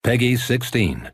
Peggy 16.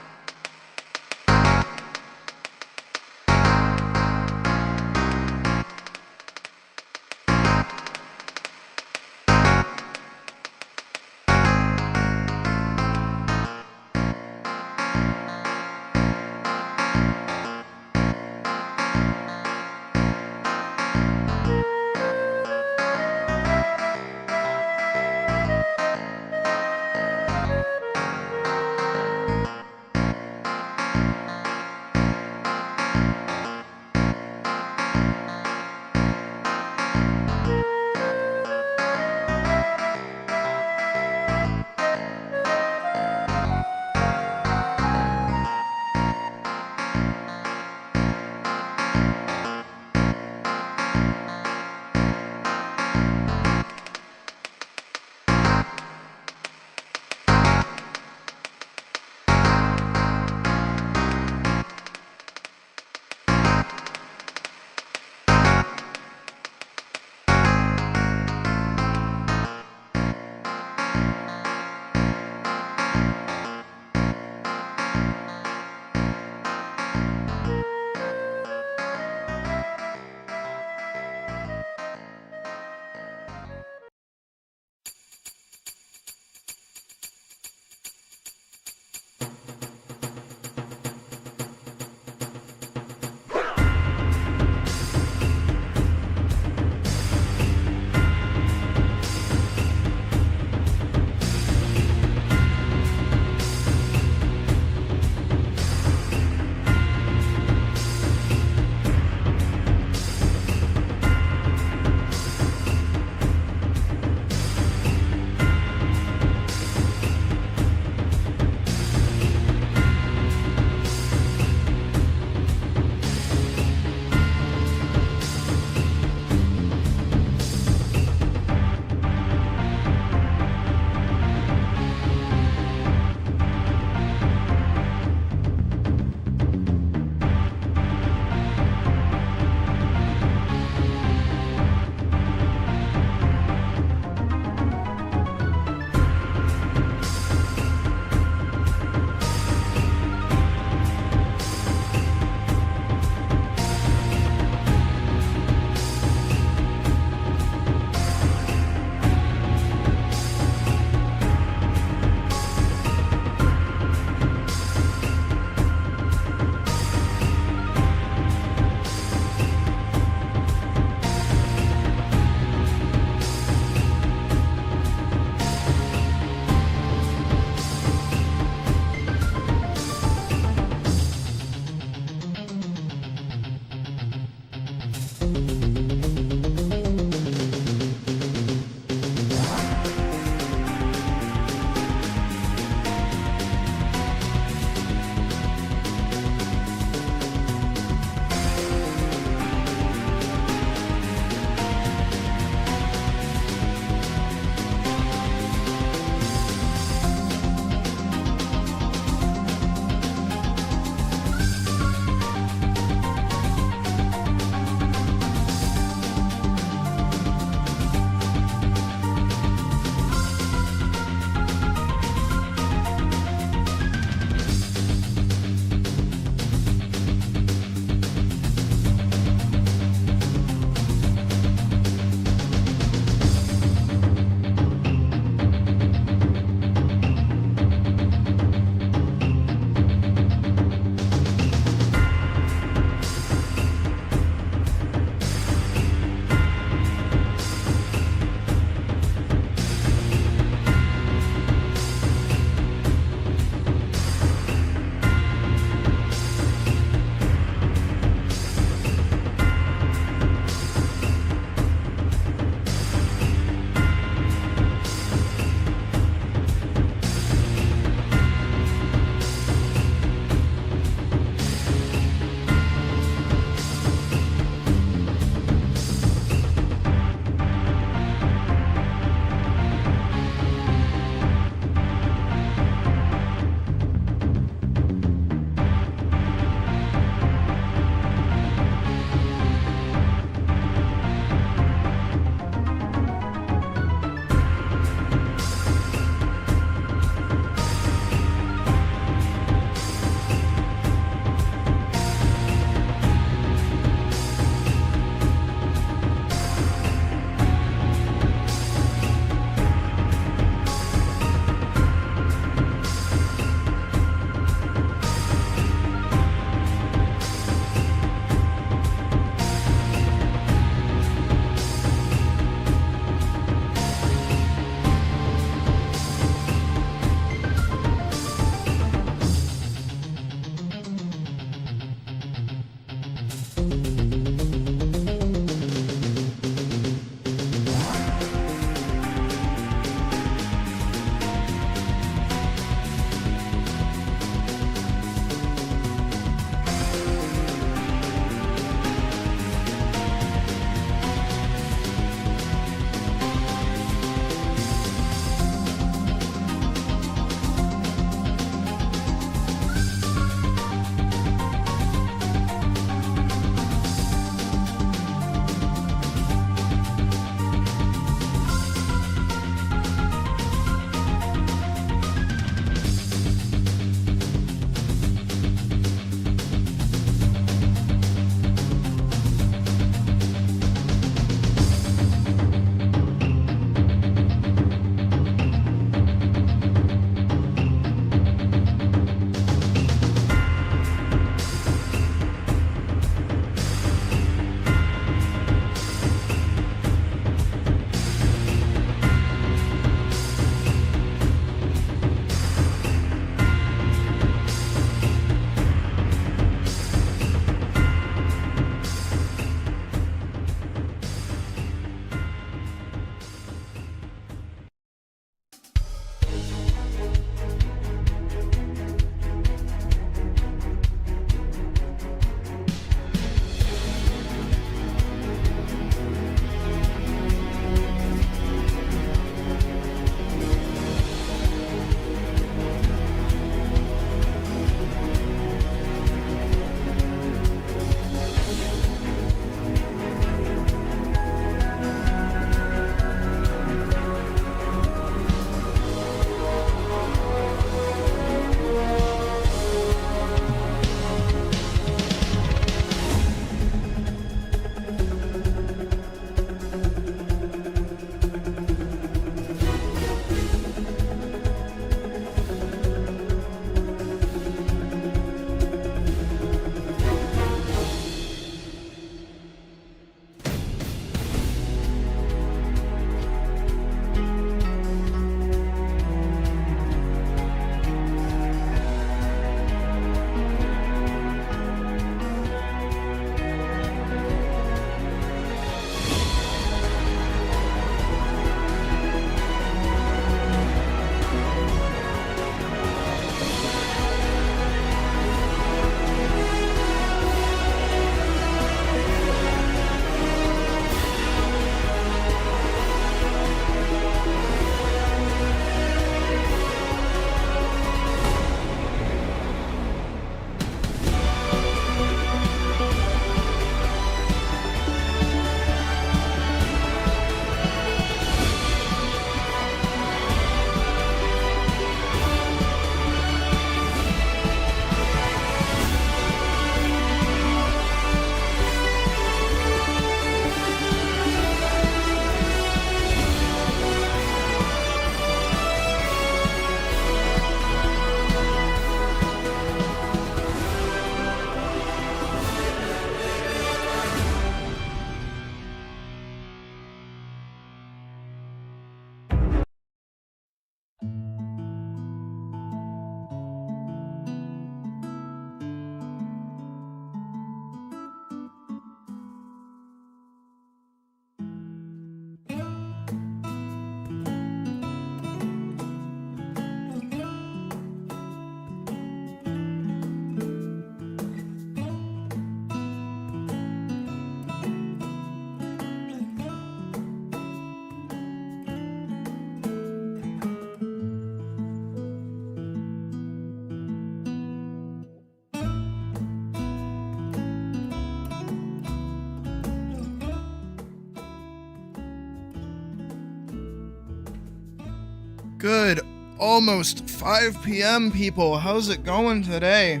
Good almost 5 p.m. people. How's it going today?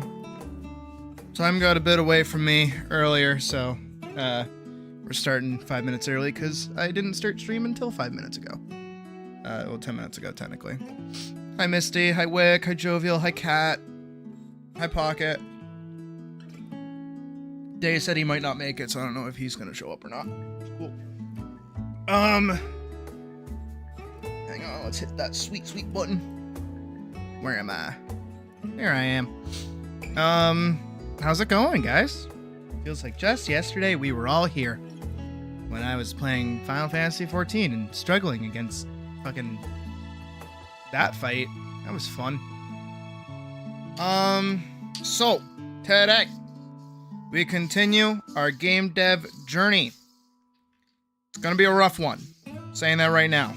Time got a bit away from me earlier, so we're starting 5 minutes early because I didn't start streaming until 5 minutes ago. Well, 10 minutes ago, technically. Hi, Misty. Hi, Wick. Hi, Jovial. Hi, Cat. Hi, Pocket. Day said he might not make it, so I don't know if he's gonna show up or not. Cool. Hang on, let's hit that sweet, sweet button. Where am I? There I am. How's it going, guys? Feels like just yesterday we were all here when I was playing Final Fantasy XIV and struggling against fucking that fight. That was fun. So today we continue our game dev journey. It's gonna be a rough one. Saying that right now.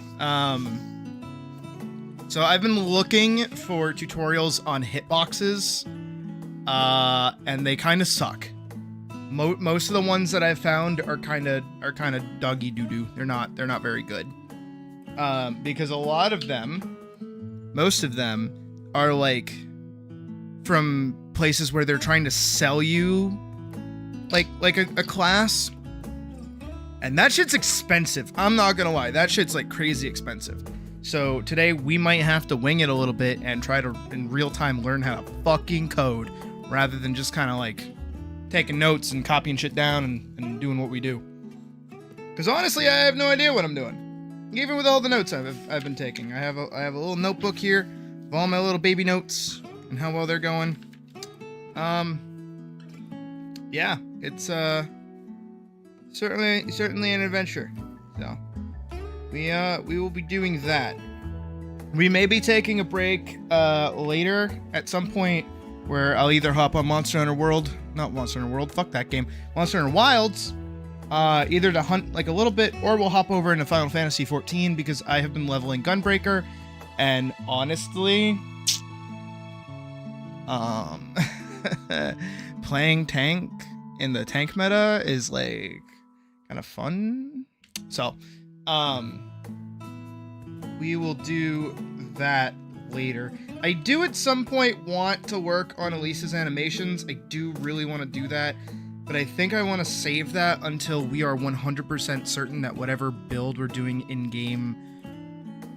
So I've been looking for tutorials on hitboxes, and they kind of suck. Most of the ones that I've found are kind of doggy doo doo. They're not very good. Because a lot of them, most of them, are like from places where they're trying to sell you like a class. And that shit's expensive. I'm not gonna lie. That shit's like crazy expensive. So today we might have to wing it a little bit and try to in real time learn how to fucking code rather than just kind of like taking notes and copying shit down and doing what we do. Because honestly, I have no idea what I'm doing. Even with all the notes I've been taking. I have a little notebook here of all my little baby notes and how well they're going. Yeah, it's certainly an adventure. So we will be doing that. We may be taking a break later at some point where I'll either hop on Monster Hunter World, not Monster Hunter World, fuck that game, Monster Hunter Wilds, either to hunt like a little bit, or we'll hop over into Final Fantasy XIV because I have been leveling Gunbreaker, and honestly, playing tank in the tank meta is like kind of fun. So we will do that later. I do at some point want to work on Elise's animations. I do really want to do that, but I think I want to save that until we are 100% certain that whatever build we're doing in-game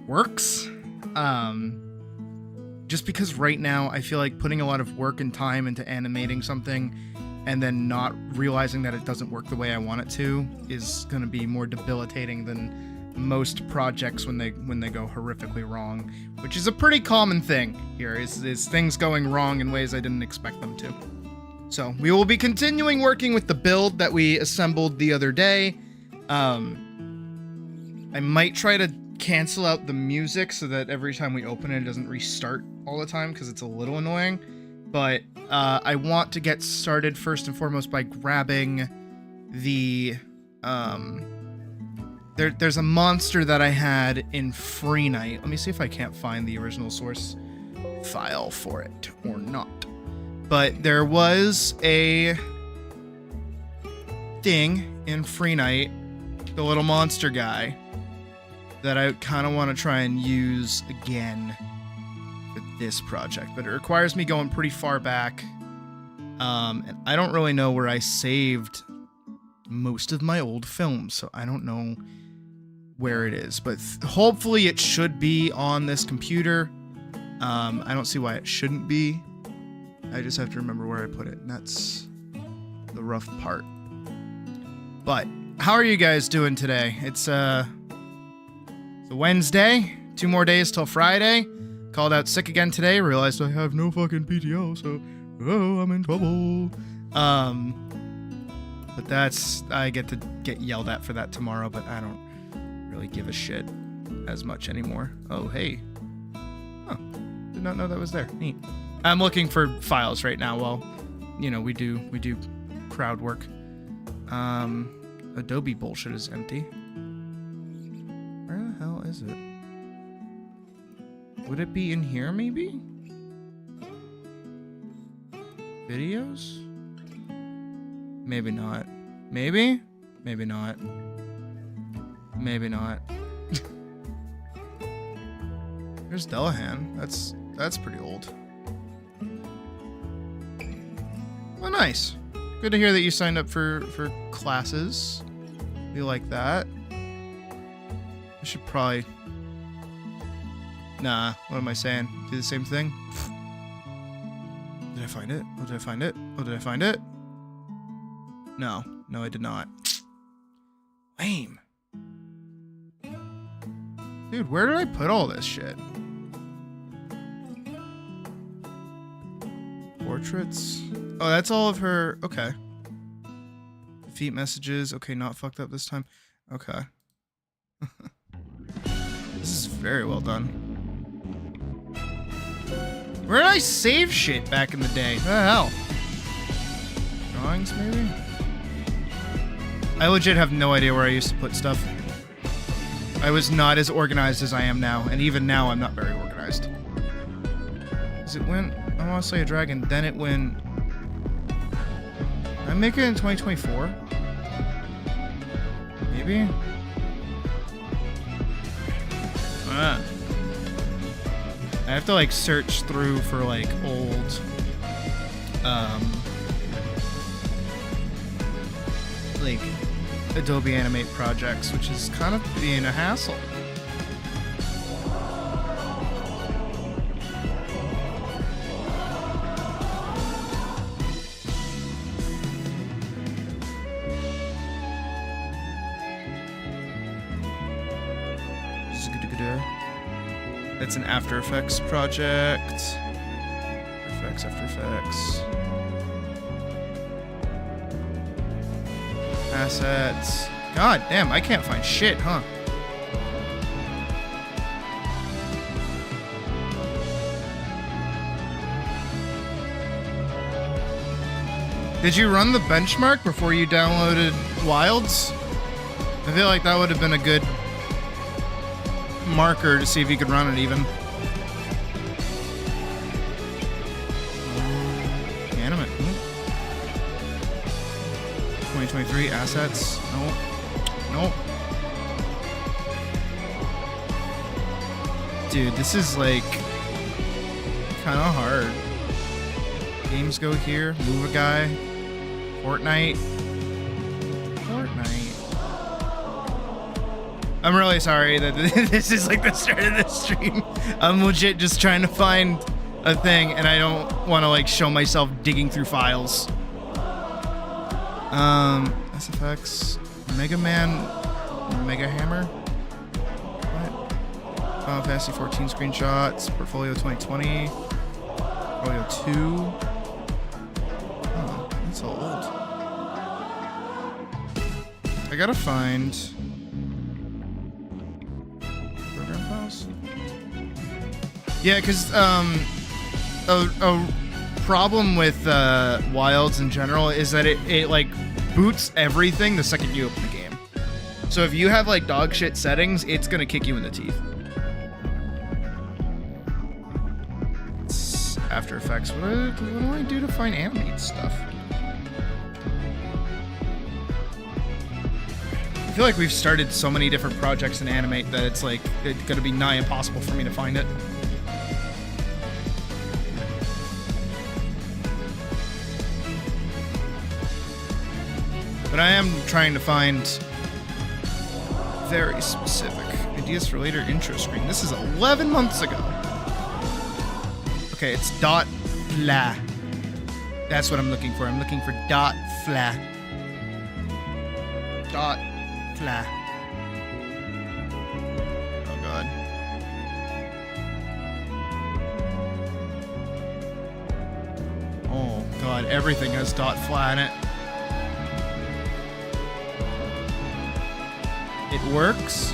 works. Just because right now I feel like putting a lot of work and time into animating something and then not realizing that it doesn't work the way I want it to is going to be more debilitating than most projects when they go horrifically wrong, which is a pretty common thing here, is things going wrong in ways I didn't expect them to. So we will be continuing working with the build that we assembled the other day. I might try to cancel out the music so that every time we open it doesn't restart all the time, because it's a little annoying. But I want to get started first and foremost by grabbing the there's a monster that I had in Free Night. Let me see if I can't find the original source file for it or not. But there was a thing in Free Night, the little monster guy, that I kind of want to try and use again for this project. But it requires me going pretty far back. And I don't really know where I saved most of my old films, so I don't know where it is, but hopefully it should be on this computer. I don't see why it shouldn't be. I just have to remember where I put it, and that's the rough part. But how are you guys doing today? It's a Wednesday, 2 more days till Friday. Called out sick again today, realized I have no fucking PTO, so I'm in trouble. But I get to get yelled at for that tomorrow, but I don't really give a shit as much anymore. Oh, hey. Huh. Did not know that was there. Neat. I'm looking for files right now while, we do crowd work. Adobe bullshit is empty. Where the hell is it? Would it be in here, maybe? Videos? Maybe not. Maybe? Maybe not. Maybe not. There's Delahan. That's pretty old. Oh, nice. Good to hear that you signed up for classes. We like that. I should probably... Nah, what am I saying? Do the same thing? Did I find it? Oh, did I find it? Oh, did I find it? No. No, I did not. Lame. Dude, where did I put all this shit? Portraits? Oh, that's all of her... Okay. Defeat messages. Okay, not fucked up this time. Okay. This is very well done. Where did I save shit back in the day? What the hell? Drawings, maybe? I legit have no idea where I used to put stuff. I was not as organized as I am now, and even now I'm not very organized. Does it win? I want to say a dragon, then it win... Did I make it in 2024? Maybe? I have to like search through for like old like Adobe Animate projects, which is kind of being a hassle. It's an After Effects project. After Effects. Assets. God damn, I can't find shit, huh? Did you run the benchmark before you downloaded Wilds? I feel like that would have been a good marker to see if you could run it even. Animate. 2023 assets. Nope. Nope. Dude, this is like kind of hard. Games go here. Move a guy. Fortnite. I'm really sorry that this is like the start of this stream. I'm legit just trying to find a thing, and I don't want to like show myself digging through files. SFX, Mega Man, Mega Hammer. What? Final Fantasy 14 screenshots. Portfolio 2020. Portfolio 2. Oh, that's all old. I gotta find. Yeah, because a problem with Wilds in general is that it like boots everything the second you open the game. So if you have like dog shit settings, it's gonna kick you in the teeth. It's After Effects. What do I do to find animate stuff? I feel like we've started so many different projects in Animate that it's like it's gonna be nigh impossible for me to find it. But I am trying to find very specific ideas for later intro screen. This is 11 months ago. Okay, it's .fla. That's what I'm looking for. I'm looking for .fla. .fla. Oh god. Oh god, everything has .fla in it. It works.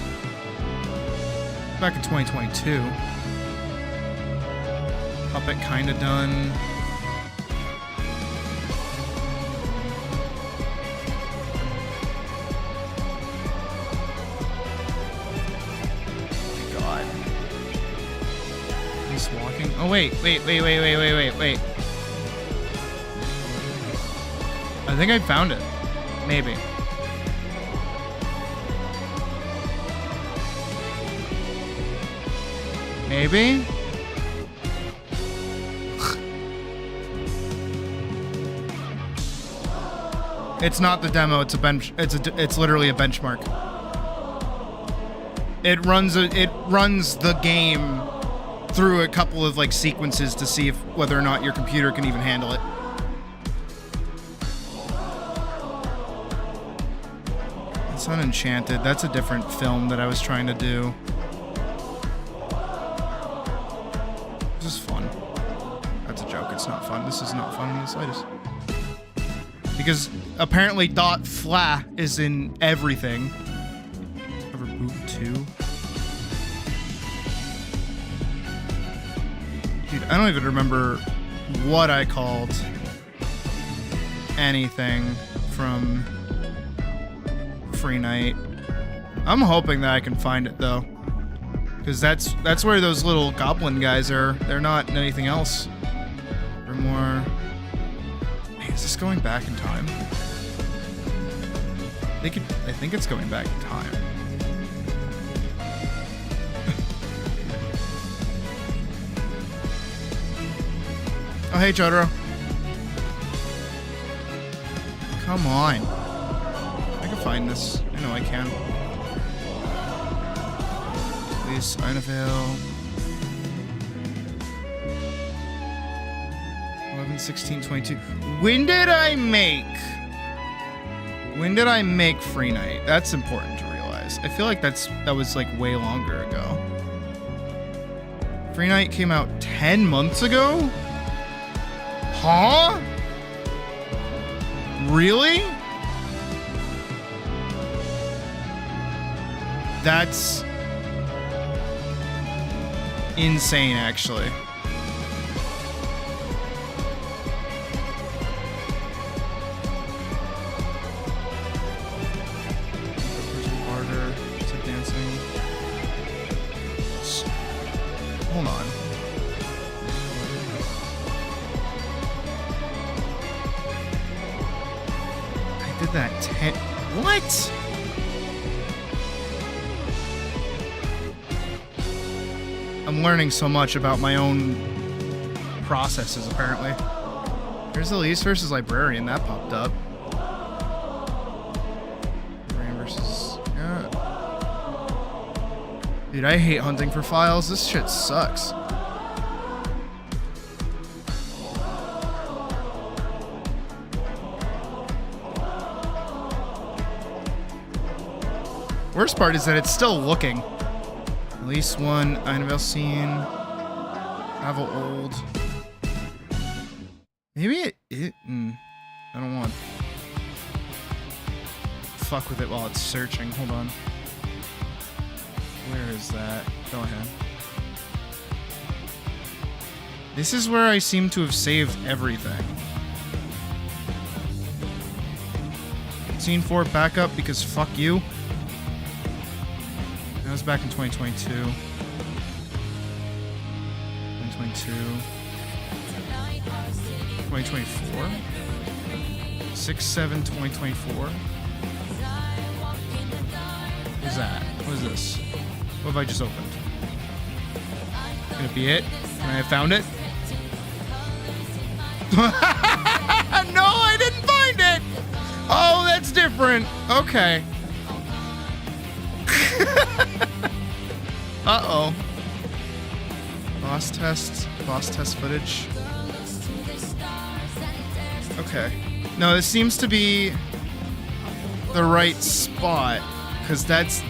Back in 2022. Puppet kinda done. Oh my god. He's walking. Oh wait. I think I found it. Maybe. Maybe? It's not the demo, it's a bench. It's literally a benchmark. It runs the game through a couple of like sequences to see whether or not your computer can even handle it. It's Unenchanted. That's a different film that I was trying to do. This is fun. That's a joke. It's not fun. This is not fun in the slightest. Because apparently .fla is in everything. Ever boot 2? Dude, I don't even remember what I called anything from Free Night. I'm hoping that I can find it though. Because that's where those little goblin guys are. They're not anything else. They're more... Hey, is this going back in time? I think it's going back in time. Oh, hey, Jotaro. Come on. I can find this. I know I can. Please, Einavale. 11, 16, 22. When did I make Free Night? That's important to realize. I feel like that was like way longer ago. Free Night came out 10 months ago? Huh? Really? That's insane, actually. Harder to dancing. Hold on. I did that 10. What? I'm learning so much about my own processes, apparently. Here's Elise versus Librarian. That popped up. Librarian versus... Yeah. Dude, I hate hunting for files. This shit sucks. Worst part is that it's still looking. Release 1, Einavale Scene, Travel Old. Maybe I don't want to fuck with it while it's searching. Hold on. Where is that? Go ahead. This is where I seem to have saved everything. Scene 4 backup because fuck you. That was back in 2022. 2022. 2024. 6/7/2024. What is that? What is this? What have I just opened? Can it be it? Can I have found it? No, I didn't find it! Oh, that's different. Okay. Uh-oh. Boss test footage. Okay. No, this seems to be the right spot, because that's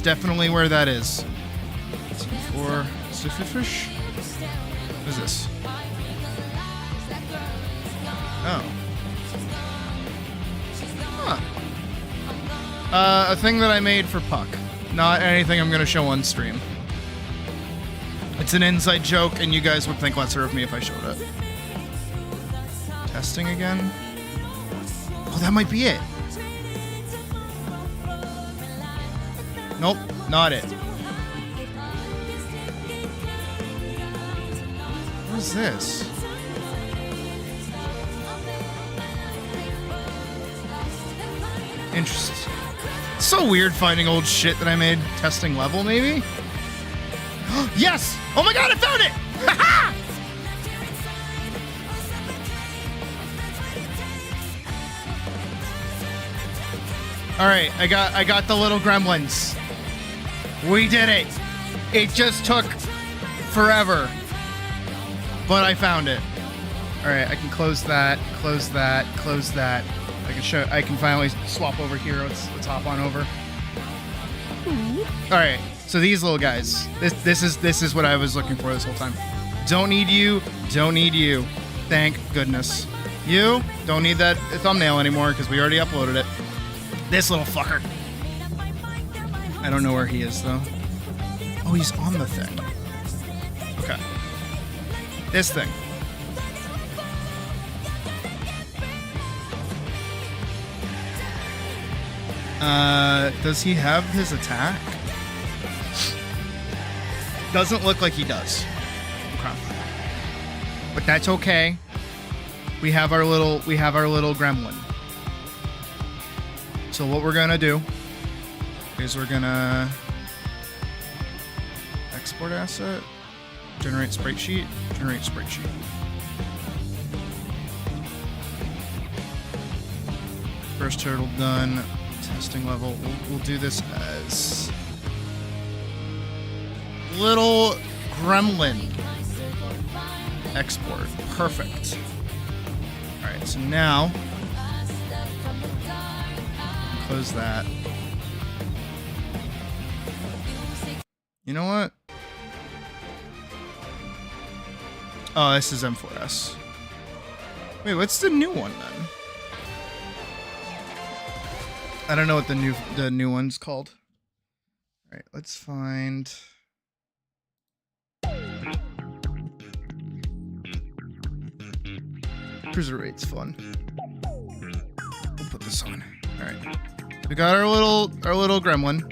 definitely where that is. For Superfish? What is this? Oh. Huh. A thing that I made for Puck. Not anything I'm gonna show on stream. It's an inside joke, and you guys would think lesser of me if I showed it. Testing again? Oh, that might be it. Nope, not it. What is this? Interesting. It's so weird finding old shit that I made testing level, maybe? Yes! Oh my god, I found it! Ha-ha! All right, I got the little gremlins. We did it. It just took forever, but I found it. All right, I can close that, close that, close that. I can finally swap over here. Let's hop on over. All right, so these little guys. This is what I was looking for this whole time. Don't need you. Don't need you. Thank goodness. You don't need that thumbnail anymore because we already uploaded it. This little fucker. I don't know where he is though. Oh, he's on the thing. Okay. This thing. Does he have his attack? Doesn't look like he does. Okay. But that's okay. We have our little gremlin. So what we're gonna do is we're gonna export asset, generate sprite sheet, generate sprite sheet. First turtle done. Testing level. We'll do this as little gremlin export. Perfect. All right. So now close that. You know what? Oh, this is M4S. Wait, what's the new one then? I don't know what the new one's called. All right, let's find. Cruiser rate's fun. We'll put this on. All right, we got our little gremlin.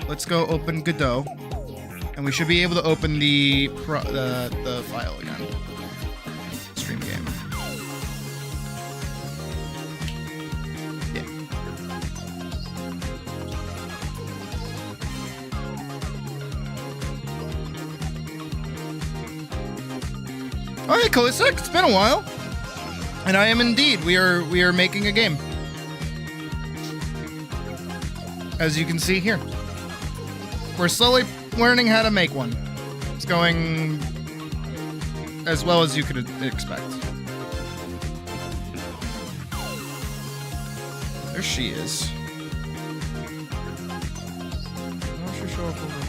Let's go open Godot, and we should be able to open the file again. Stream game. Oh, hey, Kolisek, it's been a while. And I am indeed. We are making a game. As you can see here. We're slowly learning how to make one. It's going as well as you could expect. There she is. Why don't you show up over here?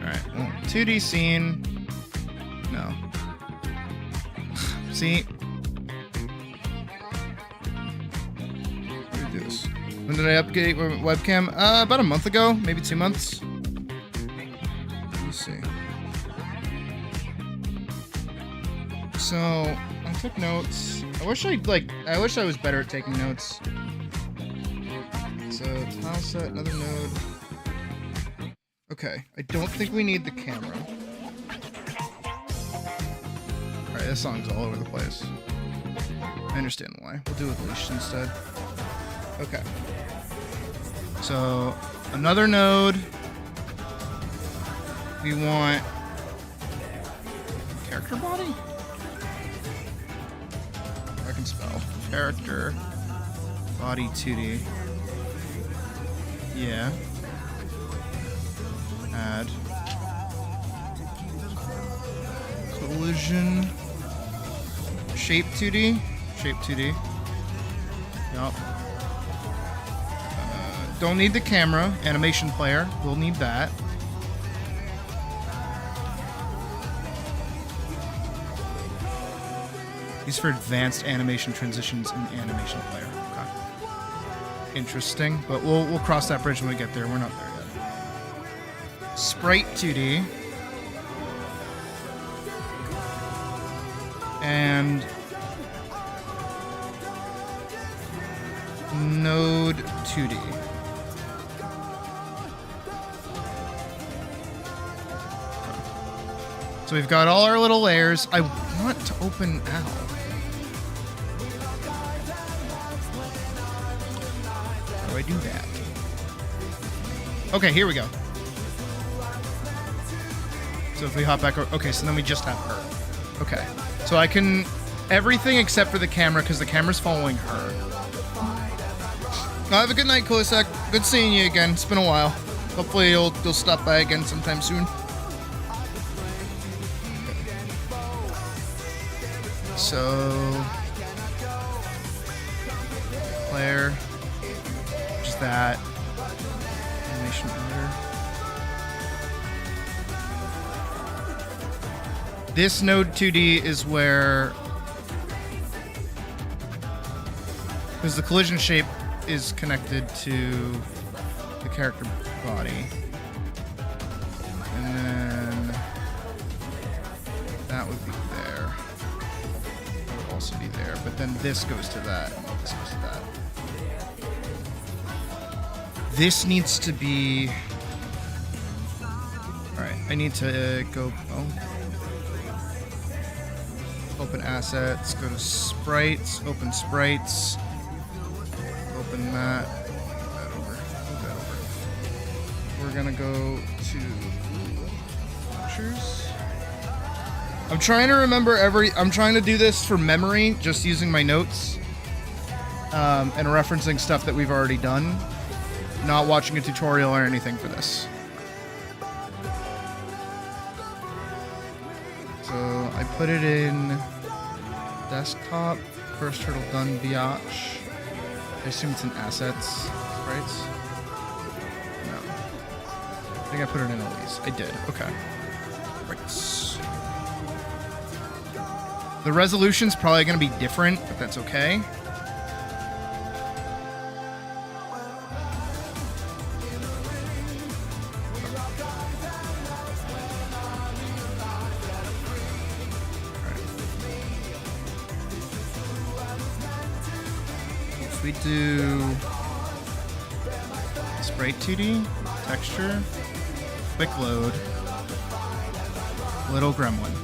Alright, well, 2D scene. No. See? Let me do this. When did I update webcam? About a month ago, maybe 2 months. Let me see. So, I took notes. I wish I was better at taking notes. So, tile set, another node. Okay, I don't think we need the camera. Alright, this song's all over the place. I understand why. We'll do it with leash instead. Okay. So, another node. We want character body? I can spell. Character body 2D. Yeah. Add. Collision. Shape 2D. Shape 2D. Yup. Don't need the camera. Animation player. We'll need that. These for advanced animation transitions in animation player. Okay. Interesting, but we'll cross that bridge when we get there. We're not there yet. Sprite 2D. And Node 2D. So we've got all our little layers. I want to open out. How do I do that? Okay, here we go. So if we hop back over, okay, so then we just have her. Okay, so I can, everything except for the camera, because the camera's following her. Have a good night, Kulisek. Good seeing you again. It's been a while. Hopefully you'll stop by again sometime soon. So, player, just that. Animation editor. This node 2D is where, because the collision shape is connected to the character body, and then that would be there. That would also be there, but then this goes to that, and this goes to that. This needs to be. All right, I need to go. Oh. Open assets, go to sprites, open sprites, open that, move that over. We're gonna go to pictures. I'm trying to remember I'm trying to do this for memory, just using my notes, and referencing stuff that we've already done, not watching a tutorial or anything for this. So I put it in desktop, first turtle done, biatch. I assume it's in assets, right? No. I think I put it in Elise. I did, okay. Right. The resolution's probably gonna be different, but that's okay. We do sprite 2D, texture, quick load, little gremlin.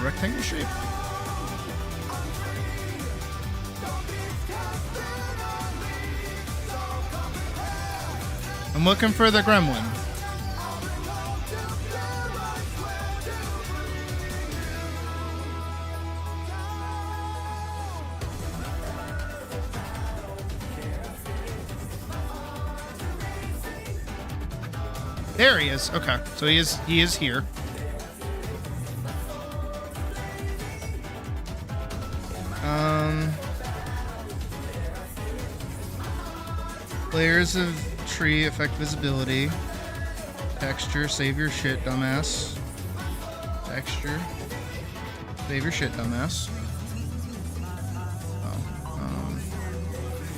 Rectangle shape. I'm looking for the gremlin. There he is. Okay, so he is here. Layers of tree affect visibility. Texture, save your shit, dumbass. Texture, save your shit, dumbass.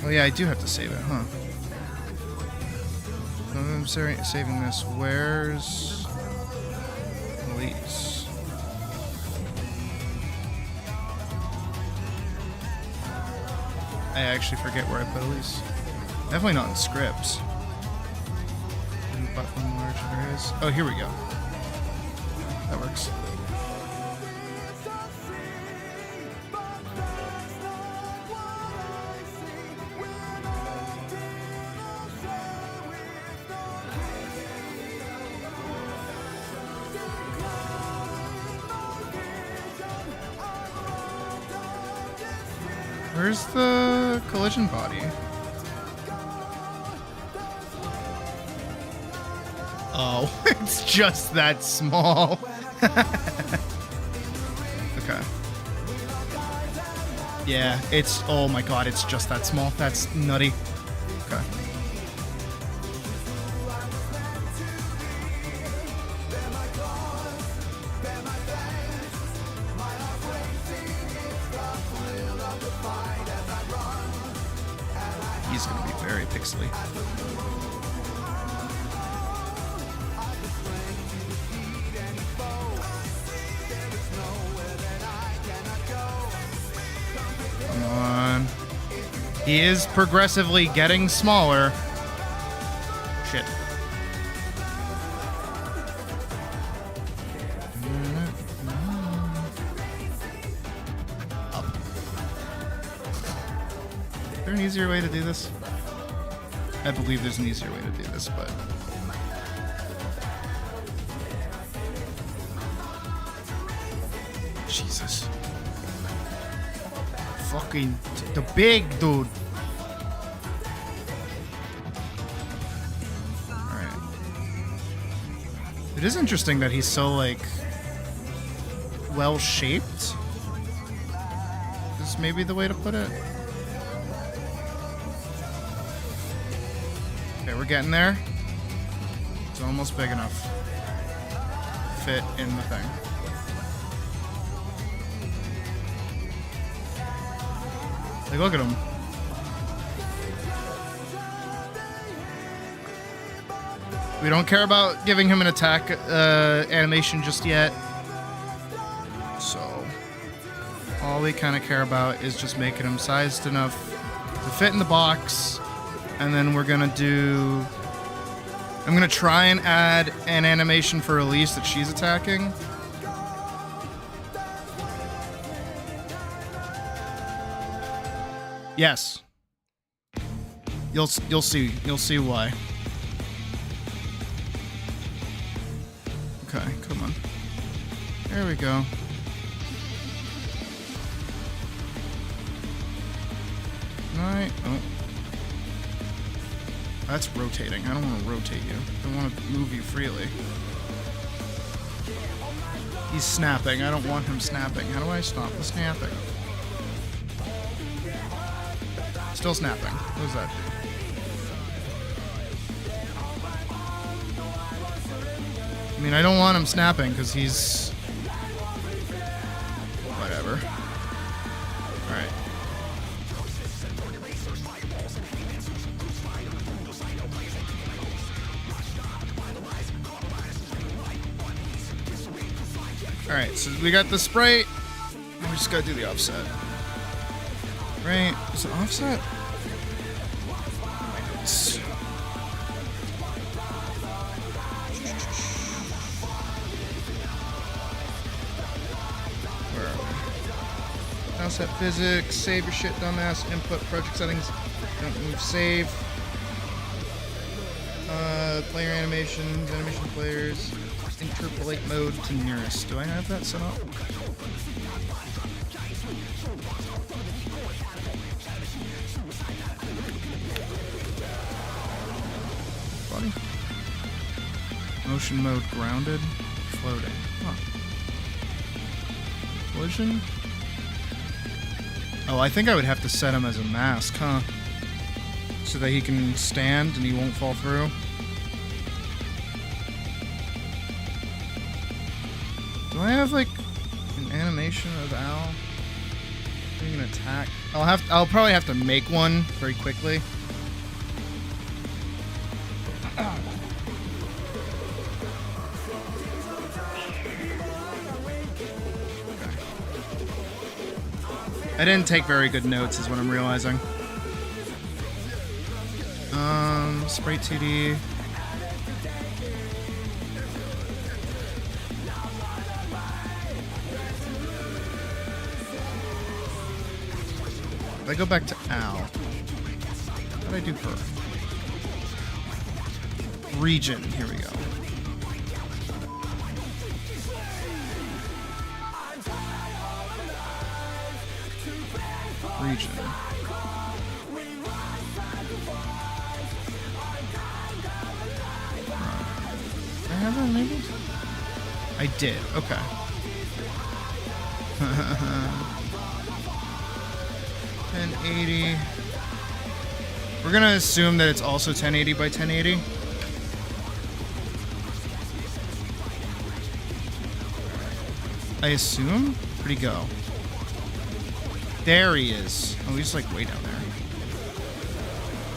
Oh yeah, I do have to save it, huh? I'm saving this. Where's Elise? I actually forget where I put Elise. Definitely not in scripts. Button large areas. Oh, here we go. That works. Where's the collision body? Oh, it's just that small. Okay. Yeah, it's, oh my god, it's just that small. That's nutty. Okay. He's gonna be very pixely. He is progressively getting smaller. Shit. Up. Is there an easier way to do this? I believe there's an easier way to do this, but... Jesus. Fucking... the big dude. Alright. It is interesting that he's so, like... well-shaped. Is maybe the way to put it? Okay, we're getting there. It's almost big enough to fit in the thing. Like, look at him. We don't care about giving him an attack animation just yet. So, all we kind of care about is just making him sized enough to fit in the box. And then we're gonna do... I'm gonna try and add an animation for Elise that she's attacking. Yes. You'll see why. Okay, come on. There we go. Right. Oh. That's rotating. I don't want to rotate you. I want to move you freely. He's snapping. I don't want him snapping. How do I stop the snapping? Still snapping. What does that do? I mean, I don't want him snapping because he's... whatever. Alright. Alright, so we got the sprite. We just gotta do the offset. Right? Is it offset? My notes. Where are we? Offset physics. Save your shit, dumbass. Input project settings. Don't move save. Player animations. Animation players. Interpolate mode to nearest. Do I have that set up? Body. Motion mode grounded. Floating. Huh. Collision? Oh, I think I would have to set him as a mask, huh? So that he can stand and he won't fall through. Do I have like an animation of Al doing an attack? I'll probably have to make one very quickly. Okay. I didn't take very good notes is what I'm realizing. Sprite 2D. If I go back to Al, what did I do her? Region, here we go. Region. Did I have that enabled? I did, okay. 1080. We're gonna assume that it's also 1080 by 1080. I assume? Where'd he go? There he is. Oh, he's like way down there.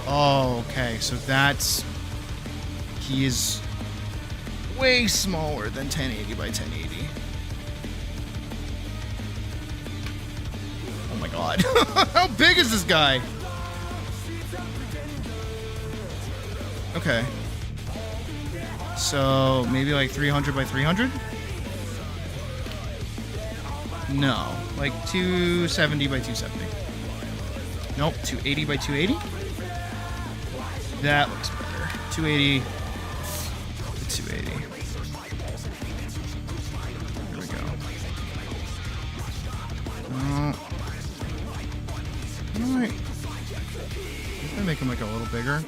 Oh, okay. So that's... He is way smaller than 1080 by 1080. Oh my god. How big is this guy? Okay. So maybe like 300 by 300? No, like 270 by 270. Nope, 280 by 280? That looks better. 280 to 280. Here we go. Alright. I'm gonna make him like a little bigger.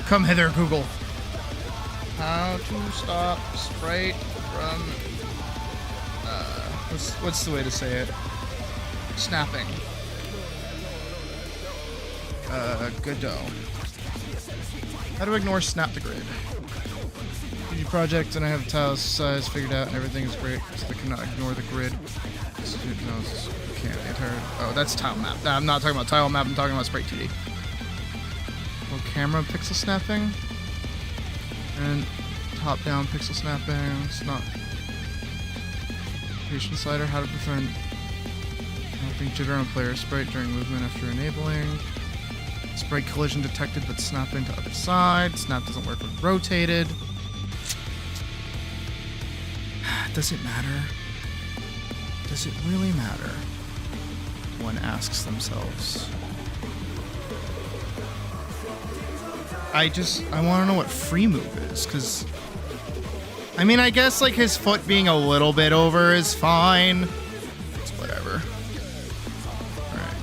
Come hither, Google. How to stop Sprite from what's the way to say it? Snapping. Godot. How to ignore snap the grid. GG project, and I have tile size figured out, and everything is great, so I cannot ignore the grid. No, can't. The entire. Oh, that's tile map. I'm not talking about tile map. I'm talking about Sprite 2D. Camera pixel snapping and top-down pixel snapping. It's not patient slider. How to prevent snapping jitter on player sprite during movement after enabling. Sprite collision detected, but snapping to other side. Snap doesn't work when rotated. Does it matter? Does it really matter? One asks themselves. I want to know what free move is, because I mean, I guess like his foot being a little bit over is fine. It's whatever. Alright.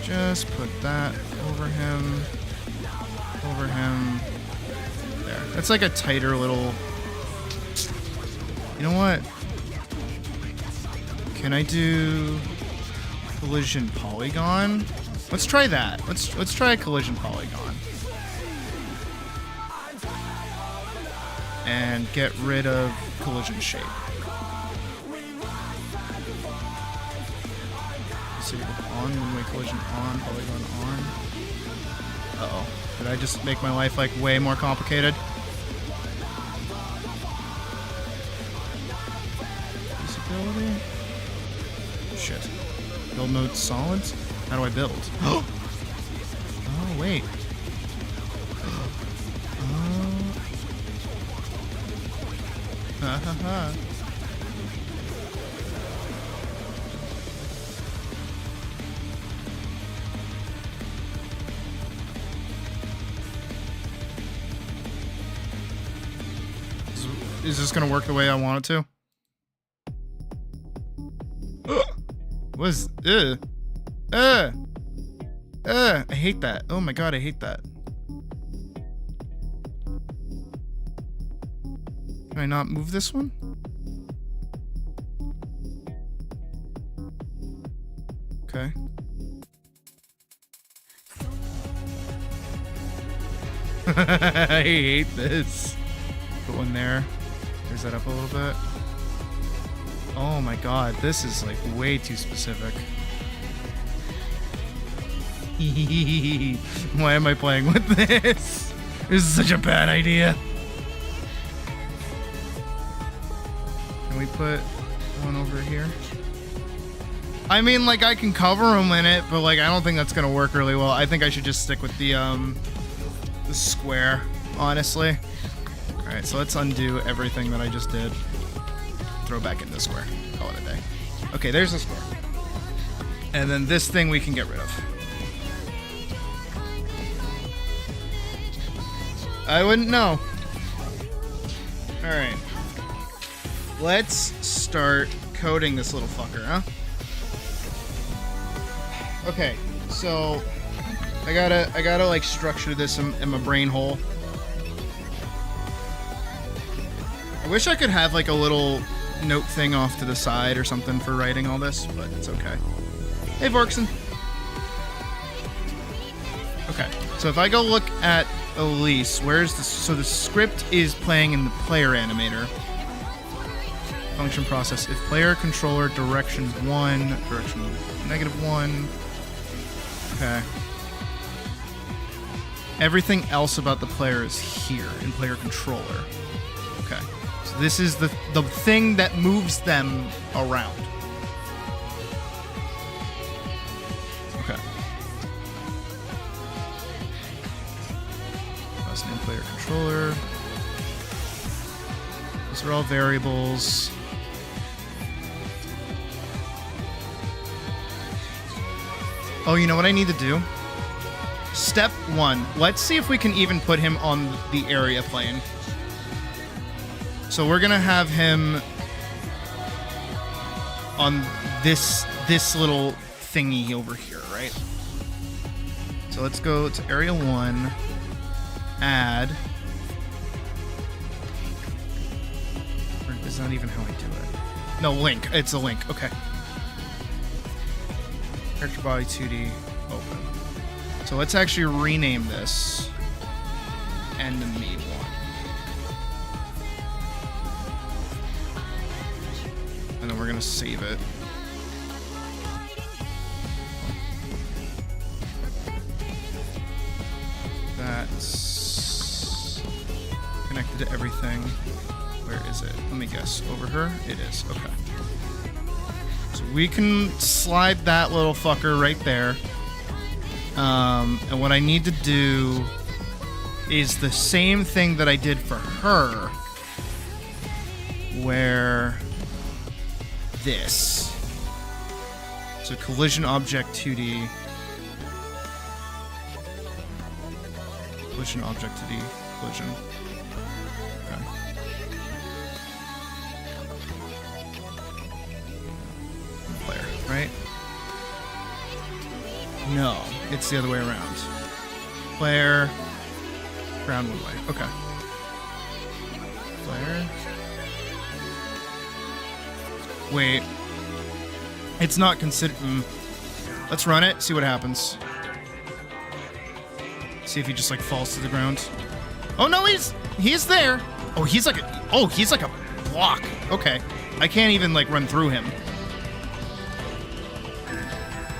Just put that over him. Over him. There. That's like a tighter little... You know what? Can I do collision polygon? Let's try that. Let's try a collision polygon. And get rid of collision shape. Disable on, one-way collision on, polygon on. Uh-oh. Did I just make my life like way more complicated? Disability? Shit. Build mode solids? How do I build? Oh, wait. Ha ha ha. Is this gonna work the way I want it to? What is... I hate that. Oh my god, I hate that. Can I not move this one? Okay. I hate this. Put one there. Raise that up a little bit. Oh my god, this is like way too specific. Why am I playing with this? This is such a bad idea. Can we put one over here? I mean, like, I can cover them in it, but like, I don't think that's gonna work really well. I think I should just stick with the square, honestly. All right, so let's undo everything that I just did. Throw back in the square. Call it a day. Okay, there's the square. And then this thing we can get rid of. I wouldn't know. All right. Let's start coding this little fucker, huh? Okay, so I gotta like structure this in my brain hole. I wish I could have like a little note thing off to the side or something for writing all this, but it's okay. Hey, Vorkson. Okay, so if I go look at Elise, where's the... So the script is playing in the player animator. Function process. If player controller direction 1, direction -1. Okay. Everything else about the player is here in player controller. Okay. So this is the thing that moves them around. Okay. That's an in-player controller. These are all variables. Oh, you know what I need to do? Step 1. Let's see if we can even put him on the area plane. So we're gonna have him on this little thingy over here, right? So let's go to area 1. Add. Or is not even how I do it. No, link. It's a link. Okay. Character body 2D. Open. So let's actually rename this enemy 1. And then we're gonna save it. That's connected to everything. Where is it? Let me guess. Over her? It is. Okay. So we can slide that little fucker right there. And what I need to do is the same thing that I did for her, where this. So collision object 2D. Collision object 2D. Collision. Okay. Player, right? No, it's the other way around. Player, ground one way. Okay. Player. Wait. It's not considered. Let's run it, see what happens. See if he just like falls to the ground. Oh no, he's there. Oh, he's like a block. Okay. I can't even like run through him.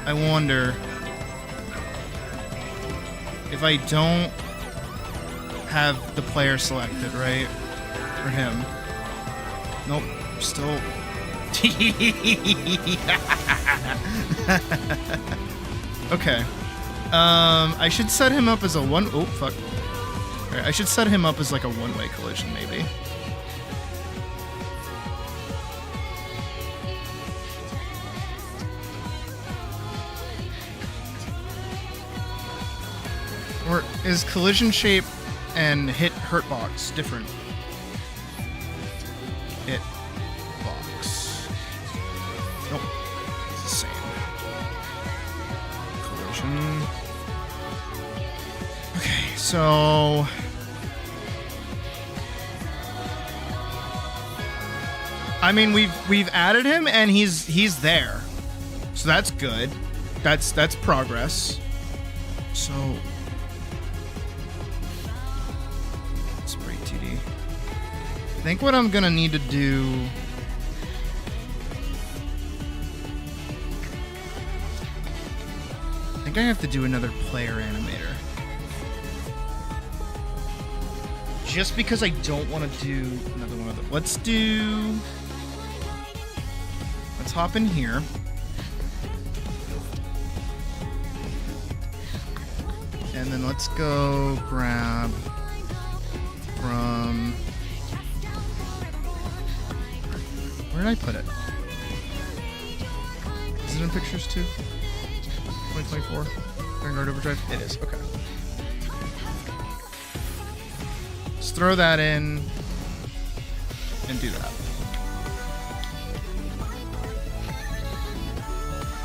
I wonder if I don't have the player selected, right? For him. Nope. Still. Okay. I should set him up as a one. Oh, fuck. Alright, I should set him up as like a one-way collision, maybe. Or is collision shape and hurt box different? Hit box. Nope. It's the same. Collision. Okay, so I mean we've added him and he's there. So that's good. That's progress. So I think what I'm gonna need to do I think I have to do another player animator. Just because I don't want to do another one of them. Let's hop in here. And then let's go grab from... Where did I put it? Is it in pictures too? 2024? Vanguard Overdrive? It is, okay. Let's throw that in and do that.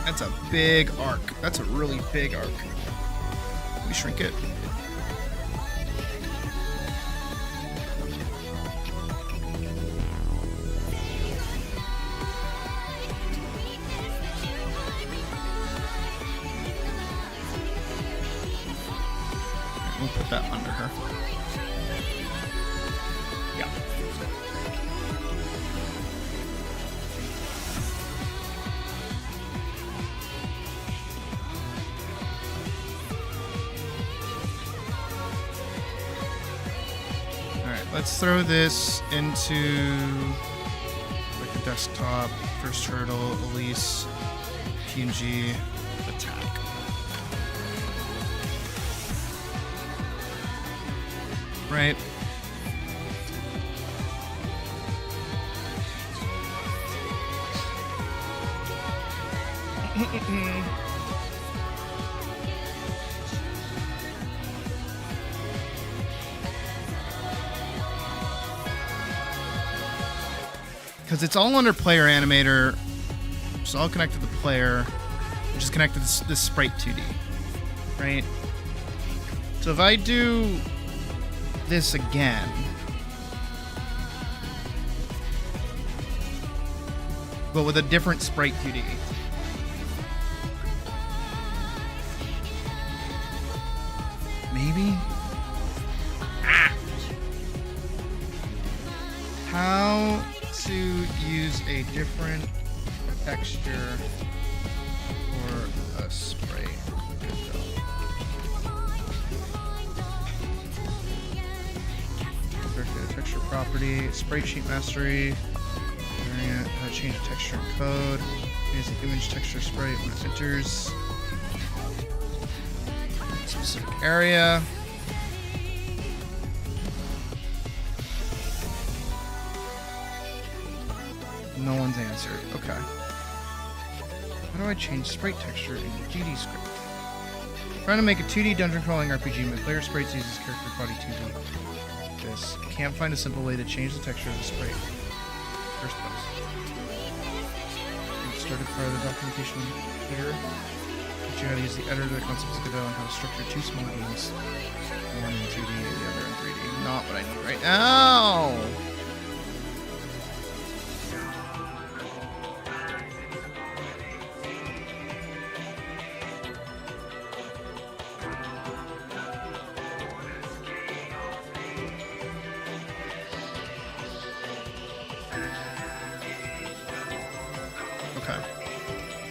That's a big arc. That's a really big arc. Let me shrink it. We'll put that under her. Yeah. Alright, let's throw this into like a desktop. First hurdle, Elise, PNG, attack. Right. Because it's all under player animator. It's all connected to the player, which is connected to this sprite 2D. Right? So if I do this again, but with a different sprite 2D. Maybe? How to use a different texture for a sprite. Texture property, sprite sheet mastery, variant, how to change the texture and code, use the image texture sprite when it enters specific area. No one's answered. Okay. How do I change sprite texture in GD script? Trying to make a 2D dungeon crawling RPG. My player sprites uses character body 2D. This. Can't find a simple way to change the texture of the sprite. First place. Started part of the documentation here. Teach you how to use the editor, the concepts of Godot, and how to structure two small games. One in 2D and the other in 3D. Not what I need right now!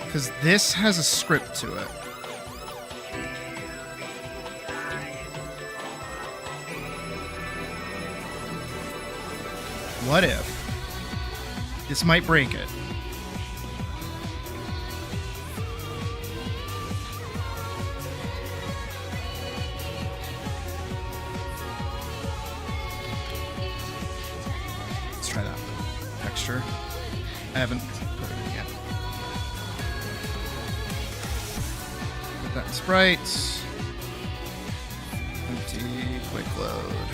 Because this has a script to it. What if this might break it? Let's try that. Texture. I haven't put it in yet. That sprites. Empty, quick load.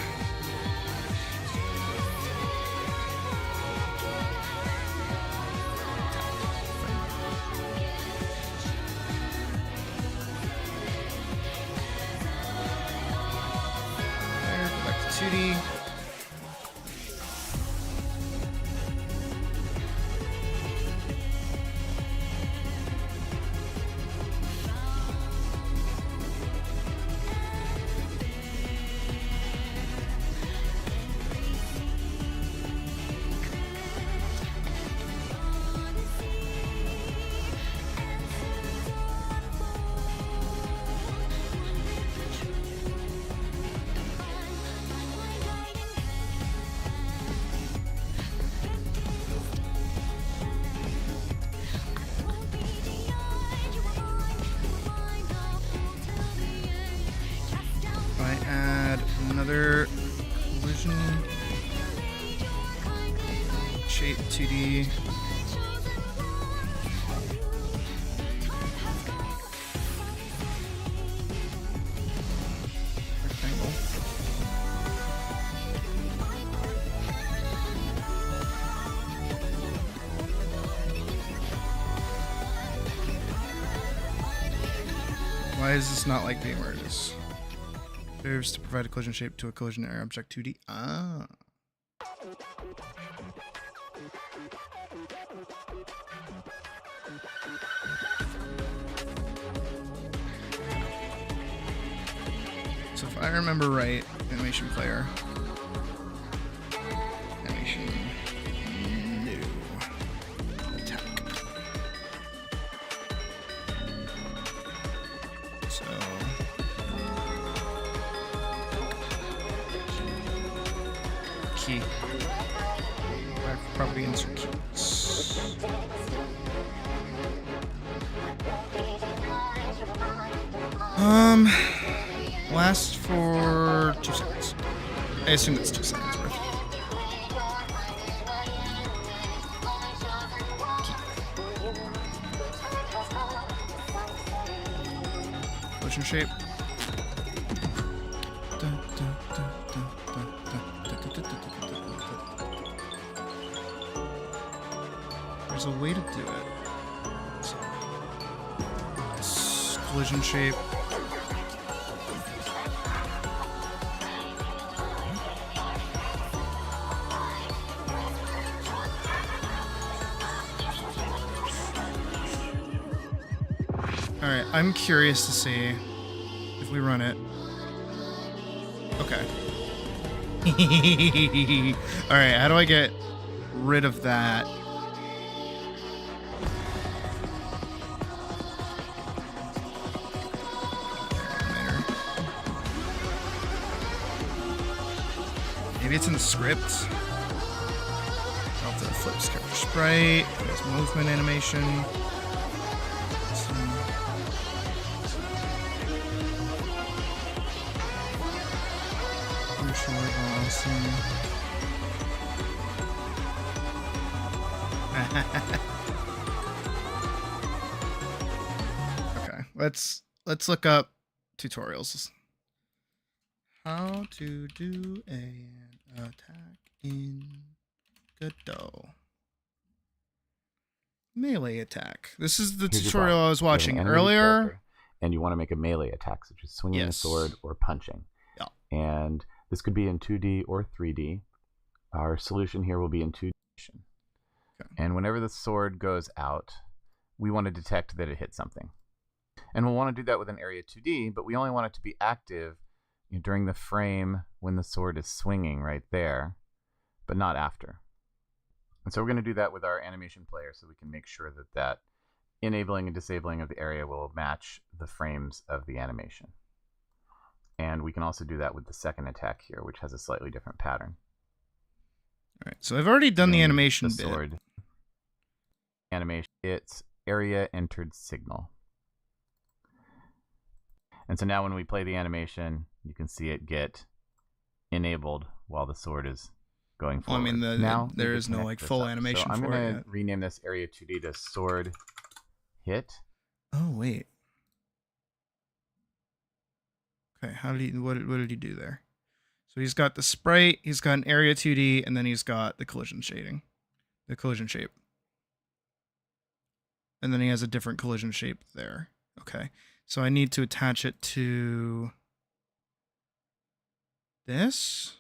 There, go back to 2D. Another collision shape 2D. Rectangle. Why is this not like being where it is? Serves to provide a collision shape to a collision area object 2D. Ah. So if I remember right, animation player. Animation new. Attack. So key. Property insert keys. Last for 2 seconds. I assume that's 2 seconds worth. Motion shape. There's a way to do it. So, collision shape. Alright, I'm curious to see if we run it. Okay. Alright, how do I get rid of that? Maybe it's in the script. I'll have to flip character sprite. There's movement animation. Okay, let's look up tutorials. How to do an attack in Godot. Melee attack. This is the tutorial I was watching earlier. And you want to make a melee attack, such as swinging a sword or punching. Yeah. And this could be in 2D or 3D. Our solution here will be in 2D. Okay. And whenever the sword goes out, we want to detect that it hit something. And we'll want to do that with an area 2D, but we only want it to be active during the frame when the sword is swinging right there, but not after. And so we're going to do that with our animation player so we can make sure that that enabling and disabling of the area will match the frames of the animation. And we can also do that with the second attack here, which has a slightly different pattern. All right, so I've already done the animation bit. Sword animation, it's area entered signal. And so now when we play the animation, you can see it get enabled while the sword is going forward. Well, I mean, now there is no like full animation so I'm for it. going to rename this area 2D to sword hit. Oh wait. Okay, how did he? What did he do there? So he's got the sprite, he's got an area 2D, and then he's got the collision shading, the collision shape, and then he has a different collision shape there. Okay, so I need to attach it to this.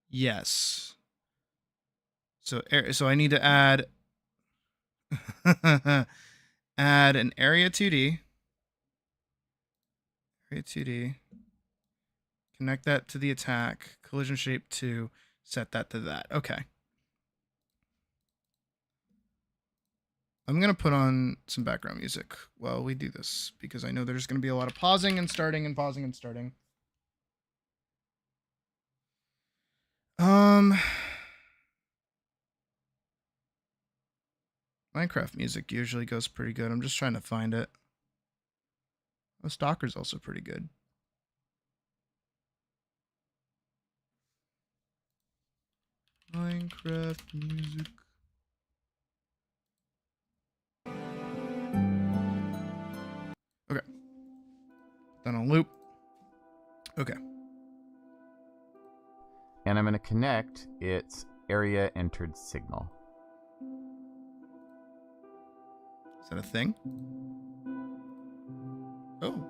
Yes. So I need to add add an area 2D. Area 2D. Connect that to the attack. Collision shape 2. Set that to that. Okay. I'm going to put on some background music while we do this, because I know there's going to be a lot of pausing and starting and pausing and starting. Minecraft music usually goes pretty good. I'm just trying to find it. Oh, Stalker's also pretty good. Minecraft music. Okay. Done on loop. Okay. And I'm going to connect its area entered signal. Is that a thing? Oh.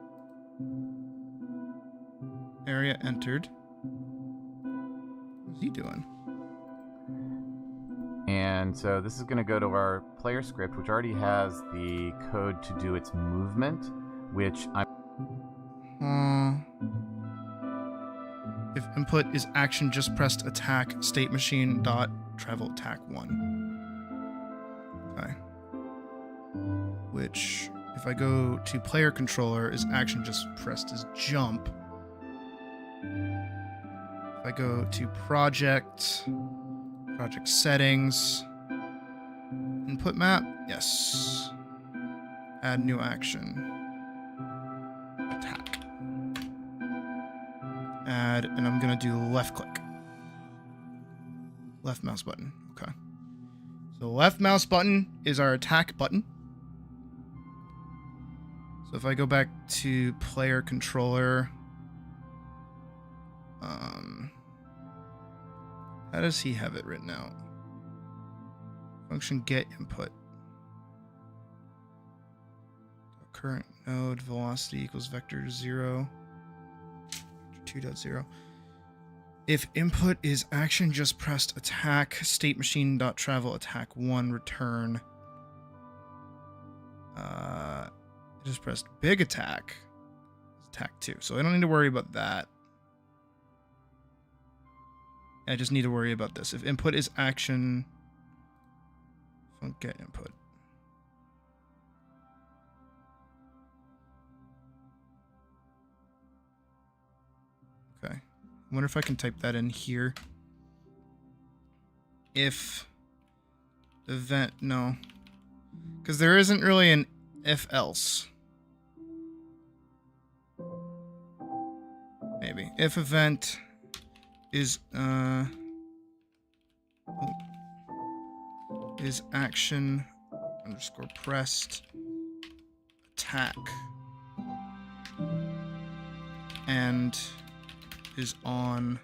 Area entered. What's he doing? And so this is going to go to our player script, which already has the code to do its movement, which I'm... If input is action just pressed attack state machine dot travel attack 1. Okay. Which, if I go to player controller, is action just pressed as jump. If I go to project settings, input map, yes. Add new action. Attack. Add, and I'm gonna do left click. Left mouse button, okay. So left mouse button is our attack button. So if I go back to player controller, how does he have it written out? Function get input. Current node velocity equals vector 0. 2.0. If input is action just pressed attack, state machine dot travel attack 1 return. I just pressed big attack. Attack 2. So I don't need to worry about that. I just need to worry about this. If input is action, get input. Okay. I wonder if I can type that in here. If event, no. Because there isn't really an if else. Maybe. If event is action underscore pressed attack and is on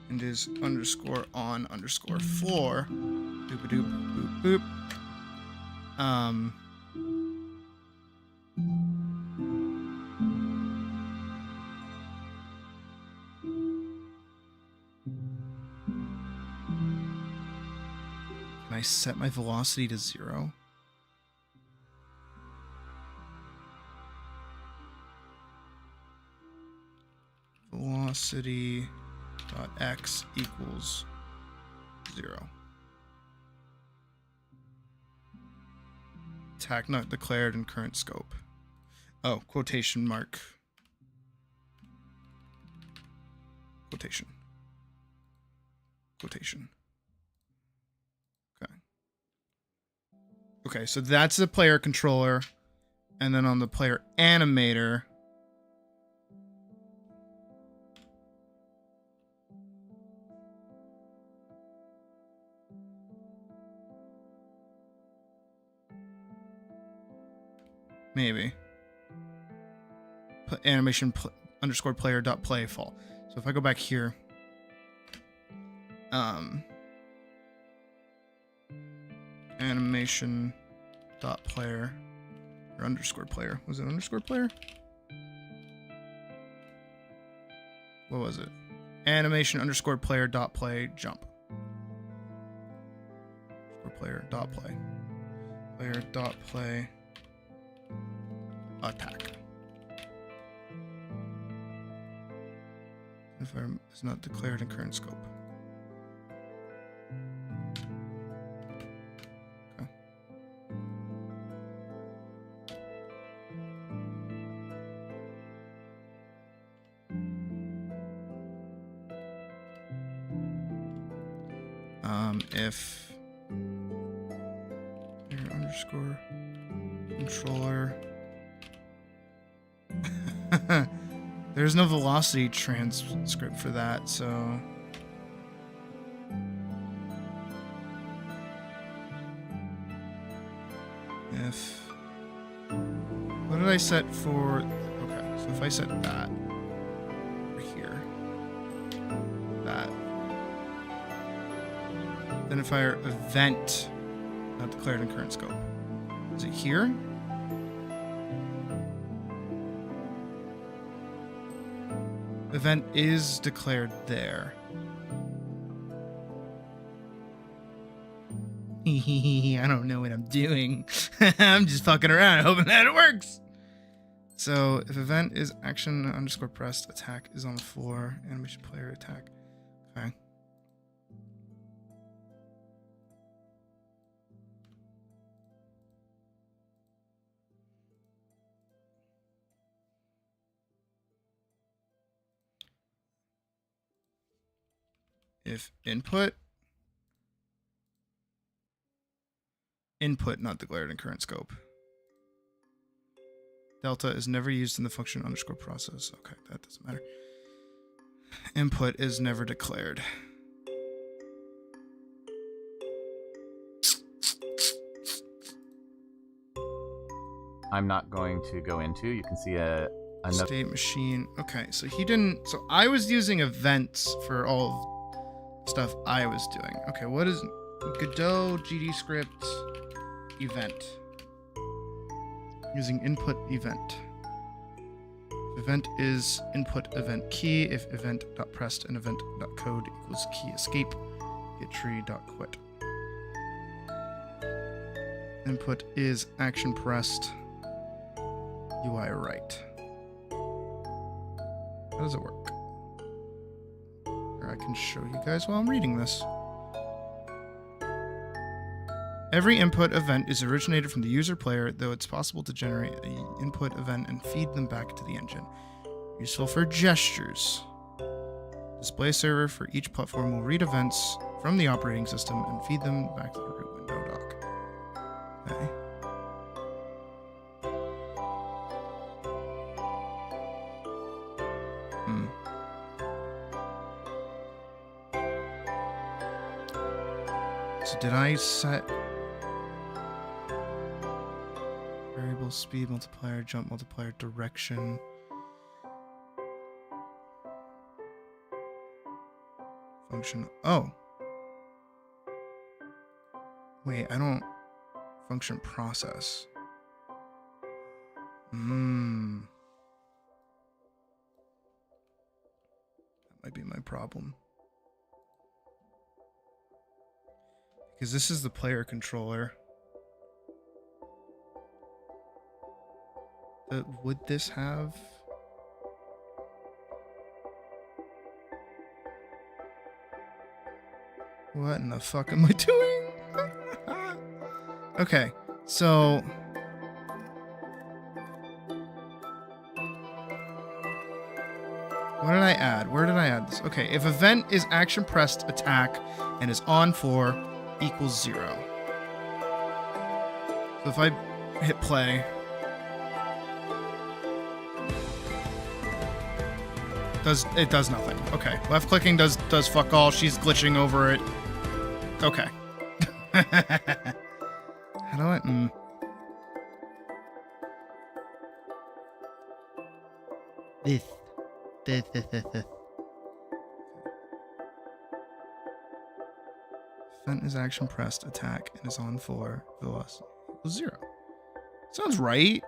and is underscore on underscore floor doop a doop boop boop. Can I set my velocity to 0? Velocity dot x equals 0. Attack not declared in current scope. Oh, quotation mark. Quotation. Quotation. Okay. Okay, so that's the player controller. And then on the player animator, maybe. Animation underscore player dot playful. So if I go back here, animation dot player or underscore player. Was it underscore player? What was it? Animation underscore player dot play jump. Underscore player dot play. Player dot play attack. If it's not declared in current scope. Okay. If your underscore controller. There's no velocity transcript for that, so if what did I set for? Okay, so if I set that over here, that, then if I event not declared in current scope, is it here? Event is declared there. I don't know what I'm doing. I'm just fucking around hoping that it works. So if event is action underscore pressed, attack is on the floor, animation player attack. Okay. If input not declared in current scope. Delta is never used in the function underscore process. Okay, that doesn't matter. Input is never declared. I'm not going to go into. You can see another state machine. Okay, so he didn't. So I was using events for all of stuff I was doing. Okay, what is Godot GD script event? Using input event. If event is input event key. If event.pressed and event.code equals key escape, get tree.quit. Input is action pressed. UI right. How does it work? Or I can show you guys while I'm reading this. Every input event is originated from the user player, though it's possible to generate an input event and feed them back to the engine. Useful for gestures. Display server for each platform will read events from the operating system and feed them back to the root window dock. Okay. So did I set variable speed multiplier, jump multiplier, direction? Function. Oh. Wait, I don't function process. That might be my problem. Because this is the player controller. Would this have... What in the fuck am I doing? Okay, so... What did I add? Where did I add this? Okay, if event is action pressed attack and is on for equals 0. So if I hit play, it does nothing. Okay, left clicking does fuck all. She's glitching over it. Okay. How do I? This. Event is action pressed, attack, and is on for velocity equals 0. Sounds right.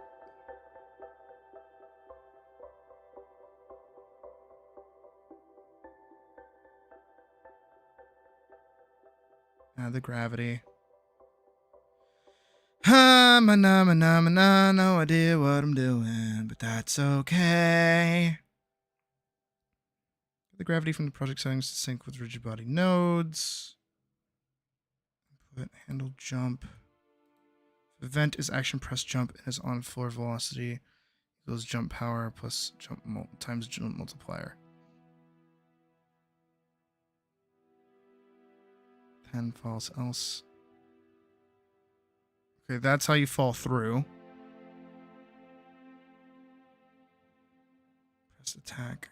Add the gravity. No idea what I'm doing, but that's okay. The gravity from the project settings to sync with rigid body nodes. Put handle jump. Event is action press jump and is on floor velocity equals jump power plus jump times jump multiplier. 10 falls else. Okay, that's how you fall through. Press attack.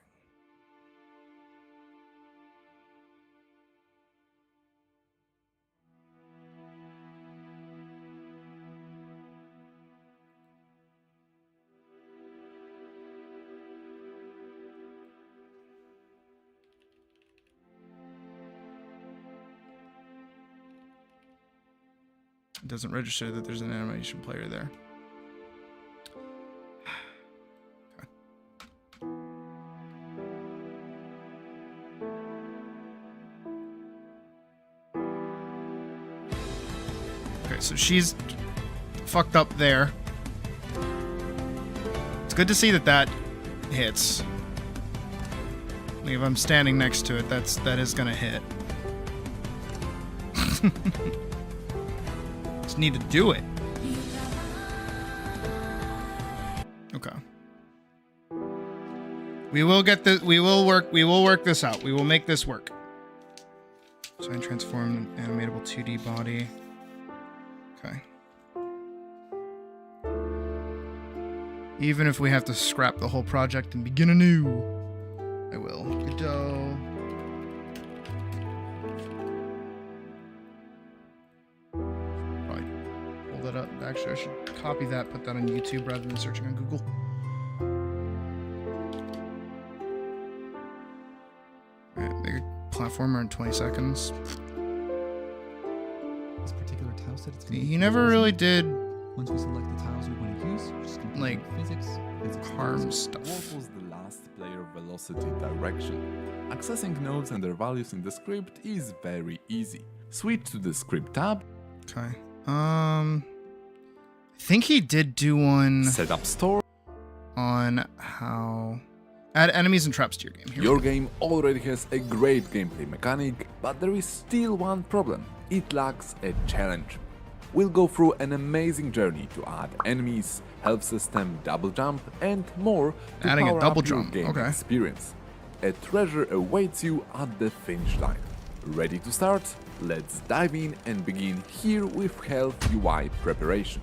It doesn't register that there's an animation player there. Okay, so she's fucked up there. It's good to see that hits. Like if I'm standing next to it, that is gonna hit. Just need to do it. Okay. We will get this. We will work this out. We will make this work. Design transform an animatable 2D body. Okay. Even if we have to scrap the whole project and begin anew, I will. Godot. Probably pull that up. Actually, I should copy that, put that on YouTube rather than searching on Google. Alright, make a platformer in 20 seconds. This particular tile set, it's gonna He never really did once we select the tiles we want to use, we're just gonna like physics harm stuff. What was the last player velocity direction? Accessing nodes and their values in the script is very easy. Switch to the script tab, Okay. I think he did do one set up store. on how add enemies and traps to your game. Here we Your go. game already has a great gameplay mechanic, but there is still one problem. It lacks a challenge. We'll go through an amazing journey to add enemies, health system, double jump, and more to Adding a power double up your jump, game okay. experience. A treasure awaits you at the finish line. Ready to start? Let's dive in and begin here with health UI preparation.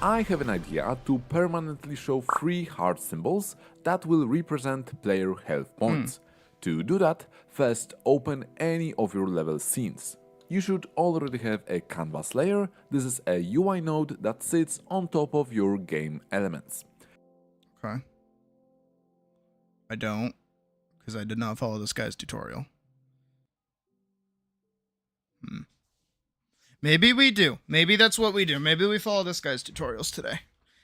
I have an idea to permanently show 3 heart symbols that will represent player health points. To do that, first open any of your level scenes. You should already have a canvas layer. This is a UI node that sits on top of your game elements. Okay. I don't, because I did not follow this guy's tutorial. Maybe we do. Maybe that's what we do. Maybe we follow this guy's tutorials today.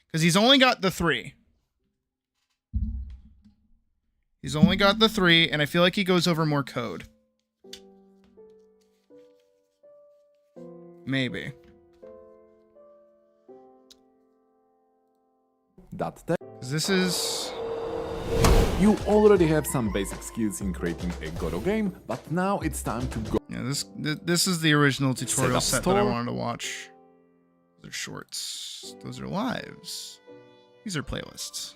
Because he's only got the 3. He's only got the 3, and I feel like he goes over more code. Maybe. That 'Cause this is... You already have some basic skills in creating a Godot game, but now it's time to go. Yeah, this is the original tutorial Set set up that I store. wanted to watch. Those are shorts. Those are lives. These are playlists.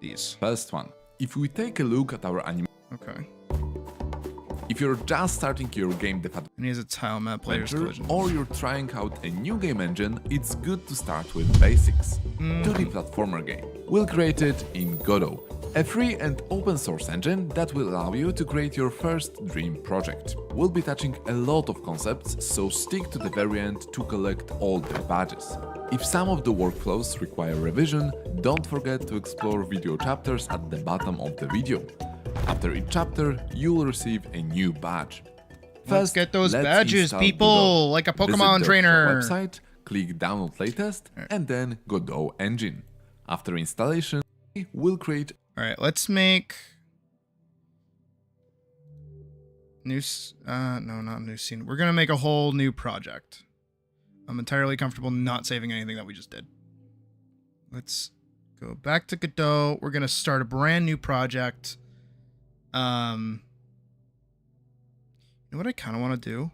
These. First one. If we take a look at our animation, Okay. if you're just starting your game development And he has a tile map players collision. or you're trying out a new game engine, it's good to start with basics. 2D platformer game. We'll create it in Godot, a free and open source engine that will allow you to create your first dream project. We'll be touching a lot of concepts, so stick to the very end to collect all the badges. If some of the workflows require revision, don't forget to explore video chapters at the bottom of the video. After each chapter, you will receive a new badge. Let's get those let's badges, install people, Godot. like a Visit Pokemon the trainer. website, click download latest, and then Godot engine. After installation, we'll create All right, let's make new. No, not new scene. We're gonna make a whole new project. I'm entirely comfortable not saving anything that we just did. Let's go back to Godot. We're gonna start a brand new project. You know what I kind of want to do?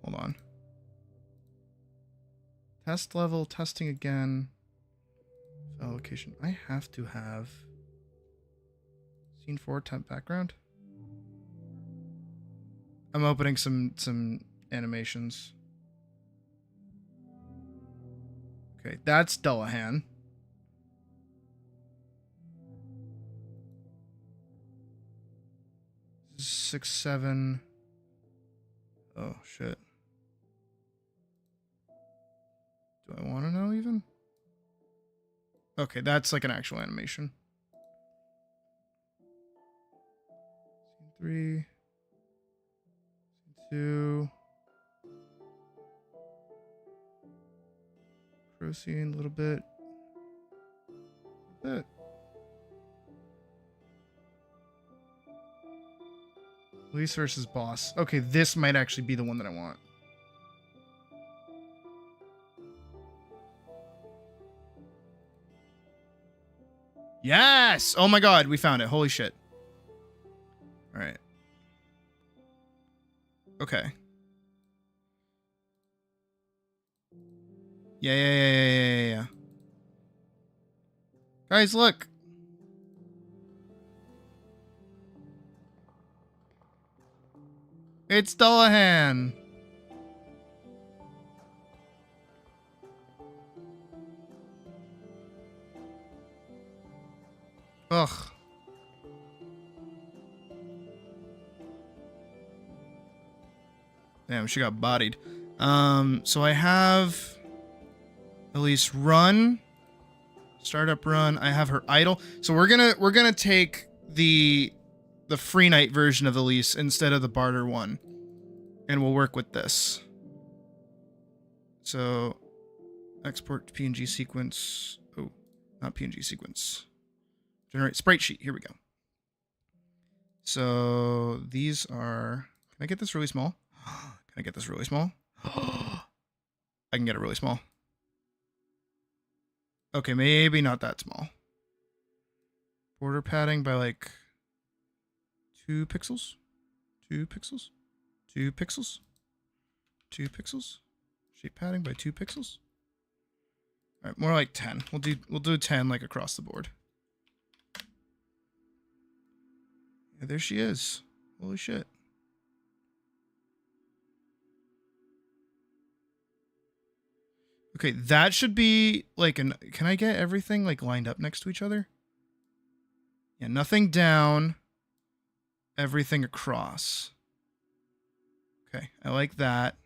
Hold on. Test level, testing again. Allocation. I have to have scene 4 temp background. I'm opening some animations. Okay, that's Dullahan. Six, 7. Oh shit. Do I want to know even? Okay, that's like an actual animation. Scene 3. Scene 2. Pro scene a little bit. Police versus boss. Okay, this might actually be the one that I want. Yes! Oh my god, we found it. Holy shit. Alright. Okay. Yeah. Guys, look. It's Dullahan. Ugh. Damn, she got bodied. So I have at least run, startup run. I have her idle. So we're gonna take the free night version of Elise instead of the barter one, and we'll work with this. So export to PNG sequence. Oh, not PNG sequence. Generate sprite sheet. Here we go. So these are. Can I get this really small? Can I get this really small? I can get it really small. Okay, maybe not that small. Border padding by like 2 pixels. 2 pixels. 2 pixels. 2 pixels. Shape padding by 2 pixels. All right, more like 10. We'll do 10 like across the board. Yeah, there she is. Holy shit. Okay, that should be like an... Can I get everything like lined up next to each other? Yeah, nothing down. Everything across. Okay, I like that.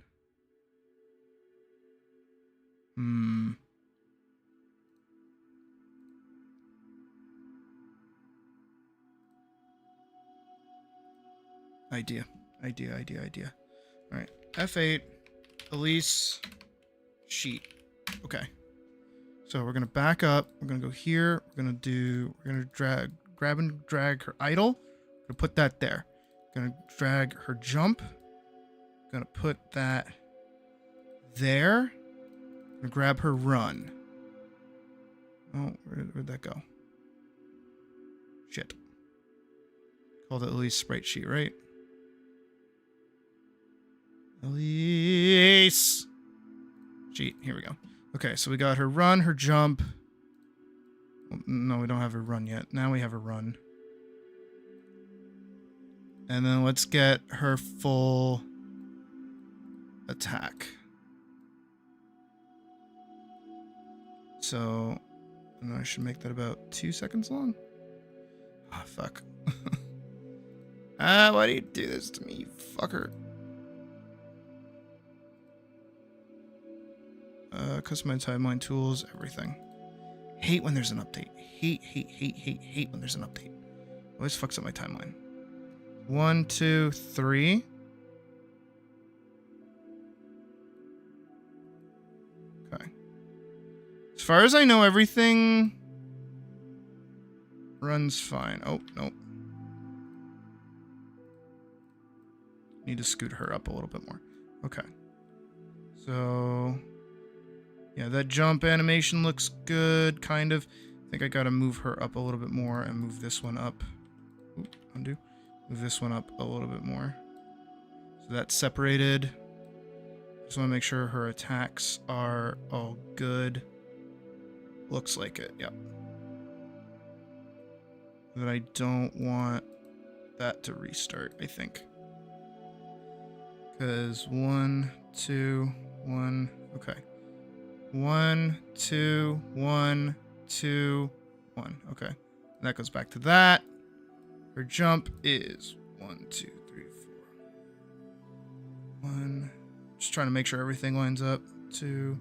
Idea. All right, F8, Elise, sheet. Okay. So we're gonna back up. We're gonna go here. We're gonna grab and drag her idle. We're gonna put that there. Gonna drag her jump. Gonna put that there. Gonna grab her run. Oh, where'd that go? Shit. Called it Elise sprite sheet, right? Elise sheet. Here we go. Okay, so we got her run, her jump. Well, no, we don't have her run yet. Now we have her run. And then let's get her full attack. So, and I should make that about 2 seconds long. Ah, oh, fuck. Why do you do this to me, you fucker? Customize timeline tools, everything. Hate when there's an update. Hate when there's an update. Always fucks up my timeline. 1, 2, 3. Okay. As far as I know, everything runs fine. Oh, nope. Need to scoot her up a little bit more. Okay. So... yeah, that jump animation looks good, kind of. I think I gotta move her up a little bit more and move this one up. Oop, undo. Move this one up a little bit more. So that's separated. Just want to make sure her attacks are all good. Looks like it, yep. But I don't want that to restart, I think. Because 1, 2, 1, okay. 1, 2, 1, 2, 1. Okay. And that goes back to that. Her jump is 1, 2, 3, 4. 1. Just trying to make sure everything lines up. 2.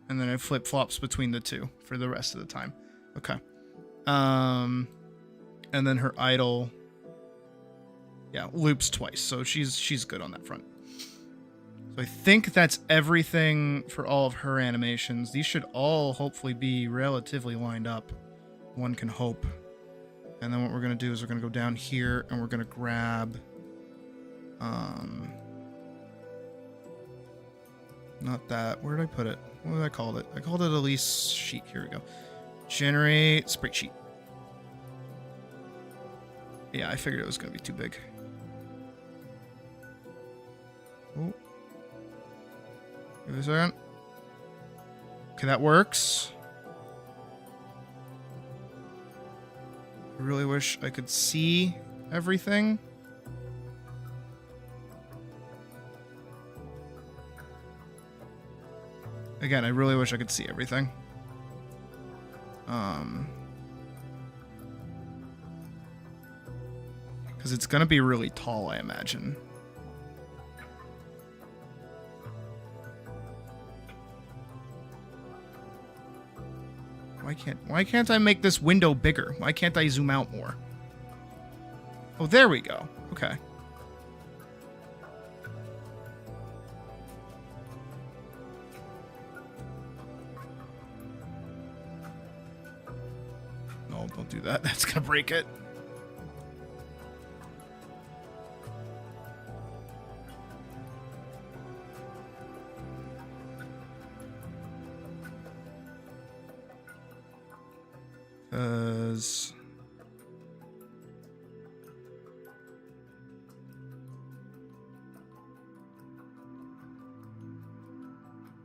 And then it flip-flops between the two for the rest of the time. Okay. And then her idle, yeah, loops twice. So she's good on that front. So I think that's everything for all of her animations. These should all hopefully be relatively lined up. One can hope. And then what we're going to do is we're going to go down here and we're going to grab... not that. Where did I put it? What did I call it? I called it Elise sheet. Here we go. Generate sprite sheet. Yeah, I figured it was going to be too big. Oh. Give it a second. Okay, that works. I really wish I could see everything. Again, I really wish I could see everything. Because it's gonna be really tall, I imagine. Why can't I make this window bigger? Why can't I zoom out more? Oh, there we go. Okay. No, don't do that. That's gonna break it.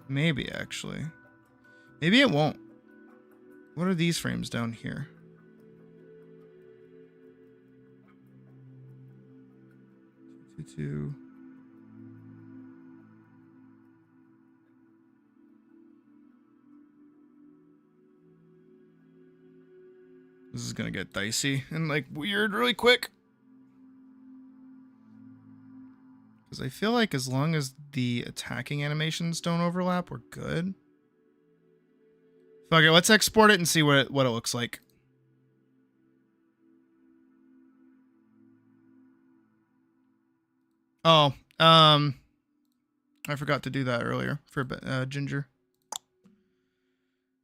Maybe, actually. Maybe it won't. What are these frames down here? Two. This is gonna get dicey and like weird really quick. Because I feel like as long as the attacking animations don't overlap, we're good. Fuck it, let's export it and see what it looks like. Oh, I forgot to do that earlier for Ginger.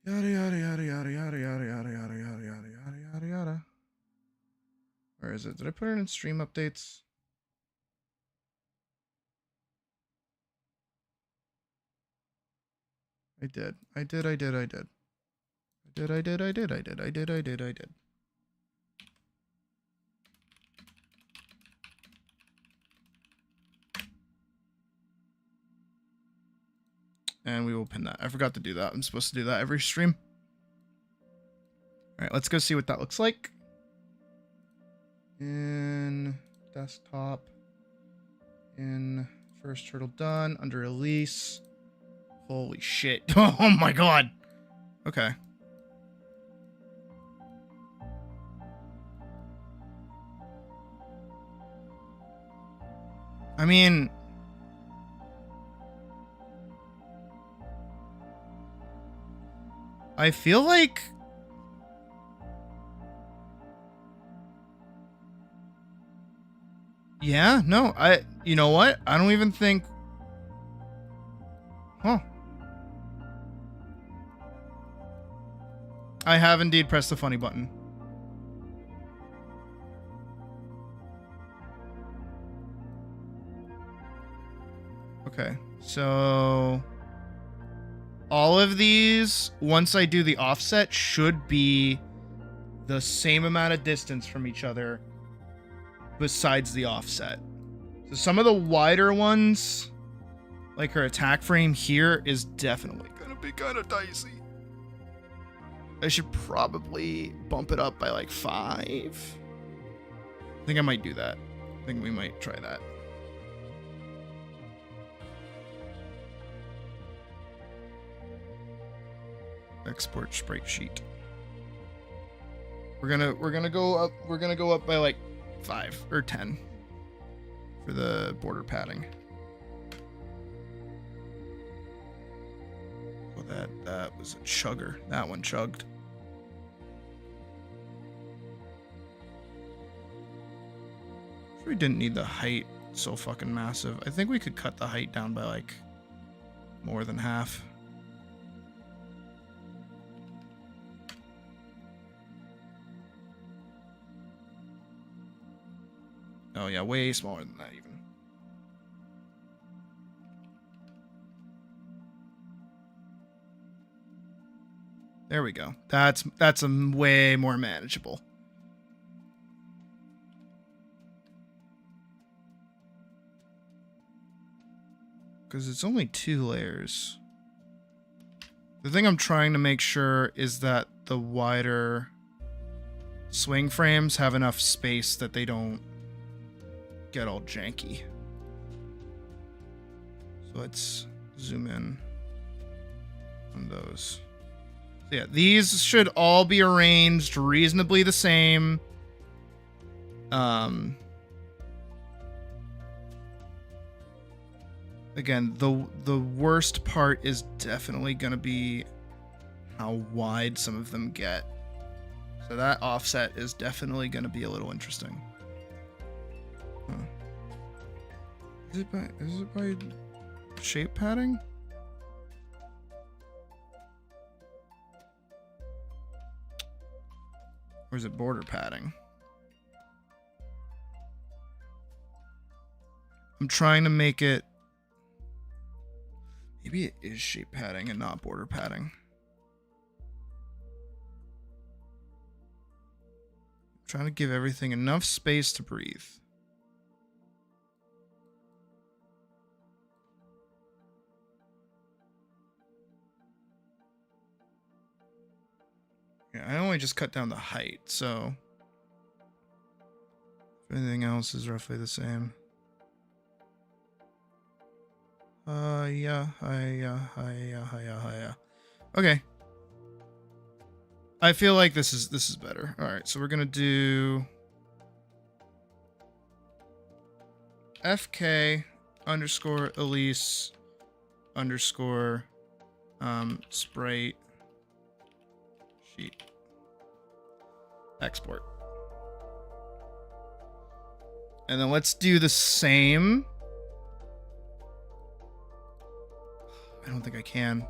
Yada yada yada yada yada yada yada yada yada yada yada yada yada. Where is it? Did I put it in stream updates? I did. And we will pin that. I forgot to do that. I'm supposed to do that every stream. All right, let's go see what that looks like. In desktop. In first turtle done. Under release. Holy shit. Oh my god. Okay. I mean... I feel like... Yeah, no, you know what? I don't even think... Huh. I have indeed pressed the funny button. Okay, so... all of these, once I do the offset, should be the same amount of distance from each other besides the offset. So some of the wider ones, like her attack frame here, is definitely gonna be kind of dicey. I should probably bump it up by like 5. I think I might do that. I think we might try that. Export sprite sheet. We're gonna go up by like 5 or 10 for the border padding. Oh, that was a chugger. That one chugged. We didn't need the height so fucking massive. I think we could cut the height down by like more than half. Oh yeah, way smaller than that even. There we go. That's a way more manageable. Because it's only 2 layers. The thing I'm trying to make sure is that the wider swing frames have enough space that they don't get all janky. So let's zoom in on those. So yeah, these should all be arranged reasonably the same. Again, the worst part is definitely going to be how wide some of them get. So that offset is definitely going to be a little interesting. Huh. Is it by shape padding? Or is it border padding? I'm trying to make it... Maybe it is shape padding and not border padding. I'm trying to give everything enough space to breathe. Yeah, I only just cut down the height, so everything else is roughly the same. Yeah. Okay. I feel like this is better. All right, so we're gonna do FK underscore Elise underscore sprite sheet export, and then let's do the same. I don't think I can.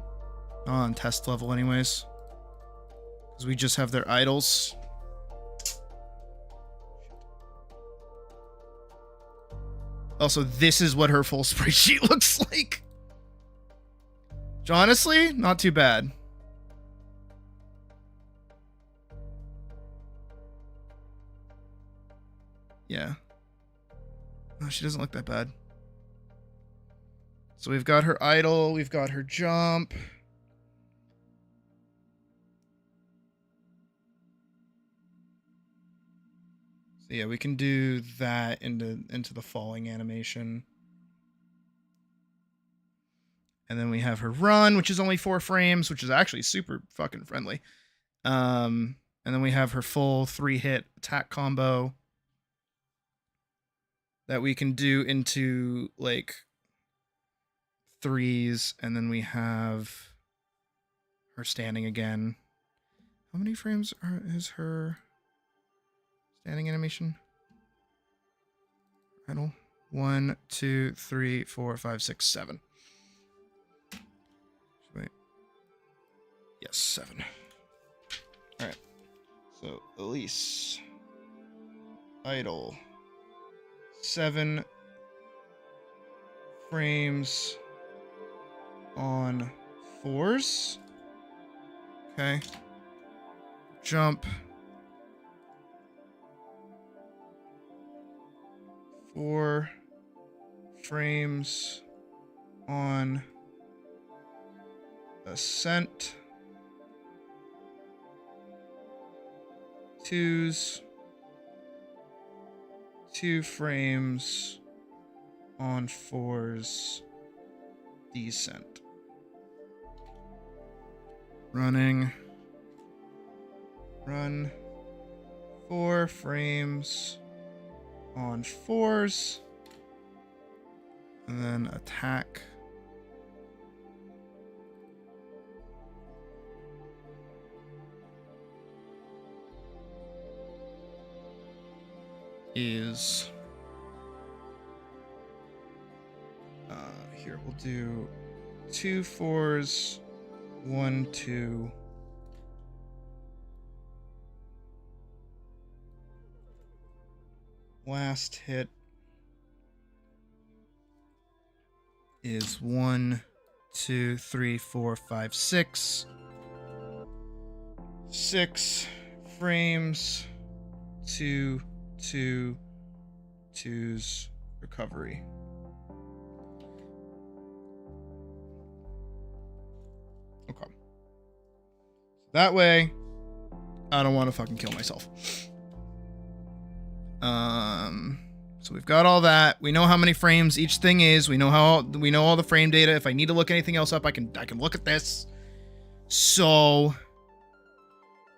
Not on test level anyways. Because we just have their idols. Also, this is what her full sprite sheet looks like. Which honestly, not too bad. Yeah. No, she doesn't look that bad. So we've got her idle, we've got her jump. So yeah, we can do that into the falling animation. And then we have her run, which is only 4 frames, which is actually super fucking friendly. And then we have her full 3-hit attack combo that we can do into like 3s, and then we have her standing again. How many frames is her standing animation? Idle. 1, 2, 3, 4, 5, 6, 7. Wait. Yes, 7. All right. So Elise, idle. 7 frames on 4s. Okay. Jump. 4 frames on ascent. 2s. 2 frames on 4s descent. Running. Run. 4 frames on 4s. And then attack. Is here we'll do 2 4s, 1 2. Last hit is 1 2 3 4 5 6. 6 frames, 2 2 2's recovery. Okay. That way, I don't want to fucking kill myself. So we've got all that. We know how many frames each thing is. We know all the frame data. If I need to look anything else up, I can look at this. So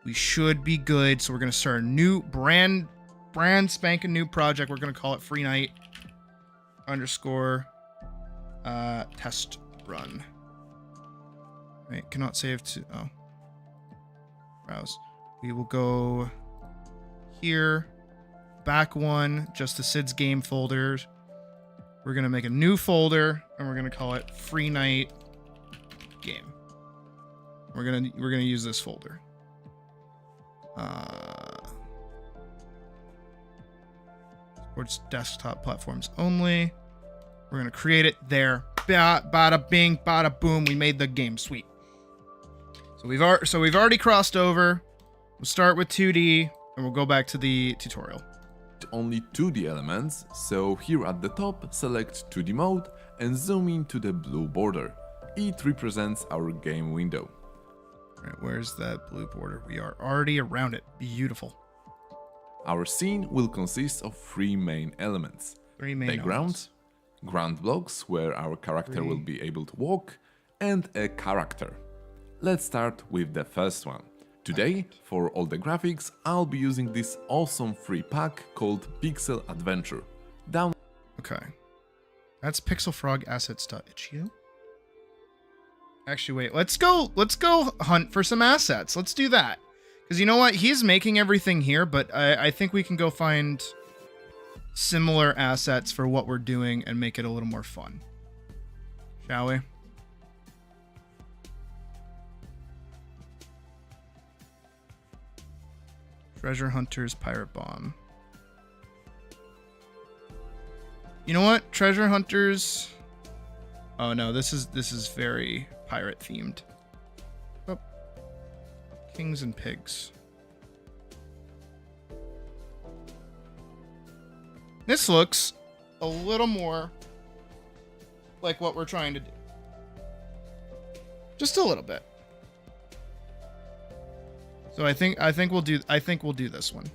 we should be good. So we're gonna start a new brand spanking new project. We're gonna call it Free Night _ test run. Right, cannot save to browse. We will go here. Back one, just the Sid's game folders. We're gonna make a new folder and we're gonna call it Free Night Game. We're gonna use this folder. Supports desktop platforms only. We're gonna create it there. Bada bing, bada boom. We made the game. Sweet. So we've already crossed over. We'll start with 2D and we'll go back to the tutorial. Only 2D elements, so here at the top select 2D mode and zoom into the blue border. It represents our game window. Right, where's that blue border? We are already around it. Beautiful. Our scene will consist of 3 main elements. 3 main Background, elements. ground blocks where our character will be able to walk, and a character. Let's start with the first one. Today, for all the graphics, I'll be using this awesome free pack called Pixel Adventure. Okay. That's pixelfrogassets.itch.io. Actually, wait. Let's go hunt for some assets. Let's do that. Because you know what? He's making everything here, but I think we can go find similar assets for what we're doing and make it a little more fun. Shall we? Treasure Hunters Pirate Bomb. You know what? Treasure Hunters. Oh no, this is very pirate themed. Oh. Kings and Pigs. This looks a little more like what we're trying to do. Just a little bit. So I think we'll do this one.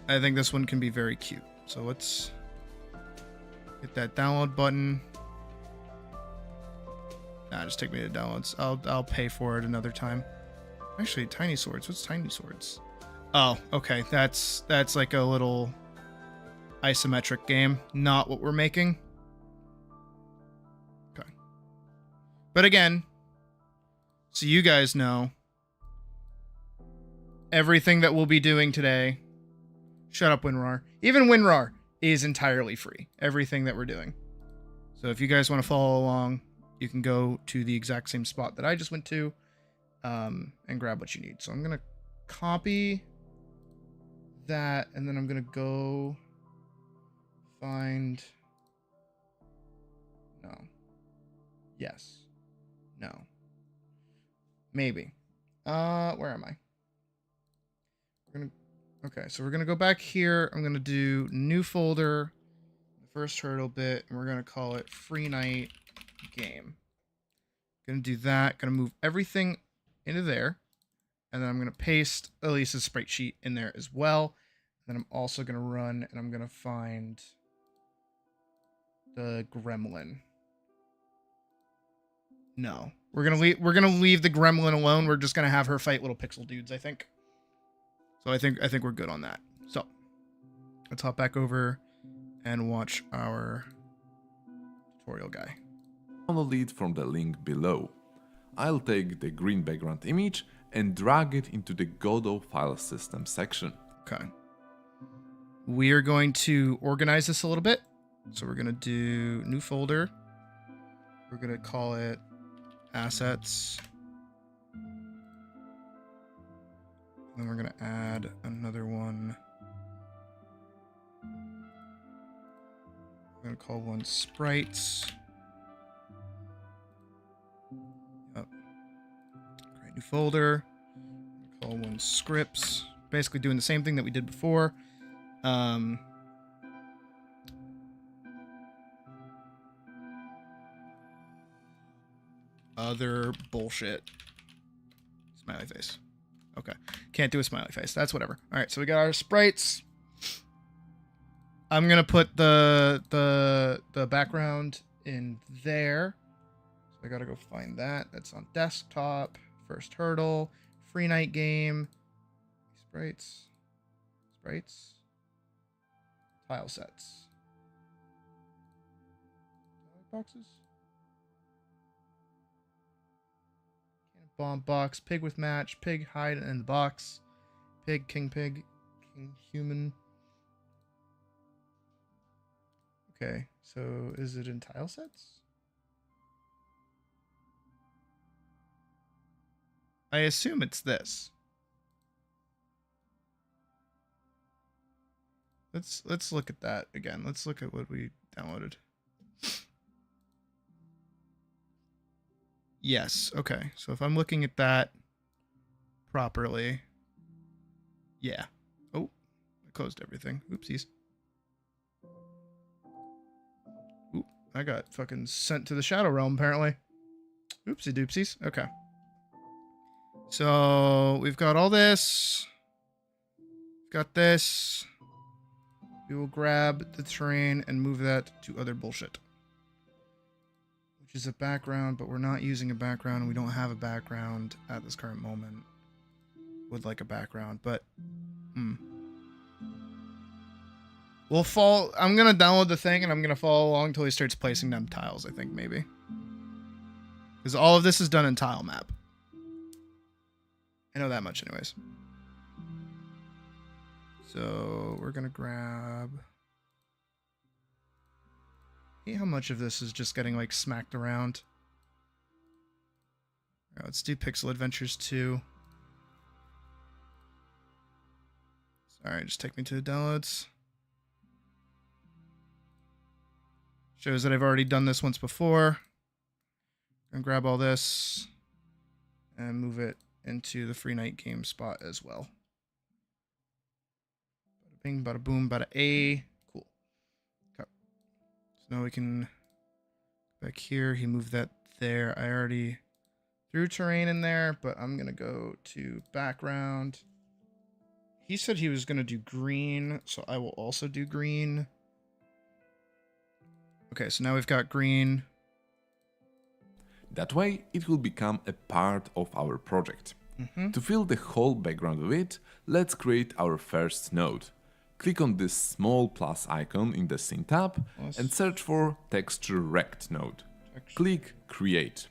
I think this one can be very cute. So let's hit that download button. Nah, just take me to downloads. I'll pay for it another time. Actually, Tiny Swords. What's Tiny Swords? Oh, okay. That's like a little isometric game. Not what we're making. Okay. But again, so you guys know, everything that we'll be doing today, shut up WinRAR, even WinRAR is entirely free. Everything that we're doing. So if you guys want to follow along, you can go to the exact same spot that I just went to and grab what you need. So I'm going to copy that and then I'm going to go find... No. Yes. No. Maybe. Where am I? Okay, so we're gonna go back here. I'm gonna do new folder, the first hurdle bit, and we're gonna call it Free Night Game. Gonna do that. Gonna move everything into there, and then I'm gonna paste Elise's sprite sheet in there as well. And then I'm also gonna run, and I'm gonna find the gremlin. No. We're gonna leave the gremlin alone. We're just gonna have her fight little pixel dudes, I think. So I think we're good on that. So let's hop back over and watch our tutorial guy. Download it from the link below. I'll take the green background image and drag it into the Godot file system section. Okay. We are going to organize this a little bit. So we're gonna do new folder. We're gonna call it assets. Then we're gonna add another one. We're gonna call one sprites. Yep. Create new folder. Call one scripts. Basically doing the same thing that we did before. Other bullshit. Smiley face. Okay. Can't do a smiley face. That's whatever. All right, so we got our sprites. I'm going to put the background in there. So I got to go find that. That's on desktop. First hurdle. Free night game. Sprites. Sprites. Tile sets. Boxes. Bomb box, pig with match, pig hide in the box, pig, king human. Okay, so is it in tile sets? I assume it's this. Let's look at that again. Let's look at what we downloaded. Yes, okay. So if I'm looking at that properly, yeah. Oh, I closed everything. Oopsies. Oop, I got fucking sent to the Shadow Realm, apparently. Oopsie doopsies. Okay. So we've got all this. Got this. We will grab the terrain and move that to other bullshit. Is a background, but we're not using a background, and we don't have a background at this current moment. Would like a background, but we'll fall. I'm gonna download the thing, and I'm gonna follow along until he starts placing them tiles. I think maybe because all of this is done in tile map. I know that much, anyways. So we're gonna grab. See how much of this is just getting like smacked around. All right, let's do Pixel Adventures 2. Sorry, just take me to the downloads. Shows that I've already done this once before. I'm gonna grab all this and move it into the free night game spot as well. Bada bing, bada boom, bada a. Now we can back here. He moved that there. I already threw terrain in there, but I'm gonna go to background. He said he was gonna do green, so I will also do green. Okay, so now we've got green. That way it will become a part of our project. To fill the whole background of it, let's create our first node. Click on this small plus icon in the Scene tab and search for Texture Rect node. Click Create.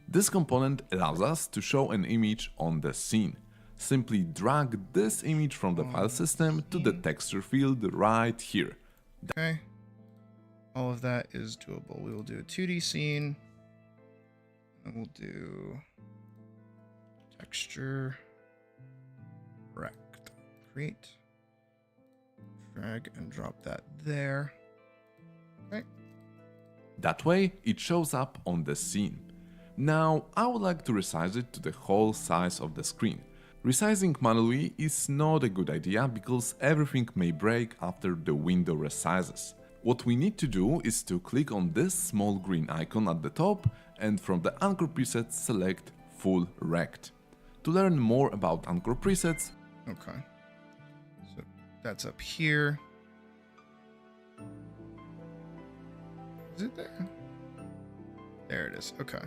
This component allows us to show an image on the scene. Simply drag this image from the file system to the texture field right here. Okay. All of that is doable. We will do a 2D scene. And we'll do Texture Rect. Create. Drag and drop that there. Okay. That way it shows up on the scene. Now I would like to resize it to the whole size of the screen. Resizing manually is not a good idea because everything may break after the window resizes. What we need to do is to click on this small green icon at the top and from the Anchor presets select Full Rect. To learn more about Anchor presets, Okay. So that's up here. Is it there? There it is. Okay.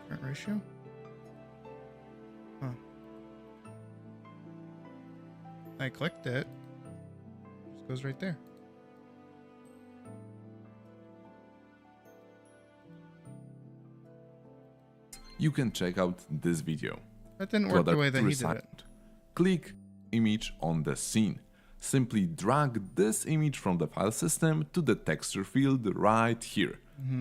Current ratio? Huh. I clicked it. Just goes right there. you can check out this video. That didn't work the way that he did it. Click image on the scene. Simply drag this image from the file system to the texture field right here.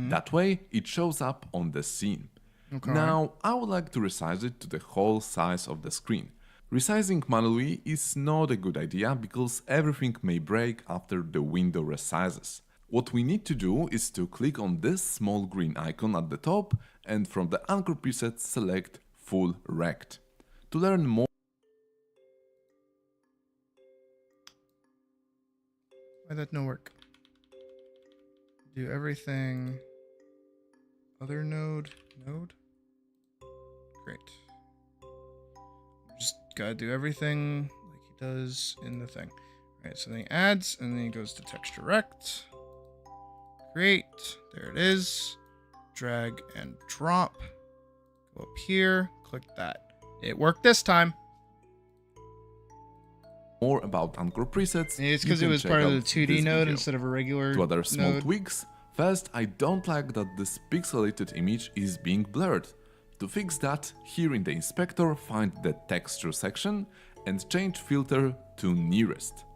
That way it shows up on the scene. Okay. Now I would like to resize it to the whole size of the screen. Resizing manually is not a good idea because everything may break after the window resizes. What we need to do is to click on this small green icon at the top and from the Anchor preset select Full Rect. To learn more, Why that no work? Do everything. Other node. Great. Just gotta do everything like he does in the thing. Alright, so then he adds, and then he goes to text direct. Create. There it is. Drag and drop. Go up here. Click that. It worked this time. More about Anchor presets. It's you because it can was check part of out the 2D this node video. instead of a regular To other small node. tweaks. First, I don't like that this pixelated image is being blurred. To fix that, here in the inspector, find the texture section and change filter to nearest.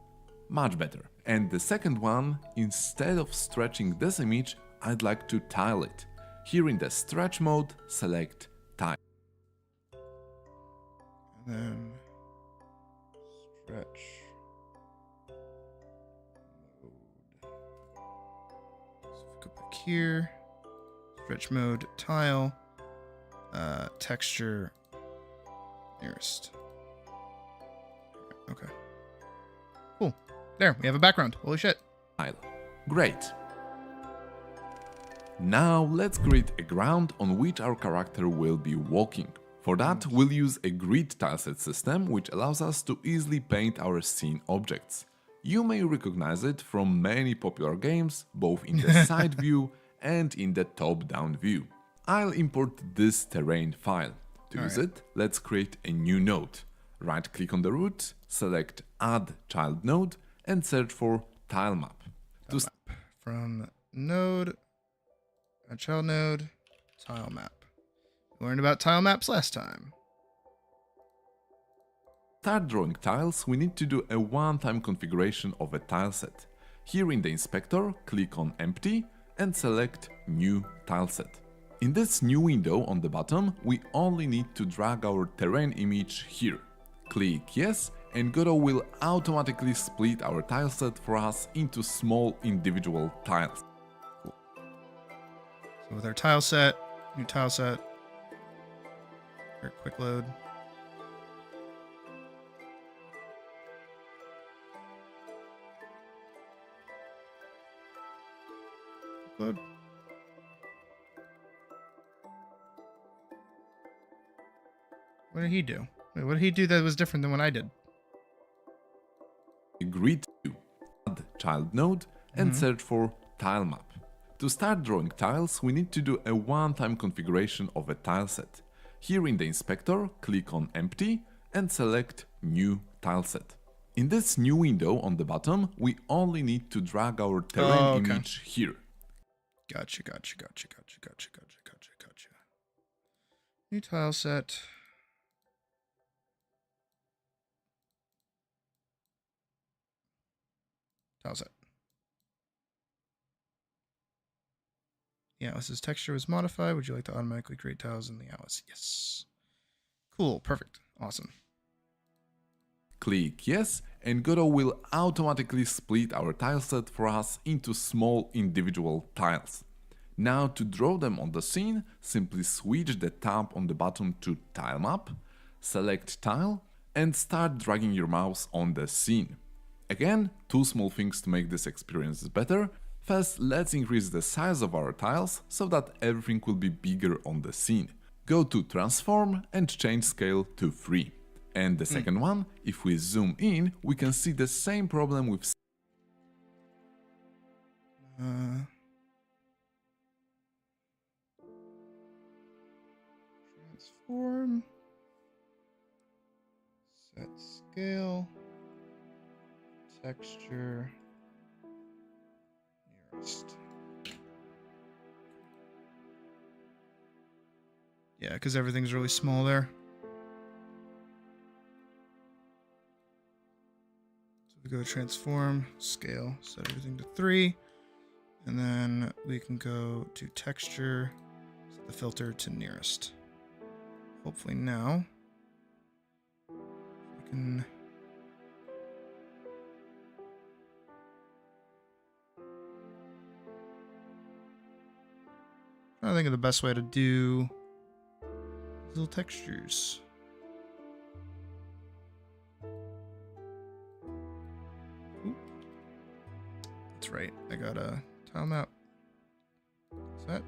Much better. And the second one, instead of stretching this image, I'd like to tile it. Here in the stretch mode, select tile. And then stretch mode. So if we go back here, stretch mode, tile, texture, nearest. Okay. Cool. There, we have a background. Holy shit. Great. Now let's create a ground on which our character will be walking. For that, we'll use a grid tileset system, which allows us to easily paint our scene objects. You may recognize it from many popular games, both in the side view and in the top-down view. I'll import this terrain file. To use it, let's create a new node. Right-click on the root, select Add Child Node, and search for Tile Map. From node, a child node, tile map. We learned about tile maps last time. Start drawing tiles, we need to do a one-time configuration of a tileset. Here in the inspector, click on Empty and select New Tileset. In this new window on the bottom, we only need to drag our terrain image here. Click Yes, and Godot will automatically split our tileset for us into small individual tiles. Cool. So with our tile set, new tile set, very quick load. Load. What did he do? Wait, what did he do that was different than what I did? A grid view, add child node, and search for tile map. To start drawing tiles, we need to do a one-time configuration of a tileset. Here in the inspector, click on Empty and select New Tileset. In this new window on the bottom, we only need to drag our terrain image here. Gotcha. New tile set. Tile set. Yeah, Alice's texture was modified. Would you like to automatically create tiles in the Alice? Yes. Cool. Perfect. Awesome. Click Yes, and Godot will automatically split our tileset for us into small individual tiles. Now to draw them on the scene, simply switch the tab on the bottom to Tile Map, select Tile, and start dragging your mouse on the scene. Again, two small things to make this experience better. First, let's increase the size of our tiles so that everything will be bigger on the scene. Go to Transform and change scale to 3. And the second one, if we zoom in, we can see the same problem with Transform. Set scale. Texture. Nearest. Yeah, because everything's really small there. So we go to transform, scale, set everything to 3. And then we can go to texture, set the filter to nearest. Hopefully now we can I think of the best way to do these little textures. Ooh. That's right. I got a tile map. Set.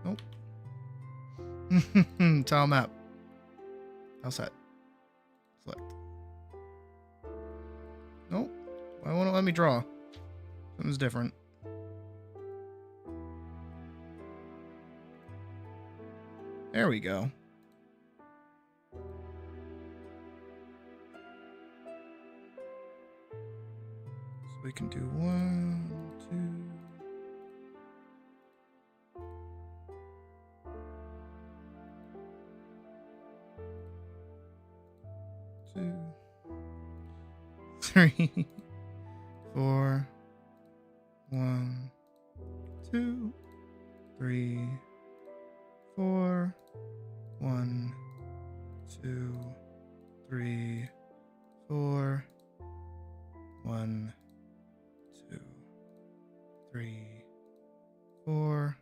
Nope. Tile map. Tile set. Select. Nope. Why won't it let me draw? Something's different. There we go. So we can do 1, 2, 3, 4, 1, 2, 3, 4, 1, 2, 3, 4, 1, 2, 3, 4,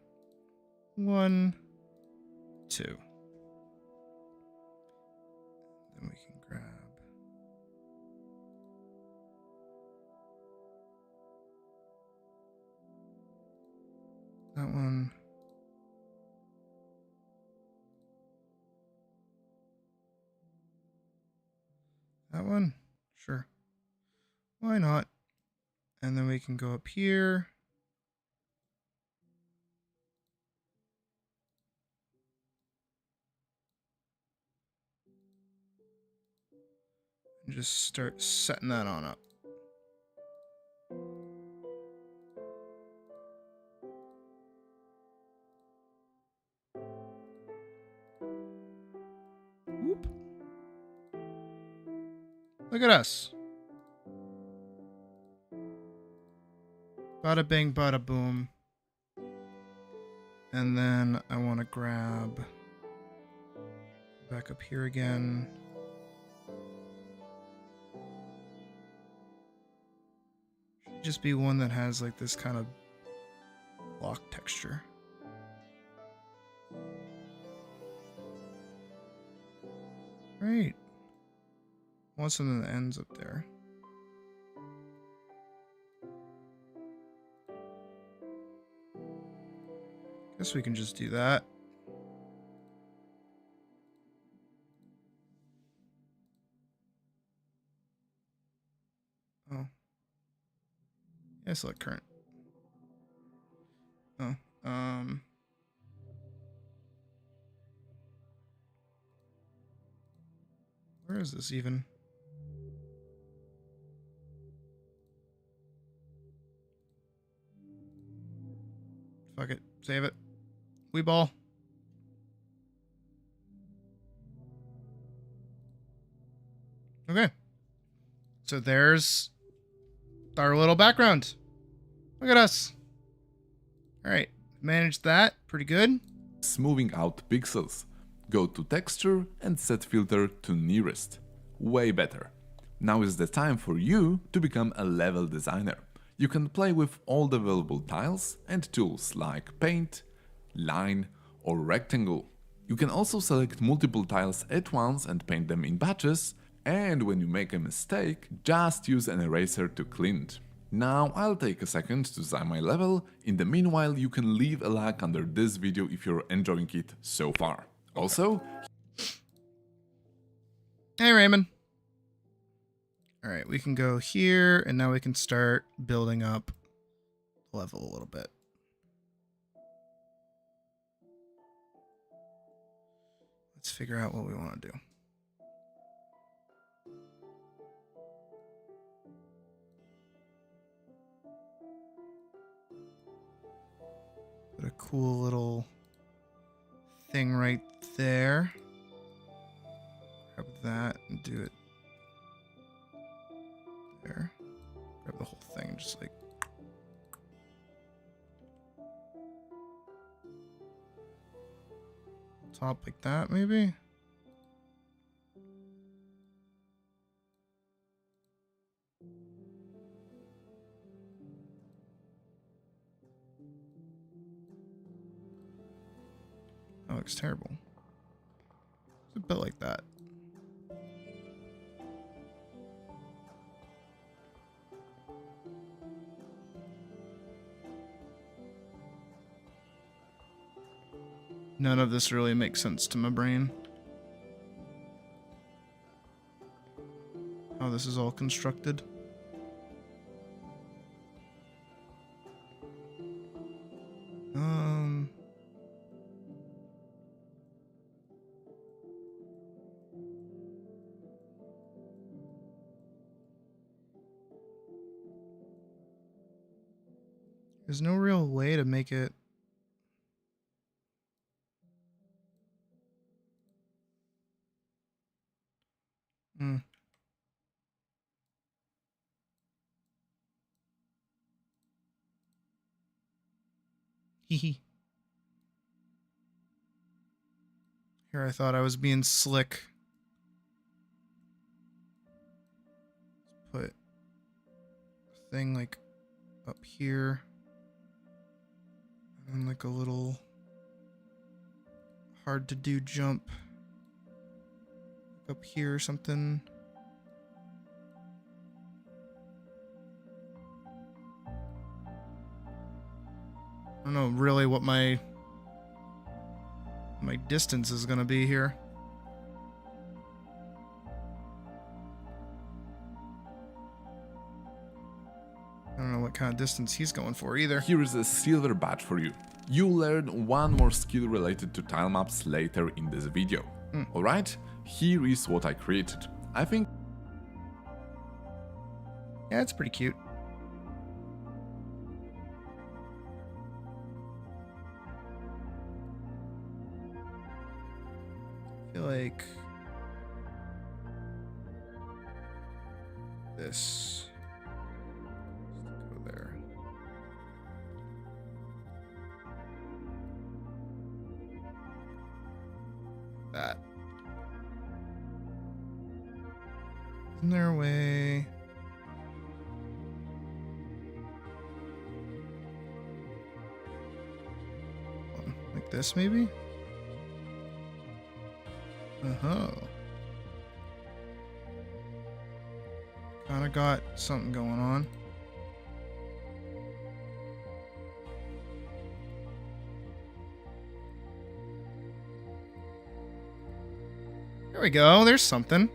1, 2. Then we can grab that one. That one? Sure. Why not? And then we can go up here. And just start setting that on up. Whoop. Look at us. Bada bing, bada boom. And then I want to grab back up here again. Should just be one that has like this kind of block texture. Right. I want something that ends up there. Guess we can just do that. Oh. Yeah, select current. Oh. Where is this even? Fuck it. Save it. We ball. Okay. So there's our little background. Look at us. All right. Managed that. Pretty good. Smoothing out pixels. Go to texture and set filter to nearest. Way better. Now is the time for you to become a level designer. You can play with all the available tiles and tools like paint, line or rectangle. You can also select multiple tiles at once and paint them in batches, and when you make a mistake, just use an eraser to clean it. Now I'll take a second to design my level. In the meanwhile, you can leave a like under this video if you're enjoying it so far. Also, Hey, Raymond. All right, we can go here, and now we can start building up the level a little bit. Let's figure out what we want to do. Put a cool little thing right there. Grab that and do it there. Grab the whole thing, just like. Top like that, maybe? That looks terrible. It's a bit like that. None of this really makes sense to my brain. How this is all constructed. There's no real way to make it. Hee. Here I thought I was being slick. Let's put a thing like up here. And like a little hard to do jump up here or something. I don't know really what my distance is gonna be here. I don't know what kind of distance he's going for either. Here is a silver badge for you. You'll learn one more skill related to tile maps later in this video. Alright, here is what I created. I think... Yeah, it's pretty cute. I feel like this go there. That. Isn't there a way? Like this, maybe? Uh-huh. Kinda got something going on. There we go, there's something.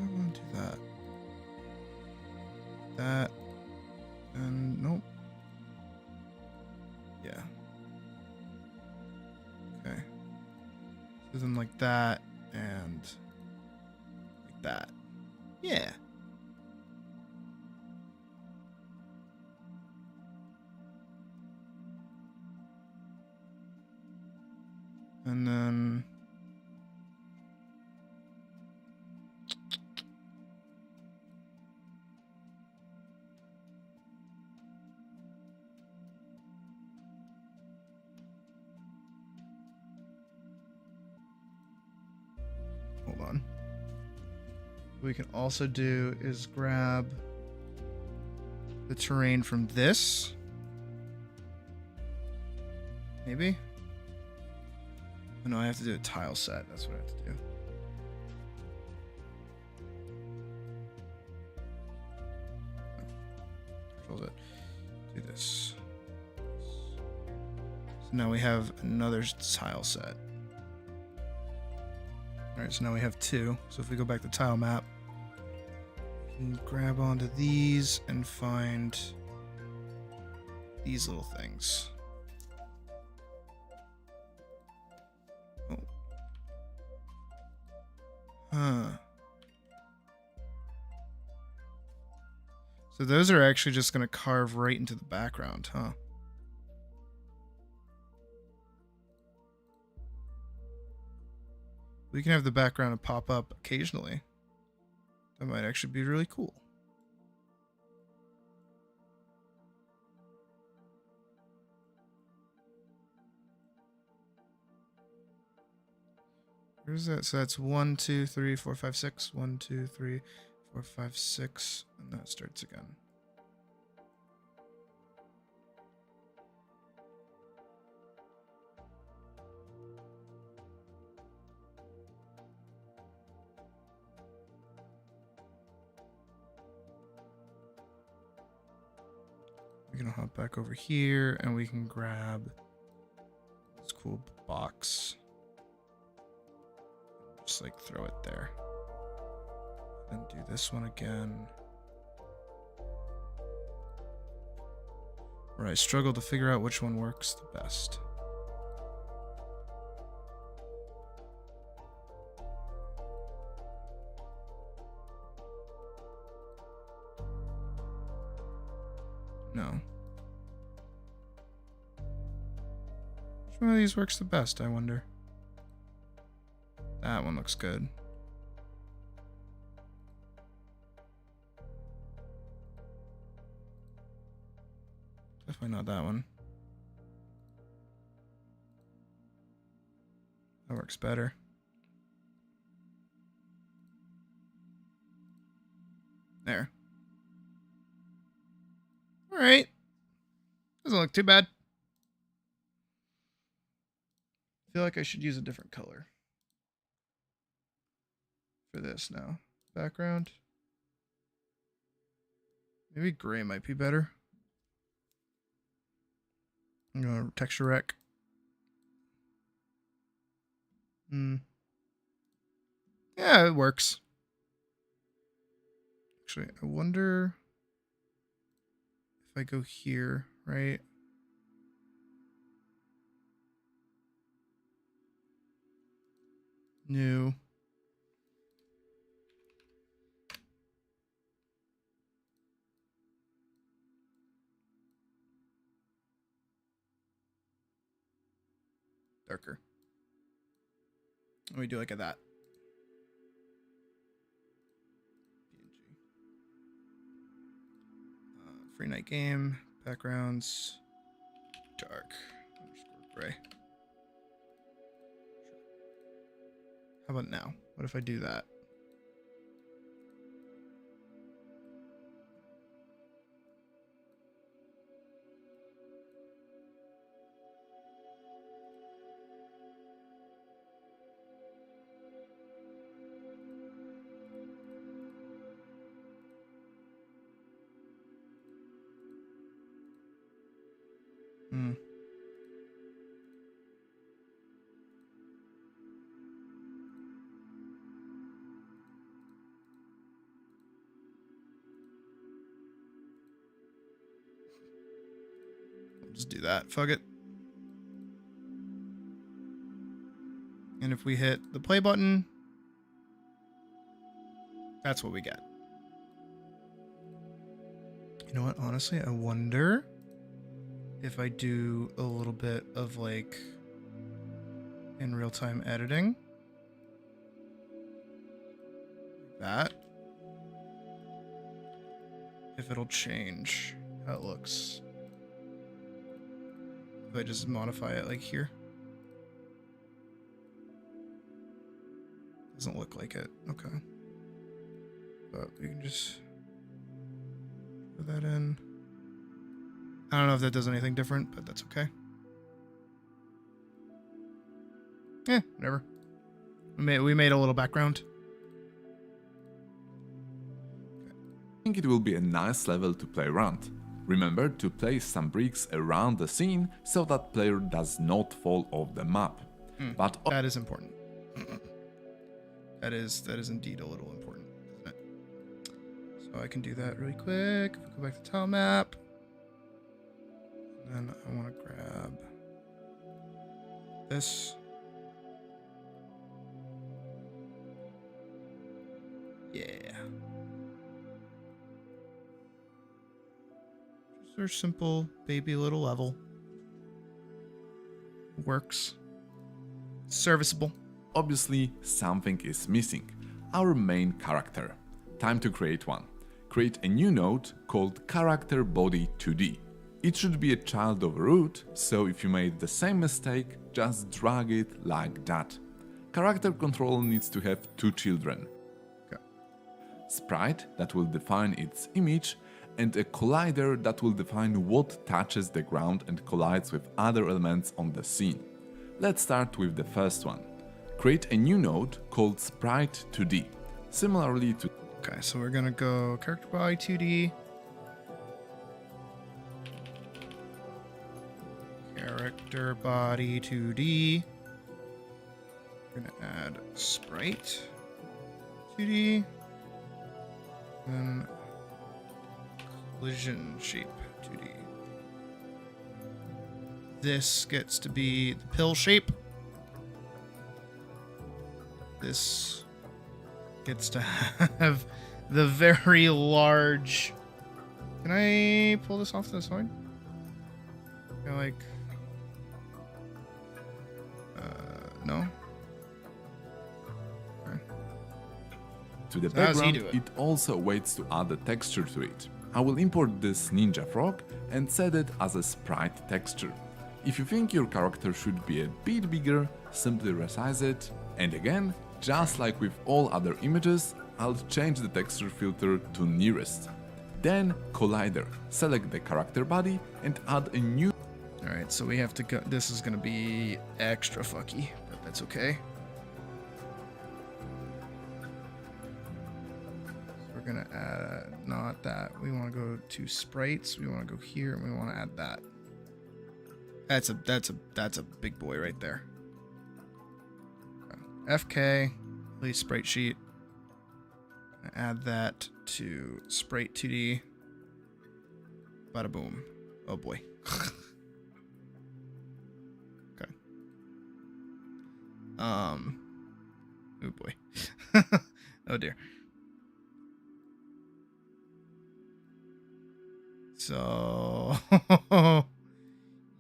I want to do that. That. And nope. Yeah. Okay. So then like that and like that. Yeah. And then hold on. What we can also do is grab the terrain from this. Maybe? Oh, no, I have to do a tile set. That's what I have to do. Control it. Do this. So now we have another tile set. Alright, so now we have two. So if we go back to tile map, we can grab onto these and find these little things. Oh. Huh. So those are actually just going to carve right into the background, huh? We can have the background pop up occasionally. That might actually be really cool. Where's that? So that's 1, 2, 3, 4, 5, 6. 1, 2, 3, 4, 5, 6. And that starts again. We can hop back over here and we can grab this cool box. Just like throw it there. Then do this one again. Where I struggle to figure out which one works the best. No. Which one of these works the best, I wonder? That one looks good. Definitely not that one. That works better. There. Alright. Doesn't look too bad. I feel like I should use a different color for this now. Background. Maybe gray might be better. I'm gonna texture rec. Yeah, it works. Actually, I wonder if I go here, right? New. Darker. Let me do like a that. Free night game. Backgrounds. Dark. Underscore gray. How about now? What if I do that? Just do that. Fuck it. And if we hit the play button, that's what we get. You know what? Honestly, I wonder if I do a little bit of like in real-time editing. That. If it'll change how it looks. If I just modify it like here. Doesn't look like it. Okay. But we can just put that in. I don't know if that does anything different, but that's okay. Yeah, whatever. We made a little background. I think it will be a nice level to play around. Remember to place some bricks around the scene so that player does not fall off the map. But that is important. That is indeed a little important, isn't it? So I can do that really quick. If we go back to tile map. And then I want to grab this. Yeah. Just our simple baby little level. Works. Serviceable. obviously something is missing. Our main character. Time to create one. Create a new node called character body 2D. It should be a child of a root, so if you made the same mistake, just drag it like that. Character controller needs to have two children. Okay. Sprite that will define its image, and a collider that will define what touches the ground and collides with other elements on the scene. Let's start with the first one. Create a new node called Sprite 2D. Similarly to... Okay, so we're gonna go character body 2D. Character body 2D. We're gonna add sprite 2D. Then collision shape 2D. This gets to be the pill shape. This gets to have the very large. Can I pull this off to the side? I like. No. Okay. To the So how does he background, do it? it also waits to add a texture to it. I will import this ninja frog and set it as a sprite texture. If you think your character should be a bit bigger, simply resize it. And again, just like with all other images, I'll change the texture filter to nearest. Then collider, select the character body and add a new. Alright, so we have to go. This is gonna be extra fucky, but that's okay. So we're gonna add not that. We want to go to sprites. We want to go here, and we want to add that. That's a big boy right there. FK, release sprite sheet. Add that to sprite 2D. Bada boom. Oh boy. Okay. Oh boy. Oh dear. So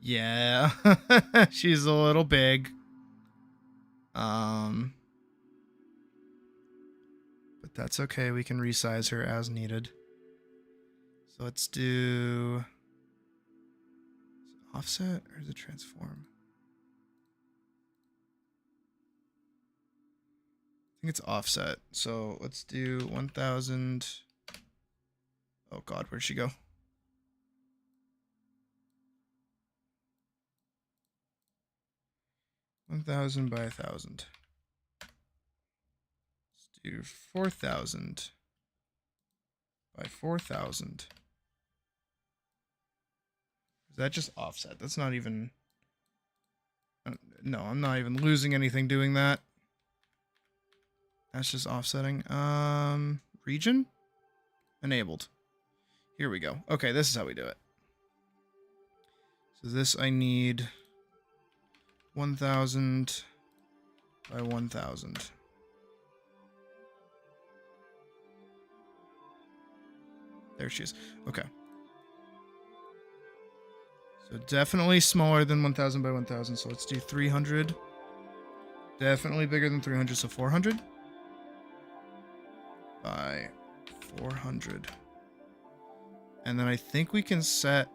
yeah. She's a little big. But that's okay. We can resize her as needed. So let's do is it offset or is it transform? I think it's offset. So let's do 1000. Oh God, where'd she go? $1,000 by 1,000. Let's do 4,000 by 4,000. Is that just offset? That's not even. No, I'm not even losing anything doing that. That's just offsetting. Region? Enabled. Here we go. Okay, this is how we do it. So this I need 1,000 by 1,000. There she is. Okay. So definitely smaller than 1,000 by 1,000. So let's do 300. Definitely bigger than 300. So 400 by 400. And then I think we can set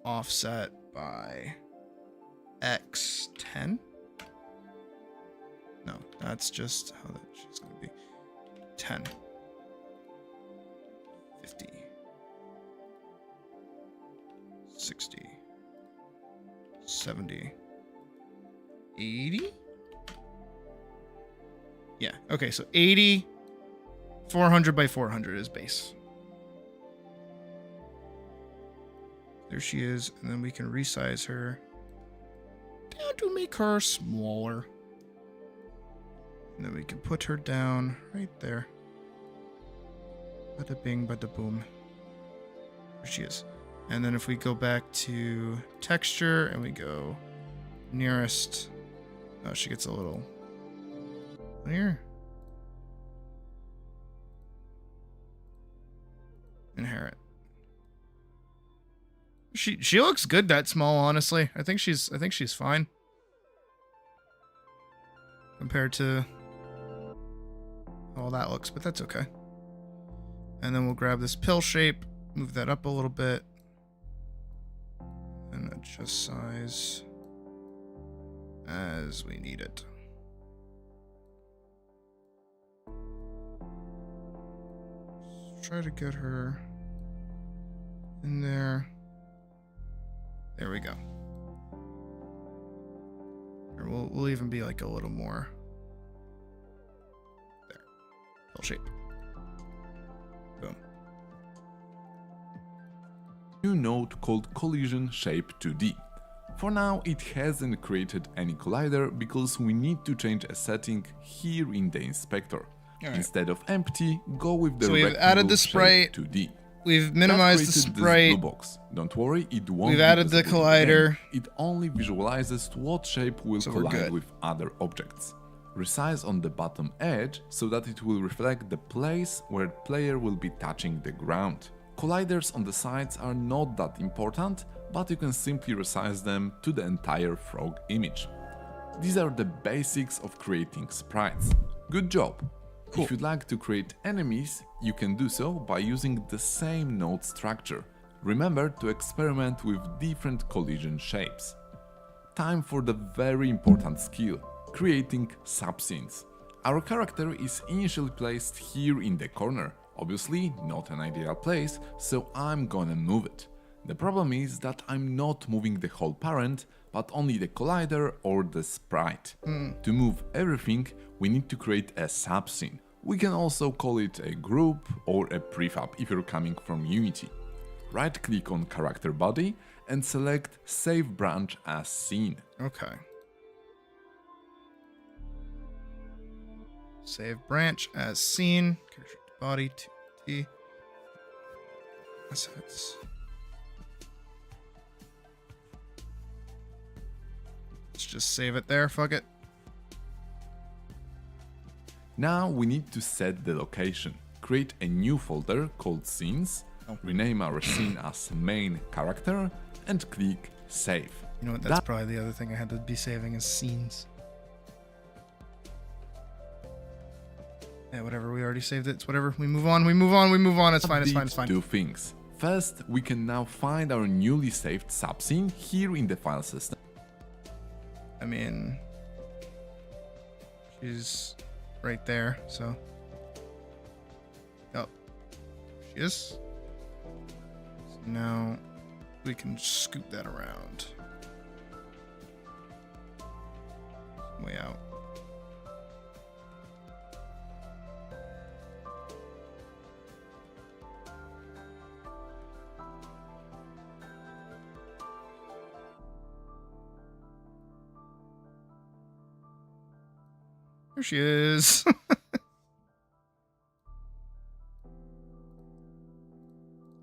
offset by X10. No, that's just how that she's going to be. 10. 50. 60. 70. 80? Yeah, okay, so 80. 400 by 400 is base. There she is, and then we can resize her down to make her smaller. And then we can put her down right there. Bada bing, bada boom. There she is. And then if we go back to texture and we go nearest. Oh, she gets a little here. Inherit. She looks good that small, honestly. I think she's fine. Compared to how that looks, but that's okay. And then we'll grab this pill shape, move that up a little bit, and adjust size as we need it. Let's try to get her in there. There we go. Or we'll even be like a little more. There. Pill shape. Boom. New node called collision shape 2D. For now, it hasn't created any collider because we need to change a setting here in the inspector. Alright. Instead of empty, go with the So we've rectangle added the shape sprite. 2D. We've minimized the That created this sprite. blue box. Don't worry, it won't We've be added the visible again. collider. It only visualizes what shape will So we're collide good. with other objects. Resize on the bottom edge so that it will reflect the place where the player will be touching the ground. Colliders on the sides are not that important, but you can simply resize them to the entire frog image. These are the basics of creating sprites. Good job! Cool. If you'd like to create enemies, you can do so by using the same node structure. Remember to experiment with different collision shapes. Time for the very important skill, creating subscenes. Our character is initially placed here in the corner. Obviously, not an ideal place, so I'm gonna move it. The problem is that I'm not moving the whole parent, but only the collider or the sprite. To move everything, we need to create a subscene. We can also call it a group or a prefab if you're coming from Unity. Right-click on character body and select Save Branch as Scene. Okay. Save branch as scene. Character body 2D. Assets. Let's just save it there. Fuck it. Now we need to set the location. Create a new folder called Scenes, rename our scene as Main Character, and click Save. You know what? That's probably the other thing I had to be saving is scenes. Yeah, whatever. We already saved it. It's whatever. We move on. We move on. We move on. It's fine. It's fine. It's fine. Two things. First, we can now find our newly saved subscene here in the file system. I mean, she's right there. So, oh, she is. So now we can scoot that around. Way out. There she is.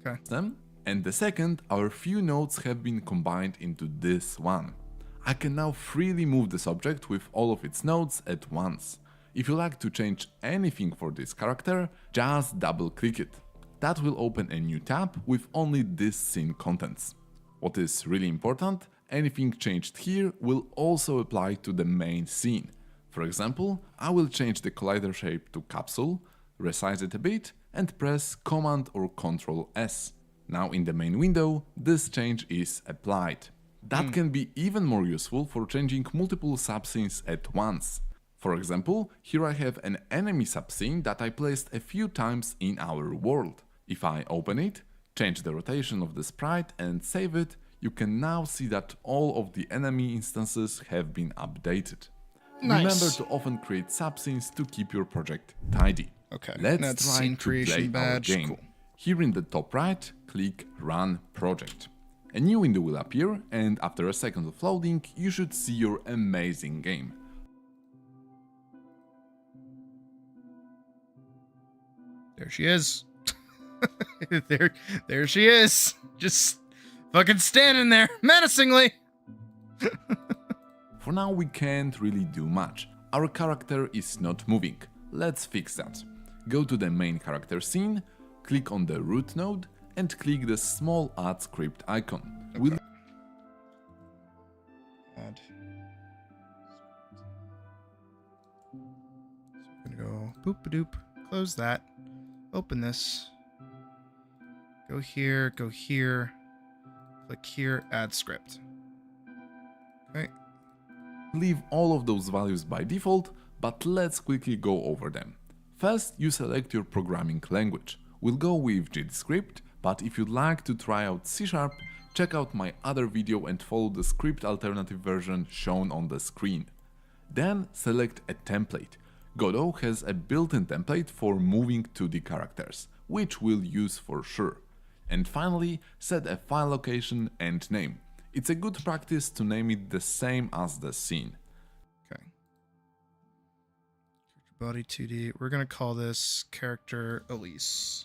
Okay. And the second, our few nodes have been combined into this one. I can now freely move this object with all of its nodes at once. If you like to change anything for this character, just double click it. That will open a new tab with only this scene contents. What is really important, anything changed here will also apply to the main scene. For example, I will change the collider shape to capsule, resize it a bit, and press Command or Ctrl S. Now in the main window, this change is applied. That can be even more useful for changing multiple subscenes at once. For example, here I have an enemy subscene that I placed a few times in our world. If I open it, change the rotation of the sprite and save it, you can now see that all of the enemy instances have been updated. Nice. Remember to often create subscenes to keep your project tidy. Okay. Let's That's try scene to creation play our badge. game. Cool. Here in the top right, click Run Project. A new window will appear, and after a second of loading, you should see your amazing game. There she is. there she is. Just fucking standing there menacingly. For now, we can't really do much. Our character is not moving. Let's fix that. Go to the main character scene, click on the root node, and click the small add script icon. Okay. We'll Add. So I'm gonna go boop a doop. Close that. Open this. Go here. Go here. Click here. Add script. Okay. leave all of those values by default, but let's quickly go over them. First, you select your programming language. We'll go with JavaScript, but if you'd like to try out C#, check out my other video and follow the script alternative version shown on the screen. Then select a template. Godot has a built-in template for moving 2D characters, which we'll use for sure. And finally, set a file location and name. It's a good practice to name it the same as the scene. Okay. Character body 2D. We're gonna call this character Elise.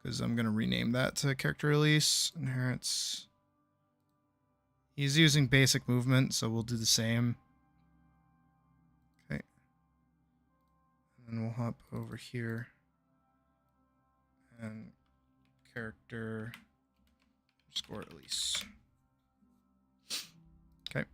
Because I'm gonna rename that to character Elise. Inherits. He's using basic movement, so we'll do the same. Okay. And then we'll hop over here. And character score Elise. Okay.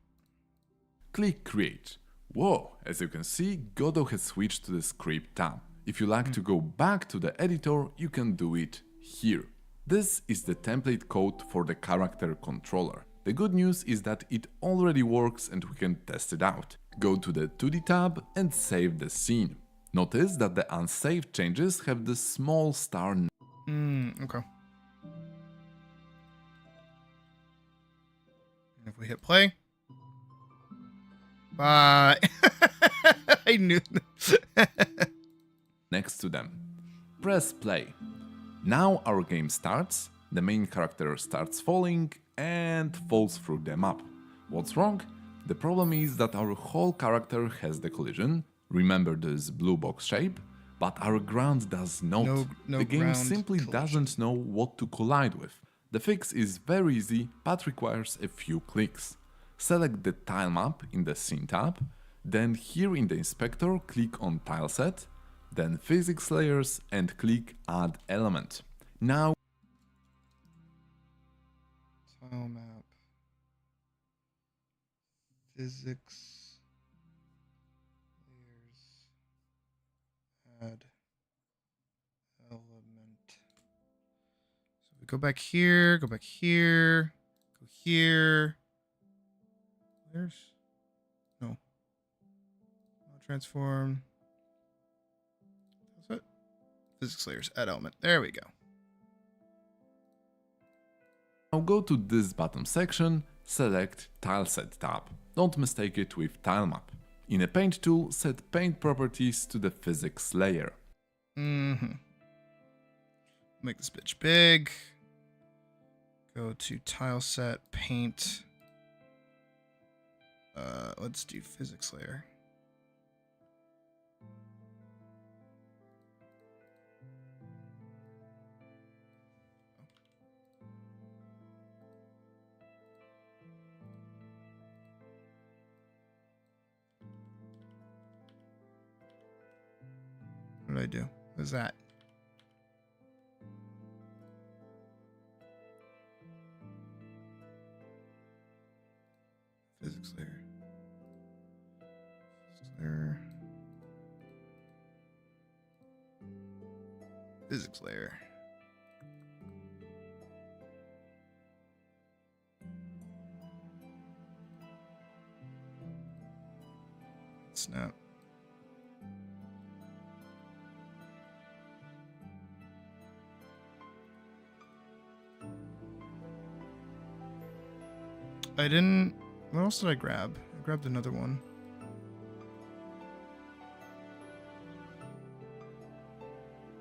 Click Create. Whoa, as you can see, Godot has switched to the Script tab. If you like to go back to the editor, you can do it here. This is the template code for the character controller. The good news is that it already works and we can test it out. Go to the 2D tab and save the scene. Notice that the unsaved changes have the small star. Okay. And if we hit play. Bye. I knew Next to them. Press play. Now our game starts, the main character starts falling and falls through the map. What's wrong? The problem is that our whole character has the collision, remember this blue box shape, but our ground does not. No the game ground simply collision. doesn't know what to collide with. The fix is very easy but requires a few clicks. Select the tile map in the Scene tab, then here in the inspector click on Tileset, then Physics Layers and click Add Element. Now Tile map. Physics. Layers. Add element. So we go back here, go here. Layers? No. Transform. That's it. Physics layers, add element. There we go. go to this bottom section, select Tileset tab. Don't mistake it with Tilemap. In a Paint tool, set Paint properties to the Physics layer. Make this bitch big. Go to Tileset, Paint. Let's do Physics layer. What did I do? What is that? Physics layer. Physics layer. Physics layer. Snap. I didn't... What else did I grab? I grabbed another one.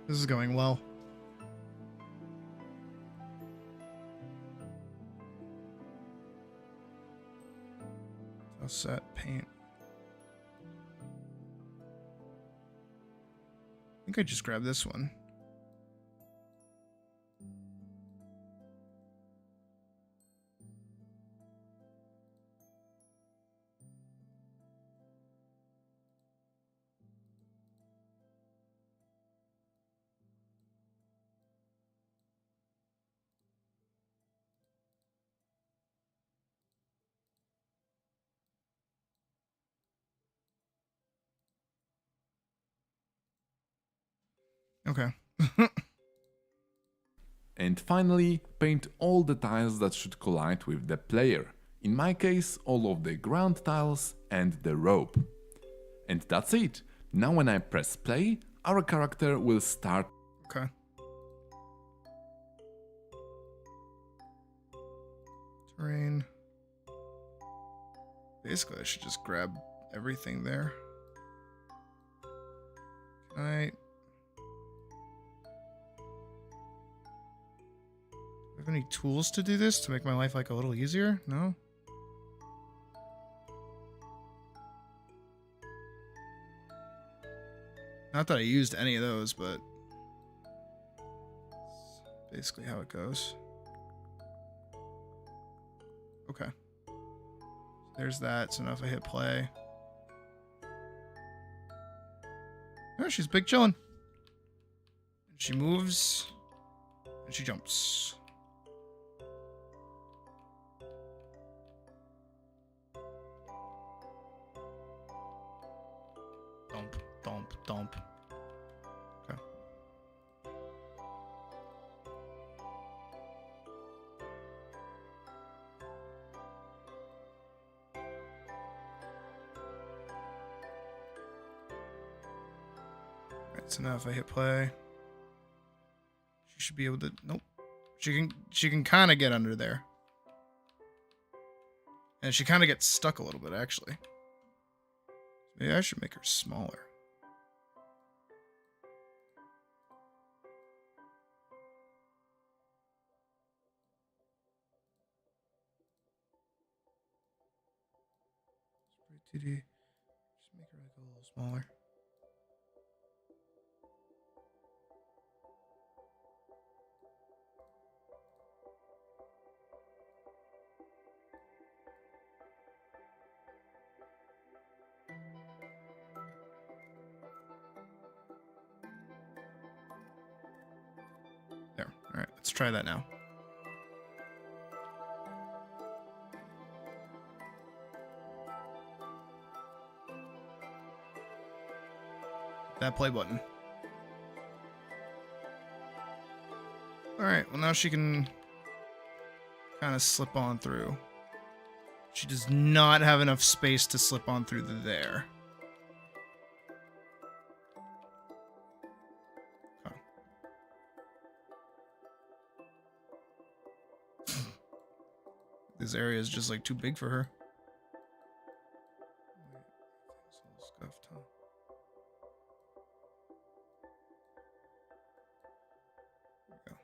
This is going well. Set paint. I think I just grabbed this one. Okay. And finally, paint all the tiles that should collide with the player. In my case, all of the ground tiles and the rope. And that's it. Now when I press play, our character will start. Okay. Terrain. Basically, I should just grab everything there. Can I have any tools to do this to make my life like a little easier? No? Not that I used any of those, but that's basically how it goes. Okay. There's that, so now if I hit play. Oh, she's big chillin'. She moves and she jumps. Dump, dump, dump. Okay. Alright, so now if I hit play, she should be able to. Nope. She can kind of get under there. And she kind of gets stuck a little bit, actually. Maybe I should make her smaller. Spray 2D. Just make her like a little smaller. There. All right, let's try that now. That play button. All right, well now she can kind of slip on through. She does not have enough space to slip on through there. This area is just like too big for her. It's a little scuffed, huh? There we go.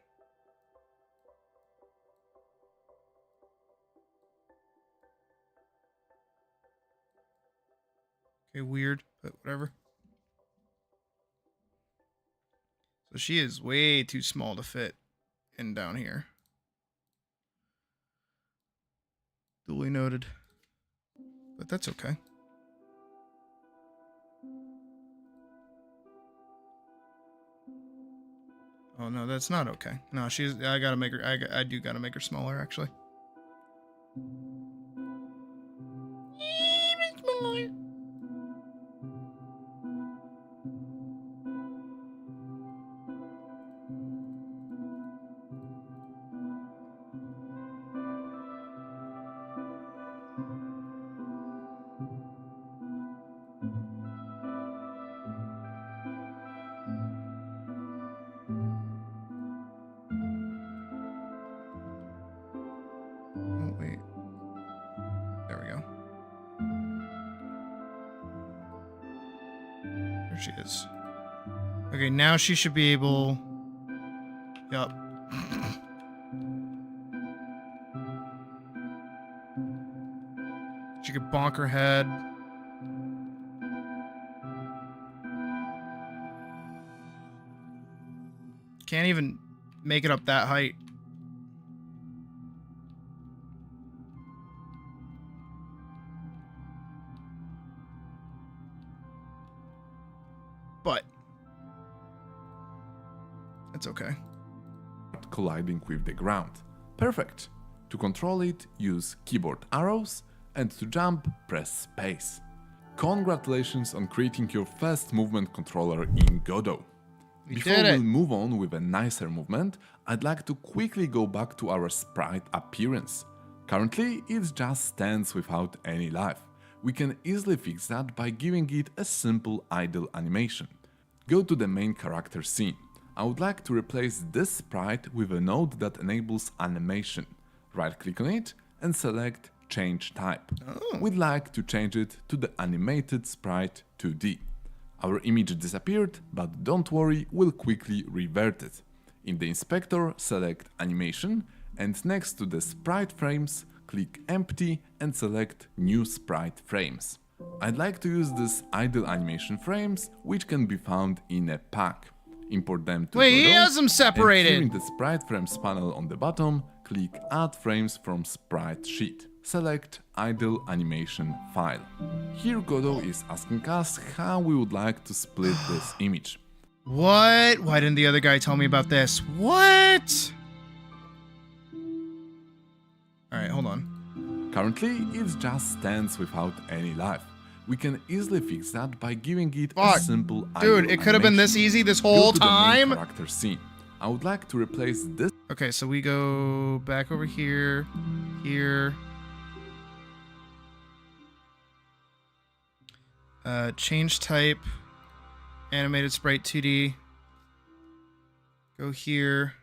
Okay, weird, but whatever. So she is way too small to fit in down here. Duly noted. But that's okay. Oh no, that's not okay. No, I gotta make her. I do gotta make her smaller, actually. Even smaller. Oh, wait. There we go. There she is. Okay, now she should be able... Yup. She could bonk her head. Can't even make it up that height. But it's okay. Colliding with the ground. Perfect. To control it, use keyboard arrows, and to jump, press space. Congratulations on creating your first movement controller in Godot. Before we move on with a nicer movement, I'd like to quickly go back to our sprite appearance. Currently, it just stands without any life. We can easily fix that by giving it a simple idle animation. Go to the main character scene. I would like to replace this sprite with a node that enables animation. Right-click on it and select Change Type. We'd like to change it to the animated sprite 2D. Our image disappeared, but don't worry, we'll quickly revert it. In the inspector, select Animation and next to the sprite frames, click empty and select new sprite frames. I'd like to use these idle animation frames, which can be found in a pack. Import them to Wait, he Godot, has them separated. and here in the sprite frames panel on the bottom, click add frames from sprite sheet. Select idle animation file. Here Godot is asking us how we would like to split this image. What? Why didn't the other guy tell me about this? What? Alright, hold on. Currently, it just stands without any life. We can easily fix that by giving it Fuck. a simple Dude, idle it could have been this animation. easy this Go whole to the main time. character scene. I would like to replace this Okay, so we go back over here, here. Change type, animated sprite 2D. Go here.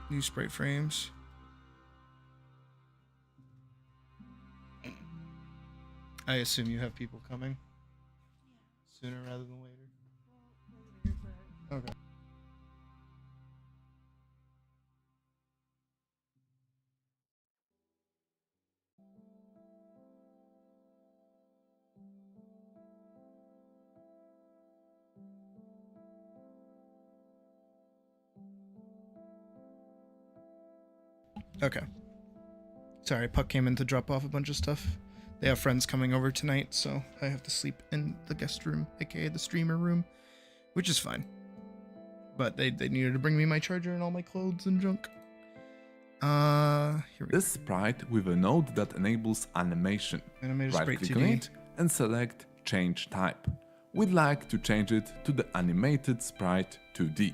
New sprite frames. I assume you have people coming sooner rather than later. Okay. Okay. Sorry, Puck came in to drop off a bunch of stuff. They have friends coming over tonight, so I have to sleep in the guest room, aka the streamer room, which is fine. But they needed to bring me my charger and all my clothes and junk. Here we go. this sprite with a node that enables animation. Animated sprite Right-click on 2D. it and select Change Type. We'd like to change it to the animated sprite 2D.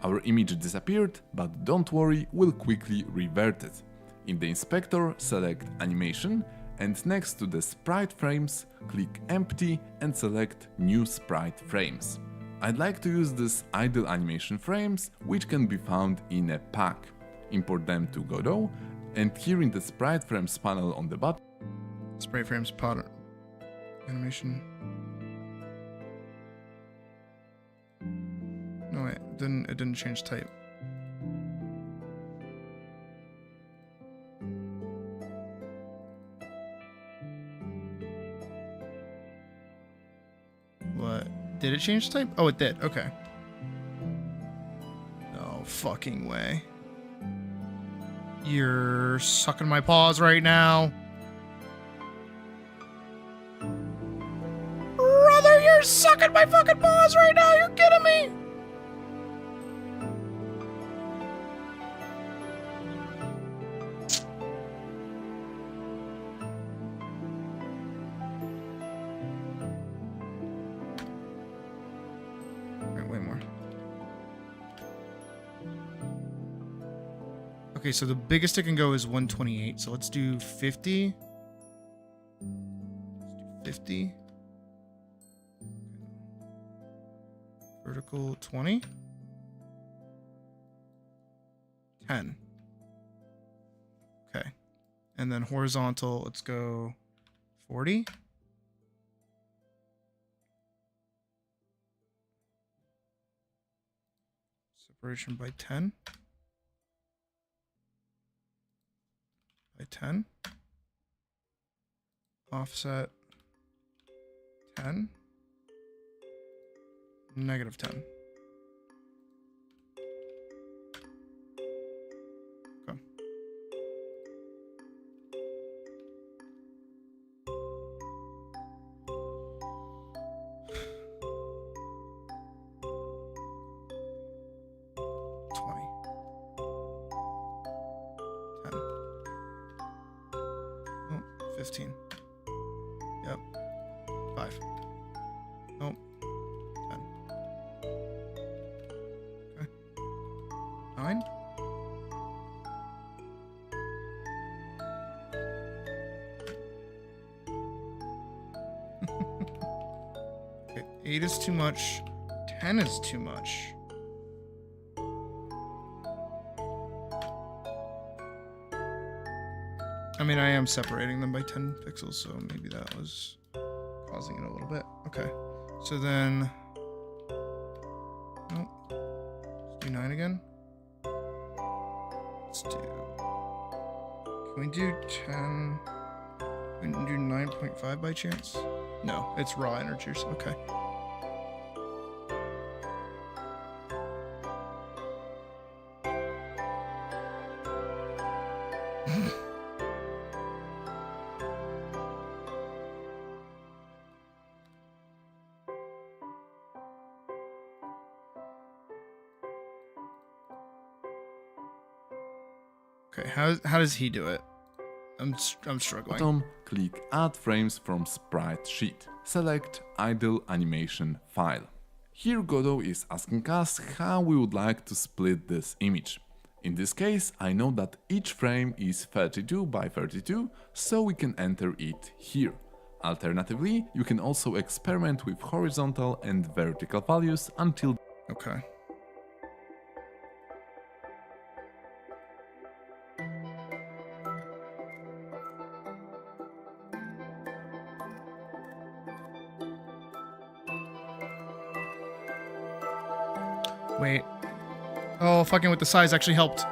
Our image disappeared, but don't worry, we'll quickly revert it. In the inspector, select Animation, and next to the sprite frames, click Empty and select New Sprite Frames. I'd like to use these idle animation frames, which can be found in a pack. Import them to Godot, and here in the sprite frames panel on the bottom, Sprite frames pot animation. No wait, it didn't change type. What? Did it change type? Oh, it did. Okay. No fucking way. You're sucking my paws right now. Brother, you're sucking my fucking paws right now. You're kidding me. Wait, way more. Okay, so the biggest it can go is 128. So let's do 50. Let's do 50. Vertical 20. 10. Okay. And then horizontal, let's go 40. Separation by 10. By 10. Offset 10. Negative 10. Okay. Oh, 15. Yep. 5. Nope. 10. Okay. 9. Okay, 8 is too much. 10 is too much. I mean, I am separating them by 10 pixels, so maybe that was causing it a little bit. Okay, so then... Nope. Let's do 9 again. Let's do. Can we do 10? Can we do 9.5 by chance? No, it's raw integers. Okay. Okay, how does he do it? I'm struggling. Bottom, click Add Frames from Sprite Sheet. Select Idle Animation File. Here Godot is asking us how we would like to split this image. In this case, I know that each frame is 32 by 32, so we can enter it here. Alternatively, you can also experiment with horizontal and vertical values until... Okay. Wait. Oh, fucking with the size actually helped.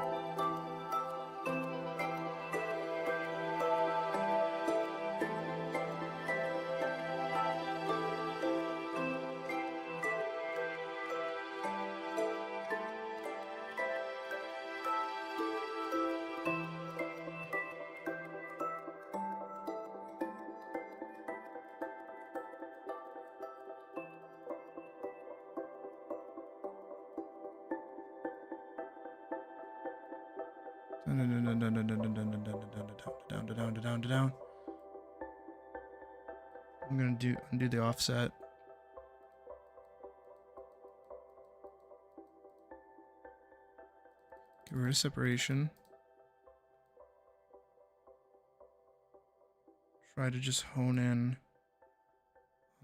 Down. I'm gonna undo the offset. Get rid of separation. Try to just hone in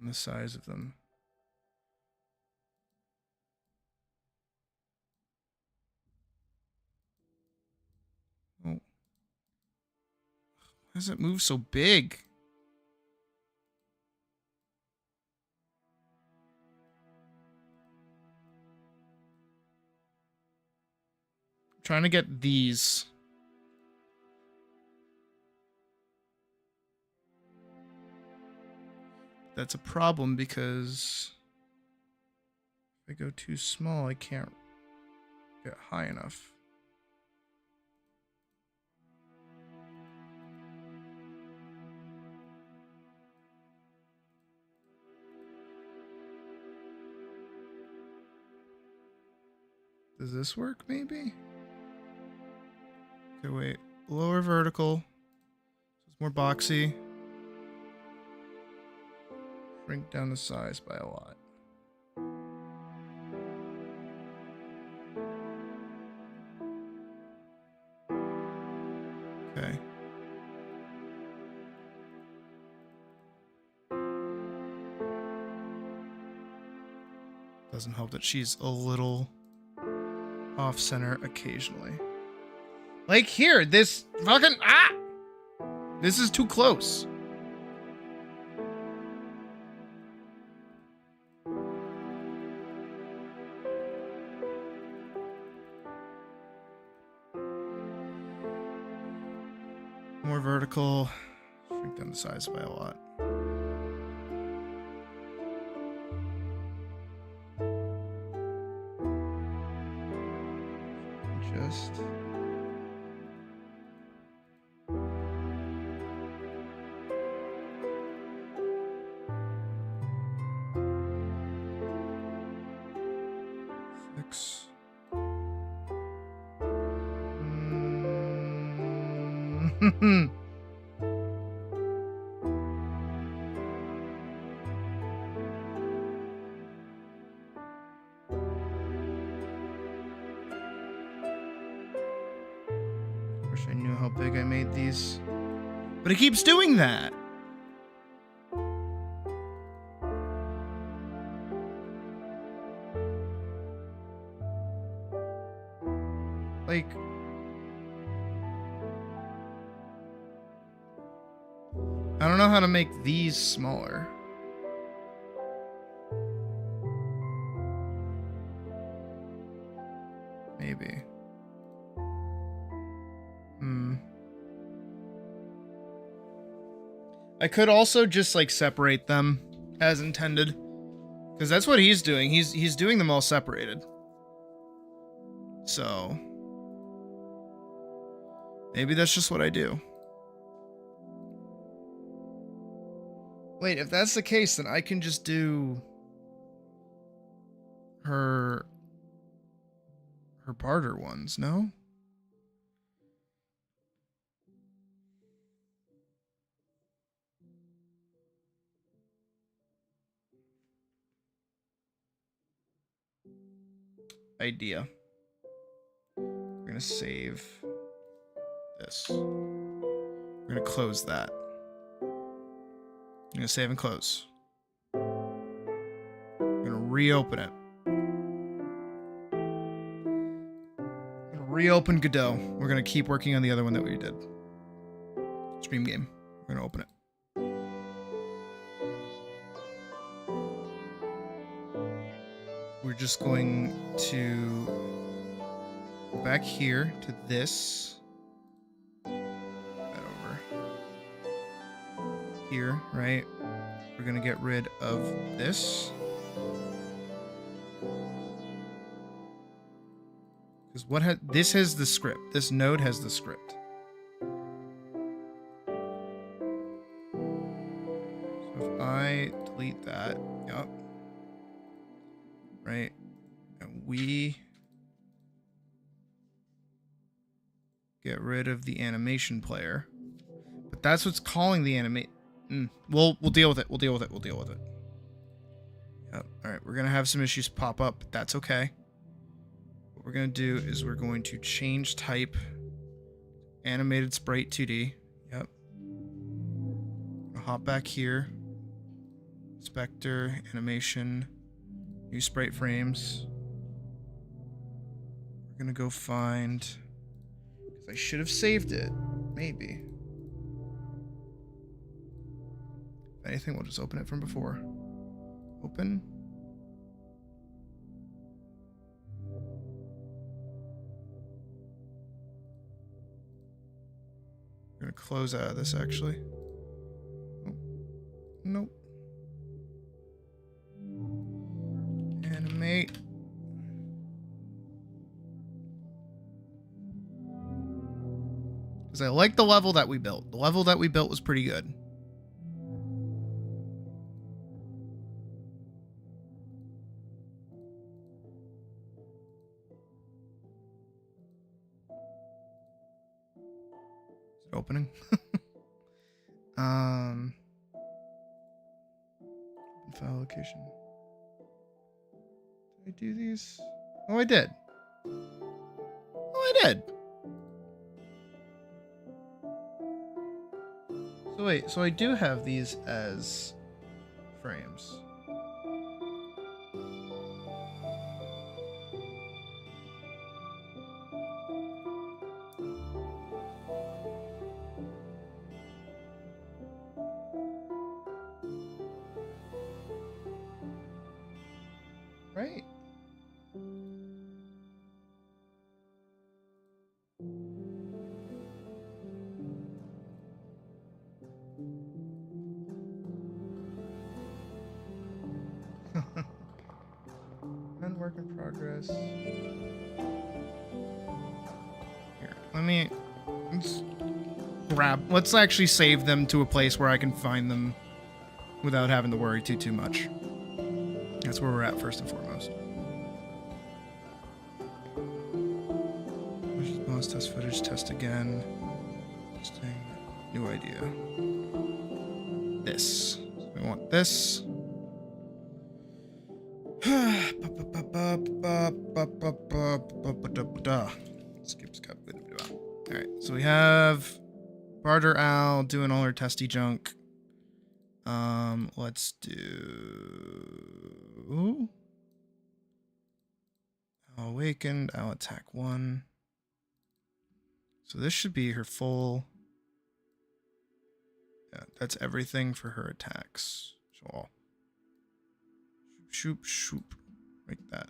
on the size of them. Oh. Why does it move so big? I'm trying to get these. That's a problem because if I go too small, I can't get high enough. Does this work, maybe? Okay, wait. Lower vertical. So it's more boxy. Shrink down the size by a lot. Okay. Doesn't help that she's a little off center occasionally. Like here, this fucking this is too close. More vertical. Shrink down the size by a lot. Just six. Wish I knew how big I made these. But it keeps doing that. Like, I don't know how to make these smaller. Maybe. I could also just like separate them as intended, because that's what he's doing. He's doing them all separated. So maybe that's just what I do. Wait, if that's the case, then I can just do her barter ones, no? Idea. We're gonna save this. We're gonna close that. I'm gonna save and close. I'm gonna reopen it. I'm gonna reopen Godot. We're gonna keep working on the other one that we did. Stream game. We're gonna open it. We're just going to go back here to this. That over. Here, right? We're gonna get rid of this. Because this has the script. This node has the script. So if I delete that, yep. Right, and we get rid of the animation player, but that's what's calling the animate. We'll deal with it. We'll deal with it. We'll deal with it. Yep. All right, we're gonna have some issues pop up, but that's okay. What we're gonna do is we're going to change type, animated sprite 2D. Yep. I'll hop back here. Inspector, animation. New sprite frames. We're gonna go find, because I should have saved it. Maybe. If anything, we'll just open it from before. Open. We're gonna close out of this actually. Oh. Nope. Animate. Because I like the level that we built. The level that we built was pretty good. Is it opening? Open file location. Did I do these? Oh, I did. Oh, I did. So wait, so I do have these as frames. Right. And work in progress. Here, let's actually save them to a place where I can find them without having to worry too much. That's where we're at first and foremost. Let's test footage, test again. Testing. New idea. This. So we want this. Skip. Alright, so we have Barter Owl doing all her testy junk. Let's do Owl Awakened, Owl Attack 1. So this should be her full. Yeah, that's everything for her attacks. So I'll shoop, like that.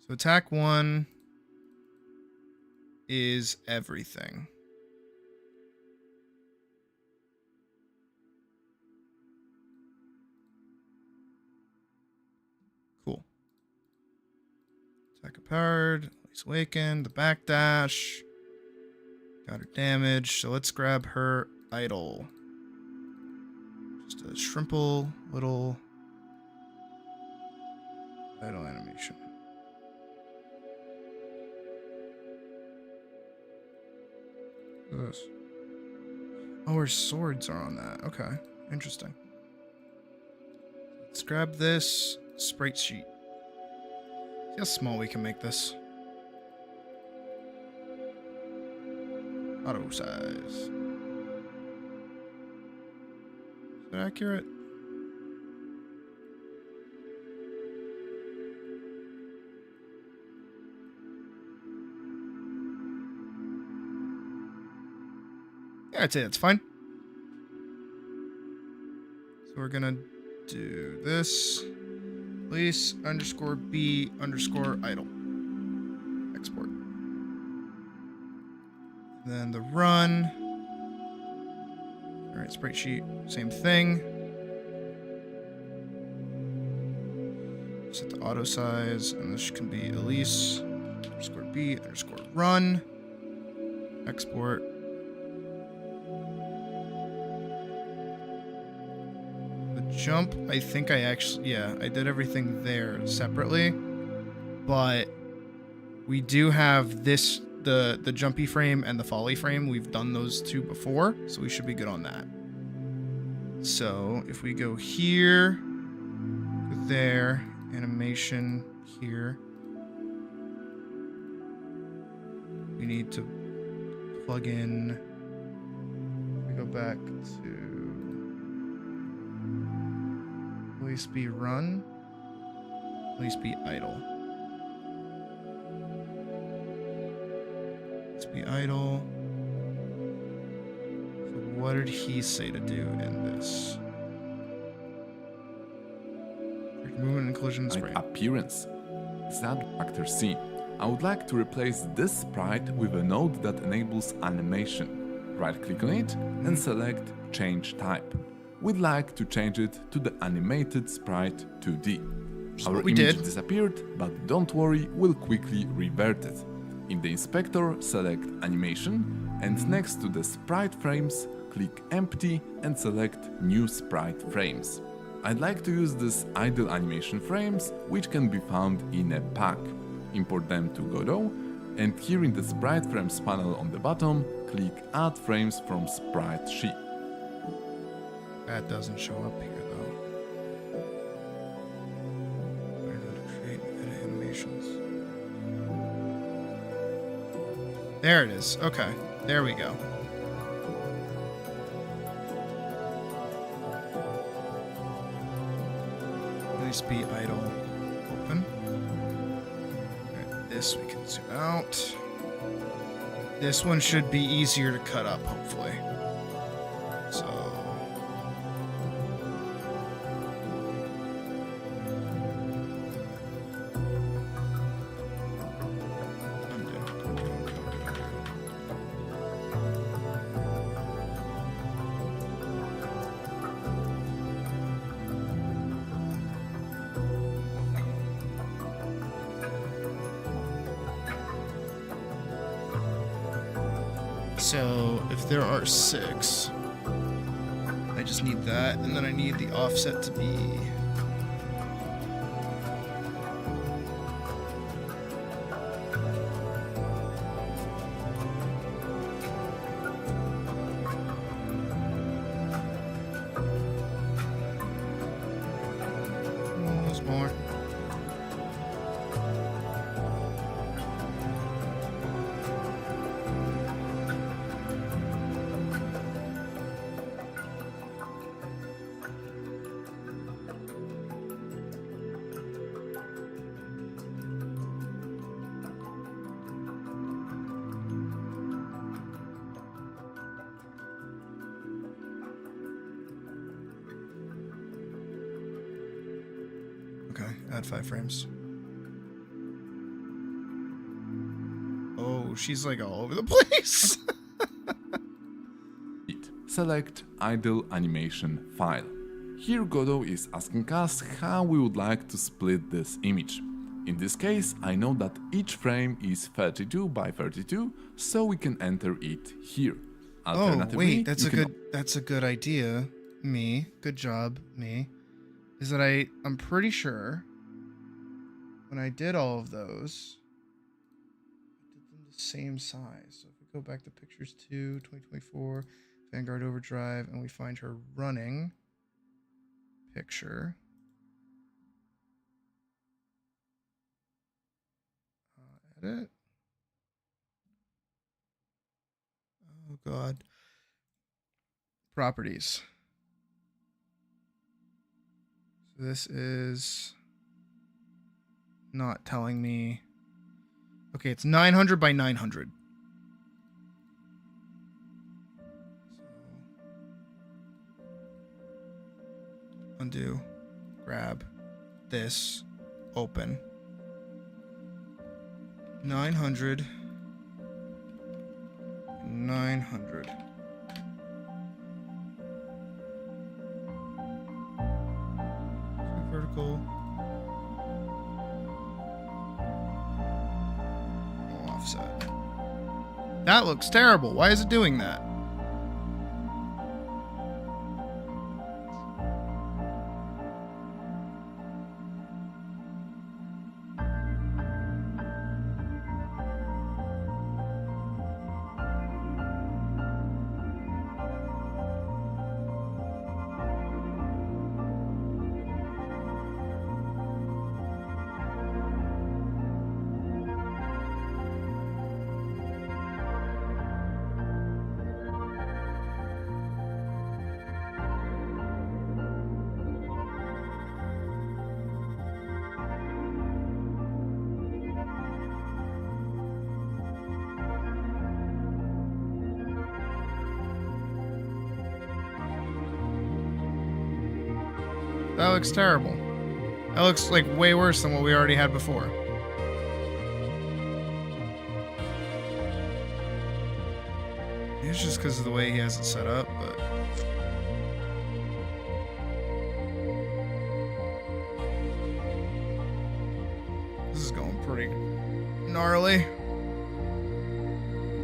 So attack 1 is everything. Cool. Attack powered. Least awakened. The backdash. Got her damage. So let's grab her idol. Just a shrimple little idle animation. Look at this. Oh, her swords are on that. Okay. Interesting. Let's grab this sprite sheet. See how small we can make this. Auto size. Is that accurate? Yeah, I'd say that's fine. So we're gonna do this. Release underscore B underscore idle. Export. Then the run. Alright, sprite sheet, same thing. Set the auto size, and this can be Elise underscore B underscore run. Export. The jump, I think I actually, yeah, I did everything there separately. But we do have this, the jumpy frame and the folly frame. We've done those two before, so we should be good on that. So if we go here, go there, animation here, we need to plug in, we go back to release B run, release B idle. Let's be idle. So what did he say to do in this? Movement and collision Like spray. appearance. Example factor C. I would like to replace this sprite with a node that enables animation. Right click on it and select change type. We'd like to change it to the animated sprite 2D. Our we image did. disappeared, but don't worry, we'll quickly revert it. In the inspector, select animation, and next to the sprite frames, click empty and select new sprite frames. I'd like to use these idle animation frames, which can be found in a pack. Import them to Godot, and here in the sprite frames panel on the bottom, click add frames from sprite sheet. That doesn't show up here though. Where did it create edit animations? There it is. Okay, there we go. Release B idle. Open. Alright, this we can zoom out. This one should be easier to cut up, hopefully. So. So if there are 6, I just need that, and then I need the offset to be there's more. Okay, add 5 frames. she's like all over the place. Select idle animation file. Here Godot is asking us how we would like to split this image. In this case, I know that each frame is 32 by 32, so we can enter it here. Oh, wait, that's a good idea. Good job, me. Is that I'm pretty sure when I did all of those, I did them the same size. So if we go back to pictures 2, 2024, Vanguard Overdrive, and we find her running picture. Edit. Oh God. Properties. So this is not telling me. Okay, it's 900 by 900. Undo, grab this, open. 900. Vertical. Offset. That looks terrible. Why is it doing that? That looks terrible. That looks like way worse than what we already had before. It's just because of the way he has it set up, but... This is going pretty gnarly.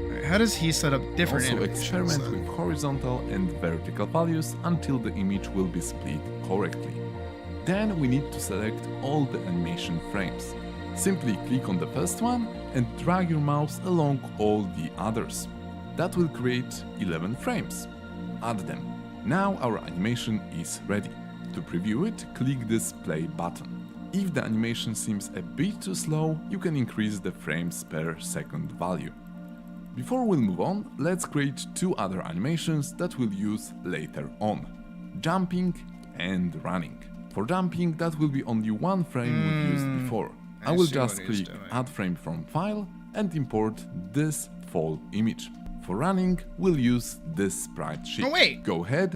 Alright, how does he set up different Also animations experiment then? with horizontal and vertical values until the image will be split correctly. Then we need to select all the animation frames. Simply click on the first one and drag your mouse along all the others. That will create 11 frames. Add them. Now our animation is ready. To preview it, click this play button. If the animation seems a bit too slow, you can increase the frames per second value. Before we move on, let's create two other animations that we'll use later on. Jumping and running. For jumping, that will be only one frame we've used before. I will see what just he's click doing. Add Frame from File and import this fall image. For running, we'll use this sprite sheet. Oh, wait. Go ahead.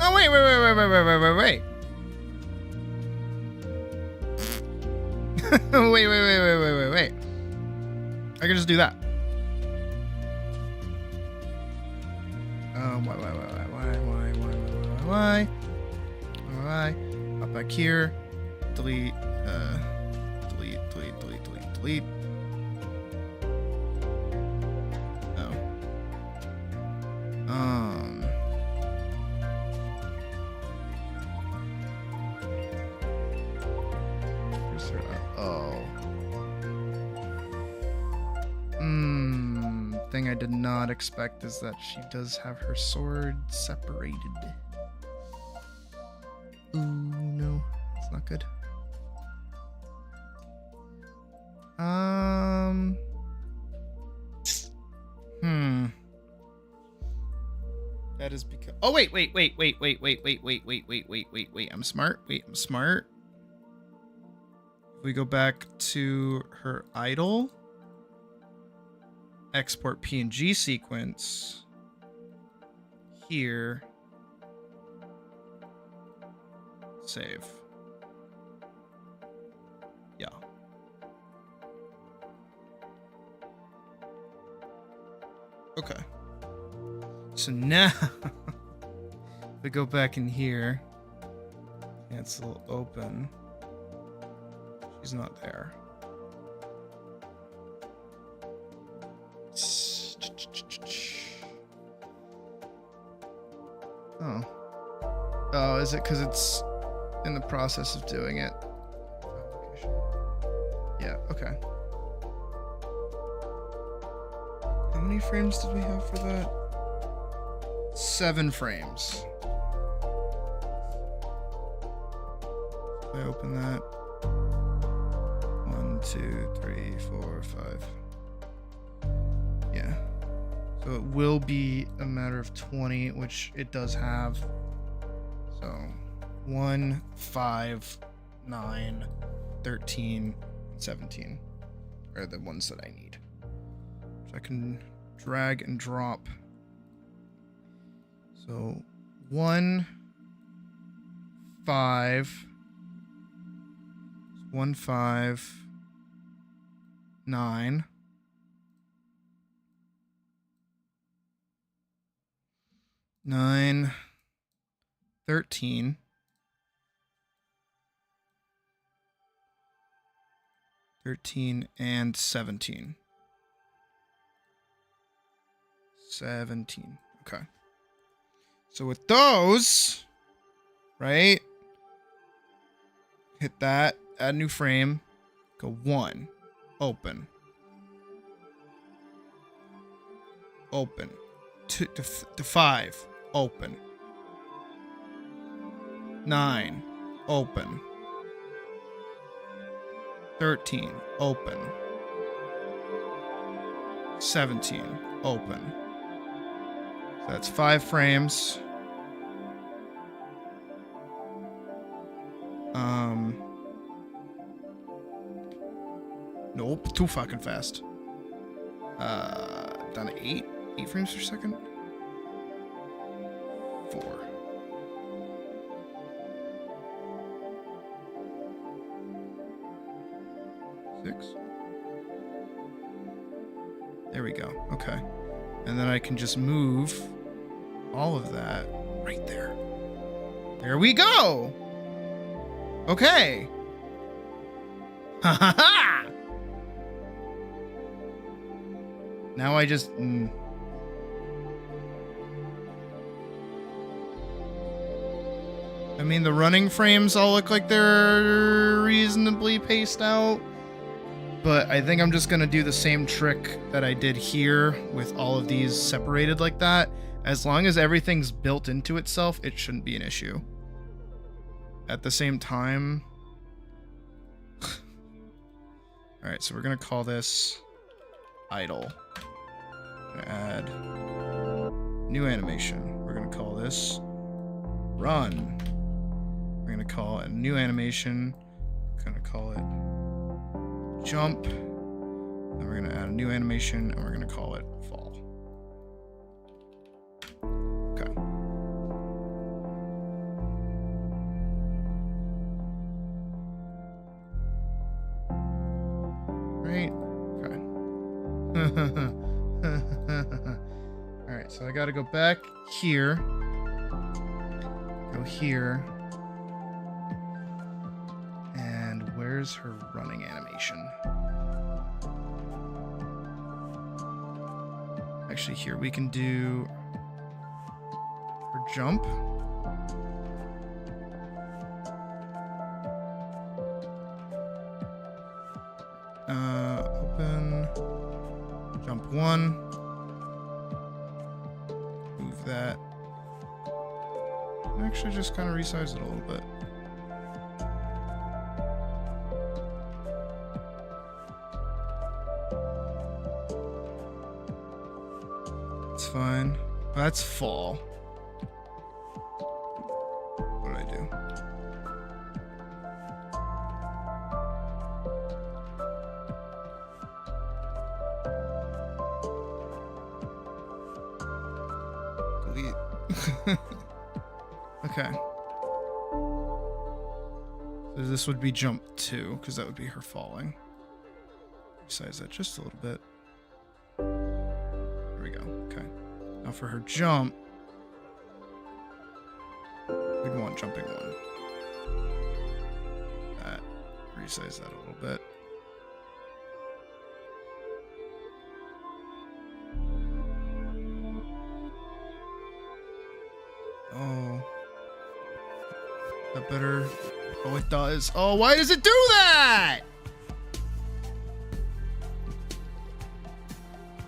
Oh, wait. Wait. I can just do that. Why? Up back here. Delete. Delete. Oh. Where's her? Oh. Thing I did not expect is that she does have her sword separated. Ooh, no. It's not good. That is because... Oh, wait. I'm smart. I'm smart. If we go back to her idle, export PNG sequence here, save. Yeah. Okay. So now, if we go back in here, cancel open. She's not there. Oh. Oh, is it because it's in the process of doing it? Yeah, okay. How many frames did we have for that? 7 frames. If I open that. 1, 2, 3, 4, 5. Yeah. So it will be a matter of 20, which it does have. So 1, 5, 9, 13, 17 are the ones that I need. So I can drag and drop. So 1, 5, 1, 5, 9. 9, 13, 13, and 17. 17. Okay. So with those, right? Hit that, add new frame, go 1, open. Open. 2 to 5, open. 9, open. 13, open. 17, open. So that's 5 frames. Nope, too fucking fast. Down to 8 frames per second. 4. 6. There we go. Okay. And then I can just move all of that right there. There we go. Okay. Ha ha ha. Now I just... I mean, the running frames all look like they're reasonably paced out. But I think I'm just going to do the same trick that I did here with all of these separated like that. As long as everything's built into itself, it shouldn't be an issue. At the same time... Alright, so we're going to call this idle. We're going to add new animation. We're going to call this run. We're going to call it a new animation. We're going to call it jump. Then we're going to add a new animation and we're going to call it fall. Okay. Right. Okay. Alright, so I gotta go back here. Go here. And where's her running animation? Actually, here we can do her jump. Open. Jump 1. Move that. Actually, just kind of resize it a little bit. It's fine. That's fall. What did I do? Delete. Okay. So this would be jump 2, because that would be her falling. Resize that just a little bit. There we go. Okay. Now for her jump, we'd want jumping 1. Resize that a little bit. Oh. That better. Oh, it does. Oh, why does it do that?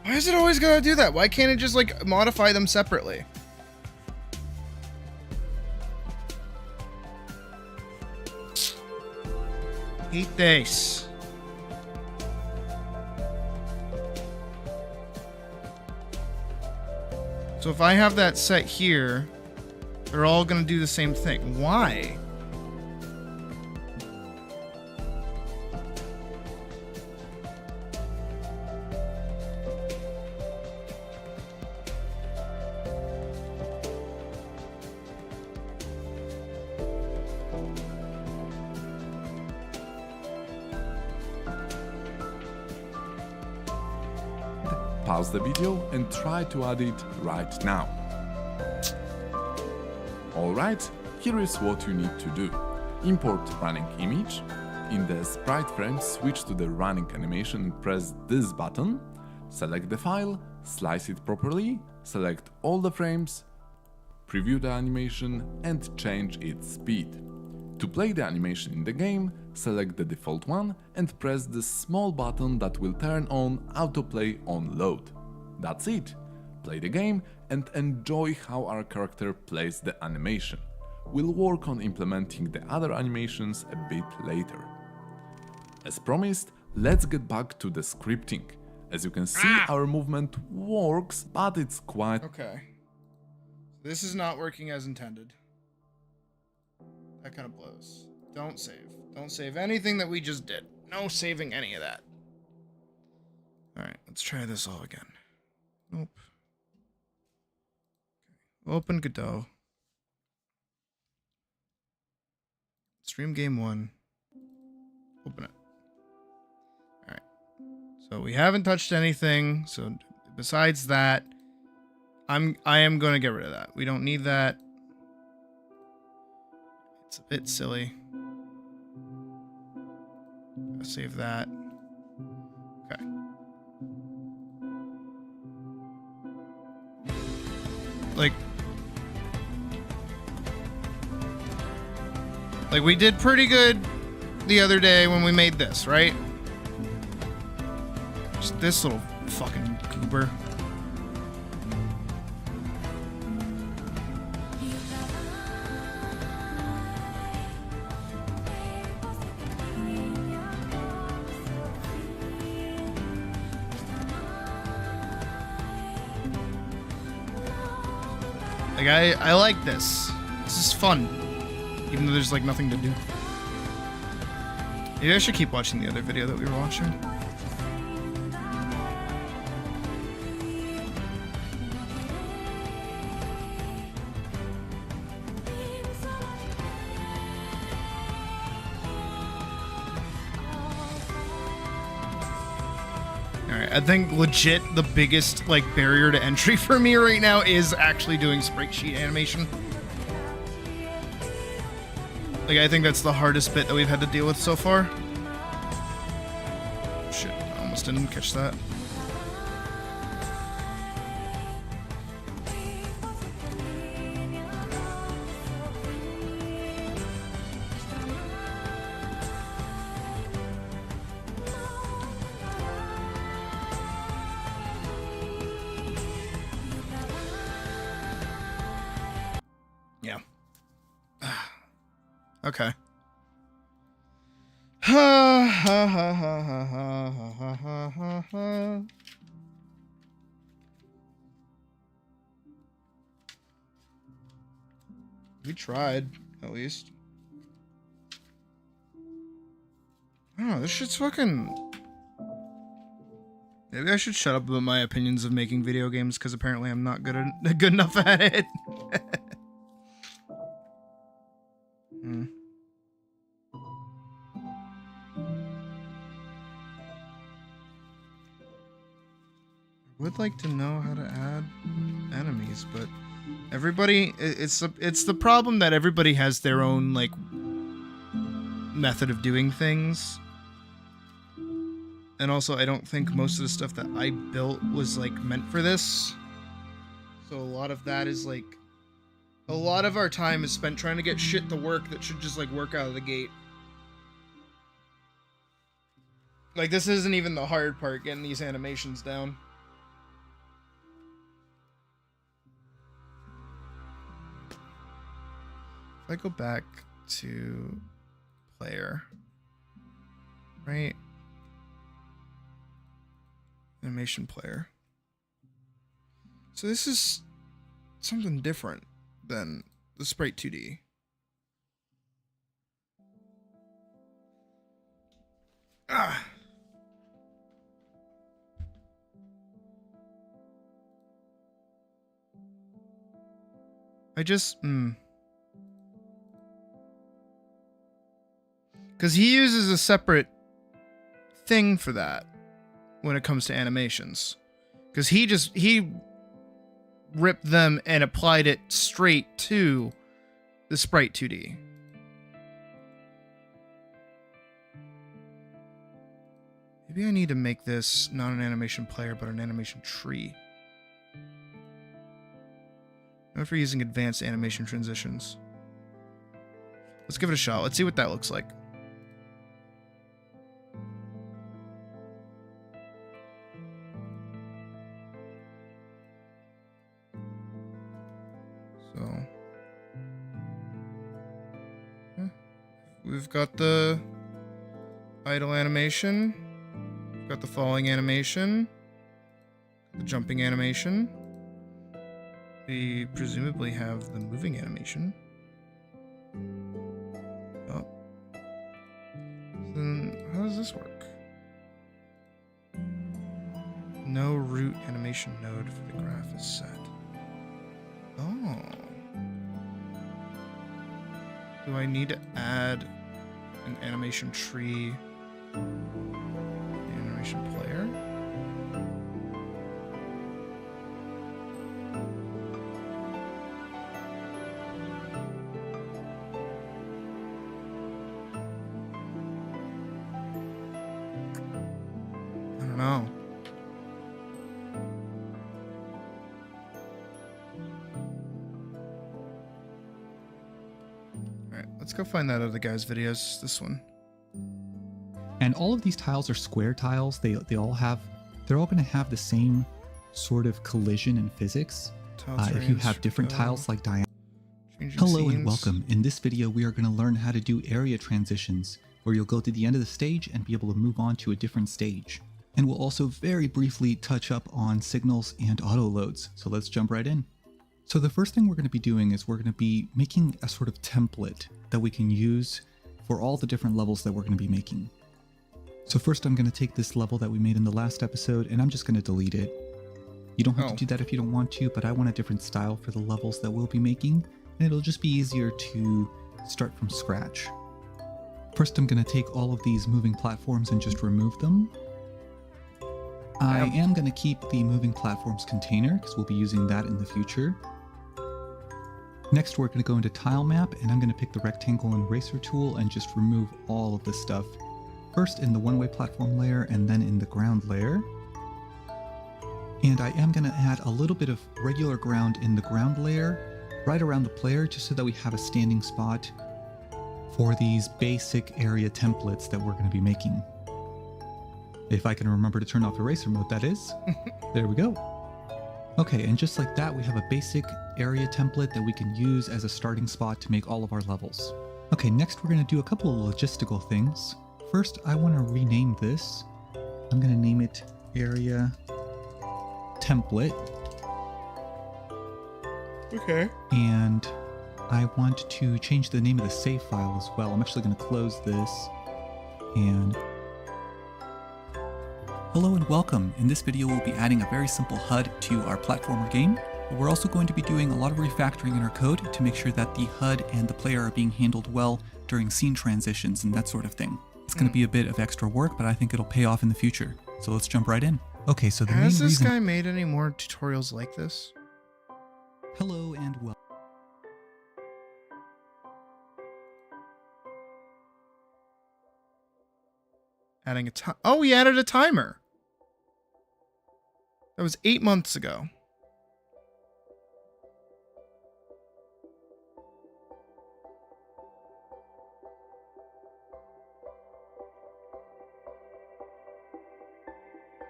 Why is it always gotta do that? Why can't it just, like, modify them separately? Hate this. So if I have that set here, they're all gonna do the same thing. Why? Pause the video and try to add it right now. Alright, here is what you need to do. Import running image. In the sprite frame, switch to the running animation and press this button. Select the file, slice it properly, select all the frames, preview the animation and change its speed. To play the animation in the game, select the default one and press the small button that will turn on autoplay on load. That's it. Play the game and enjoy how our character plays the animation. We'll work on implementing the other animations a bit later. As promised, let's get back to the scripting. As you can see, our movement works, but it's quite... Okay. This is not working as intended. That kind of blows. Don't save. Don't save anything that we just did. No saving any of that. Alright, let's try this all again. Nope. Okay. Open Godot. Stream game 1. Open it. Alright. So we haven't touched anything. So besides that, I am going to get rid of that. We don't need that. It's a bit silly. I'll save that. Okay. Like we did pretty good the other day when we made this, right? Just this little fucking goober. Like I like this. This is fun. Even though there's like nothing to do. Maybe I should keep watching the other video that we were watching. Alright, I think legit the biggest like barrier to entry for me right now is actually doing sprite sheet animation. Like, I think that's the hardest bit that we've had to deal with so far. Shit, I almost didn't catch that. Yeah. Okay. We tried, at least. Oh, this shit's fucking... Maybe I should shut up about my opinions of making video games, because apparently I'm not good enough at it. would like to know how to add enemies, but everybody, it's the problem that everybody has their own like method of doing things. And also, I don't think most of the stuff that I built was like meant for this. So a lot of that is like, a lot of our time is spent trying to get shit to work that should just like work out of the gate. Like, this isn't even the hard part, getting these animations down. If I go back to player, right? Animation player. So this is something different than the Sprite 2D. Ah. I just, because he uses a separate thing for that when it comes to animations. Because he ripped them and applied it straight to the Sprite 2D. Maybe I need to make this not an animation player, but an animation tree. Not for using advanced animation transitions. Let's give it a shot. Let's see what that looks like. So, we've got the idle animation, we've got the falling animation, the jumping animation. We presumably have the moving animation. Oh. Then how does this work? No root animation node for the graph is set. Oh. Do I need to add an animation tree? Animation player? I don't know. Alright, let's go find that other guy's videos. This one. And all of these tiles are square tiles. They're all going to have the same sort of collision in physics. If you have different tiles like diagonal. Hello and welcome. In this video, we are going to learn how to do area transitions, where you'll go to the end of the stage and be able to move on to a different stage. And we'll also very briefly touch up on signals and auto loads. So let's jump right in. So the first thing we're going to be doing is we're going to be making a sort of template that we can use for all the different levels that we're going to be making. So first I'm going to take this level that we made in the last episode and I'm just going to delete it. You don't have to do that if you don't want to, but I want a different style for the levels that we'll be making, and it'll just be easier to start from scratch. First I'm going to take all of these moving platforms and just remove them. I am going to keep the moving platforms container because we'll be using that in the future. Next we're going to go into tile map and I'm going to pick the rectangle and eraser tool and just remove all of this stuff. First in the one-way platform layer and then in the ground layer. And I am going to add a little bit of regular ground in the ground layer right around the player just so that we have a standing spot for these basic area templates that we're going to be making. If I can remember to turn off eraser mode, that is. There we go. Okay, and just like that, we have a basic area template that we can use as a starting spot to make all of our levels. Okay, next we're going to do a couple of logistical things. First, I want to rename this. I'm going to name it area template. Okay. And I want to change the name of the save file as well. I'm actually going to close this and... Hello and welcome. In this video we'll be adding a very simple HUD to our platformer game, but we're also going to be doing a lot of refactoring in our code to make sure that the HUD and the player are being handled well during scene transitions and that sort of thing. It's going to be a bit of extra work, but I think it'll pay off in the future. So let's jump right in. Okay, so the main Has this reason... guy made any more tutorials like this? Hello and welcome. Adding a time. Oh, he added a timer. That was 8 months ago.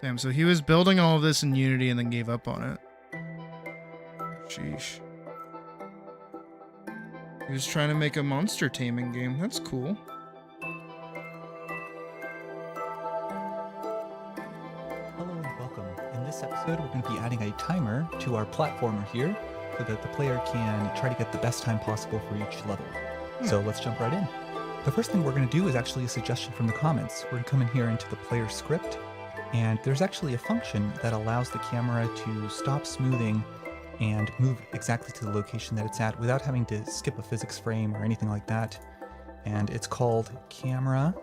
Damn, so he was building all of this in Unity and then gave up on it. Sheesh. He was trying to make a monster taming game. That's cool. Hello and welcome. In this episode, we're going to be adding a timer to our platformer here so that the player can try to get the best time possible for each level. So let's jump right in. The first thing we're going to do is actually a suggestion from the comments. We're going to come in here into the player script, and there's actually a function that allows the camera to stop smoothing and move exactly to the location that it's at without having to skip a physics frame or anything like that. And it's called camera.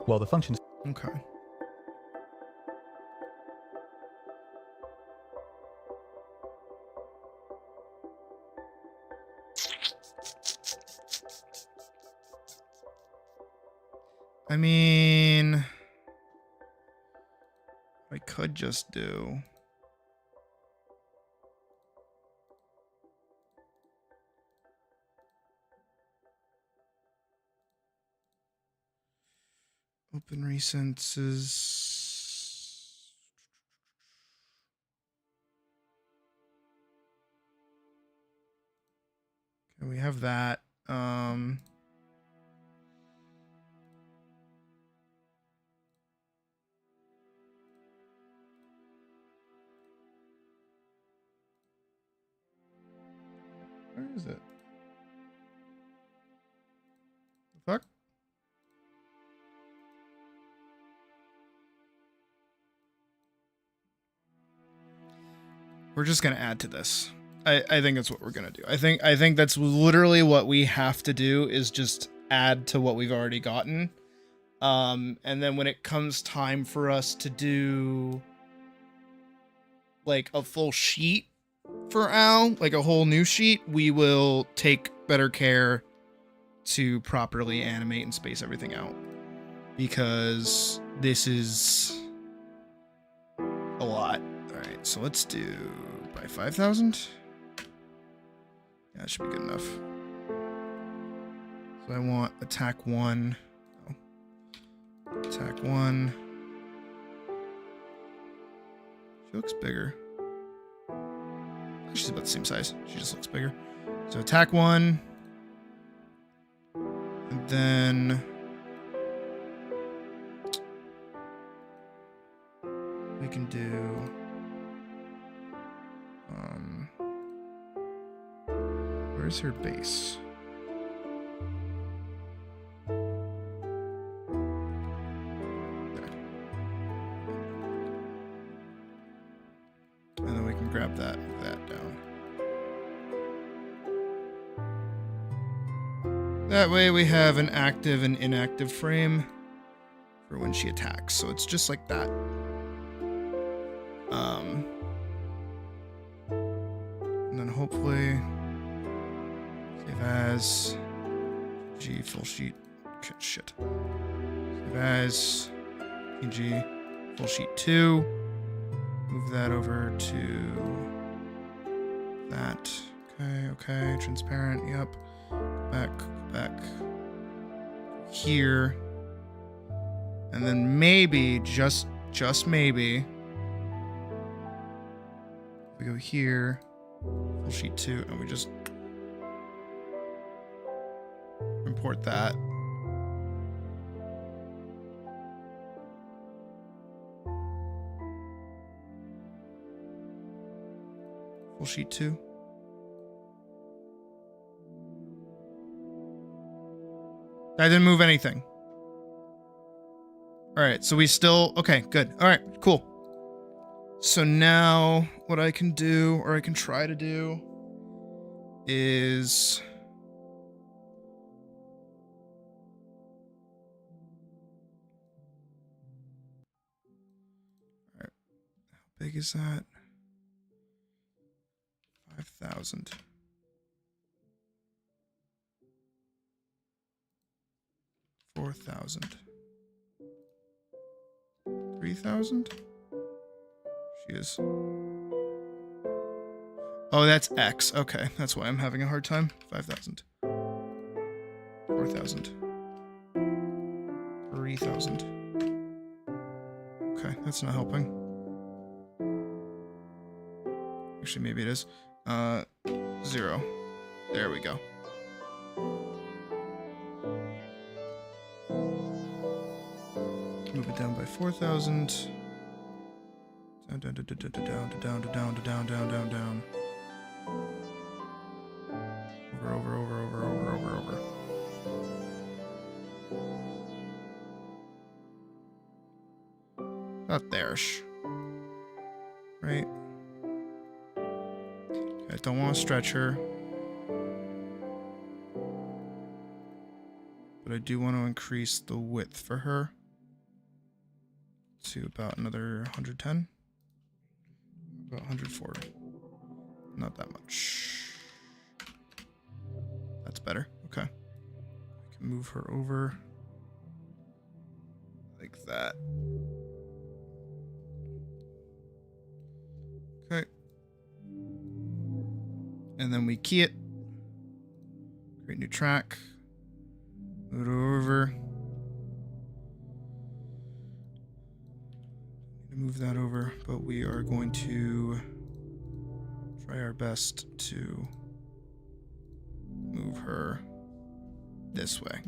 Well, the function is... Okay. I mean, I could just do open recenses. Okay, we have that. Where is it? The fuck? We're just gonna add to this. I think that's what we're gonna do. I think that's literally what we have to do is just add to what we've already gotten. And then when it comes time for us to do like a full sheet for Al, like a whole new sheet, we will take better care to properly animate and space everything out. Because this is a lot. Alright, so let's do by 5,000. Yeah, that should be good enough. So I want attack 1. Oh. Attack 1. She looks bigger. She's about the same size. She just looks bigger. So attack 1. And then we can do where's her base? There. And then we can grab that, move that down. That way we have an active and inactive frame for when she attacks. So it's just like that. And then hopefully save as G full sheet. Okay, shit. Save as PG full sheet 2. Move that over to that. Okay, transparent. Yep. Back here. And then maybe, just maybe, we go here, full sheet 2, and we just import that. Full sheet 2. I didn't move anything. All right, so we still... Okay, good. All right, cool. So now what I can do, or I can try to do, is... big is that? 5,000. 4,000. 3,000? She is. Oh, that's X. Okay, that's why I'm having a hard time. 5,000. 4,000. 3,000. Okay, that's not helping. Actually, maybe it is. 0. There we go. Move it down by 4,000. Down, down, down, down, down, down, down, down, down, down, down. Over. About there-ish. Right? I don't want to stretch her. But I do want to increase the width for her to about another 110. About 104. Not that much. That's better. Okay. I can move her over like that. Okay. And then we key it. Create new track. Move it over. Move that over, but we are going to try our best to move her this way.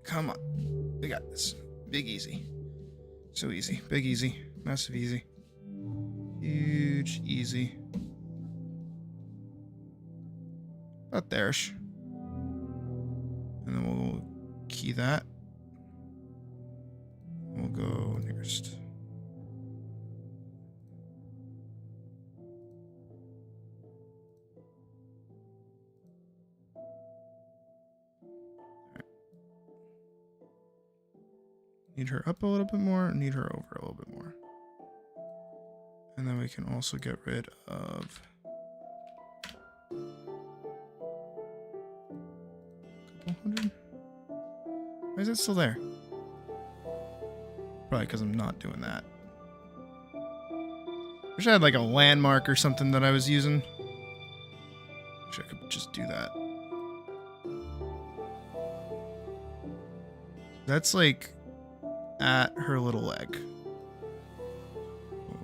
Come on. We got this. Big easy. So easy. Big easy. Massive easy. Huge easy. About there-ish. And then we'll key that. We'll go nearest. Need her up a little bit more, need her over a little bit more. And then we can also get rid of a couple hundred. Why is it still there? Probably because I'm not doing that. Wish I had like a landmark or something that I was using. Wish I could just do that. That's like at her little leg.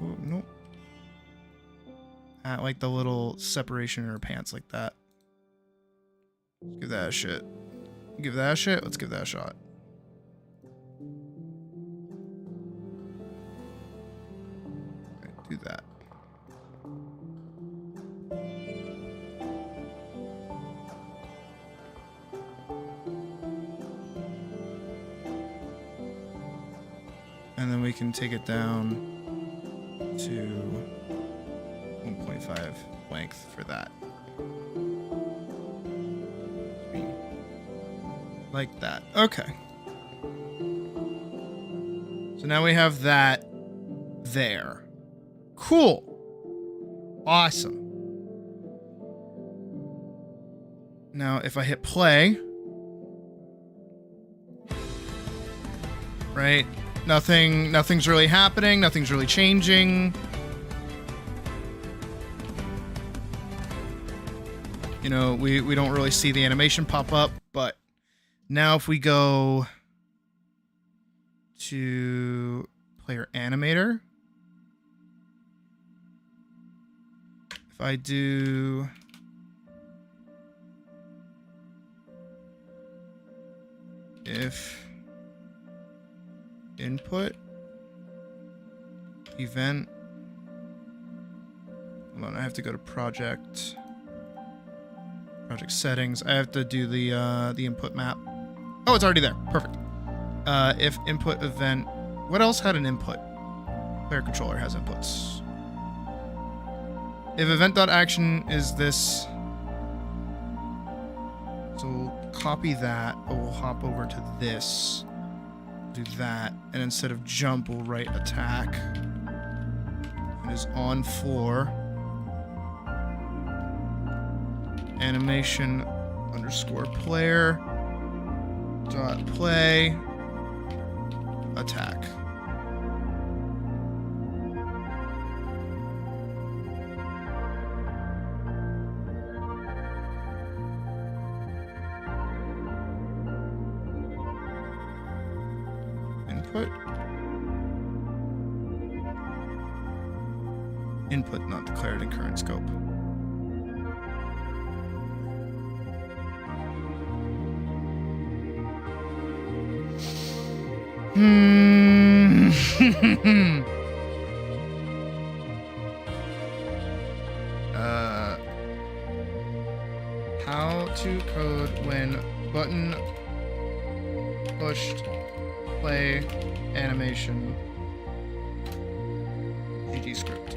Oh, nope. At like the little separation in her pants like that. Let's give that a shit. Give that a shit? Let's give that a shot. Okay, do that. And then we can take it down to 1.5 length for that. Like that. Okay. So now we have that there. Cool. Awesome. Now if I hit play, right? Nothing's really happening, nothing's really changing. You know, we don't really see the animation pop up, but now if we go to player animator, if I do if input event, hold on, I have to go to project settings. I have to do the input map. Oh, it's already there. Perfect. If input event, what else had an input? Player controller has inputs. If event.action is this, so we'll copy that, but we'll hop over to this. Do that, and instead of jump, we'll write attack. It is on floor. Animation underscore player dot play attack. Input not declared in current scope. How to code when button pushed play animation GG script.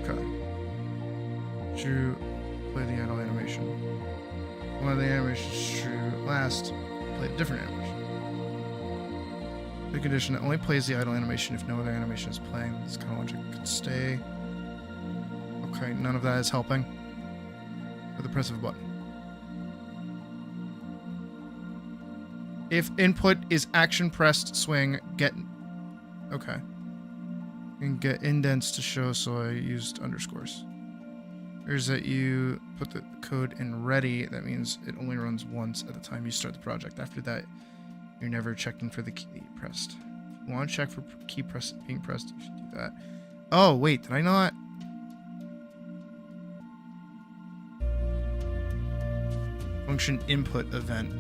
Okay. To play the idle animation. One of the animations to last, play a different animation. The condition that only plays the idle animation if no other animation is playing. This kind of logic could stay. Okay, none of that is helping. With the press of a button. If input is action pressed swing, get... Okay. And get indents to show, so I used underscores. Here's that you put the code in ready. That means it only runs once at the time you start the project. After that, you're never checking for the key pressed. If you want to check for key being pressed, you should do that. Oh, wait, did I not? Function input event.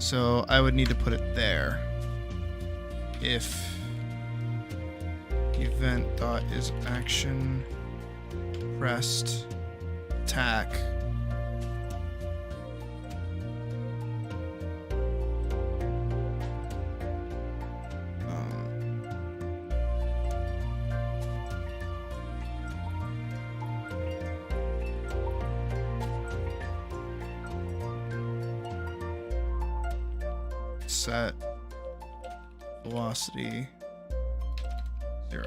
So I would need to put it there. If event dot is action pressed attack set velocity 0.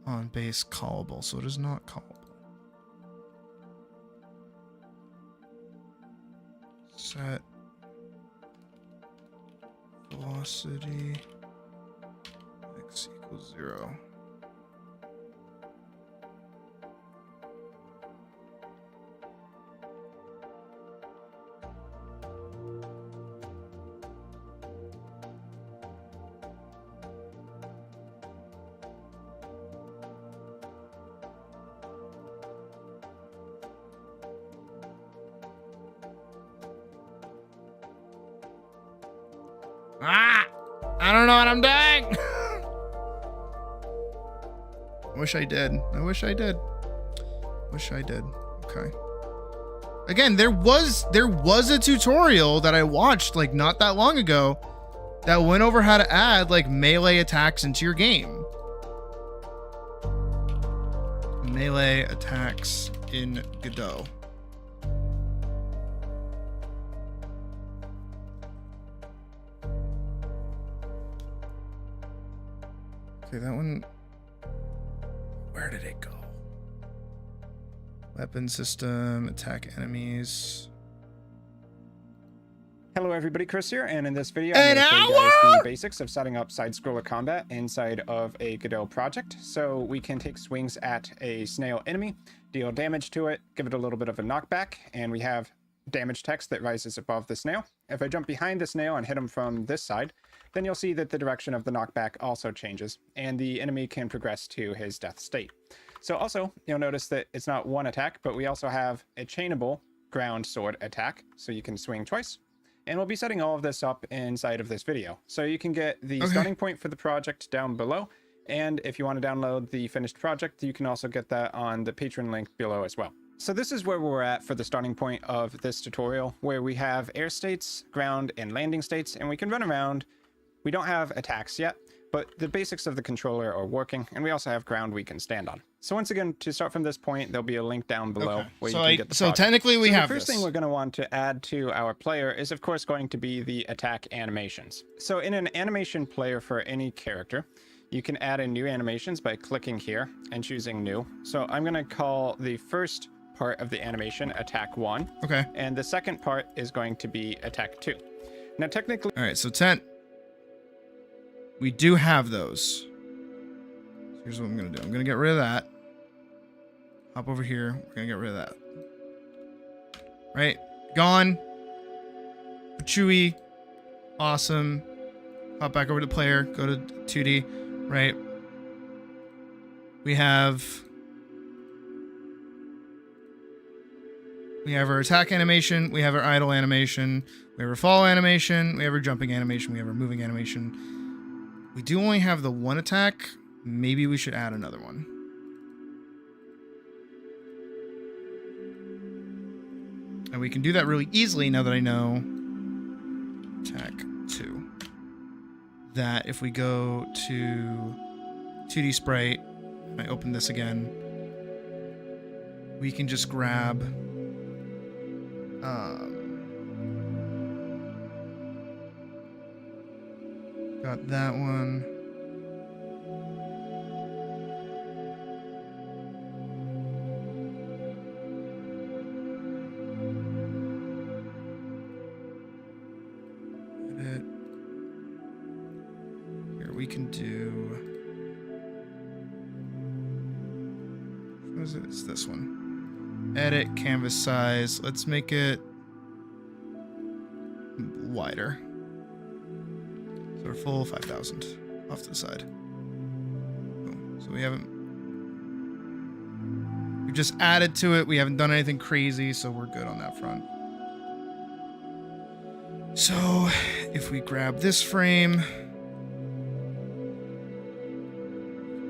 On base callable, so it is not callable. Set velocity x equals 0. Ah! I don't know what I'm doing! I wish I did. I wish I did. Wish I did. Okay. Again, there was a tutorial that I watched like not that long ago that went over how to add like melee attacks into your game. Melee attacks in Godot. Okay, that one... Where did it go? Weapon system, attack enemies. Hello everybody, Chris here, and in this video I'm going to show you guys the basics of setting up side-scroller combat inside of a Godot project. So we can take swings at a snail enemy, deal damage to it, give it a little bit of a knockback, and we have damage text that rises above the snail. If I jump behind the snail and hit him from this side, then you'll see that the direction of the knockback also changes, and the enemy can progress to his death state. So also, you'll notice that it's not one attack, but we also have a chainable ground sword attack, so you can swing twice. And we'll be setting all of this up inside of this video. So you can get the starting point for the project down below. And if you want to download the finished project, you can also get that on the Patreon link below as well. So this is where we're at for the starting point of this tutorial, where we have air states, ground, and landing states, and we can run around. We don't have attacks yet, but the basics of the controller are working, and we also have ground we can stand on. So once again, to start from this point, there'll be a link down below where you can get the project. Technically we have the first thing we're going to want to add to our player is, of course, going to be the attack animations. So in an animation player for any character, you can add in new animations by clicking here and choosing new. So I'm going to call the first part of the animation attack 1. Okay. And the second part is going to be attack 2. Now technically... All right, so 10. We do have those. Here's what I'm going to do. I'm going to get rid of that. Hop over here. We're going to get rid of that. Right. Gone. Chewy. Awesome. Hop back over to player. Go to 2D. Right. We have our attack animation. We have our idle animation. We have our fall animation. We have our jumping animation. We have our moving animation. We do only have the one attack. Maybe we should add another one. And we can do that really easily now that I know attack 2. That if we go to 2D sprite, and I open this again, we can just grab got that one. Edit. Here we can do. What is it? It's this one. Edit canvas size. Let's make it wider. So we're full 5,000 off to the side. Boom. So we just added to it. We haven't done anything crazy, so we're good on that front. So if we grab this frame,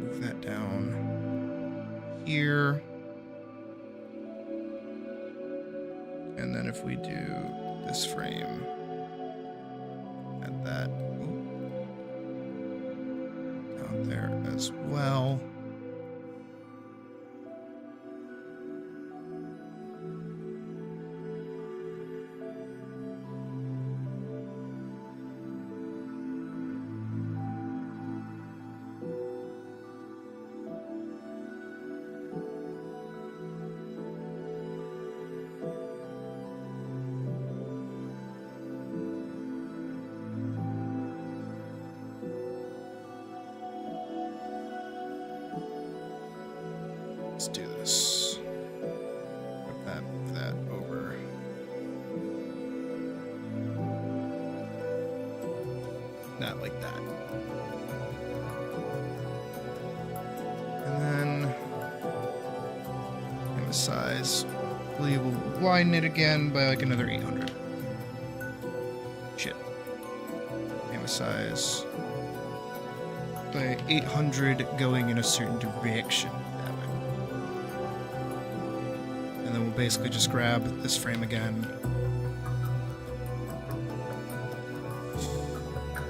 move that down here. And then if we do this frame, add that down there as well. Let's do this. Put that over. Not like that. And then canvas size. We will widen it again by like another 800. Shit. Canvas size by 800 going in a certain direction. And then we'll basically just grab this frame again.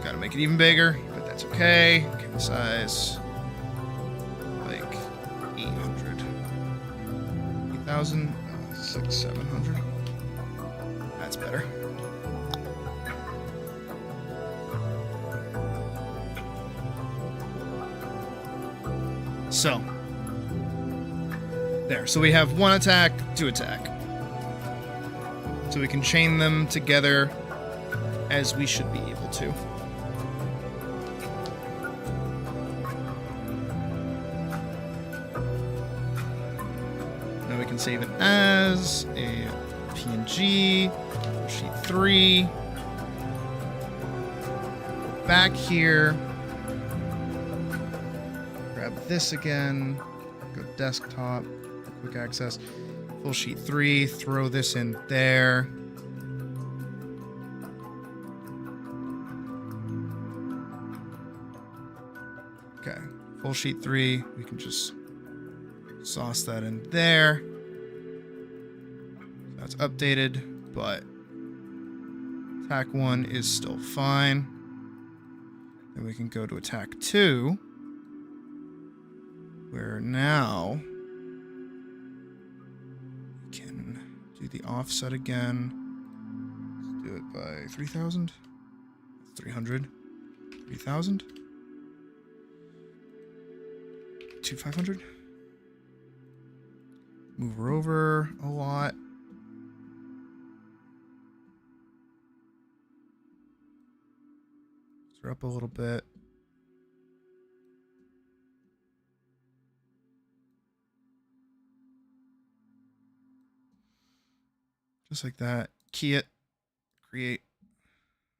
Gotta make it even bigger, but that's okay. Canvas size, like 800. 8,000, 600, 700. That's better. So. There, so we have one attack, two attack. So we can chain them together as we should be able to. Now we can save it as a PNG, sheet 3. Go back here. Grab this again. Go desktop. Quick access, full sheet 3, throw this in there. Okay, full sheet 3. We can just sauce that in there. That's updated, but attack 1 is still fine. Then we can go to attack 2, where now we can do the offset again. Let's do it by 3,000. 300. 3,000. 2,500. Move her over a lot. Raise her up a little bit. Just like that. Key it. Create.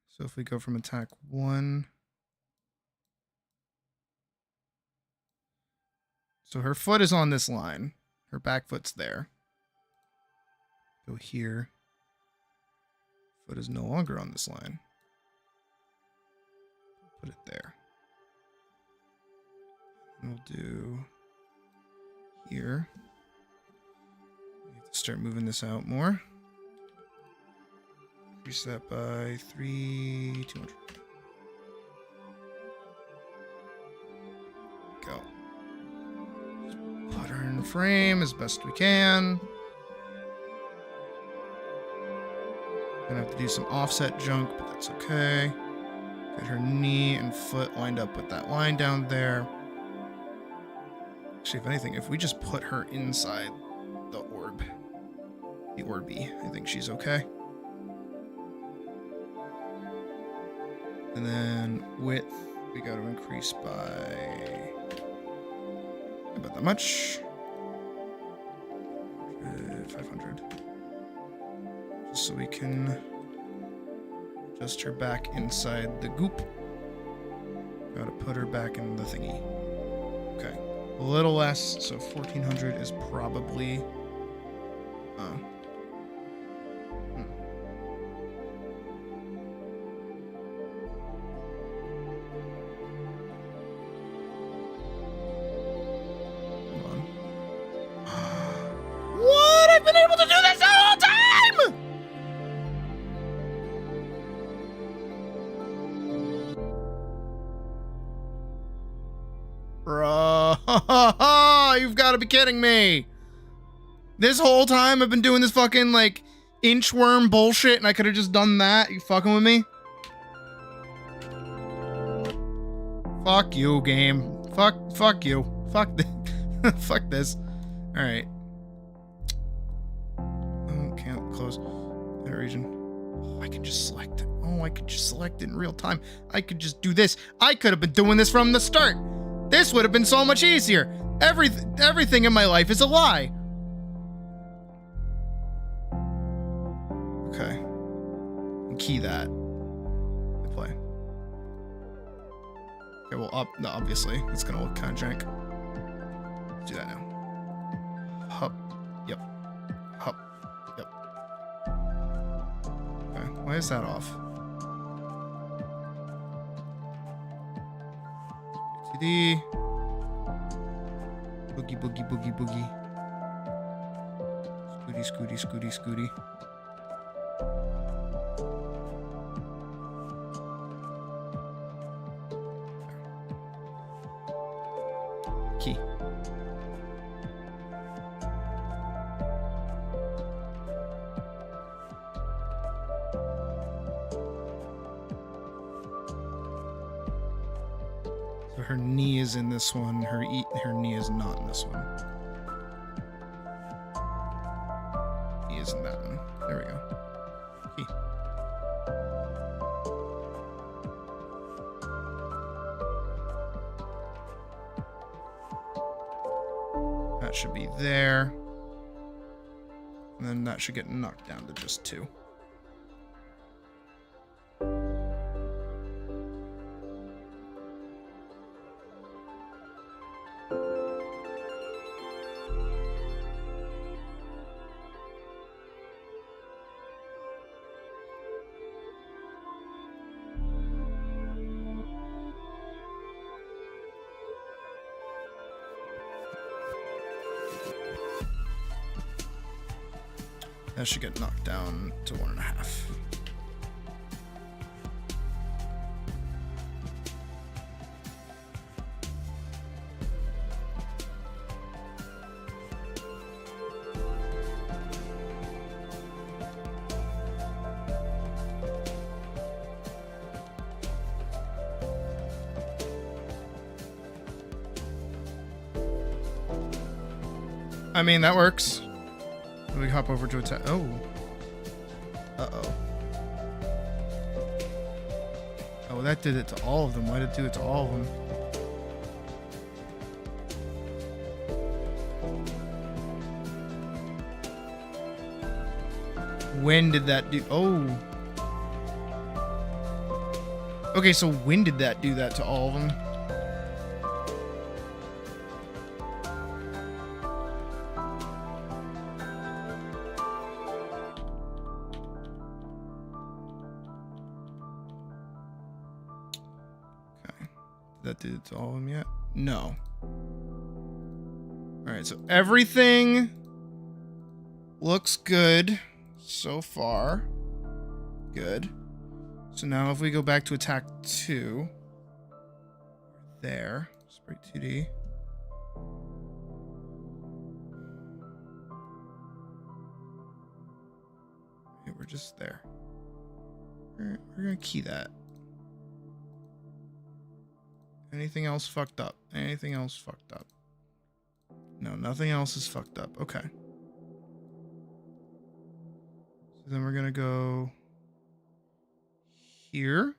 So if we go from attack 1. So her foot is on this line. Her back foot's there. Go here. Foot is no longer on this line. Put it there. And we'll do here. We have to start moving this out more. Increase that by 3,200. Go. Put her in frame as best we can. Gonna have to do some offset junk, but that's okay. Get her knee and foot lined up with that line down there. Actually, if anything, if we just put her inside the orb, the Orby, I think she's okay. And then width, we got to increase by about that much. 500. Just so we can adjust her back inside the goop. Got to put her back in the thingy. Okay. A little less, so 1,400 is probably... What? I've been able to do this the whole time! Bro, you've got to be kidding me. This whole time I've been doing this fucking, like, inchworm bullshit and I could have just done that? You fucking with me? Fuck you, game. Fuck you. Fuck this. Fuck this. Alright. Oh, can't close that region. Oh, I can just select it. Oh, I could just select it in real time. I could just do this. I could have been doing this from the start. This would have been so much easier. Everything in my life is a lie. Okay. And key that. I play. Okay, well, no, obviously, it's gonna look kind of jank. Let's do that now. Hup. Yep. Hup. Yep. Okay, why is that off? TD. Boogie, boogie, boogie, boogie. Scooty, scooty, scooty, scooty. Key. So her knee is in this one, her knee is not in this one. Knee is in that one. There we go. Key. That should be there. And then that should get knocked down to just 2. That should get knocked down to 1.5. I mean, that works. We hop over to attack. Oh. Uh-oh. Oh, that did it to all of them. Why did it do it to all of them? When did that do... Oh. Okay, so when did that do that to all of them? That did it to all of them yet? No. Alright, so everything looks good so far. Good. So now if we go back to attack 2. There. Spray 2D. Okay, we're just there. We're gonna key that. Anything else fucked up? Anything else fucked up? No, nothing else is fucked up. Okay. So then we're gonna go here.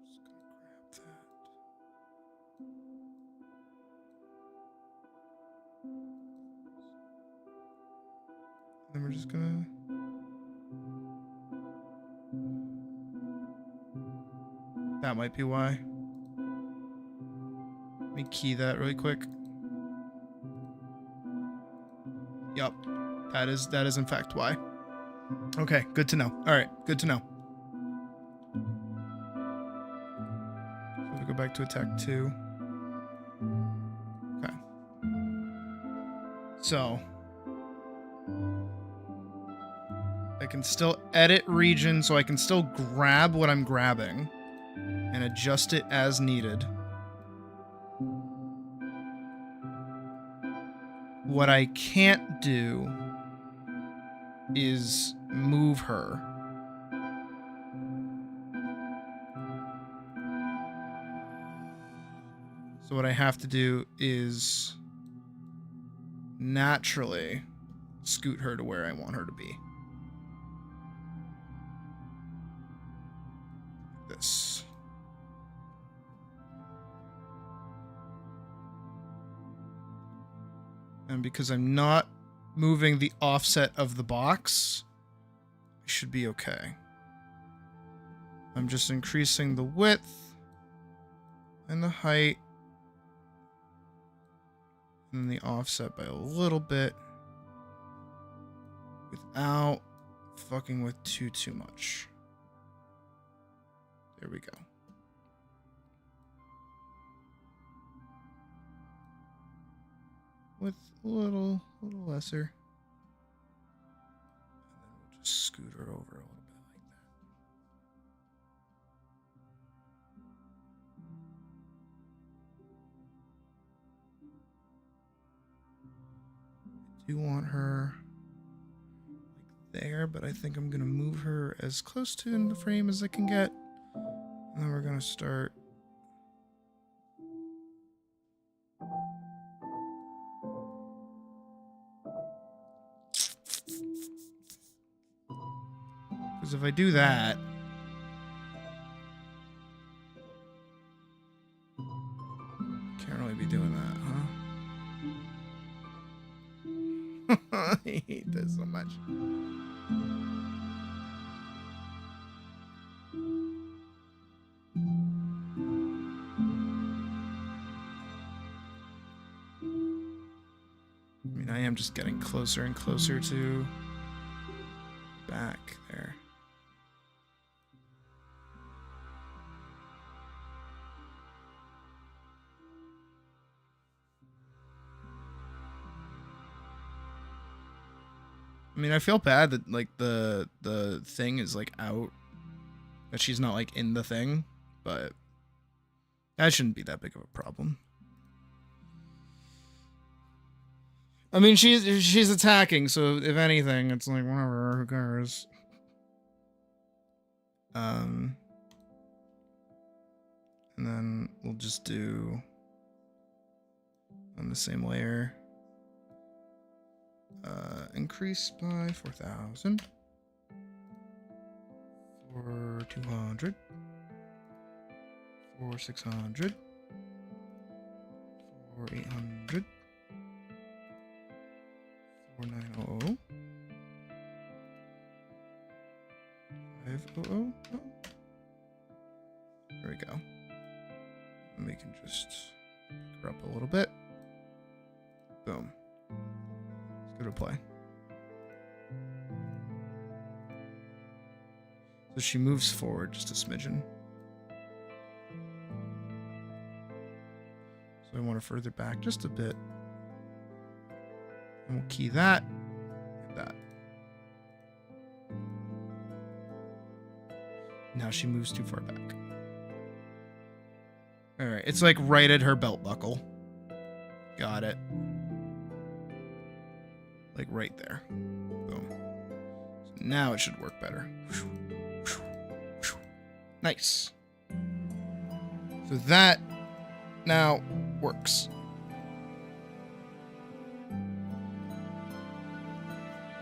Just gonna grab that. Then we're just gonna... That might be why. Let me key that really quick. Yup. That is in fact why. Okay, good to know. Alright, good to know. So we go back to attack 2. Okay. So I can still edit region, so I can still grab what I'm grabbing and adjust it as needed. What I can't do is move her. So what I have to do is naturally scoot her to where I want her to be. This. And because I'm not moving the offset of the box, I should be okay. I'm just increasing the width and the height and the offset by a little bit without fucking with too much. There we go. With a little lesser. And then we'll just scoot her over a little bit like that. I do want her like there, but I think I'm gonna move her as close to in the frame as I can get. And then we're gonna start because if I do that, can't really be doing that, huh? I hate this so much. I mean, I am just getting closer and closer to back there. I mean, I feel bad that like the thing is like out, that she's not like in the thing, but that shouldn't be that big of a problem. I mean, she's attacking, so if anything, it's like whatever, who cares? And then we'll just do on the same layer. Increase by 4,000. For 200. For 600. For 800. For 900. 500. Oh. There we go. And we can just pick her up a little bit. Boom. Let's go to play. So she moves forward just a smidgen. So I want to further back just a bit. And we'll key that and that. Now she moves too far back. Alright, it's like right at her belt buckle. Got it. Like right there. Boom. So now it should work better. Nice. So that now works.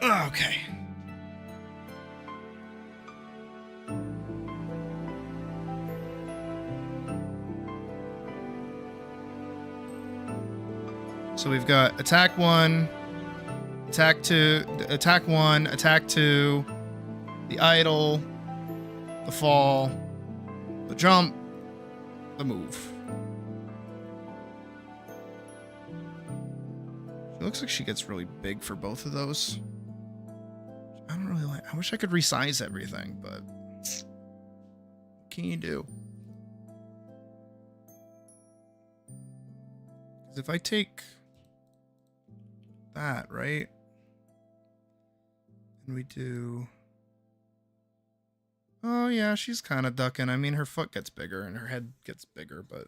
Okay. So we've got attack 1, attack 2, attack 1, attack 2, the idle, the fall, the jump, the move. It looks like she gets really big for both of those. I don't really like. I wish I could resize everything, but what can you do? Because if I take that, right? And we do... Oh, yeah, she's kind of ducking. I mean, her foot gets bigger and her head gets bigger, but...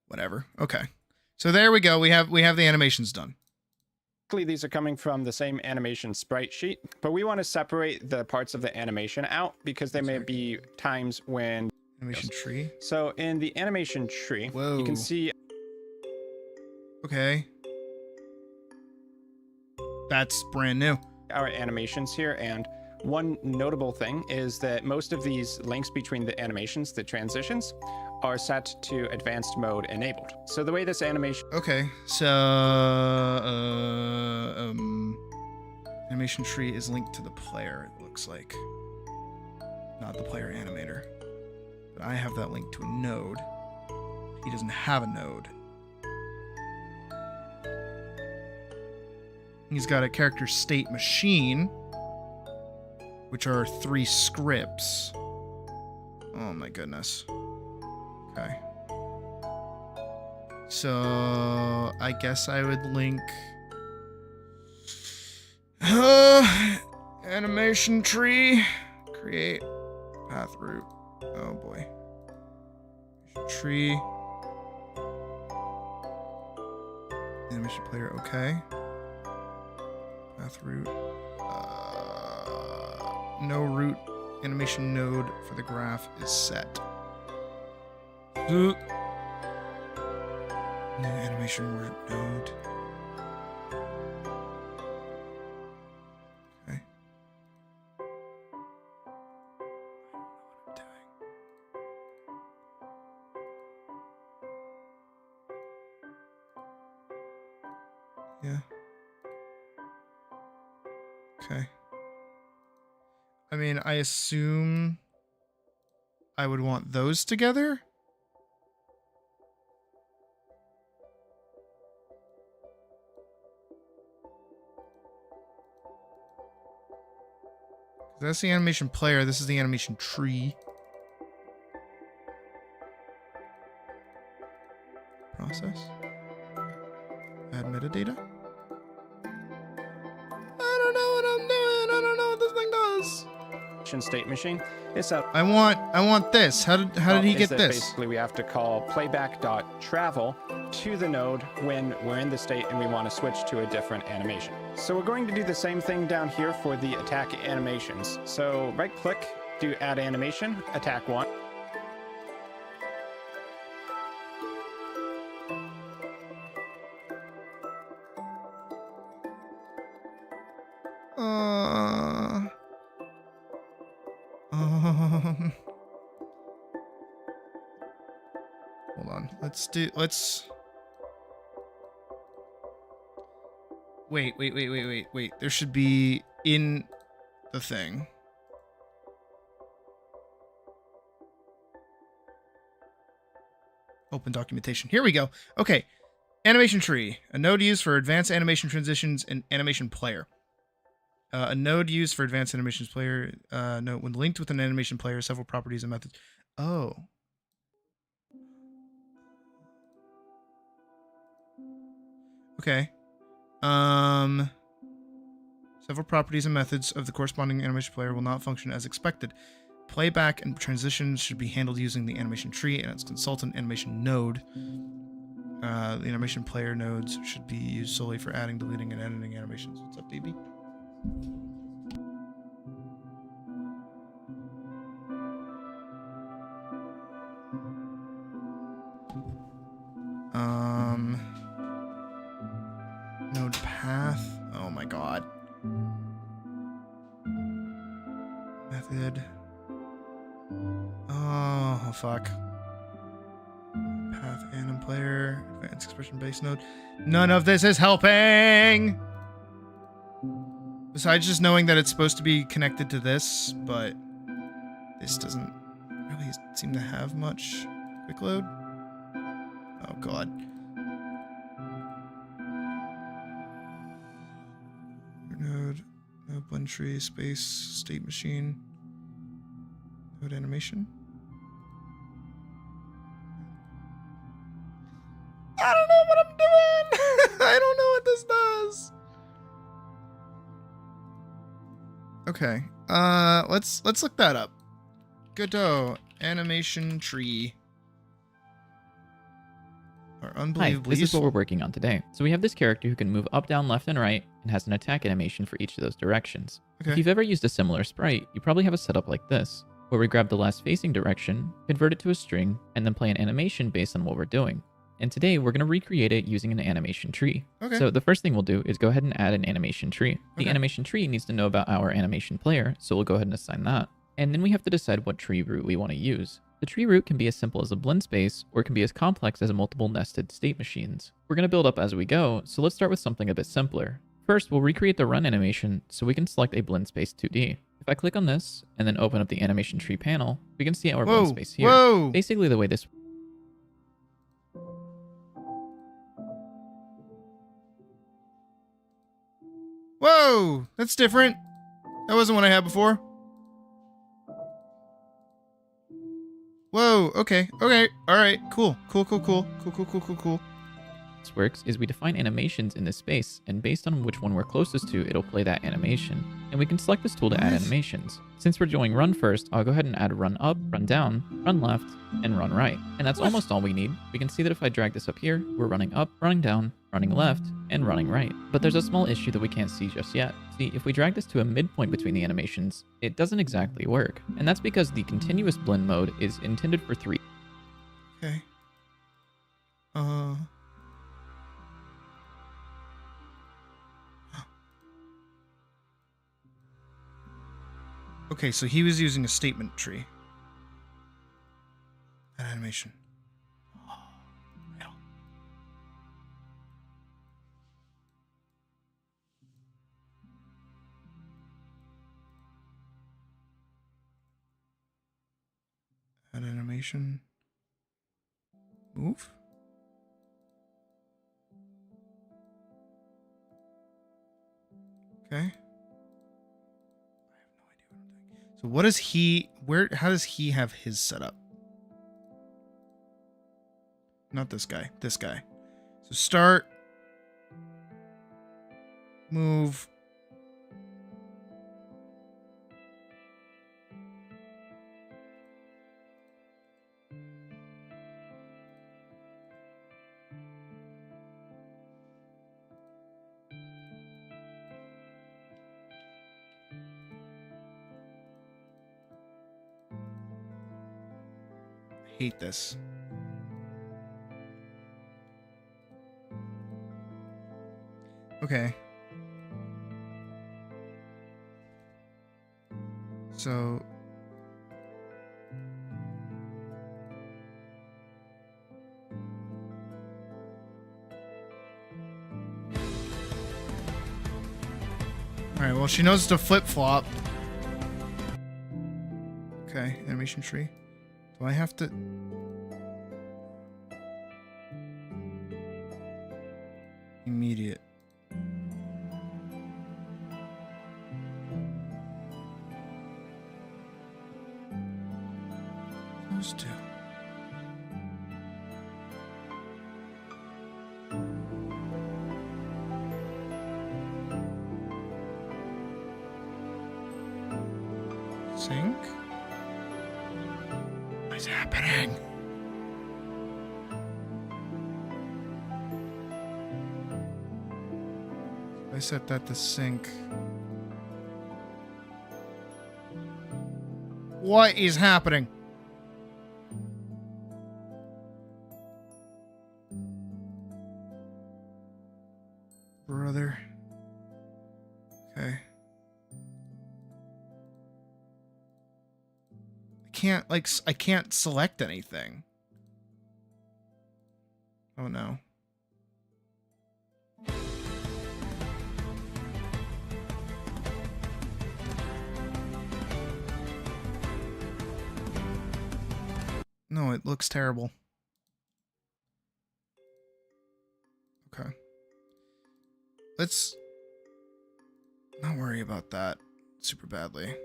whatever. Okay. So there we go. We have the animations done. These are coming from the same animation sprite sheet, but we want to separate the parts of the animation out because there may be times when... Animation tree? So in the animation tree, Whoa. You can see... Okay. That's brand new. Our animations here, and one notable thing is that most of these links between the animations, the transitions, are set to advanced mode enabled. So the way this animation... Okay, so animation tree is linked to the player, it looks like. Not the player animator. But I have that linked to a node. He doesn't have a node. He's got a character state machine, which are 3 scripts. Oh my goodness. Okay. So I guess I would link animation tree, create path route. Oh boy. Tree. Animation player, okay. Path route. No route animation node for the graph is set. New animation route node. Okay. I don't know what I'm doing. Yeah. Okay. I mean, I assume I would want those together. That's the animation player. This is the animation tree. Process. Add metadata. does? State machine. It's a I want this. How did he get this? Basically, we have to call playback.travel to the node when we're in the state and we want to switch to a different animation. So we're going to do the same thing down here for the attack animations. So right click, do add animation, attack 1. Hold on. Let's wait. There should be in the thing. Open documentation. Here we go. Okay. Animation tree. A node used for advanced animation transitions and animation player. A node used for advanced animations player. Note when linked with an animation player, several properties and methods. Oh. Okay. Several properties and methods of the corresponding animation player will not function as expected. Playback and transitions should be handled using the animation tree and its consultant animation node. The animation player nodes should be used solely for adding, deleting, and editing animations. What's up, DB? Node path. Oh my god. Method. Oh fuck. Path anim player. Advanced expression based node. None of this is helping. Besides just knowing that it's supposed to be connected to this, but this doesn't really seem to have much quick load. Oh god. Node blend tree, space, state machine, node animation. I don't know what I'm doing. I don't know what this does. Okay. Let's look that up. Godot animation tree. Are Hi, unbelievably this is what useful. we're working on today. So we have this character who can move up, down, left, and right, and has an attack animation for each of those directions. Okay. If you've ever used a similar sprite, you probably have a setup like this, where we grab the last facing direction, convert it to a string, and then play an animation based on what we're doing. And today, we're going to recreate it using an animation tree. Okay. So the first thing we'll do is go ahead and add an animation tree. The Okay. animation tree needs to know about our animation player, so we'll go ahead and assign that. And then we have to decide what tree root we want to use. The tree root can be as simple as a blend space, or it can be as complex as multiple nested state machines. We're going to build up as we go, so let's start with something a bit simpler. First, we'll recreate the run animation so we can select a blend space 2D. If I click on this, and then open up the animation tree panel, we can see our blend space here. Whoa! Basically the way this Whoa! That's different. That wasn't what I had before. Whoa, okay, alright, cool. works is we define animations in this space, and based on which one we're closest to, it'll play that animation. And we can select this tool to add Nice. animations. Since we're doing run first, I'll go ahead and add run up, run down, run left, and run right. And that's almost all we need. We can see that if I drag this up here, we're running up, running down, running left, and running right. But there's a small issue that we can't see just yet. See, if we drag this to a midpoint between the animations, it doesn't exactly work. And that's because the continuous blend mode is intended for 3. Okay. Okay, so he was using a statement tree. An animation. Add animation. Move. Okay. So what does he, how does he have his setup? Not this guy, this guy. So start, move, hate this. Okay. So alright, well, she knows to flip-flop. Okay, animation tree. Do I have to... Immediate. Those two. Sync? What's happening? I set that to sync. What is happening? Brother. Okay. I can't select anything. Oh no. No, it looks terrible. Okay. Let's not worry about that super badly.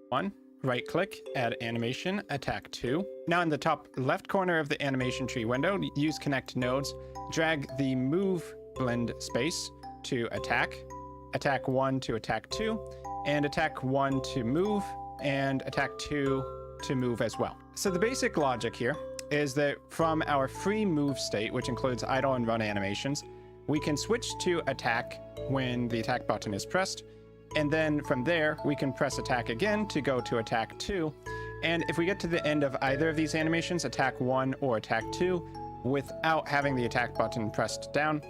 1. Right click, add animation, attack 2. Now in the top left corner of the animation tree window, use connect nodes, drag the move blend space to attack, attack 1 to attack 2, and attack 1 to move, and attack 2 to move as well. So the basic logic here is that from our free move state, which includes idle and run animations, we can switch to attack when the attack button is pressed, and then from there we can press attack again to go to attack 2, and if we get to the end of either of these animations, attack 1 or attack 2, without having the attack button pressed down,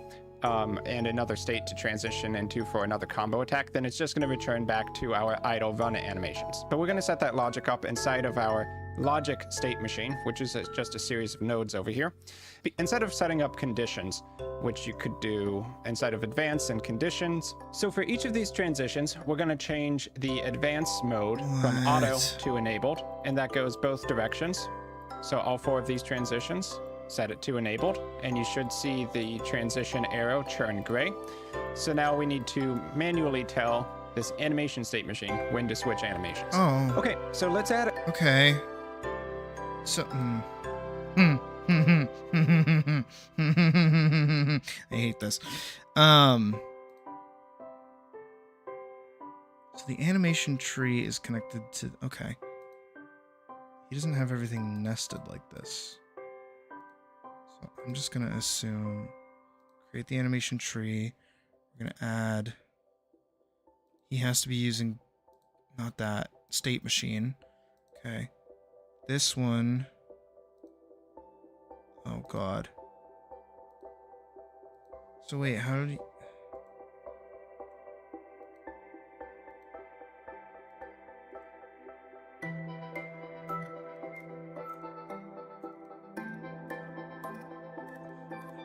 and another state to transition into for another combo attack, then it's just going to return back to our idle run animations. But we're going to set that logic up inside of our logic state machine, which is just a series of nodes over here. Instead of setting up conditions, which you could do inside of advanced and conditions. So for each of these transitions, we're going to change the advanced mode from auto to enabled, and that goes both directions. So all 4 of these transitions, set it to enabled, and you should see the transition arrow turn gray. So now we need to manually tell this animation state machine when to switch animations. Oh. Okay, so let's add it. Okay. So, I hate this. So the animation tree is connected to, okay. He doesn't have everything nested like this. So I'm just gonna assume, create the animation tree. We're gonna add, he has to be using, not that, state machine. Okay. This one, oh god. So wait, how did he...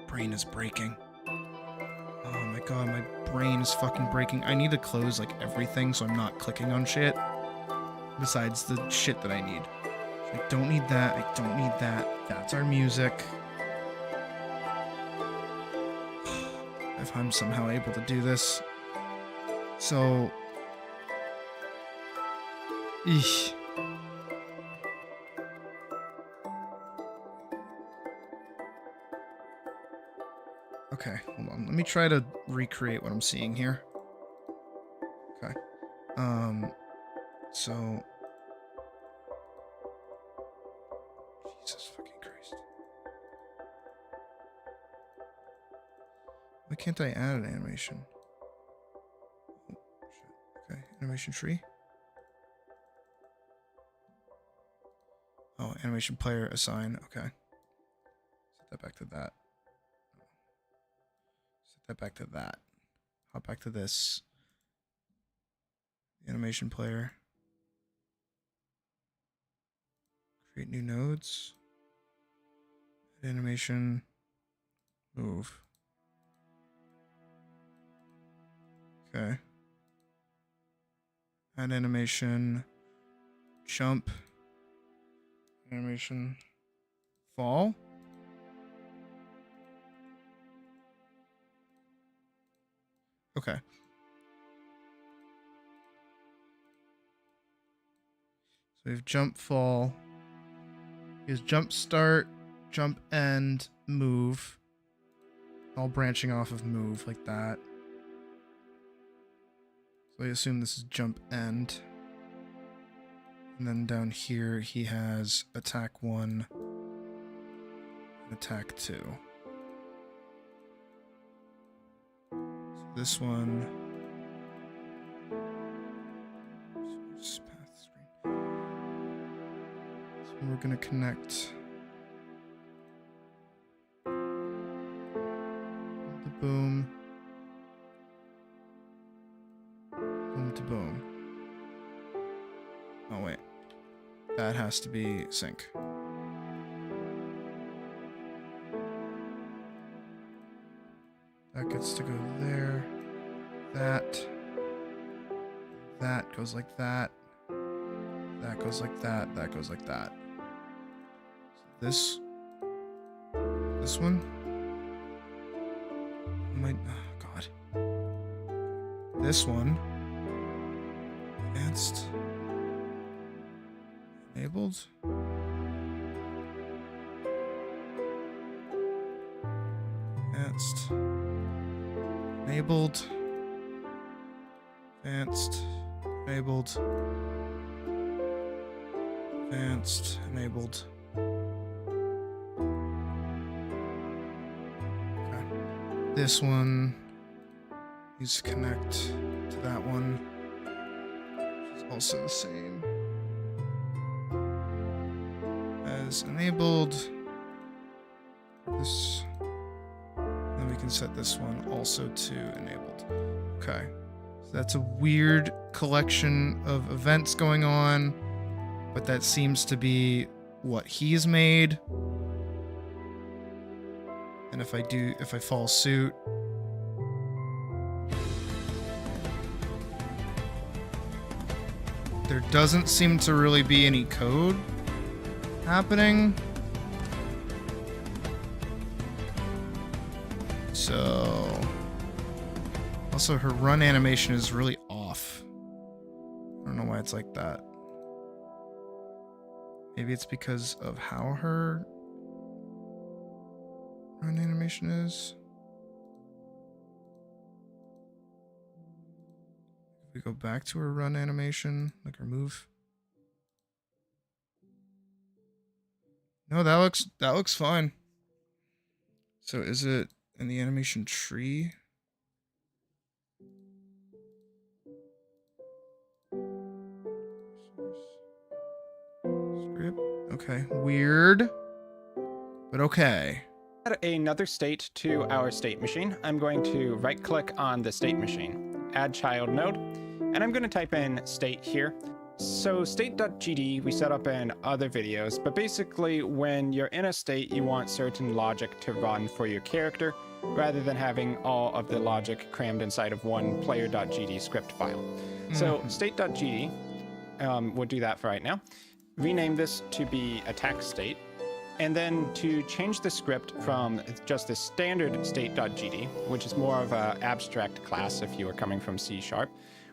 Brain is breaking. Oh my god, my brain is fucking breaking. I need to close like everything so I'm not clicking on shit. Besides the shit that I need. I don't need that, I don't need that. That's our music. If I'm somehow able to do this. So... Eesh. Okay, hold on. Let me try to recreate what I'm seeing here. Okay. So... Jesus fucking Christ. Why can't I add an animation? Oh, shit. Okay, animation tree. Animation player assign. Okay. Set that back to that. Set that back to that. Hop back to this. Animation player. Create new nodes. Animation. Move. Okay. Add animation. Jump. Animation. Fall. Okay. So we have jump, fall. Here's jump, start, jump, end, move. All branching off of move like that. So I assume this is jump, end. And then down here he has attack 1, and attack 2. So this one. Just path screen. So we're gonna connect the boom. Boom to boom. Oh wait. That has to be sync. That gets to go there. That goes like that. That goes like that. That goes like that. So this one. Oh God. This one. Advanced. Enabled. Advanced. Enabled. Advanced. Enabled. Advanced. Enabled. Okay. This one needs to connect to that one, which is also the same as enabled. This, and then we can set this one also to enabled. Okay, so that's a weird collection of events going on, but that seems to be what he's made. And if I follow suit, there doesn't seem to really be any code happening. So, also her run animation is really off. I don't know why it's like that. Maybe it's because of how her run animation is. If we go back to her run animation, like her move. No, that looks fine. So is it in the animation tree? Script. Okay, weird. But okay. Add another state to our state machine. I'm going to right click on the state machine, add child node, and I'm going to type in state here. So state.gd we set up in other videos, but basically when you're in a state, you want certain logic to run for your character rather than having all of the logic crammed inside of one player.gd script file. So state.gd, we'll do that for right now. Rename this to be attack state. And then to change the script from just the standard state.gd, which is more of an abstract class if you are coming from C#,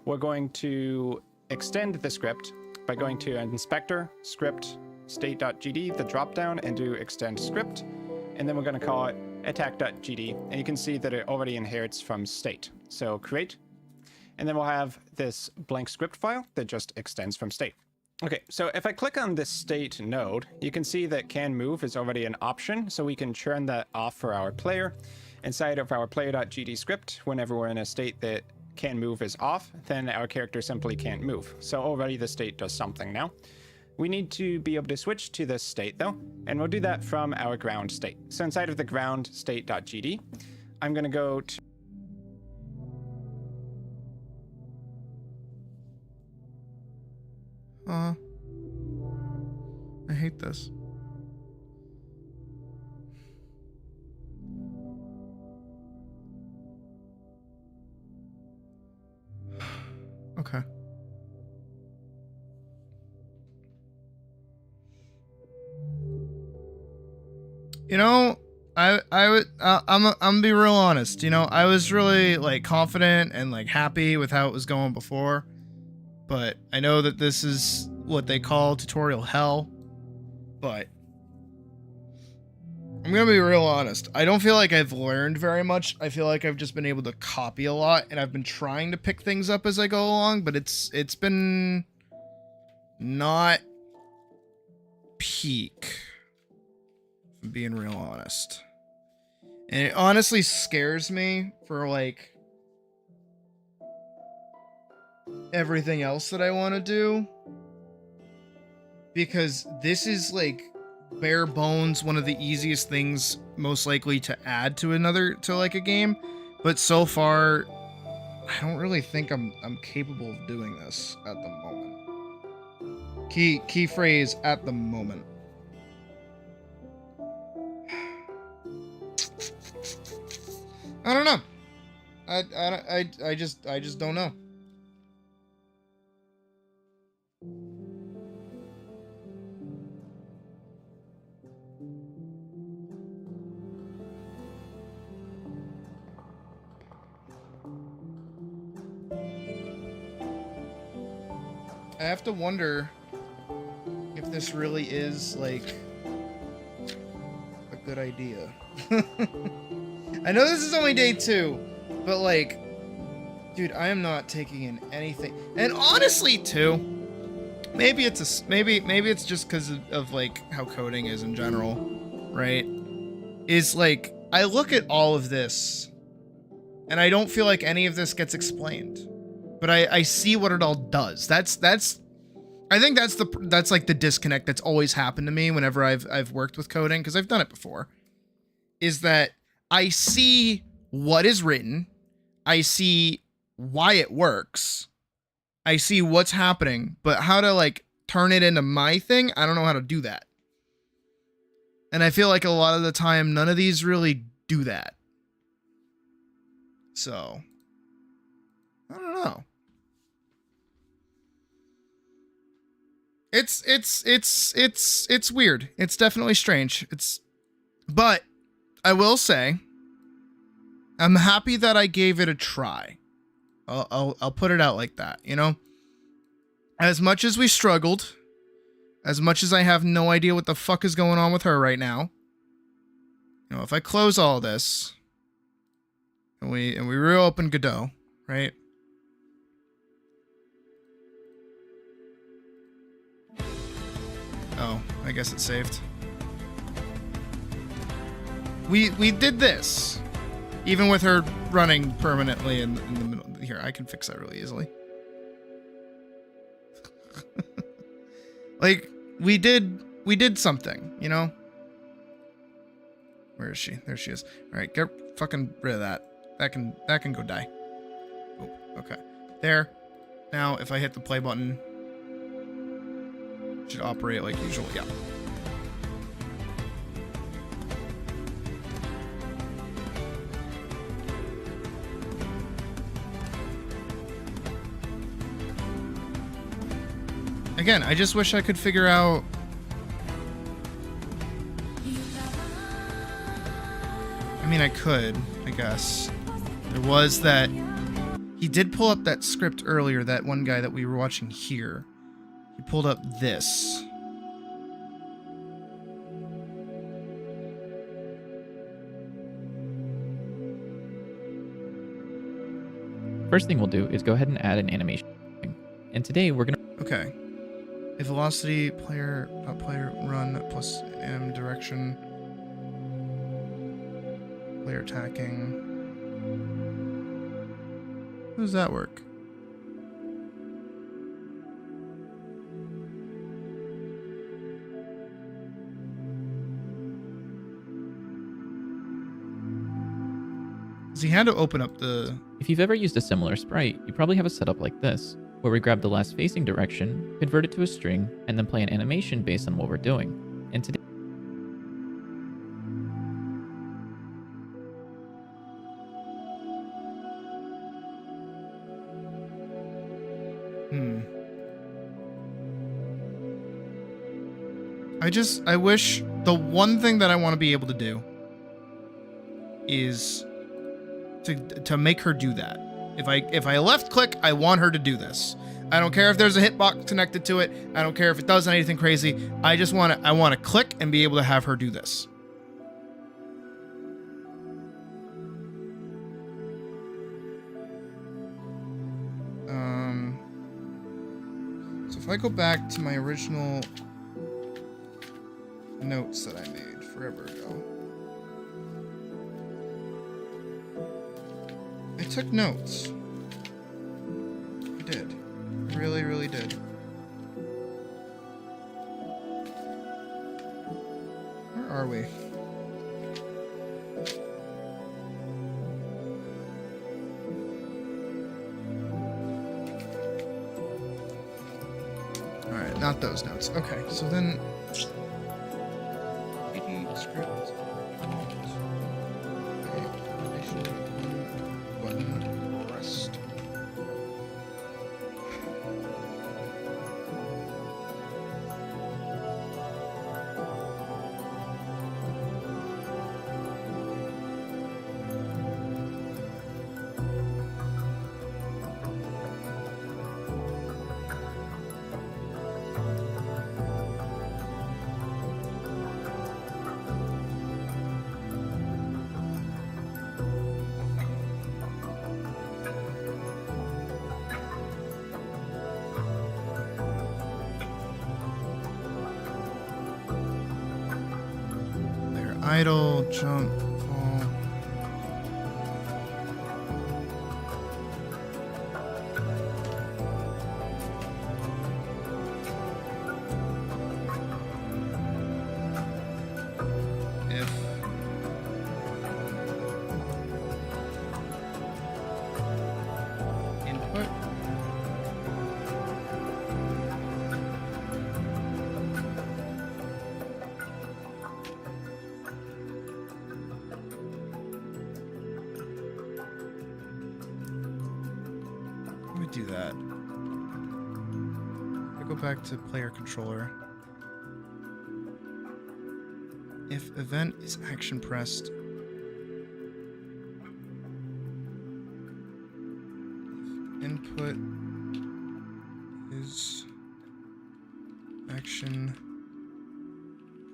we're going to extend the script by going to inspector, script, state.gd, the dropdown, and do extend script. And then we're going to call it attack.gd. And you can see that it already inherits from state. So create. And then we'll have this blank script file that just extends from state. Okay, so if I click on this state node, you can see that can move is already an option, so we can turn that off for our player. Inside of our player.gd script, whenever we're in a state that can move is off, then our character simply can't move. So already the state does something now. We need to be able to switch to this state though, and we'll do that from our ground state. So inside of the ground state.gd, I'm going to go to I hate this. Okay. You know, I'm gonna be real honest. You know, I was really like confident and like happy with how it was going before, but I know that this is what they call tutorial hell. But I'm gonna be real honest. I don't feel like I've learned very much. I feel like I've just been able to copy a lot, and I've been trying to pick things up as I go along, but it's been not peak. If I'm being real honest. And it honestly scares me for like everything else that I want to do. Because this is like bare bones one of the easiest things most likely to add to like a game, but so far I don't really think I'm capable of doing this at the moment. Key phrase, at the moment. I don't know. I just don't know. I have to wonder if this really is, like, a good idea. I know this is only day 2, but, like, dude, I am not taking in anything. And honestly, too, maybe it's maybe it's just because of, like, how coding is in general, right? Is, like, I look at all of this, and I don't feel like any of this gets explained. But I see what it all does. I think that's like the disconnect that's always happened to me whenever I've worked with coding, because I've done it before. Is that I see what is written, I see why it works, I see what's happening, but how to like turn it into my thing, I don't know how to do that. And I feel like a lot of the time none of these really do that. So I don't know. It's weird. It's definitely strange. But I will say, I'm happy that I gave it a try. I'll put it out like that, you know? As much as we struggled, as much as I have no idea what the fuck is going on with her right now, you know, if I close all this and we reopen Godot, right? Oh, I guess it's saved. We did this, even with her running permanently in the middle. Here, I can fix that really easily. Like we did something, you know. Where is she? There she is. All right, get fucking rid of that. That can go die. Oh, okay. There. Now, if I hit the play button, should operate like usual. Yeah. Again, I just wish I could figure out. I mean, I could, I guess. There was that. He did pull up that script earlier, that one guy that we were watching here. He pulled up this. First thing we'll do is go ahead and add an animation. And today we're going to... Okay. A velocity player run plus anim direction. Player attacking. How does that work? Because he had to open up the... If you've ever used a similar sprite, you probably have a setup like this, where we grab the last facing direction, convert it to a string, and then play an animation based on what we're doing. And today, I wish the one thing that I want to be able to do is to make her do that. If I left click, I want her to do this. I don't care if there's a hitbox connected to it. I don't care if it does anything crazy. I want to click and be able to have her do this. So if I go back to my original notes that I made forever ago. I took notes. I did. I really, really did. Where are we? Alright, not those notes. Okay, so then... script. Button rest. Idle, jump, fall. If input do that. I go back to player controller. If event is action pressed, if input is action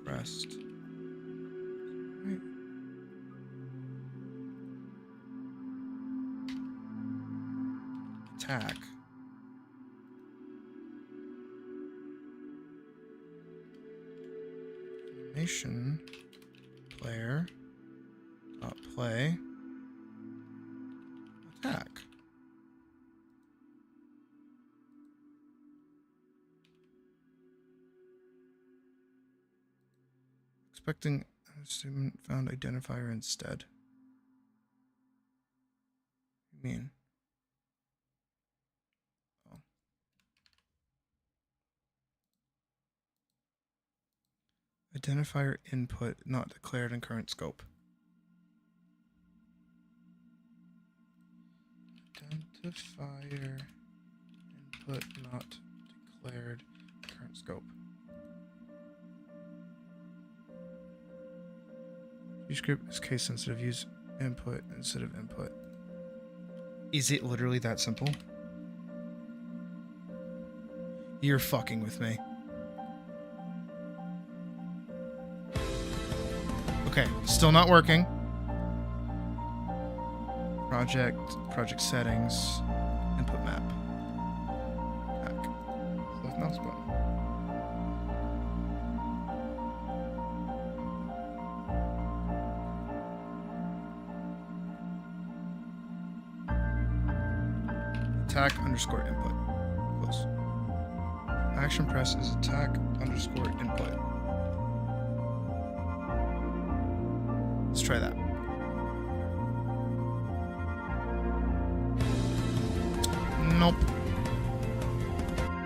pressed. Right. Attack. Animation player play attack. Expecting a statement found identifier instead. What do you mean? Identifier input not declared in current scope. Identifier input not declared current scope. Script is case sensitive. Use input instead of input. Is it literally that simple? You're fucking with me. Okay, still not working. Project settings, input map. Back. Left mouse button. Attack underscore input. Close. Action press is attack underscore input. Let's try that. Nope.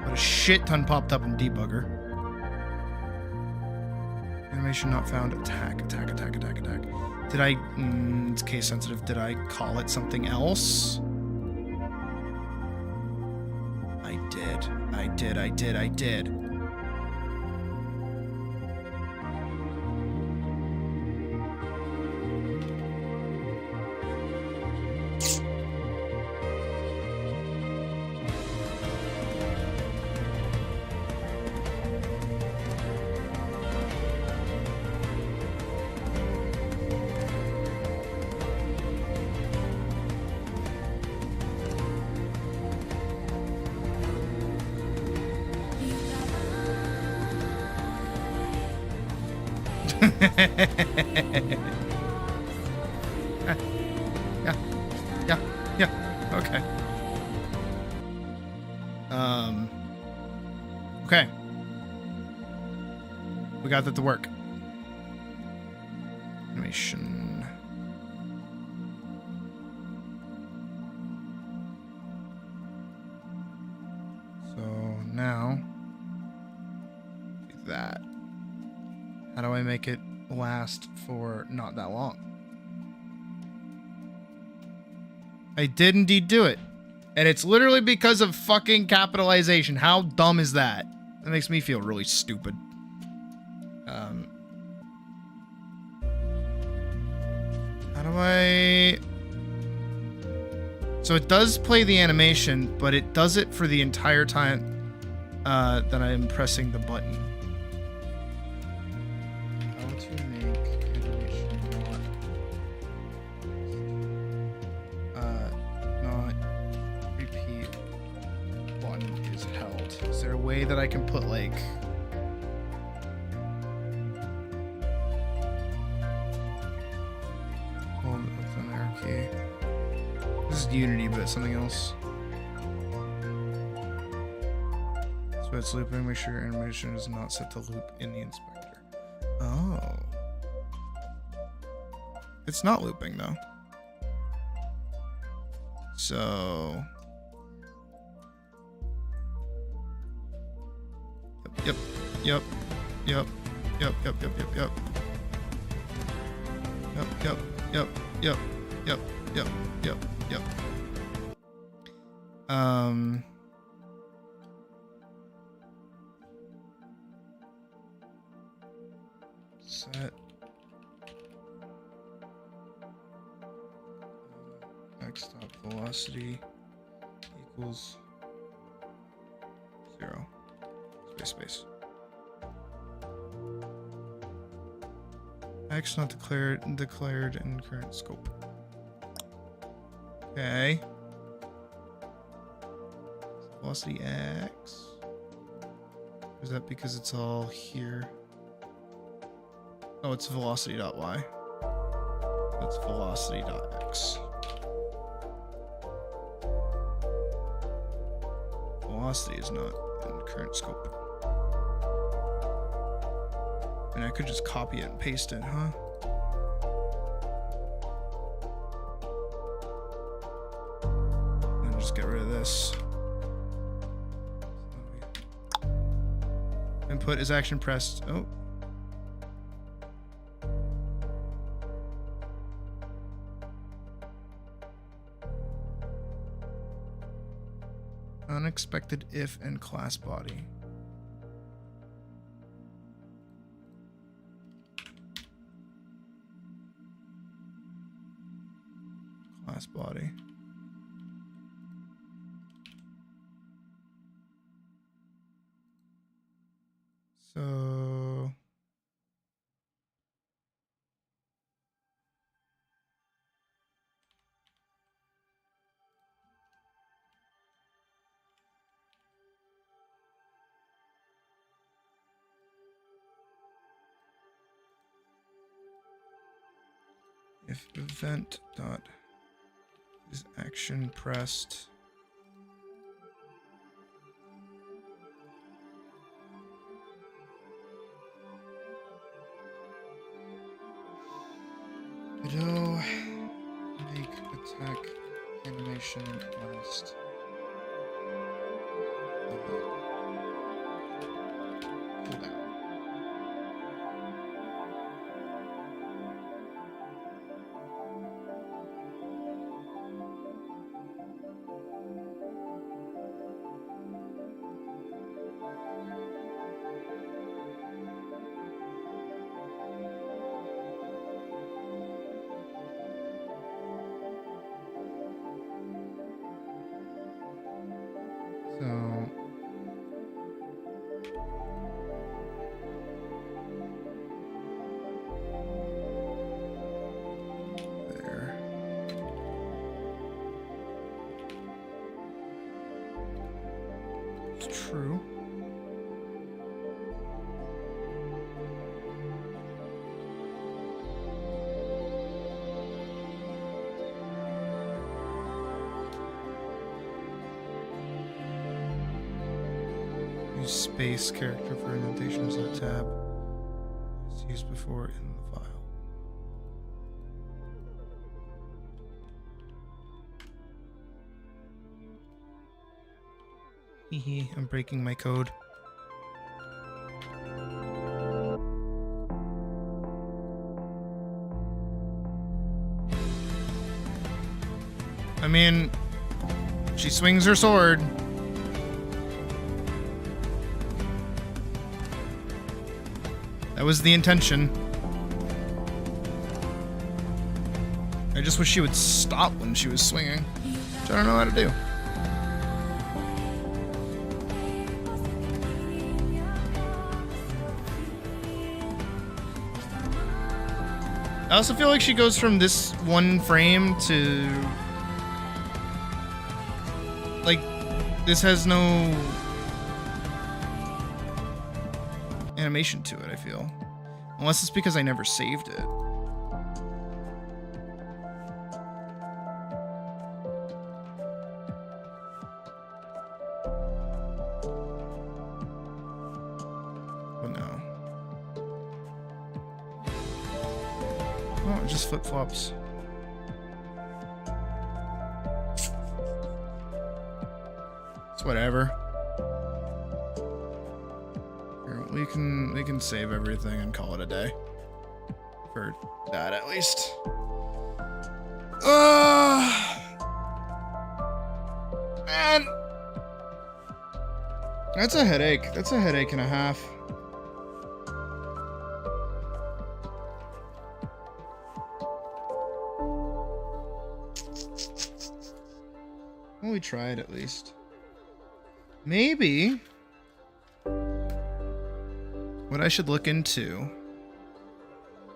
But a shit ton popped up in debugger. Animation not found. Attack. Did I... it's case sensitive. Did I call it something else? I did. Yeah. Okay. Okay. We got that to work. Animation. So now, do that. How do I make it last for not that long? I did indeed do it. And it's literally because of fucking capitalization. How dumb is that? That makes me feel really stupid. How do I... So it does play the animation, but it does it for the entire time that I am pressing the button. How to make animation not repeat button is held. Is there a way that I can put like... Hold with an arrow key. This is Unity, but something else. So it's looping. Make sure your animation is not set to loop in the inspector. Oh. It's not looping though. So. Yep. Yep. Yep. Yep. Yep. Yep. Yep. Yep. Yep. Yep. Yep. Yep. Yep. Yep. Yep. Yep. Set x dot velocity equals 0. Space. X not declared in current scope. Okay. Velocity X. Is that because it's all here? Oh, it's velocity.y. That's velocity.x. Velocity is not in current scope. And I could just copy it and paste it, huh? And then just get rid of this. Input is action pressed. Oh. Unexpected if and class body. Class body. So if event dot is action pressed video make attack animation last true. Use space character for indentations of the tab. It's used before in the file. Hehe, I'm breaking my code. I mean, she swings her sword. That was the intention. I just wish she would stop when she was swinging, which I don't know how to do. I also feel like she goes from this one frame to... like, this has no animation to it, I feel. Unless it's because I never saved it. But no. Oh, it just flip-flops. It's whatever. Here, we can save everything and call it a day. For that, at least. Man! That's a headache. That's a headache and a half. Well, we tried at least. Maybe what I should look into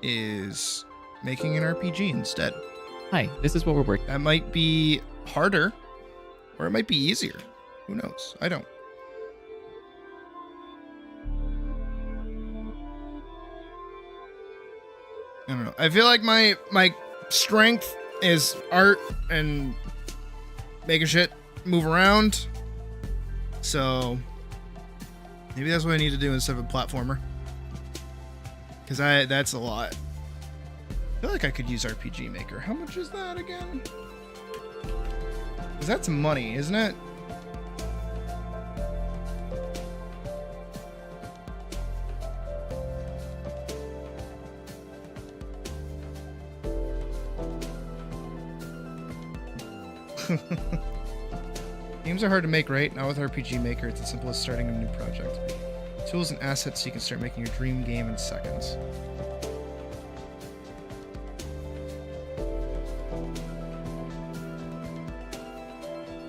is making an RPG instead. Hi, this is what we're working. That might be harder, or it might be easier. Who knows? I don't. I don't know. I feel like my strength is art and making shit move around. So maybe that's what I need to do instead of a platformer. Because that's a lot. I feel like I could use RPG Maker. How much is that again? Because that's money, isn't it? Games are hard to make, right? Not with RPG Maker. It's as simple as starting a new project. Tools and assets so you can start making your dream game in seconds.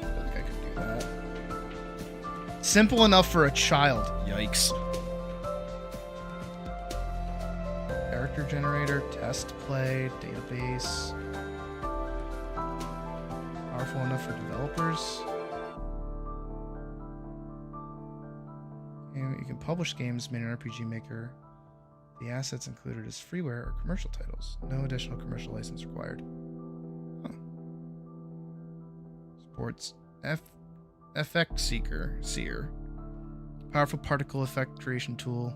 I think I could do that. Simple enough for a child. Yikes. Character generator, test play, database. Powerful enough for developers. You can publish games made in RPG Maker. The assets included is freeware or commercial titles. No additional commercial license required. Huh. Sports Effect Seer. Powerful particle effect creation tool.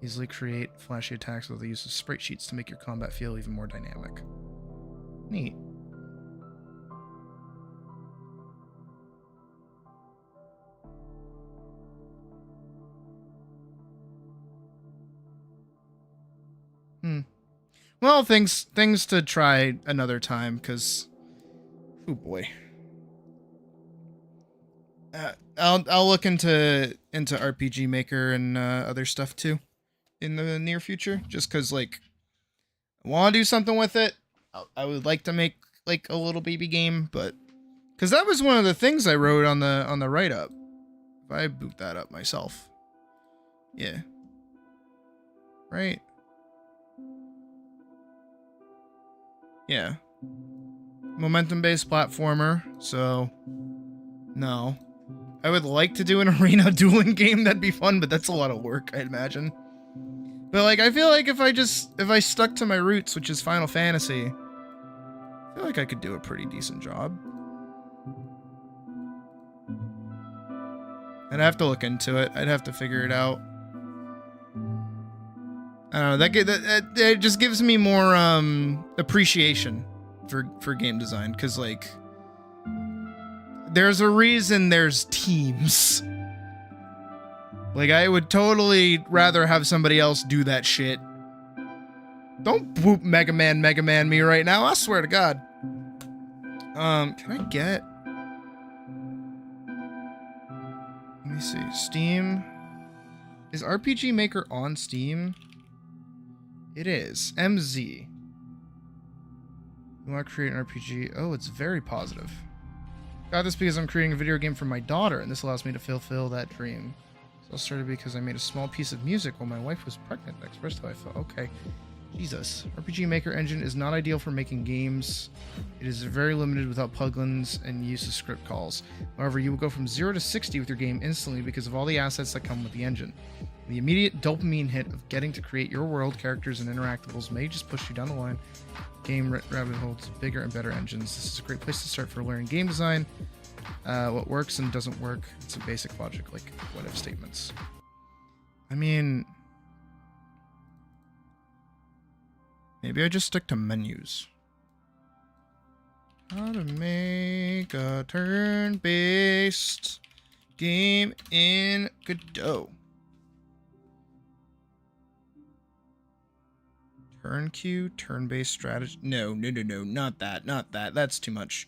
Easily create flashy attacks with the use of sprite sheets to make your combat feel even more dynamic. Neat. Well, things to try another time, because, oh boy. I'll look into RPG Maker and other stuff too in the near future, just because like I want to do something with it. I would like to make like a little baby game, but because that was one of the things I wrote on the write up. If I boot that up myself, yeah, right. Yeah. Momentum-based platformer, so no. I would like to do an arena dueling game. That'd be fun, but that's a lot of work, I'd imagine. But like, I feel like if I stuck to my roots, which is Final Fantasy, I feel like I could do a pretty decent job. I'd have to look into it. I'd have to figure it out. I don't know. That it just gives me more appreciation for game design, because like, there's a reason there's teams. Like, I would totally rather have somebody else do that shit. Don't whoop Mega Man me right now. I swear to God. Can I get? Let me see. Steam. Is RPG Maker on Steam? It is. MZ. You want to create an RPG? Oh, it's very positive. Got this because I'm creating a video game for my daughter, and this allows me to fulfill that dream. So I started because I made a small piece of music while my wife was pregnant. I expressed how I felt. Okay. Jesus. RPG Maker Engine is not ideal for making games. It is very limited without plugins and use of script calls. However, you will go from 0 to 60 with your game instantly because of all the assets that come with the engine. The immediate dopamine hit of getting to create your world, characters, and interactables may just push you down the line. Game rabbit hole to bigger and better engines. This is a great place to start for learning game design. What works and doesn't work. It's a basic logic, like what-if statements. I mean, maybe I just stick to menus. How to make a turn-based game in Godot. Turn queue, turn-based strategy. No, not that. That's too much.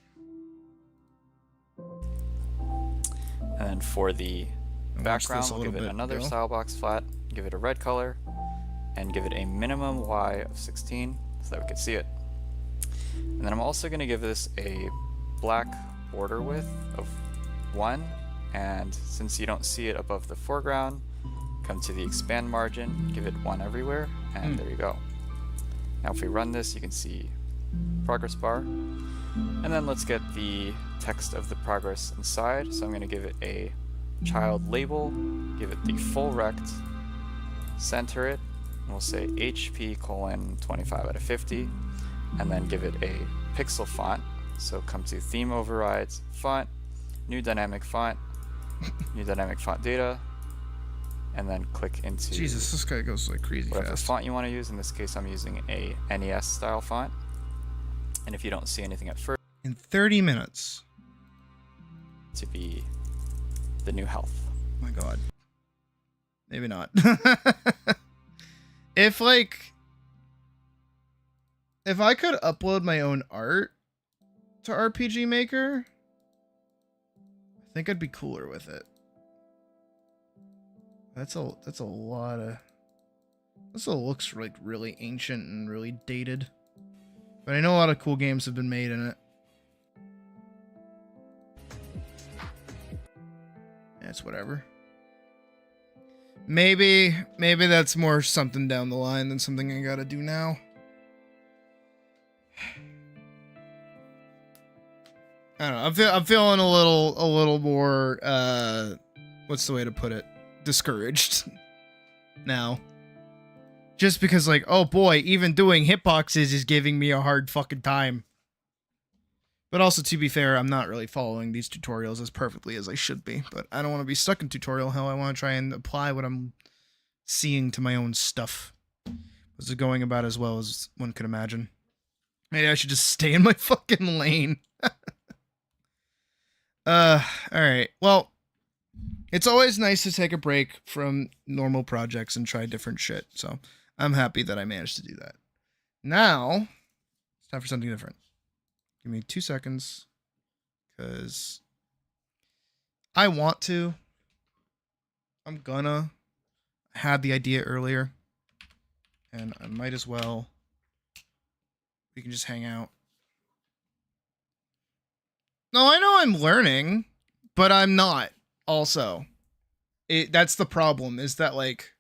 And then for the background, we'll give it another style box flat, give it a red color, and give it a minimum Y of 16 so that we can see it. And then I'm also going to give this a black border width of 1, and since you don't see it above the foreground, come to the expand margin, give it 1 everywhere, and there you go. Now if we run this, you can see progress bar. And then let's get the text of the progress inside. So I'm going to give it a child label, give it the full rect, center it, and we'll say HP colon 25 out of 50, and then give it a pixel font. So come to theme overrides, font, new dynamic font, new dynamic font data, and then click into Jesus, this guy goes like crazy whatever fast. font you want to use. In this case, I'm using a NES style font. And if you don't see anything at first, in 30 minutes. To be the new health. Oh my God. Maybe not. If I could upload my own art to RPG Maker, I think I'd be cooler with it. That's a lot of. This all looks like really ancient and really dated. But I know a lot of cool games have been made in it. Yeah, it's whatever. Maybe that's more something down the line than something I gotta do now. I don't know. I'm feeling a little more what's the way to put it? Discouraged now. Just because, like, oh boy, even doing hitboxes is giving me a hard fucking time. But also, to be fair, I'm not really following these tutorials as perfectly as I should be. But I don't want to be stuck in tutorial hell. I want to try and apply what I'm seeing to my own stuff. Is it going about as well as one could imagine? Maybe I should just stay in my fucking lane. Alright. Well, it's always nice to take a break from normal projects and try different shit. So I'm happy that I managed to do that. Now, it's time for something different. Give me 2 seconds, because I want to. I'm gonna. I had the idea earlier, and I might as well. We can just hang out. No, I know I'm learning, but I'm not. Also, that's the problem. Is that like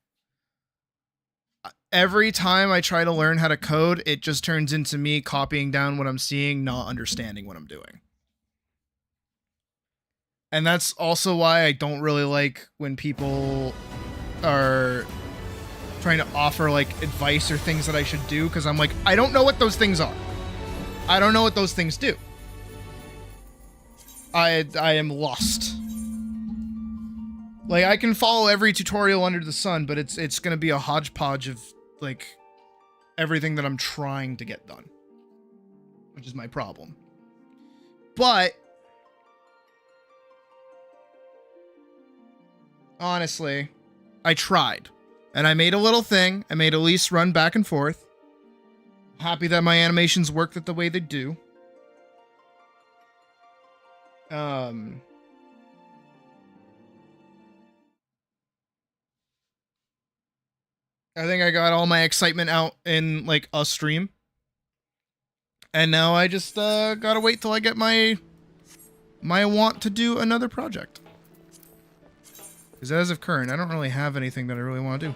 every time I try to learn how to code, it just turns into me copying down what I'm seeing, not understanding what I'm doing. And that's also why I don't really like when people are trying to offer like advice or things that I should do, because I'm like, I don't know what those things are. I don't know what those things do. I am lost. Like, I can follow every tutorial under the sun, but it's gonna be a hodgepodge of like everything that I'm trying to get done, which is my problem. But honestly, I tried. And I made a little thing. I made Elise run back and forth. Happy that my animations worked the way they do. I think I got all my excitement out in like a stream. And now I just gotta wait till I get my want to do another project. Because as of current, I don't really have anything that I really want to do.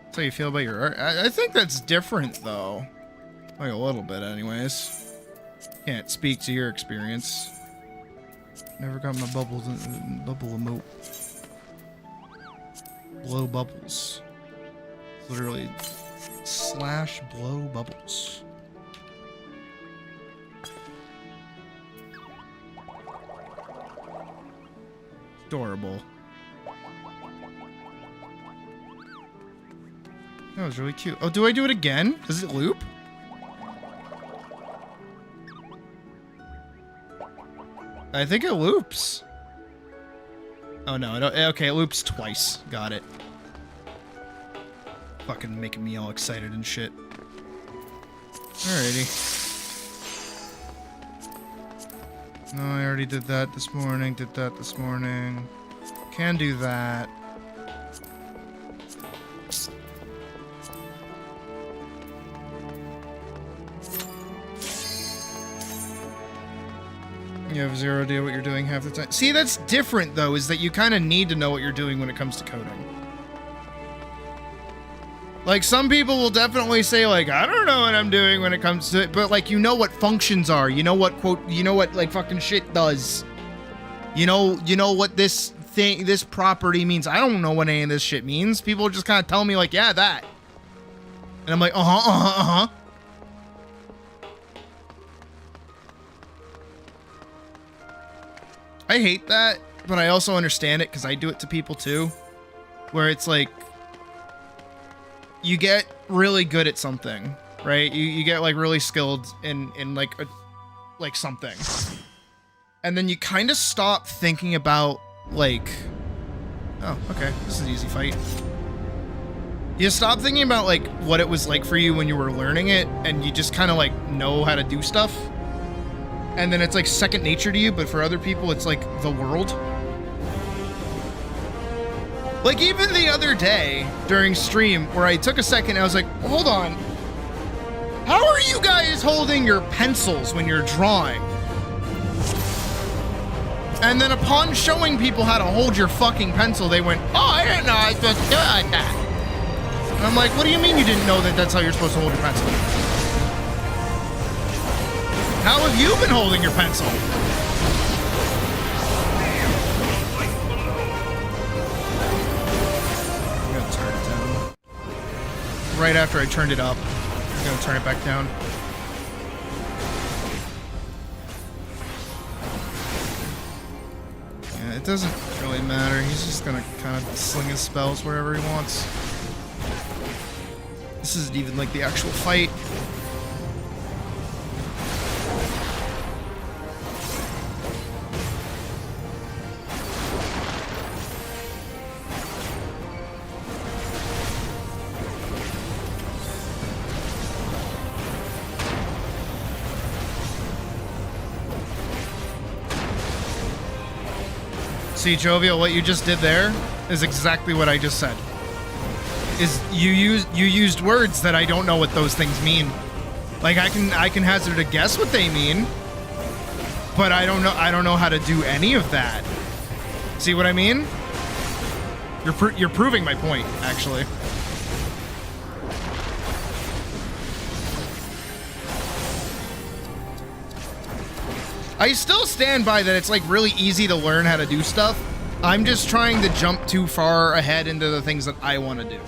That's how you feel about your art? I think that's different, though. Like a little bit, anyways. Can't speak to your experience. Never got my bubble emote. Blow bubbles. Literally slash blow bubbles. Adorable. That was really cute. Oh, do I do it again? Does it loop? I think it loops. Oh no, okay, it loops twice. Got it. Fucking making me all excited and shit. Alrighty. No, I already did that this morning, did that this morning. Can do that. You have zero idea what you're doing half the time. See, that's different, though, is that you kind of need to know what you're doing when it comes to coding. Like, some people will definitely say, like, I don't know what I'm doing when it comes to it, but, like, you know what functions are. You know what, quote, you know what, like, fucking shit does. You know what this thing, this property means. I don't know what any of this shit means. People just kind of tell me, like, yeah, that. And I'm like, uh-huh. I hate that, but I also understand it because I do it to people too, where it's like you get really good at something, right? You get like really skilled in like something, and then you kind of stop thinking about like, oh, okay, this is an easy fight. You stop thinking about like what it was like for you when you were learning it, and you just kind of like know how to do stuff. And then it's like second nature to you, but for other people, it's like the world. Like even the other day during stream where I took a second and I was like, hold on. How are you guys holding your pencils when you're drawing? And then upon showing people how to hold your fucking pencil, they went, oh, I didn't know I was supposed to do it like that. And I'm like, what do you mean you didn't know that that's how you're supposed to hold your pencil? How have you been holding your pencil? I'm gonna turn it down. Right after I turned it up, I'm gonna turn it back down. Yeah, it doesn't really matter. He's just gonna kind of sling his spells wherever he wants. This isn't even like the actual fight. See, Jovial, what you just did there is exactly what I just said. Is you used words that I don't know what those things mean. Like I can hazard a guess what they mean, but I don't know how to do any of that. See what I mean? You're proving my point, actually. I still stand by that it's like really easy to learn how to do stuff. I'm just trying to jump too far ahead into the things that I want to do.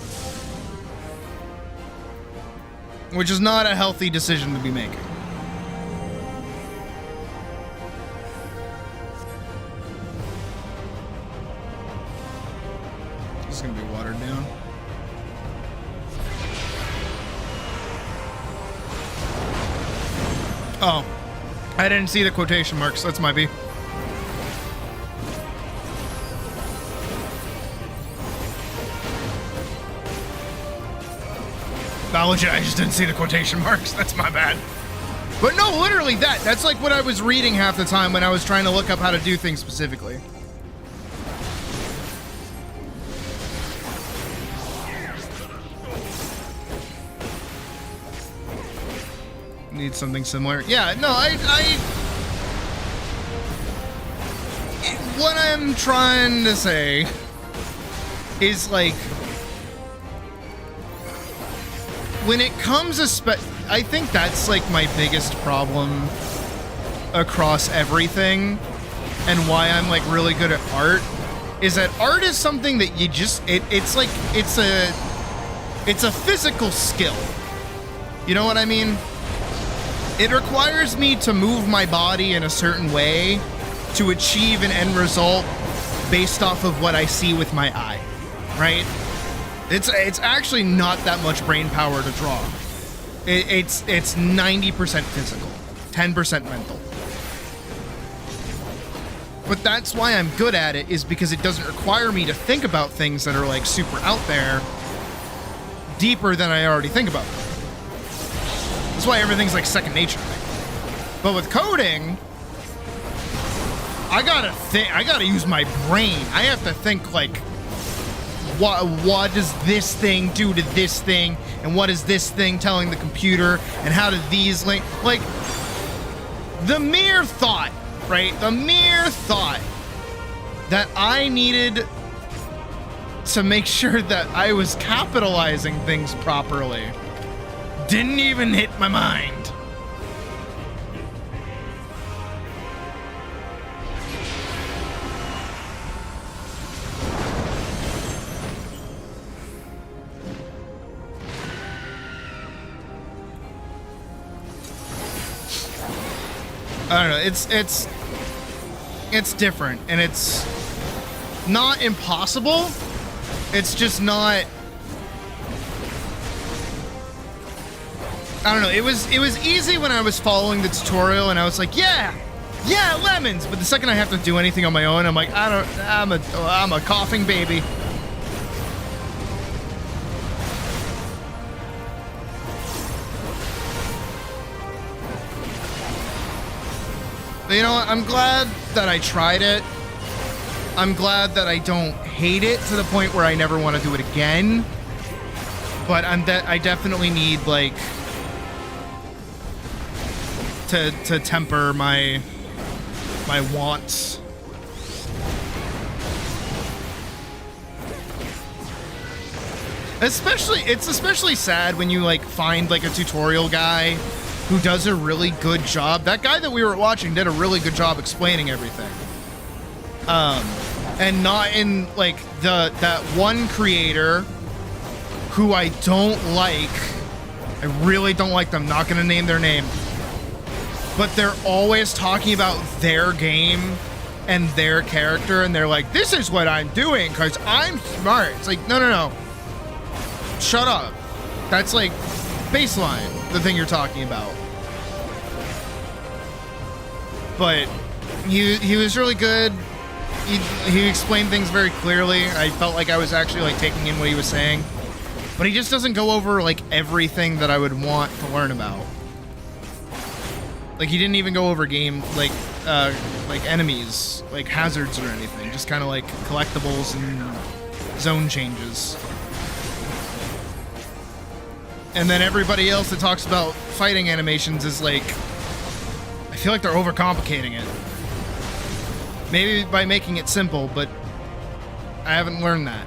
Which is not a healthy decision to be making. This is gonna be watered down. Oh. I didn't see the quotation marks. That's my B. Nah, legit, I just didn't see the quotation marks. That's my bad. But no, literally that. That's like what I was reading half the time when I was trying to look up how to do things specifically. Need something similar. Yeah, no, what I'm trying to say is like, when it comes to I think that's like my biggest problem across everything, and why I'm like really good at art, is that art is something that you just it's a physical skill. You know what I mean? It requires me to move my body in a certain way to achieve an end result based off of what I see with my eye, right? It's actually not that much brain power to draw. It's 90% physical, 10% mental. But that's why I'm good at it, is because it doesn't require me to think about things that are like super out there deeper than I already think about them. That's why everything's like second nature. But with coding, I gotta use my brain. I have to think like, what does this thing do to this thing, and what is this thing telling the computer, and how do these link? Like, the mere thought, right? The mere thought that I needed to make sure that I was capitalizing things properly didn't even hit my mind. I don't know, it's different, and it's not impossible. It's just not, I don't know, it was easy when I was following the tutorial and I was like, yeah, lemons. But the second I have to do anything on my own, I'm like, I'm a coughing baby. But you know what? I'm glad that I tried it. I'm glad that I don't hate it to the point where I never want to do it again. But I definitely need like to temper my wants. It's especially sad when you like find like a tutorial guy who does a really good job. That guy that we were watching did a really good job explaining everything. And not in like that one creator who I don't like. I really don't like them. Not gonna name their name. But they're always talking about their game and their character, and they're like, this is what I'm doing because I'm smart. It's like, no. Shut up. That's like baseline, the thing you're talking about. But he was really good. He explained things very clearly. I felt like I was actually like taking in what he was saying. But he just doesn't go over like everything that I would want to learn about. Like he didn't even go over game like enemies, like hazards or anything. Just kind of like collectibles and zone changes. And then everybody else that talks about fighting animations is like, I feel like they're overcomplicating it. Maybe by making it simple, but I haven't learned that.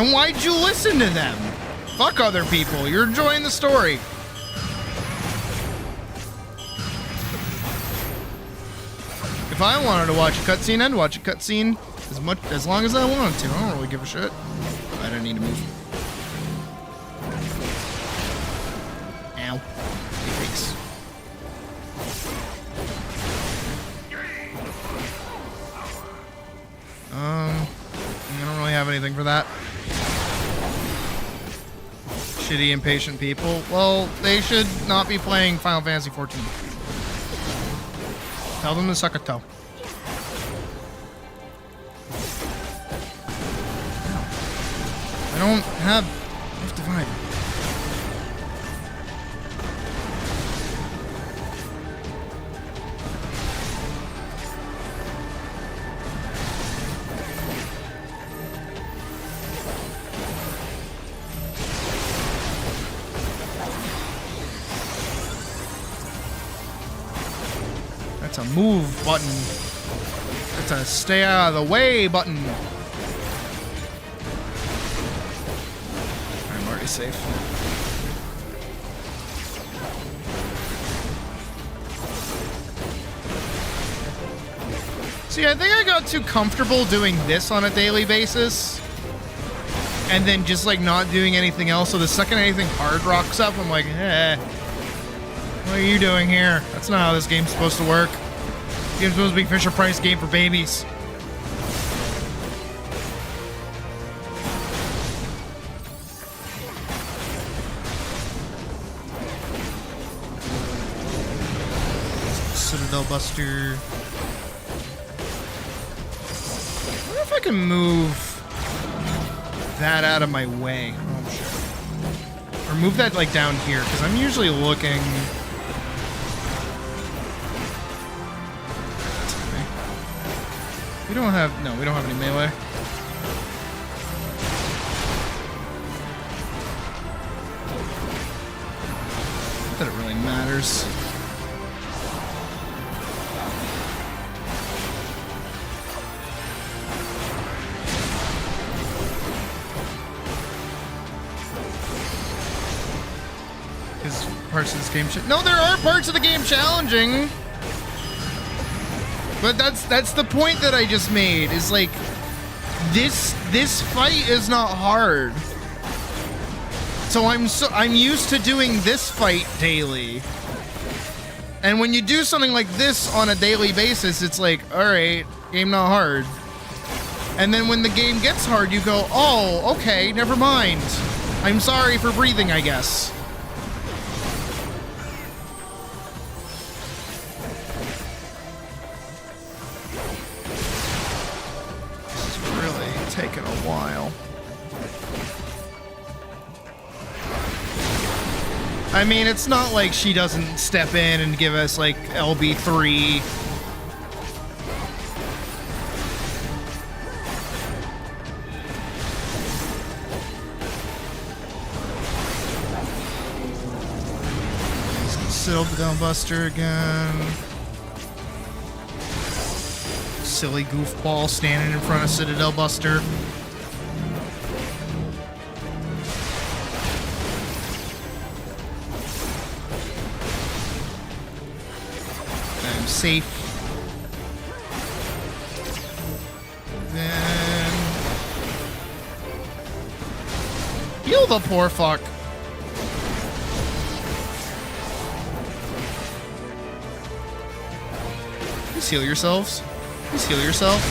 And why'd you listen to them? Fuck other people. You're enjoying the story. If I wanted to watch a cutscene, I'd watch a cutscene as long as I wanted to. I don't really give a shit. I don't need to move. Ow. Face. I don't really have anything for that. Shitty, impatient people. Well, they should not be playing Final Fantasy XIV. Tell them to suck a toe. I don't have Rift Divide. That's a move button. That's a stay out of the way button. I'm already safe. See, I think I got too comfortable doing this on a daily basis. And then just like not doing anything else. So the second anything hard rocks up, I'm like, eh. What are you doing here? That's not how this game's supposed to work. This game's supposed to be a Fisher-Price game for babies. Citadel Buster. I wonder if I can move that out of my way. Oh, shit. Or move that like down here, because I'm usually looking... We don't have any melee. Not that it really matters. Because parts of this game no, there are parts of the game challenging. But that's the point that I just made, is like this fight is not hard. So I'm used to doing this fight daily. And when you do something like this on a daily basis, it's like, all right, game not hard. And then when the game gets hard, you go, oh, okay, never mind. I'm sorry for breathing, I guess. Taking a while. I mean, it's not like she doesn't step in and give us like LB3. Citadel Buster again. Silly goofball standing in front of Citadel Buster. I'm safe. Then heal the poor fuck. Please heal yourselves. Please heal yourself.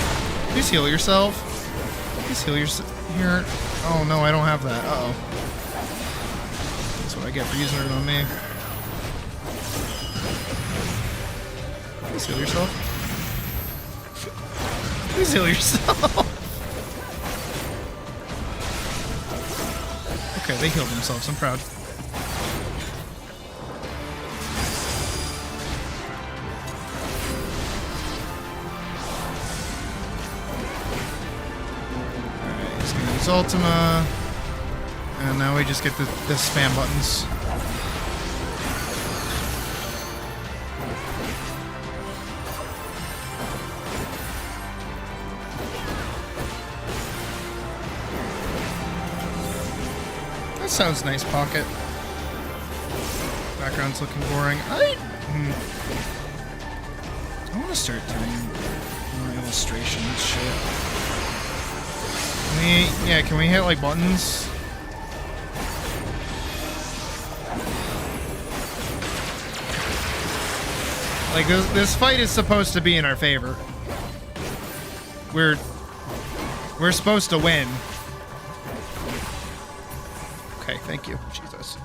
Please heal yourself. Please heal yourself. Here. Oh no, I don't have that. Uh-oh. That's what I get for using it on me. Please heal yourself. Please heal yourself. Okay, they healed themselves. I'm proud. Ultima, and now we just get the spam buttons. sounds nice, Pocket. Background's looking boring. I want to start doing more illustration shit. Can we hit like buttons? Like this fight is supposed to be in our favor. We're supposed to win. Okay, thank you. Jesus.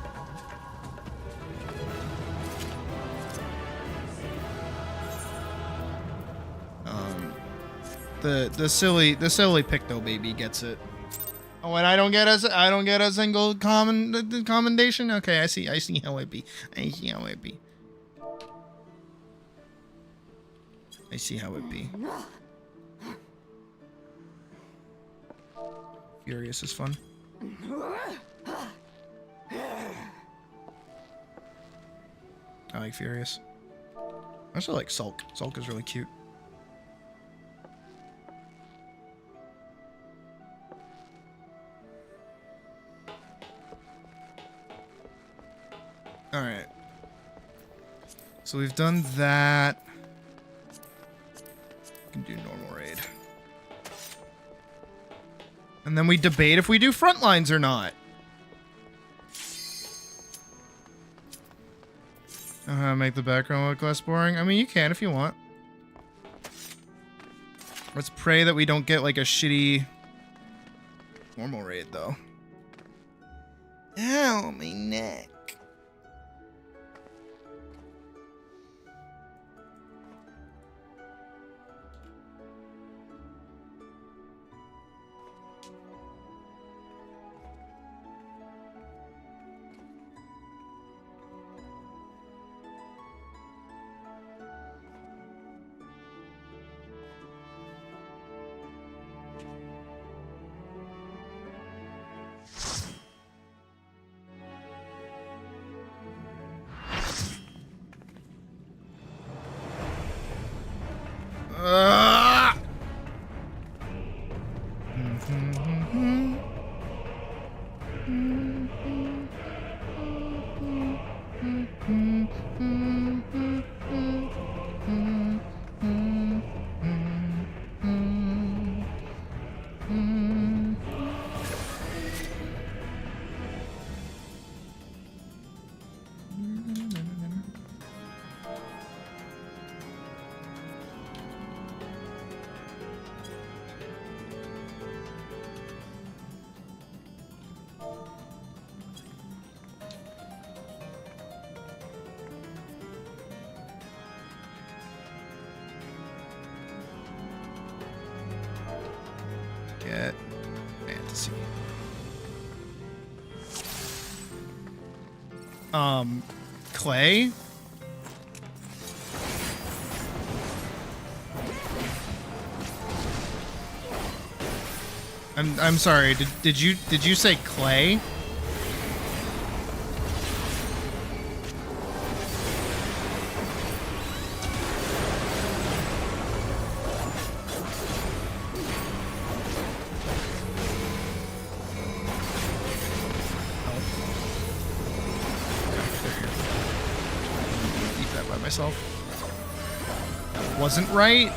The silly Picto baby gets it. Oh, and I don't get a single commendation. Okay, I see how it be. I see how it be. I see how it be. Furious is fun. I like Furious. I also like Sulk. Sulk is really cute. Alright. So we've done that. We can do normal raid. And then we debate if we do front lines or not. Make the background look less boring. I mean, you can if you want. Let's pray that we don't get like a shitty normal raid though. Ow, my neck. Get fantasy. Clay? I'm sorry. Did you say clay? Myself. That wasn't right.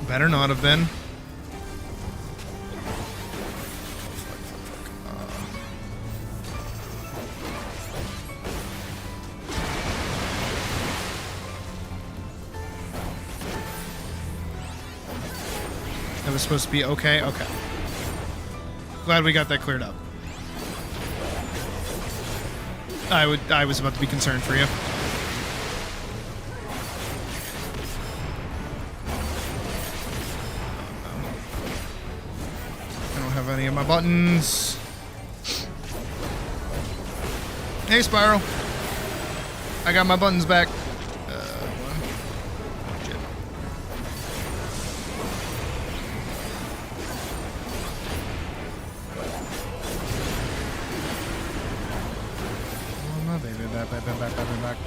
Better not have been. That was supposed to be okay? Okay. Glad we got that cleared up. I was about to be concerned for you. I don't have any of my buttons. Hey, Spiral. I got my buttons back. Shit. Back.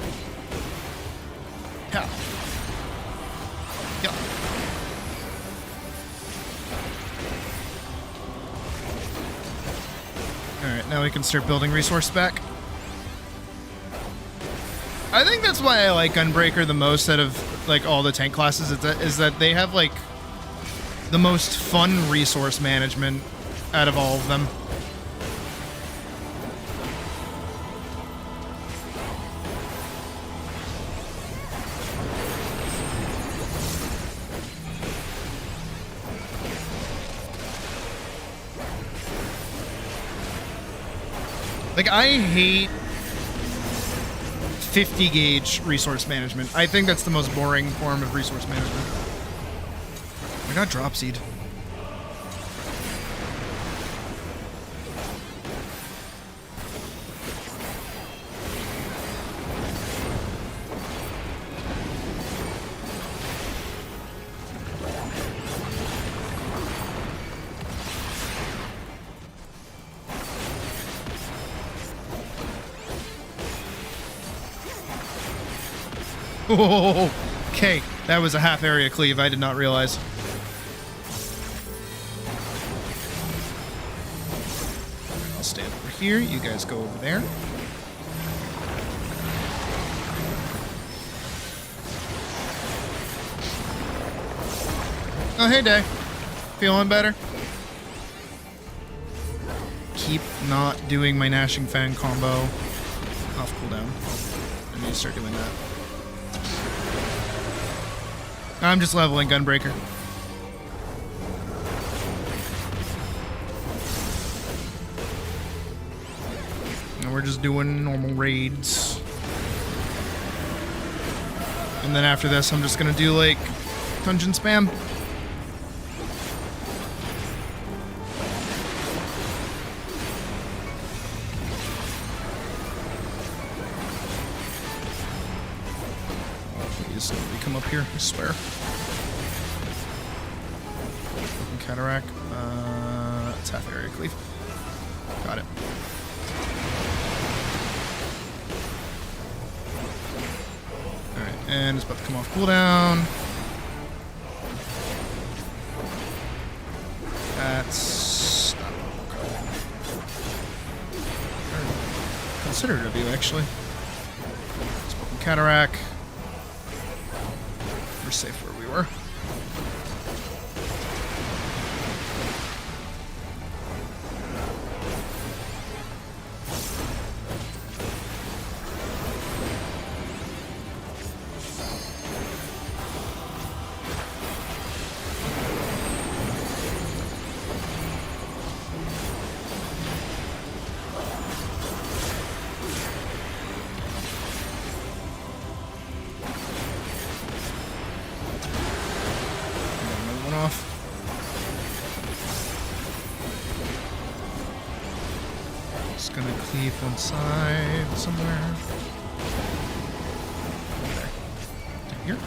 Yeah. Yeah. now we can start building resource back. I think that's why I like Gunbreaker the most out of like all the tank classes, is that they have like the most fun resource management out of all of them. Like, I hate 50 gauge resource management. I think that's the most boring form of resource management. I got drop seed. Oh, okay, that was a half area cleave. I did not realize. I'll stand over here. You guys go over there. Oh, hey, Day. Feeling better? Keep not doing my Gnashing Fang combo off cooldown. I need to start doing that. I'm just leveling Gunbreaker. And we're just doing normal raids. And then after this, I'm just gonna do like dungeon spam. Please, nobody come up here, I swear. Cataract. It's half area cleave. Got it. Alright, and it's about to come off cooldown. That's not considerate of you, actually. Spoken Cataract. We're safe where we were. One side somewhere. Okay. Here.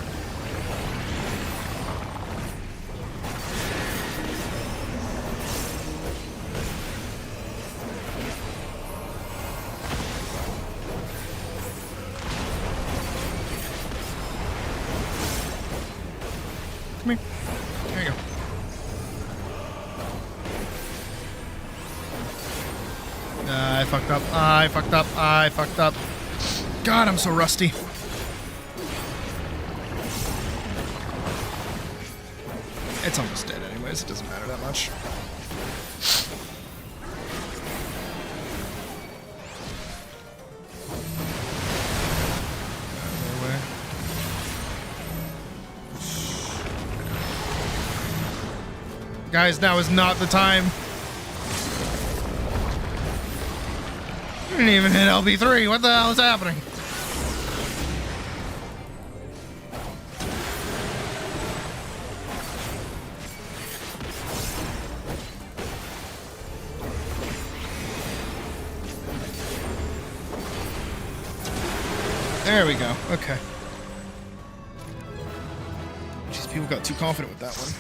Come here. There you go. I fucked up. I fucked up. I fucked up. God, I'm so rusty. It's almost dead anyways. It doesn't matter that much. Guys, now is not the time. I didn't even hit LB3. What the hell is happening? There we go. Okay. Jeez, people got too confident with that one.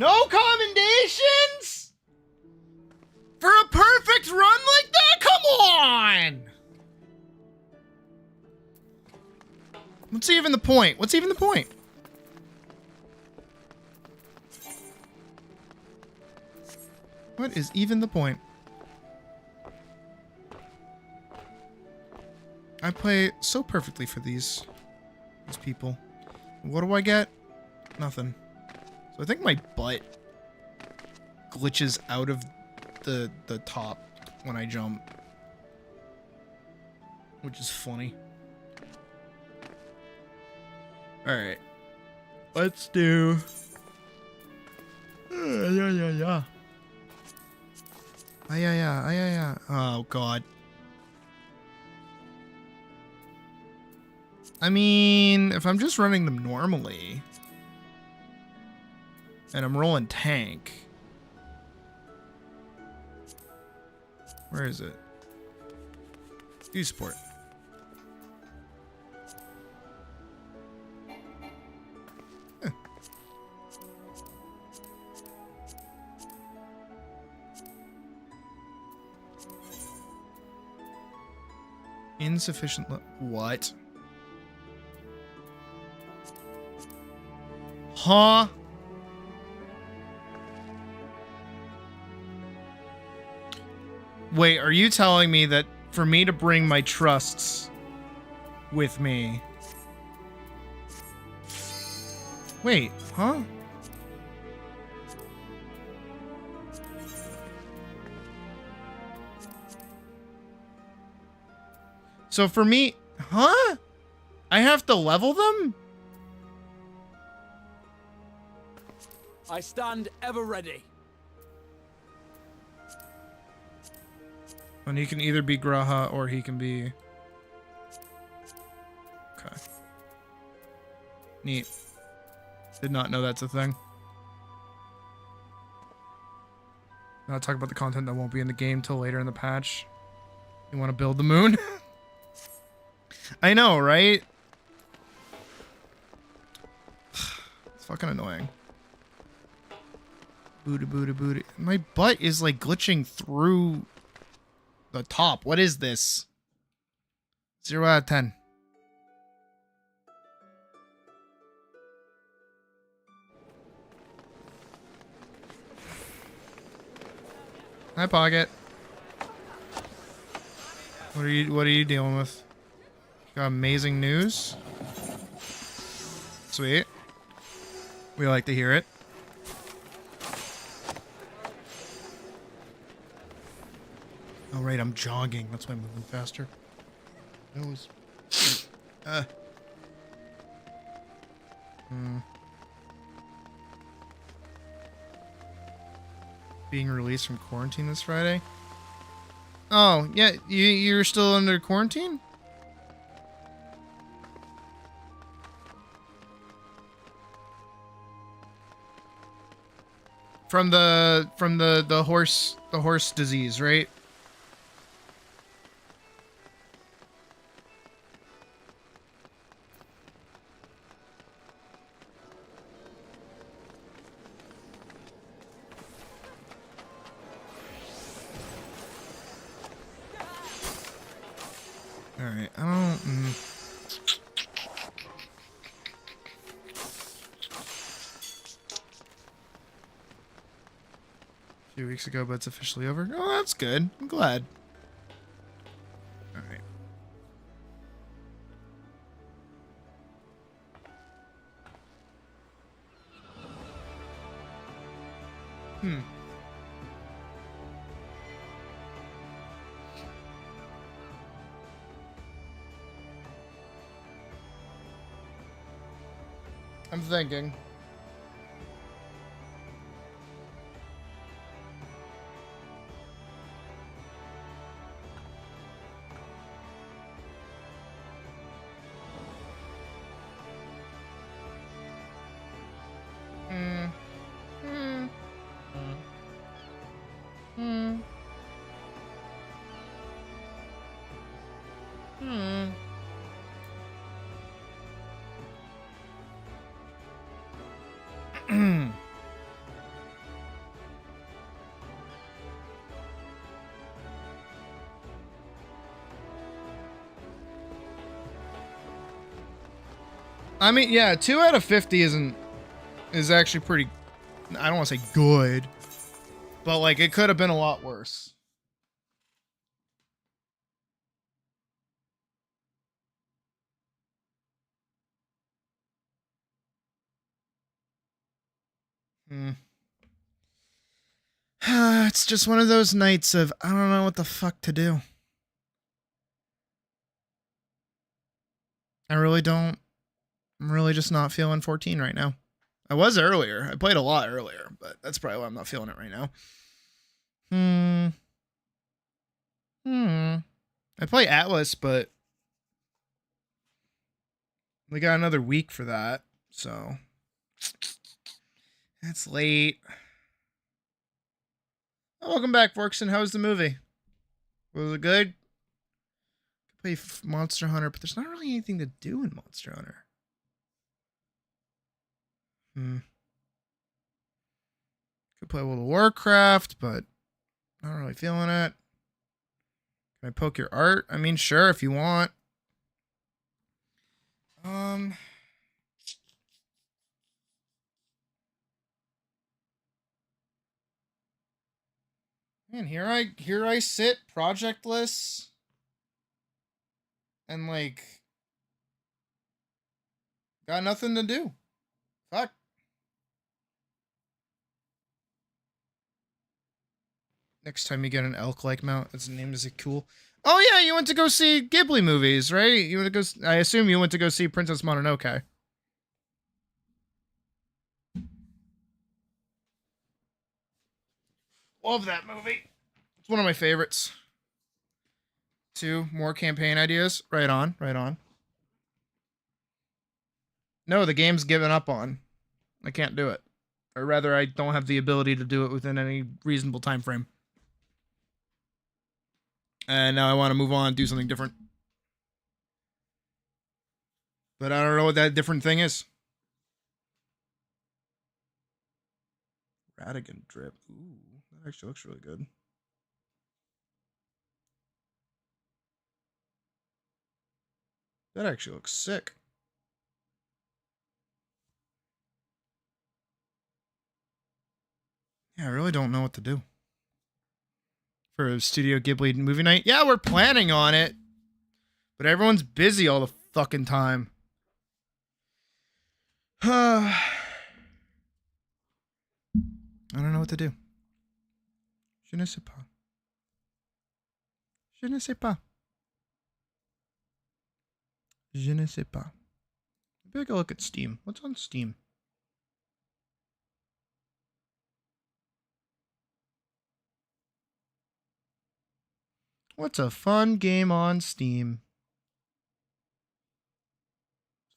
No commendations? For a perfect run like that? Come on! What's even the point? What's even the point? What is even the point? I play so perfectly for these people. What do I get? Nothing. So I think my butt glitches out of the top when I jump, which is funny. All right, let's do. Yeah. Oh God. I mean, if I'm just running them normally, and I'm rolling tank. Where is it? Do support. Huh. Insufficient. What? Huh? Wait, are you telling me that for me to bring my trusts with me? Wait, huh? So for me, huh? I have to level them? I stand ever ready. And he can either be Graha or he can be... Okay. Neat. Did not know that's a thing. Not talk about the content that won't be in the game till later in the patch. You want to build the moon? I know, right? It's fucking annoying. Booty. My butt is like glitching through the top. What is this? 0 out of 10. Hi, Pocket. What are you dealing with? Got amazing news. Sweet. We like to hear it. Oh, right, I'm jogging. That's why I'm moving faster. Nose. Being released from quarantine this Friday? Oh, yeah, you're still under quarantine? From the horse disease, right? Alright, I don't... A few weeks ago, but it's officially over. Oh, that's good. I'm glad. Alright. I'm thinking. I mean, yeah, 2 out of 50 is actually pretty, I don't want to say good, but like it could have been a lot worse. It's just one of those nights of I don't know what the fuck to do. I really don't. I'm really just not feeling 14 right now. I was earlier. I played a lot earlier, but that's probably why I'm not feeling it right now. I play Atlas, but we got another week for that, so it's late. Oh, welcome back, Vorkson. How was the movie? Was it good? Play Monster Hunter, but there's not really anything to do in Monster Hunter. Could play World of Warcraft, but not really feeling it. Can I poke your art? I mean, sure, if you want. Man, here I sit, projectless, and like got nothing to do. Fuck. Next time you get an elk-like mount, its name is cool. Oh yeah, you went to go see Ghibli movies, right? You went to go. I assume you went to go see Princess Mononoke. Love that movie. It's one of my favorites. 2 more campaign ideas. Right on, right on. No, the game's given up on. I can't do it. Or rather, I don't have the ability to do it within any reasonable time frame. And now I want to move on and do something different. But I don't know what that different thing is. Radigan drip. Ooh, that actually looks really good. That actually looks sick. Yeah, I really don't know what to do. For a Studio Ghibli movie night? Yeah, we're planning on it. But everyone's busy all the fucking time. I don't know what to do. Je ne sais pas. Je ne sais pas. Je ne sais pas. Maybe I go look at Steam. What's on Steam? What's a fun game on Steam?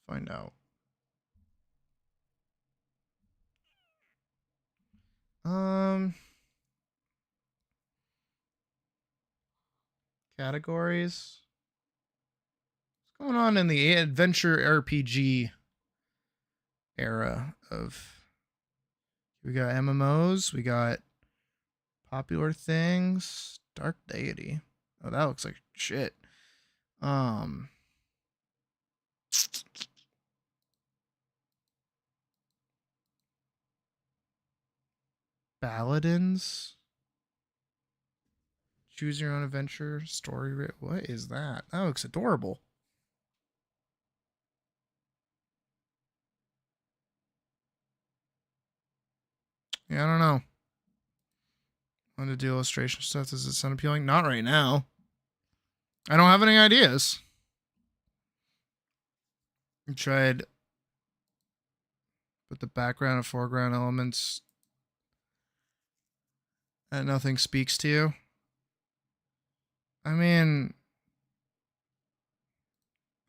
Let's find out. Categories. What's going on in the adventure RPG era of... We got MMOs, we got popular things, Dark Deity. Oh, that looks like shit. Paladins. Choose your own adventure story. What is that? That looks adorable. Yeah, I don't know. Want to do illustration stuff? Does it sound appealing? Not right now. I don't have any ideas. I tried put the background and foreground elements and nothing speaks to you. I mean,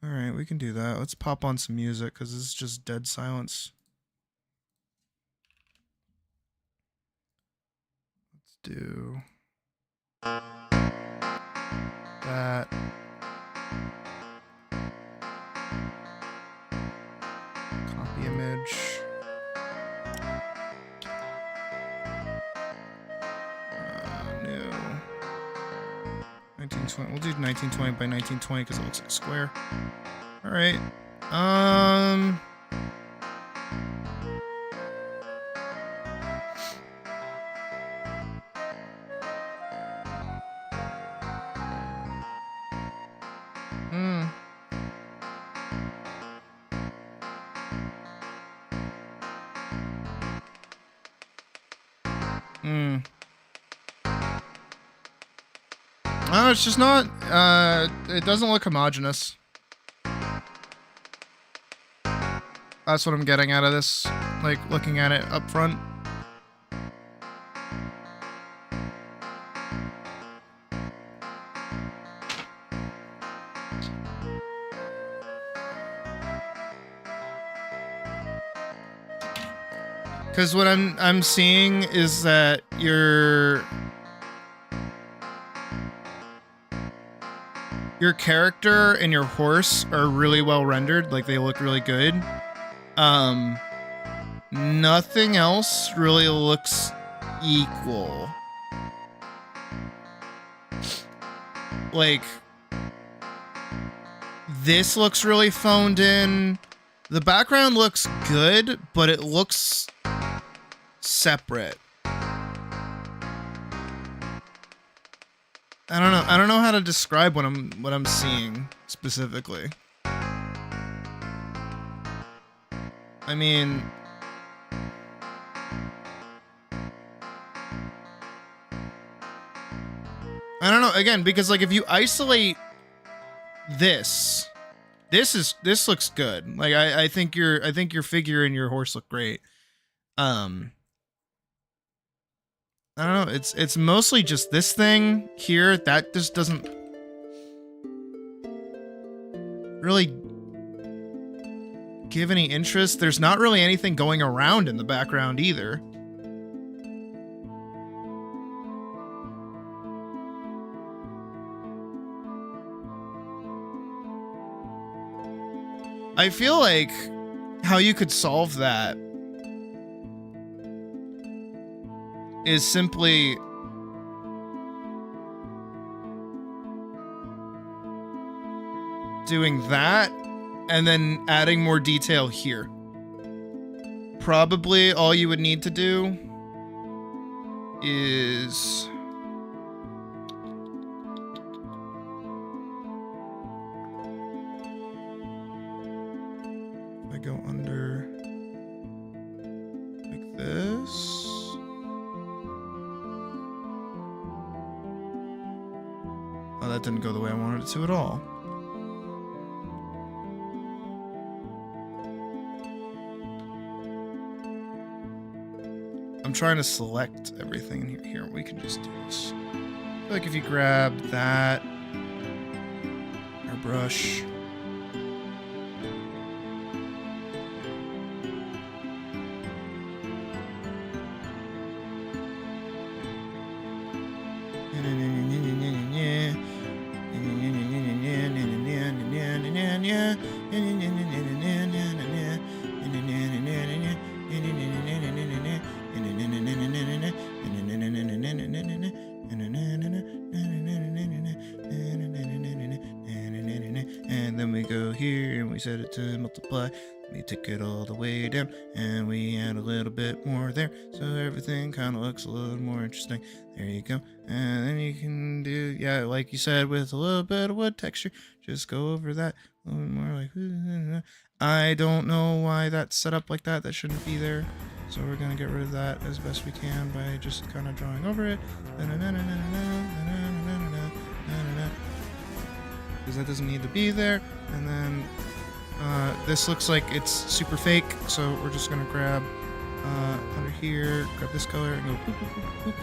all right, we can do that. Let's pop on some music because this is just dead silence. Let's do that. Copy image. New. 1920. We'll do 1920 by 1920 because it looks like a square. All right. No, it's just not, it doesn't look homogeneous. That's what I'm getting out of this, like, looking at it up front. Because what I'm seeing is that your character and your horse are really well rendered, like they look really good. Nothing else really looks equal. Like, this looks really phoned in. The background looks good, but it looks separate. I don't know how to describe what I'm seeing specifically. I mean, I don't know, again, because like if you isolate this looks good. Like I think your figure and your horse look great. I don't know, it's mostly just this thing here that just doesn't really give any interest. There's not really anything going around in the background either. I feel like how you could solve that is simply doing that and then adding more detail here. Probably all you would need to do is if I go under like this. Oh, that didn't go the way I wanted it to at all. I'm trying to select everything in here. Here, we can just do this. I feel like if you grab that, airbrush. And then we go here and we set it to multiply. We take it all the way down and we add a little bit more there, so everything kind of looks a little more interesting. There you go. And then you can do, yeah, like you said, with a little bit of wood texture, just go over that a little bit more. Like, I don't know why that's set up like that. That shouldn't be there. So we're gonna get rid of that as best we can by just kind of drawing over it. Because that doesn't need to be there. And then this looks like it's super fake, so we're just gonna grab under here, grab this color and go boop, boop, boop, boop,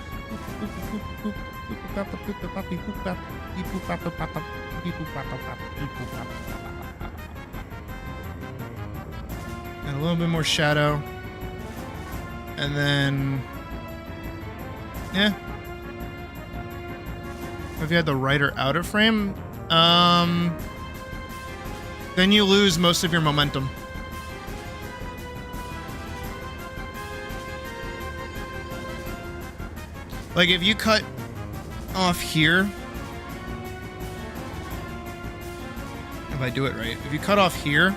boop, boop, boop, boop, boop, boop, boop, boop, boop, boop, boop, beep, boop, bop, bop, bop, bop, beep, boop, bop, bop, bop, beep, boop, bop, bop, bop, bop, bop. And a little bit more shadow. And then, yeah. If you had the right or outer frame, then you lose most of your momentum. Like if you cut off here, if I do it right, if you cut off here,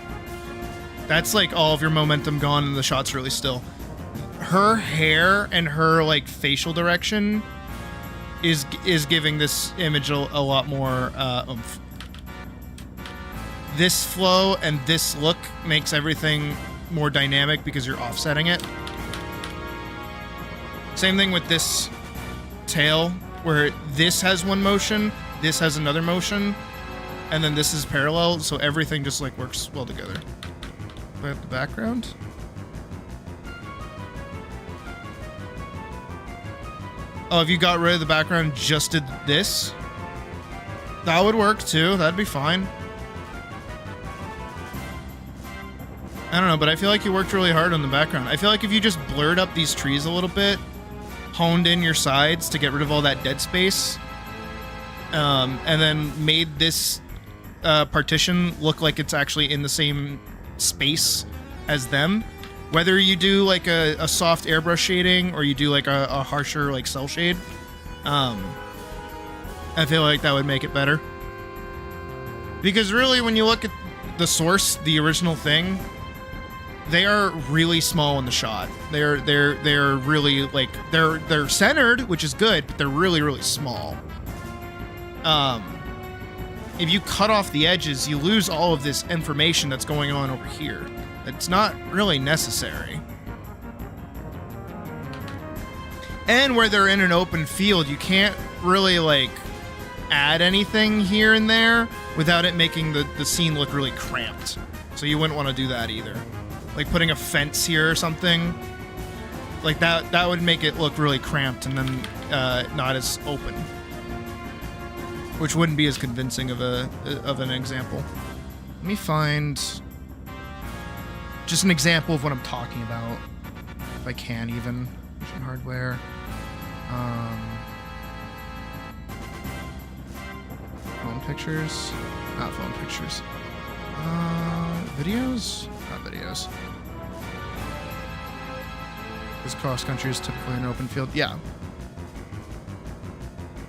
that's like all of your momentum gone and the shot's really still. Her hair and her like facial direction is giving this image a lot more oomph. This flow and this look makes everything more dynamic because you're offsetting it. Same thing with this tail, where this has one motion, this has another motion, and then this is parallel, so everything just like works well together. Do I have the background? Oh, if you got rid of the background, just did this? That would work too, that'd be fine. I don't know, but I feel like you worked really hard on the background. I feel like if you just blurred up these trees a little bit, honed in your sides to get rid of all that dead space, and then made this partition look like it's actually in the same space as them, whether you do like a soft airbrush shading or you do like a harsher like cell shade, I feel like that would make it better. Because really, when you look at the source, the original thing, they are really small in the shot. They're really like they're centered, which is good, but they're really small. If you cut off the edges, you lose all of this information that's going on over here. It's not really necessary. And where they're in an open field, you can't really like add anything here and there without it making the scene look really cramped. So you wouldn't want to do that either. Like putting a fence here or something like that would make it look really cramped and then not as open, which wouldn't be as convincing of an example. Let me find just an example of what I'm talking about, if I can even. Vision hardware. Phone pictures, not phone pictures. Videos? Not videos. This cross country is typically an open field. Yeah.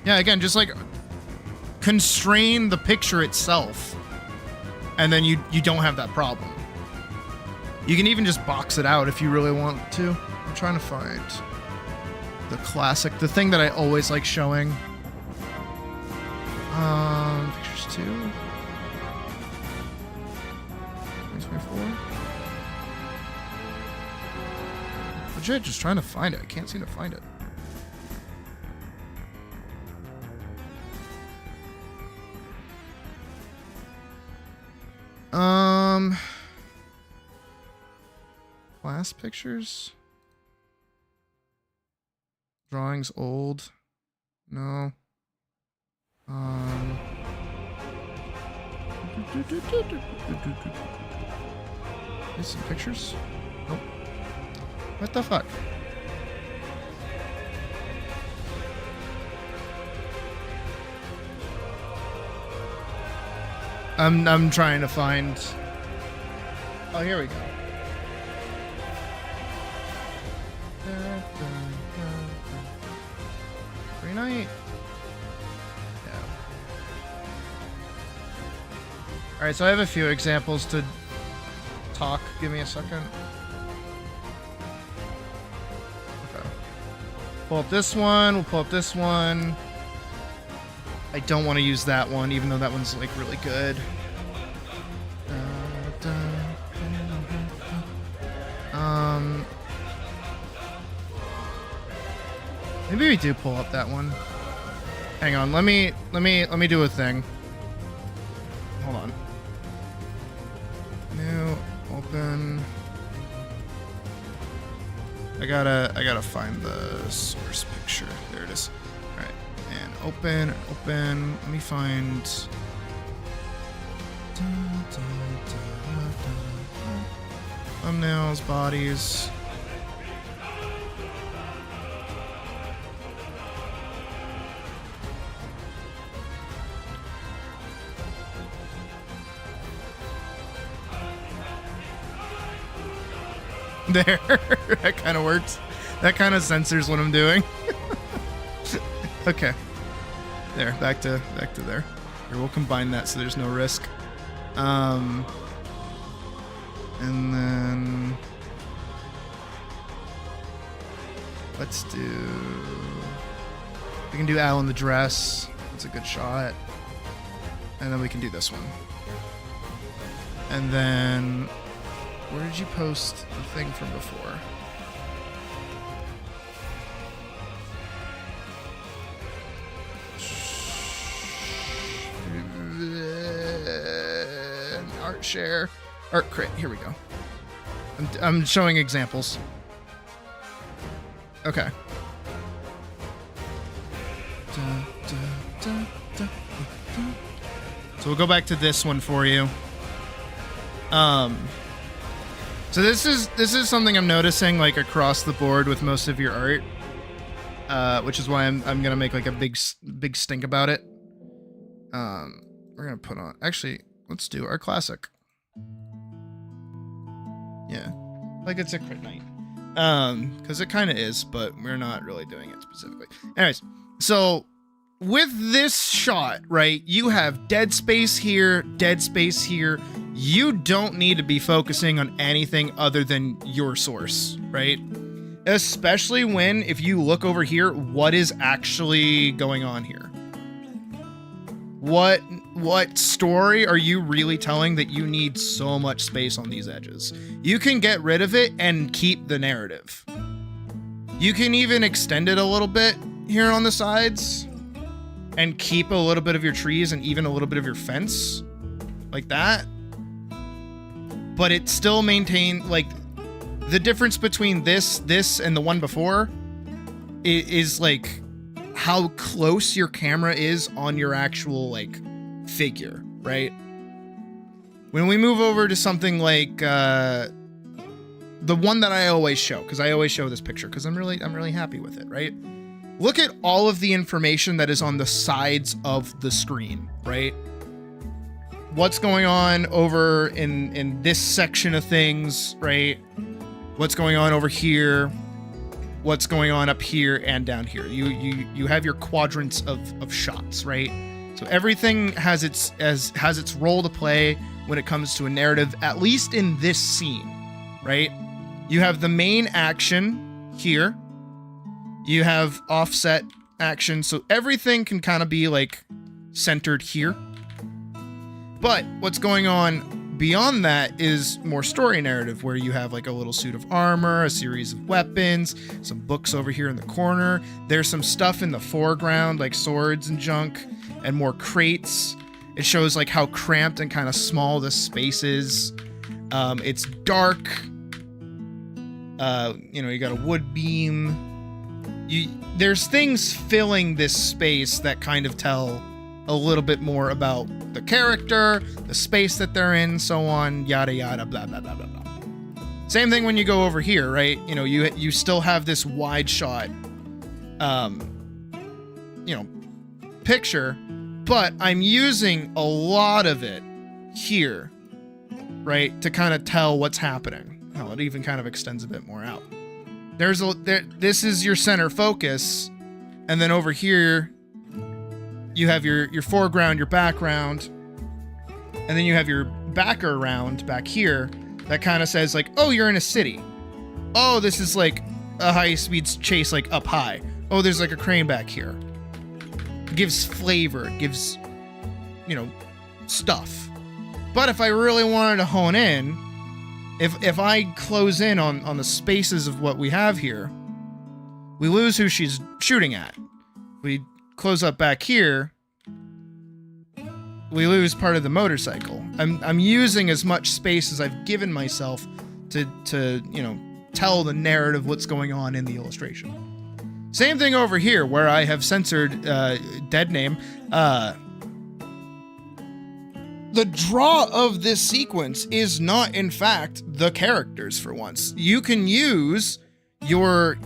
Yeah, again, just like constrain the picture itself, and then you don't have that problem. You can even just box it out if you really want to. I'm trying to find the classic, the thing that I always like showing. Pictures 2. 2024. Legit, just trying to find it. I can't seem to find it. Class pictures? Drawings old? No. There's some pictures? Nope. What the fuck? I'm trying to find. Oh, here we go. Green Knight. Yeah. All right, so I have a few examples to talk. Give me a second. Okay. Pull up this one. We'll pull up this one. I don't want to use that one, even though that one's like really good. Maybe we do pull up that one. Hang on, let me do a thing. Hold on. New, open. I gotta find the source picture. There it is. All right, and open. Let me find. Thumbnails, bodies. There, that kind of works. That kind of censors what I'm doing. Okay, there, back to there. Here, we'll combine that so there's no risk. And then let's do. We can do Al in the dress. That's a good shot. And then we can do this one. And then. Where did you post the thing from before? share. Or crit. Here we go. I'm showing examples. Okay. So we'll go back to this one for you. So this is something I'm noticing like across the board with most of your art, which is why I'm gonna make like a big stink about it. We're gonna put on. Actually, let's do our classic. Yeah, like it's a crit night. Because it kind of is, but we're not really doing it specifically. Anyways, so with this shot, right, you have dead space here, dead space here. You don't need to be focusing on anything other than your source, right? Especially when, if you look over here, what is actually going on here? What story are you really telling that you need so much space on these edges? You can get rid of it and keep the narrative. You can even extend it a little bit here on the sides and keep a little bit of your trees and even a little bit of your fence like that. But it still maintain like the difference between this and the one before is like how close your camera is on your actual like figure, right? When we move over to something like the one that I always show, because I always show this picture because I'm really happy with it, right? Look at all of the information that is on the sides of the screen, right? What's going on over in this section of things, right? What's going on over here? What's going on up here and down here? You have your quadrants of shots, right? So everything has its role to play when it comes to a narrative, at least in this scene, right? You have the main action here. You have offset action, so everything can kind of be like centered here. But what's going on beyond that is more story narrative, where you have like a little suit of armor, a series of weapons, some books over here in the corner. There's some stuff in the foreground, like swords and junk, and more crates. It shows like how cramped and kind of small this space is. It's dark. You got a wood beam. There's things filling this space that kind of tell a little bit more about the character, the space that they're in, so on, yada yada, blah blah blah blah blah. Same thing when you go over here, right? You still have this wide shot, picture, but I'm using a lot of it here, right, to kind of tell what's happening. Oh, it even kind of extends a bit more out. This is your center focus, and then over here you have your foreground, your background, and then you have your background back here that kind of says like, oh, you're in a city. Oh, this is like a high-speed chase like up high. Oh, there's like a crane back here. It gives flavor, it gives, stuff. But if I really wanted to hone in, if I close in on the spaces of what we have here, we lose who she's shooting at. We close up back here, we lose part of the motorcycle. I'm using as much space as I've given myself to tell the narrative what's going on in the illustration. Same thing over here, where I have censored dead name. The draw of this sequence is not, in fact, the characters for once. You can use your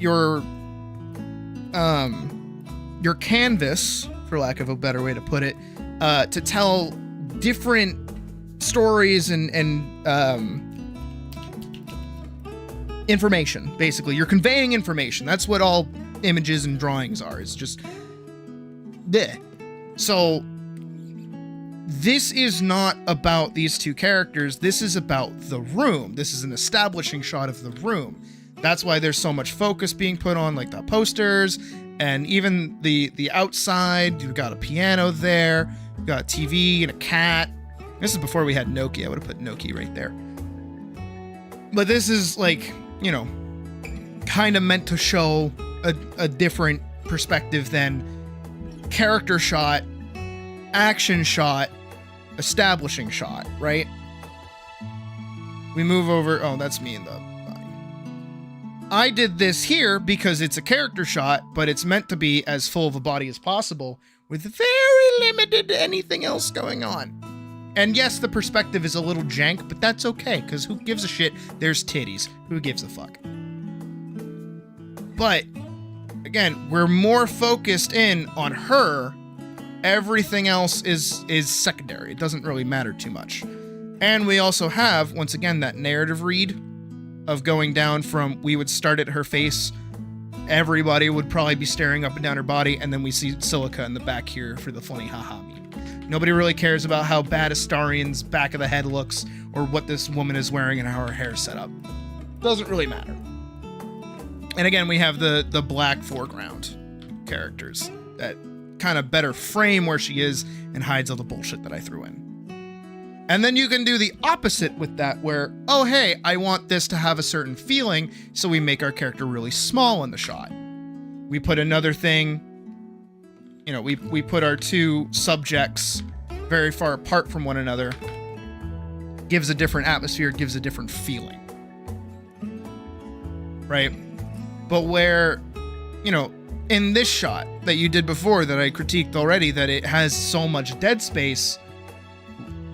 canvas, for lack of a better way to put it, to tell different stories and information. Basically, you're conveying information. That's what all images and drawings are. It's just bleh. So this is not about these two characters. This is about the room. This is an establishing shot of the room. That's why there's so much focus being put on like the posters and even the outside. You've got a piano there. You've got a TV and a cat. This is before we had Noki. I would have put Noki right there. But this is like, kind of meant to show a different perspective than character shot, action shot, establishing shot, right? We move over. Oh, that's me in the body. I did this here because it's a character shot, but it's meant to be as full of a body as possible with very limited anything else going on. And yes, the perspective is a little jank, but that's okay, because who gives a shit? There's titties. Who gives a fuck? But, again, we're more focused in on her. Everything else is secondary. It doesn't really matter too much. And we also have, once again, that narrative read of going down from, we would start at her face, everybody would probably be staring up and down her body, and then we see Silica in the back here for the funny haha meme. Nobody really cares about how bad Astarion's back of the head looks, or what this woman is wearing and how her hair's set up. Doesn't really matter. And again, we have the black foreground characters that kind of better frame where she is and hides all the bullshit that I threw in. And then you can do the opposite with that where, oh, hey, I want this to have a certain feeling, so we make our character really small in the shot. We put another thing, you know, we put our two subjects very far apart from one another. Gives a different atmosphere, gives a different feeling. Right? But where, you know, in this shot that you did before that I critiqued already, that it has so much dead space,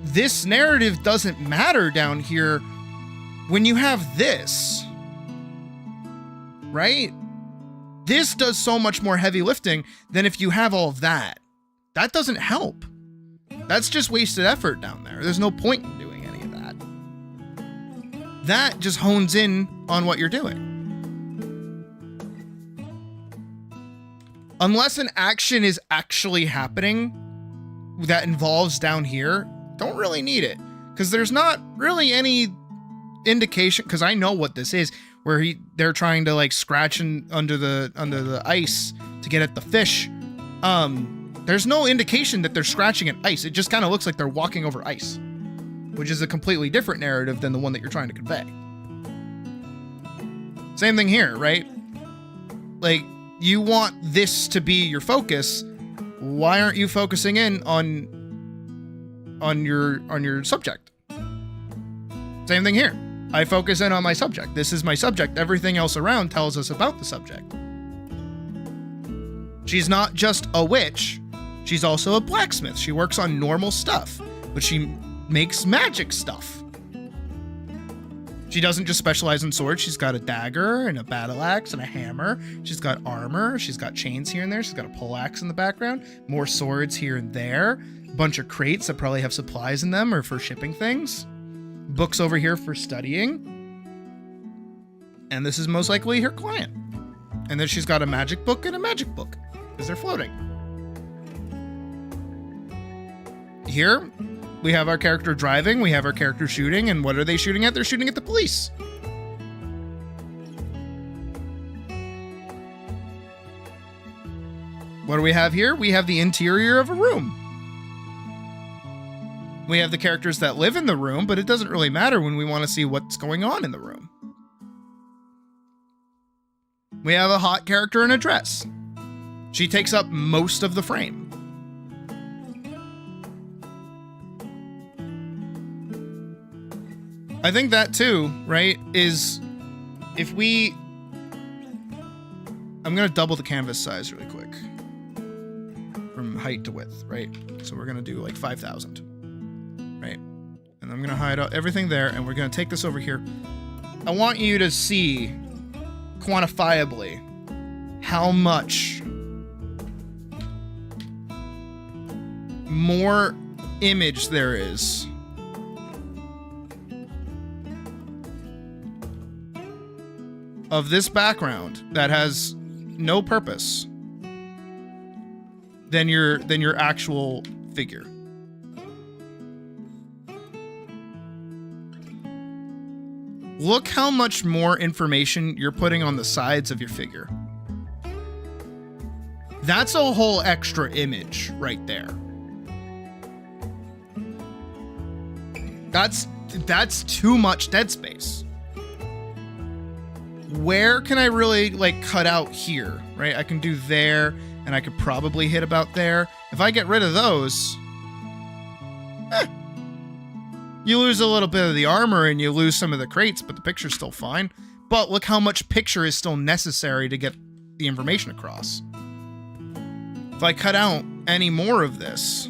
this narrative doesn't matter down here when you have this, right? This does so much more heavy lifting than if you have all of that. That doesn't help. That's just wasted effort down there. There's no point in doing any of that. That just hones in on what you're doing. Unless an action is actually happening that involves down here, don't really need it, because there's not really any indication, because I know what this is, where they're trying to like scratch under the ice to get at the fish. There's no indication that they're scratching at ice. It just kind of looks like they're walking over ice, which is a completely different narrative than the one that you're trying to convey. Same thing here, right? Like, you want this to be your focus. Why aren't you focusing in on your subject? Same thing here. I focus in on my subject. This is my subject. Everything else around tells us about the subject. She's not just a witch. She's also a blacksmith. She works on normal stuff, but she makes magic stuff. She doesn't just specialize in swords. She's got a dagger and a battle axe and a hammer. She's got armor. She's got chains here and there. She's got a pole axe in the background. More swords here and there. A bunch of crates that probably have supplies in them or for shipping things. Books over here for studying. And this is most likely her client. And then she's got a magic book and a magic book because they're floating. Here, we have our character driving, we have our character shooting, and what are they shooting at? They're shooting at the police. What do we have here? We have the interior of a room. We have the characters that live in the room, but it doesn't really matter when we want to see what's going on in the room. We have a hot character in a dress. She takes up most of the frame. I think that too, right, is if we... I'm going to double the canvas size really quick. From height to width, right? So we're going to do like 5,000, right? And I'm going to hide out everything there, and we're going to take this over here. I want you to see quantifiably how much more image there is of this background that has no purpose than your actual figure. Look how much more information you're putting on the sides of your figure. That's a whole extra image right there. That's too much dead space. Where can I really like cut out here, right? I can do there, and I could probably hit about there. If I get rid of those, You lose a little bit of the armor and you lose some of the crates, but the picture's still fine. But look how much picture is still necessary to get the information across. If I cut out any more of this,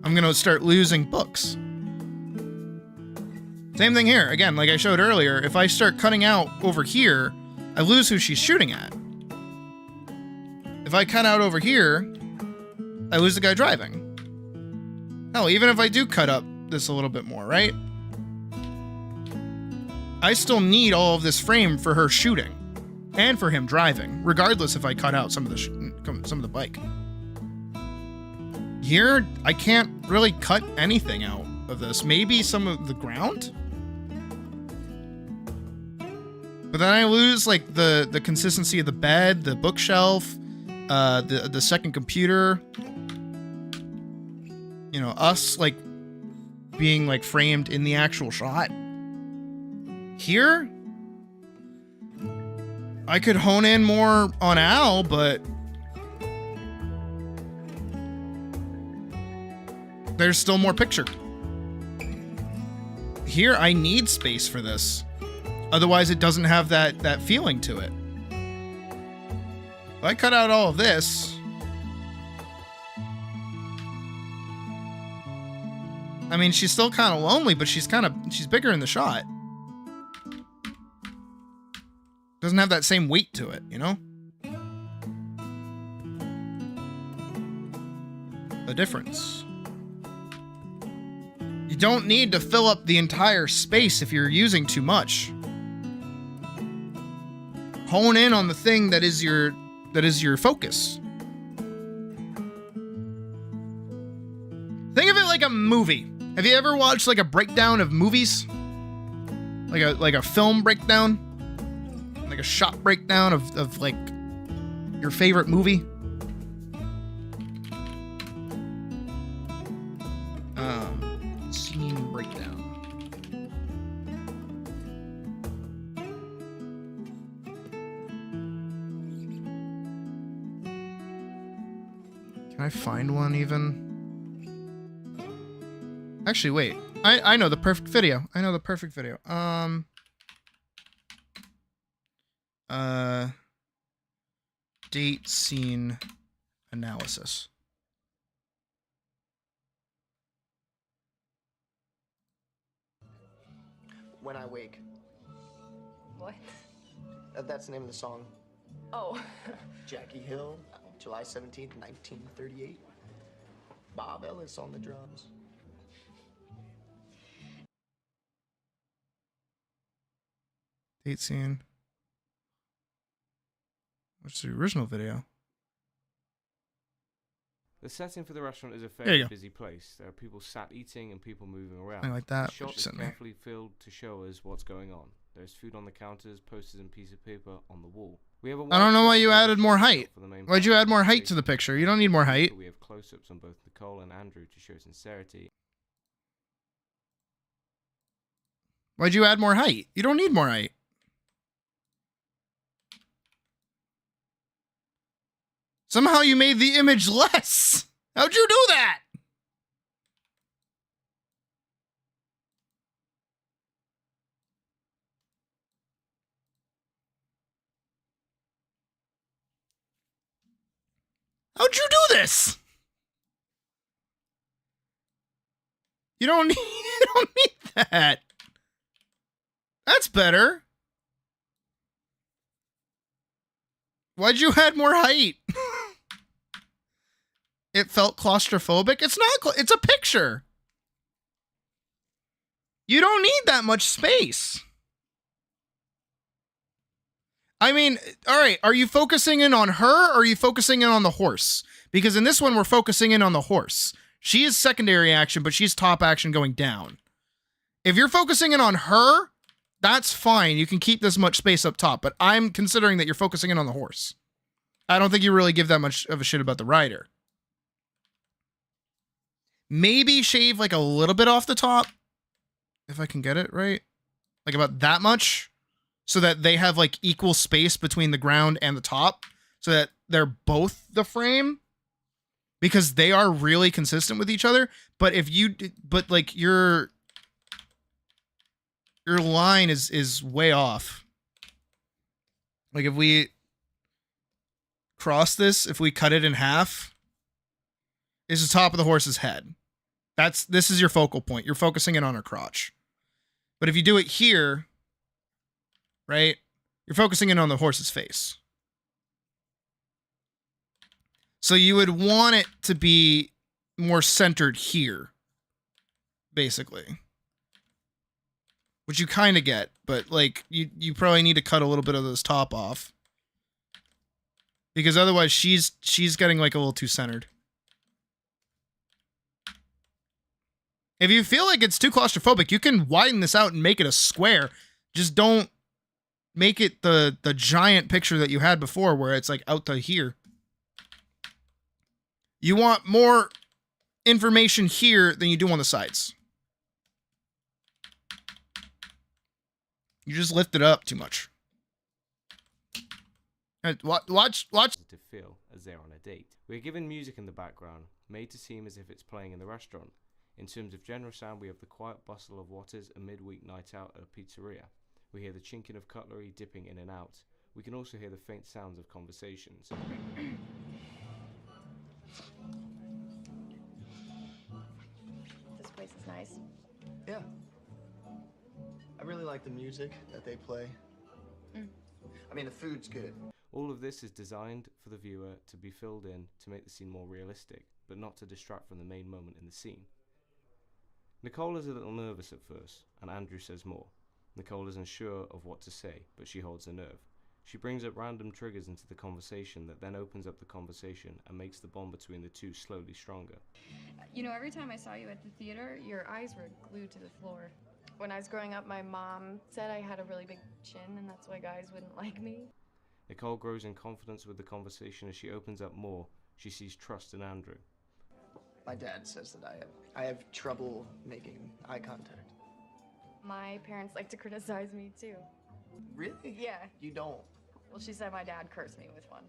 I'm going to start losing books. Same thing here. Again, like I showed earlier, if I start cutting out over here, I lose who she's shooting at. If I cut out over here, I lose the guy driving. Hell, even if I do cut up this a little bit more, right? I still need all of this frame for her shooting and for him driving, regardless if I cut out some of the bike. Here, I can't really cut anything out of this. Maybe some of the ground? But then I lose like the consistency of the bed, the bookshelf, the second computer. You know, us like being like framed in the actual shot. Here, I could hone in more on Al, but there's still more picture. Here, I need space for this. Otherwise, it doesn't have that feeling to it. If I cut out all of this, I mean, she's still kind of lonely, but she's bigger in the shot. Doesn't have that same weight to it, you know? The difference. You don't need to fill up the entire space if you're using too much. Hone in on the thing that is your focus. Think of it like a movie. Have you ever watched like a breakdown of movies? Like a film breakdown? Like a shot breakdown of like your favorite movie? Scene breakdown. Can I find one even? Actually, wait. I know the perfect video. Date scene analysis. When I Wake. What? That's the name of the song. Oh. Jackie Hill, July 17th, 1938. Bob Ellis on the drums. Date scene. What's the original video? The setting for the restaurant is a fairly busy place. There are people sat eating and people moving around. I like that. The shot is carefully filled to show us what's going on. There's food on the counters, posters and pieces of paper on the wall. We have a I don't know why you added more height. Why'd you add more height to the picture? You don't need more height. We have close-ups on both Nicole and Andrew to show sincerity. Why'd you add more height? You don't need more height. Somehow you made the image less. How'd you do that? How'd you do this? You don't need that. That's better. Why'd you add more height? It felt claustrophobic. It's not. It's a picture. You don't need that much space. I mean, all right. Are you focusing in on her or are you focusing in on the horse? Because in this one, we're focusing in on the horse. She is secondary action, but she's top action going down. If you're focusing in on her, that's fine. You can keep this much space up top, but I'm considering that you're focusing in on the horse. I don't think you really give that much of a shit about the rider. Maybe shave like a little bit off the top, if I can get it right. Like about that much, so that they have like equal space between the ground and the top, so that they're both the frame, because they are really consistent with each other. But if you, but like you're your line is way off. Like if we cross this, if we cut it in half, is the top of the horse's head. This is your focal point. You're focusing in on her crotch. But if you do it here, right, you're focusing in on the horse's face. So you would want it to be more centered here, basically. Which you kind of get, but like you probably need to cut a little bit of this top off. Because otherwise she's getting like a little too centered. If you feel like it's too claustrophobic, you can widen this out and make it a square. Just don't make it the giant picture that you had before where it's like out to here. You want more information here than you do on the sides. You just lift it up too much. Watch. To feel as they're on a date. We're given music in the background, made to seem as if it's playing in the restaurant. In terms of general sound, we have the quiet bustle of what is a midweek night out at a pizzeria. We hear the chinking of cutlery dipping in and out. We can also hear the faint sounds of conversations. This place is nice. Yeah. I really like the music that they play. I mean, the food's good. All of this is designed for the viewer to be filled in to make the scene more realistic, but not to distract from the main moment in the scene. Nicole is a little nervous at first, and Andrew says more. Nicole is unsure of what to say, but she holds her nerve. She brings up random triggers into the conversation that then opens up the conversation and makes the bond between the two slowly stronger. You know, every time I saw you at the theater, your eyes were glued to the floor. When I was growing up, my mom said I had a really big chin, and that's why guys wouldn't like me. Nicole grows in confidence with the conversation as she opens up more. She sees trust in Andrew. My dad says that I have trouble making eye contact. My parents like to criticize me, too. Really? Yeah. You don't? Well, she said my dad cursed me with one.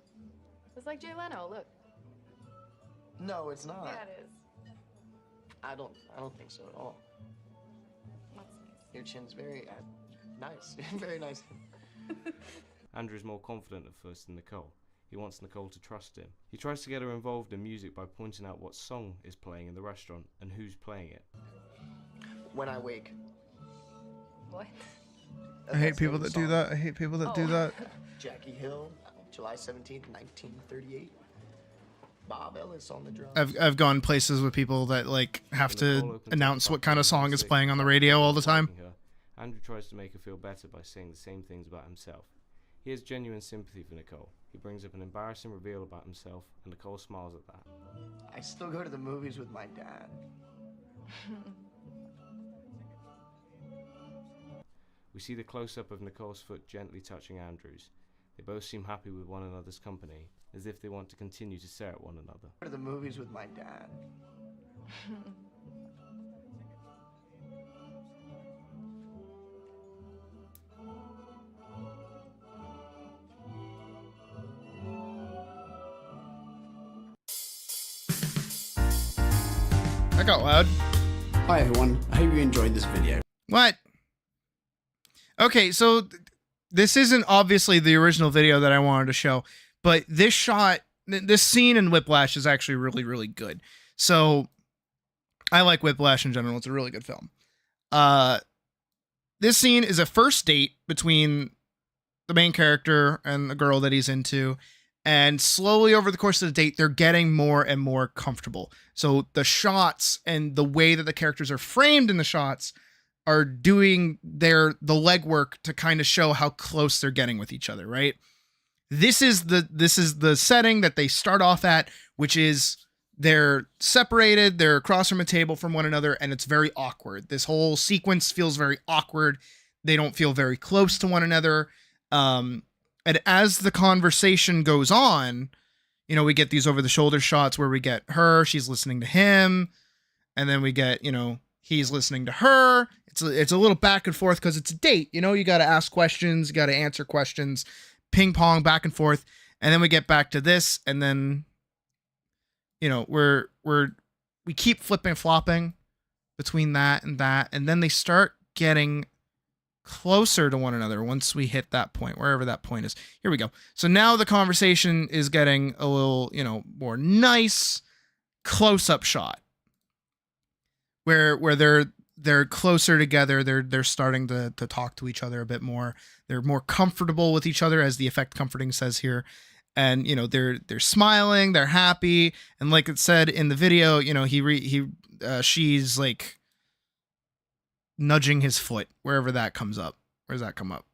It's like Jay Leno, look. No, it's not. Yeah, it is. I don't think so at all. That's nice. Your chin's very nice. Very nice. Andrew's more confident at first than Nicole. He wants Nicole to trust him. He tries to get her involved in music by pointing out what song is playing in the restaurant and who's playing it. When I wake. What? I hate people that do that. I hate people that do that. Jackie Hill, July 17th, 1938. Bob Ellis on the drums. I've gone places with people that like have to announce what kind of song is playing on the radio all the time. Andrew tries to make her feel better by saying the same things about himself. He has genuine sympathy for Nicole. He brings up an embarrassing reveal about himself, and Nicole smiles at that. I still go to the movies with my dad. We see the close-up of Nicole's foot gently touching Andrew's. They both seem happy with one another's company, as if they want to continue to stare at one another. Go to the movies with my dad. That got loud. Hi everyone, I hope you enjoyed this video. What? Okay, so this isn't obviously the original video that I wanted to show, but this shot, this scene in Whiplash is actually really, really good. So I like Whiplash in general. It's a really good film. This scene is a first date between the main character and the girl that he's into. And slowly over the course of the date, they're getting more and more comfortable. So the shots and the way that the characters are framed in the shots are doing the legwork to kind of show how close they're getting with each other, right? This is the setting that they start off at, which is they're separated, they're across from a table from one another, and it's very awkward. This whole sequence feels very awkward. They don't feel very close to one another. And as the conversation goes on, you know, we get these over the shoulder shots where we get her, she's listening to him, and then we get, you know, he's listening to her. It's a little back and forth because it's a date, you know, you got to ask questions, you got to answer questions, ping pong back and forth. And then we get back to this, and then, you know, we keep flipping flopping between that, and then they start getting closer to one another once we hit that point, wherever that point is. Here we go. So now the conversation is getting a little, you know, more nice close-up shot where they're closer together. They're starting to talk to each other a bit more. They're more comfortable with each other, as the effect comforting says here. And, you know, they're smiling, they're happy. And like it said in the video, you know, she's like nudging his foot wherever that comes up. Where does that come up?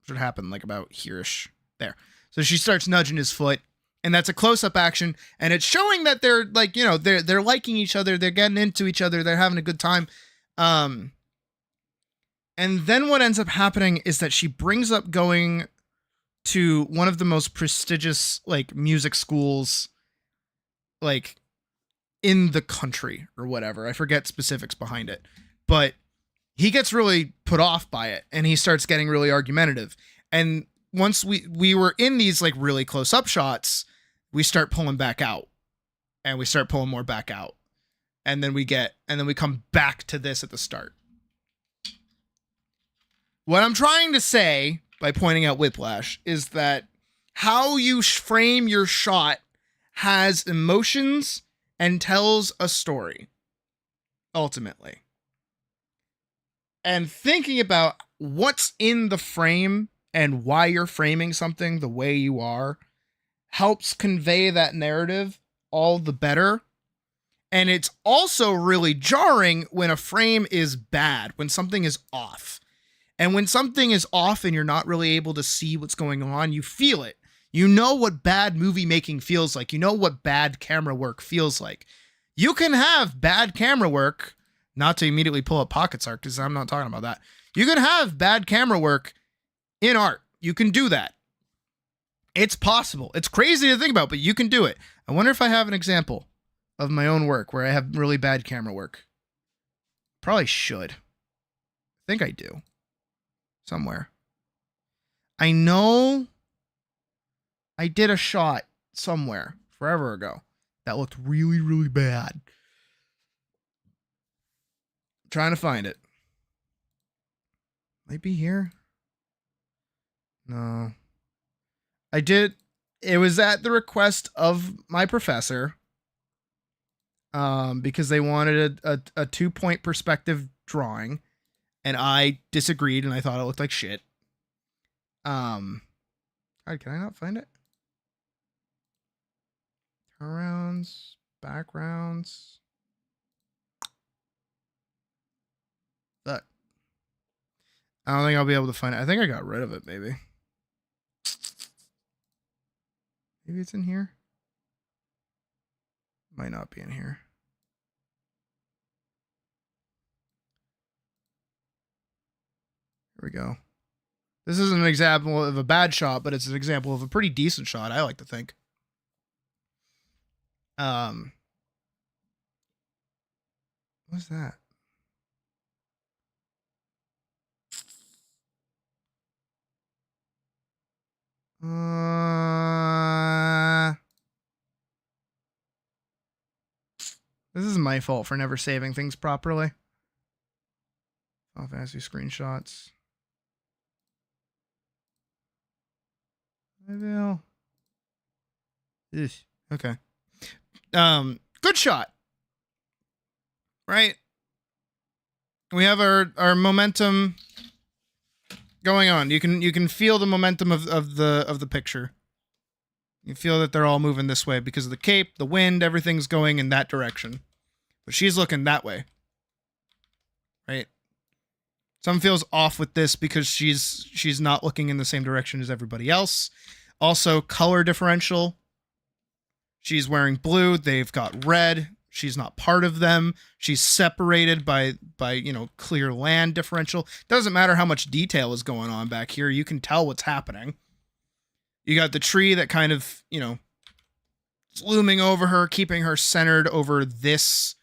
Should happen like about here-ish. There. So she starts nudging his foot, and that's a close-up action, and it's showing that they're like, you know, they're liking each other, they're getting into each other, they're having a good time. And then what ends up happening is that she brings up going to one of the most prestigious like music schools like in the country or whatever. I forget specifics behind it, but he gets really put off by it, and he starts getting really argumentative. And once we were in these like really close up shots, we start pulling back out, and we start pulling more back out. And then we come back to this at the start. What I'm trying to say by pointing out whiplash is that how you frame your shot has emotions and tells a story, ultimately. And thinking about what's in the frame and why you're framing something the way you are helps convey that narrative all the better. And it's also really jarring when a frame is bad, when something is off. And when something is off and you're not really able to see what's going on, you feel it. You know what bad movie making feels like. You know what bad camera work feels like. You can have bad camera work, not to immediately pull up Pockets Art, because I'm not talking about that. You can have bad camera work in art. You can do that. It's possible. It's crazy to think about, but you can do it. I wonder if I have an example of my own work where I have really bad camera work. Probably should. I think I do. Somewhere. I know I did a shot somewhere forever ago that looked really, really bad. I'm trying to find it. Might be here. No. I did. It was at the request of my professor. Because they wanted a 2-point perspective drawing. And I disagreed, and I thought it looked like shit. God, can I not find it? Turnarounds, backgrounds. Fuck. I don't think I'll be able to find it. I think I got rid of it, maybe. Maybe it's in here. Might not be in here. Here we go. This isn't an example of a bad shot, but it's an example of a pretty decent shot, I like to think. What's that? This is my fault for never saving things properly. Final Fantasy screenshots. Okay. Good shot. Right? We have our momentum going on. You can feel the momentum of the picture. You feel that they're all moving this way because of the cape, the wind, everything's going in that direction. But she's looking that way. Right? Something feels off with this because she's not looking in the same direction as everybody else. Also, color differential. She's wearing blue. They've got red. She's not part of them. She's separated by clear land differential. Doesn't matter how much detail is going on back here. You can tell what's happening. You got the tree that kind of, is looming over her, keeping her centered over this.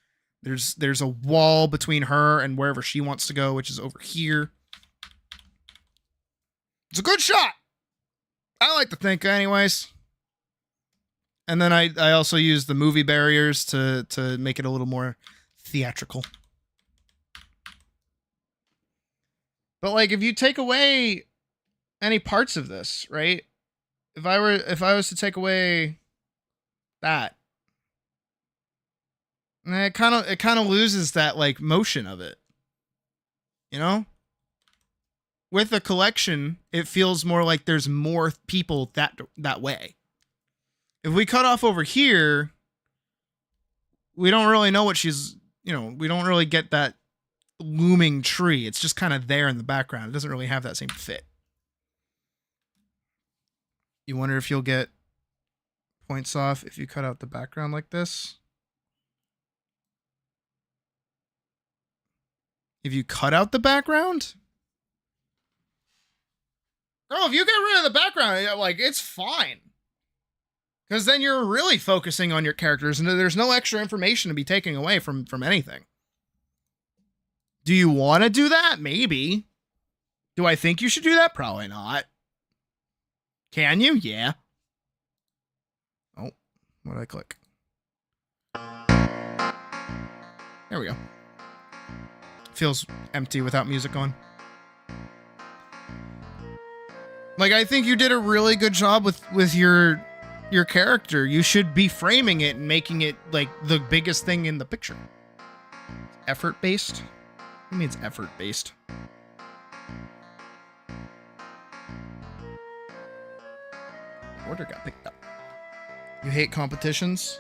There's a wall between her and wherever she wants to go, which is over here. It's a good shot. I like to think anyways. And then I also use the movie barriers to make it a little more theatrical. But like, if you take away any parts of this, right? If I was to take away that, it kind of loses that like motion of it. You know? With a collection, it feels more like there's more people that way. If we cut off over here, we don't really know what she's, we don't really get that looming tree. It's just kind of there in the background. It doesn't really have that same fit. You wonder if you'll get points off if you cut out the background like this. If you cut out the background? Girl, if you get rid of the background, like, it's fine. Because then you're really focusing on your characters and there's no extra information to be taken away from anything. Do you want to do that? Maybe. Do I think you should do that? Probably not. Can you? Yeah. Oh, what did I click? There we go. Feels empty without music on. Like, I think you did a really good job with your character. You should be framing it and making it like the biggest thing in the picture. Effort based? What means effort based? Order got picked up. You hate competitions?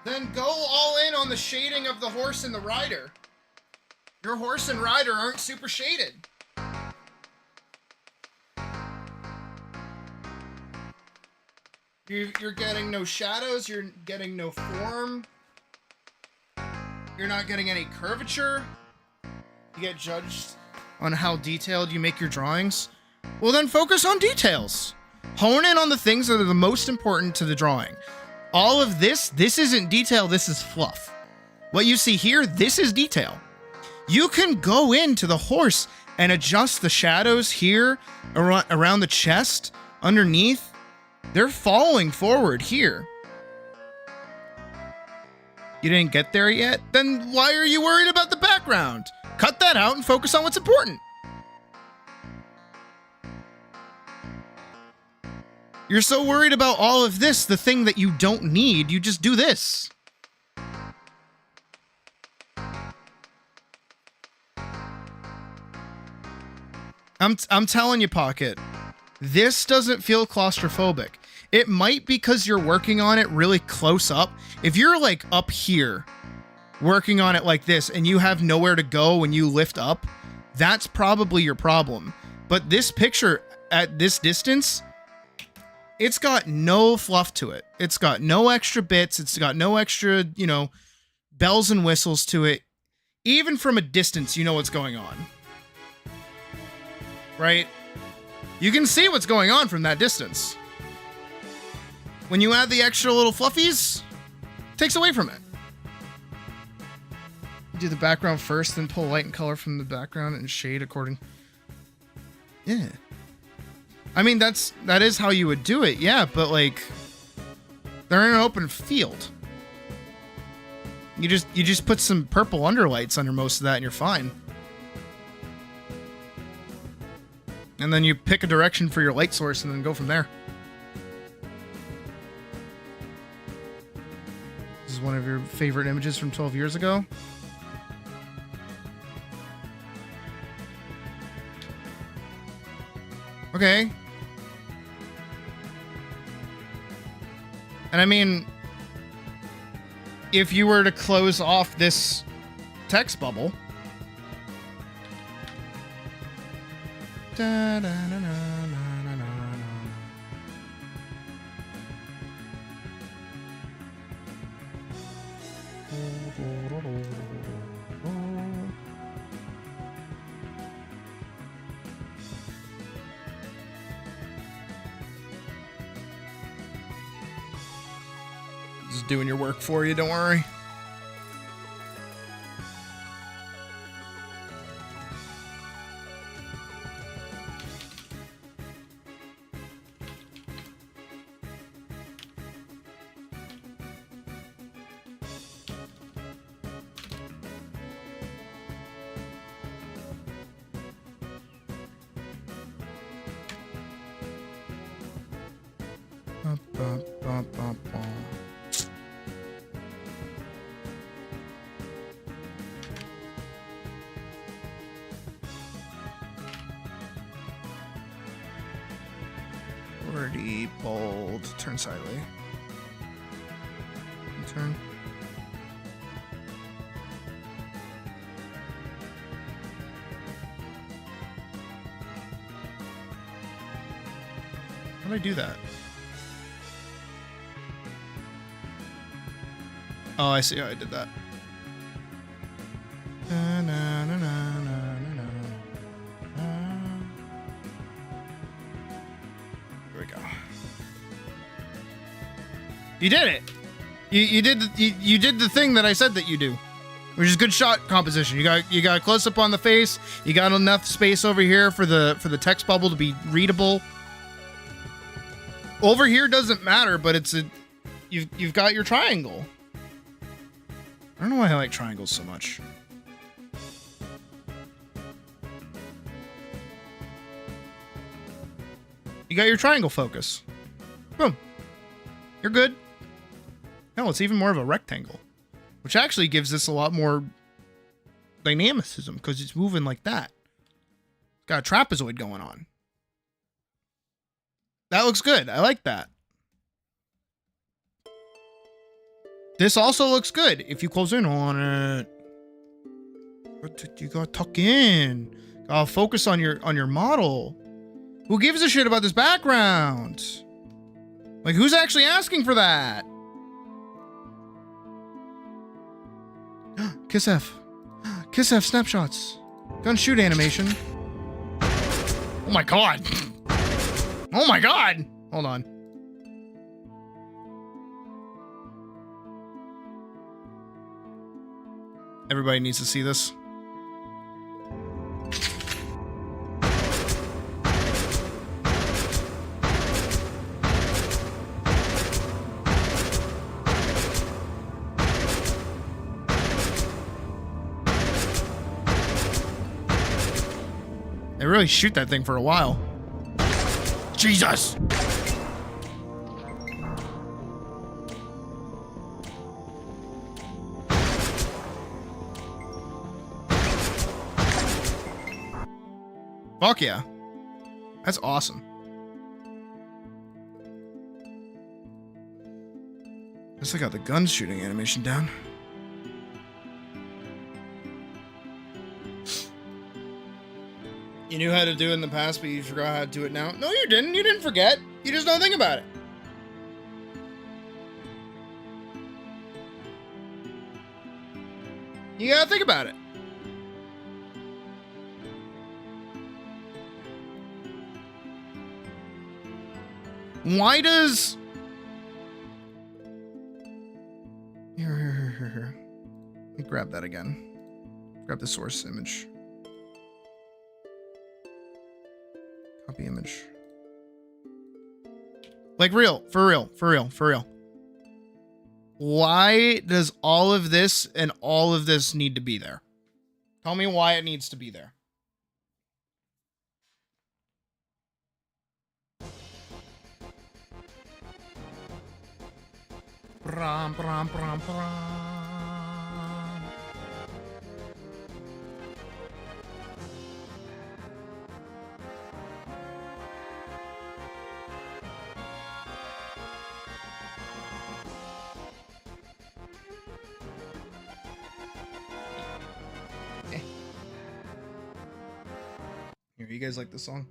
Then go all in on the shading of the horse and the rider. Your horse and rider aren't super shaded. You're getting no shadows, you're getting no form. You're not getting any curvature. You get judged on how detailed you make your drawings. Well, then focus on details. Hone in on the things that are the most important to the drawing. All of this isn't detail, this is fluff. What you see here, this is detail. You can go into the horse and adjust the shadows here around the chest, underneath. They're falling forward here. You didn't get there yet? Then why are you worried about the background? Cut that out and focus on what's important. You're so worried about all of this, the thing that you don't need, you just do this. I'm telling you, Pocket, this doesn't feel claustrophobic. It might because you're working on it really close up. If you're like up here, working on it like this, and you have nowhere to go when you lift up, that's probably your problem. But this picture at this distance, it's got no fluff to it. It's got no extra bits. It's got no extra, bells and whistles to it. Even from a distance, you know what's going on. Right? You can see what's going on from that distance. When you add the extra little fluffies, it takes away from it. Do the background first, then pull light and color from the background and shade according. Yeah. I mean, that is how you would do it, yeah, but like, they're in an open field. You just put some purple underlights under most of that and you're fine. And then you pick a direction for your light source and then go from there. This is one of your favorite images from 12 years ago. Okay. And I mean, if you were to close off this text bubble, da, da, da, da, da, da, da. Just doing your work for you, don't worry. Already bold. Turn slightly. Turn. How do I do that? Oh, I see how I did that. Na, na, na, na, na, na, na. Here we go. You did it. You did the thing that I said that you do, which is good shot composition. You got close up on the face. You got enough space over here for the text bubble to be readable. Over here doesn't matter, but you've got your triangle. I don't know why I like triangles so much. You got your triangle focus. Boom. You're good. No, it's even more of a rectangle, which actually gives this a lot more dynamicism because it's moving like that. It's got a trapezoid going on. That looks good. I like that. This also looks good if you close in on it. But you gotta tuck in. Gotta focus on your model. Who gives a shit about this background? Like, who's actually asking for that? Kiss F. Kiss F snapshots. Gun shoot animation. Oh my god. Oh my god. Hold on. Everybody needs to see this. They really shoot that thing for a while. Jesus! Fuck yeah. That's awesome. Guess I got the gun shooting animation down. You knew how to do it in the past, but you forgot how to do it now? No, you didn't. You didn't forget. You just don't think about it. You gotta think about it. Why does... Here. Let me grab that again. Grab the source image. Copy image. Like for real. Why does all of this and all of this need to be there? Tell me why it needs to be there. Brum, brum, brum, brum. Here, you guys like this song?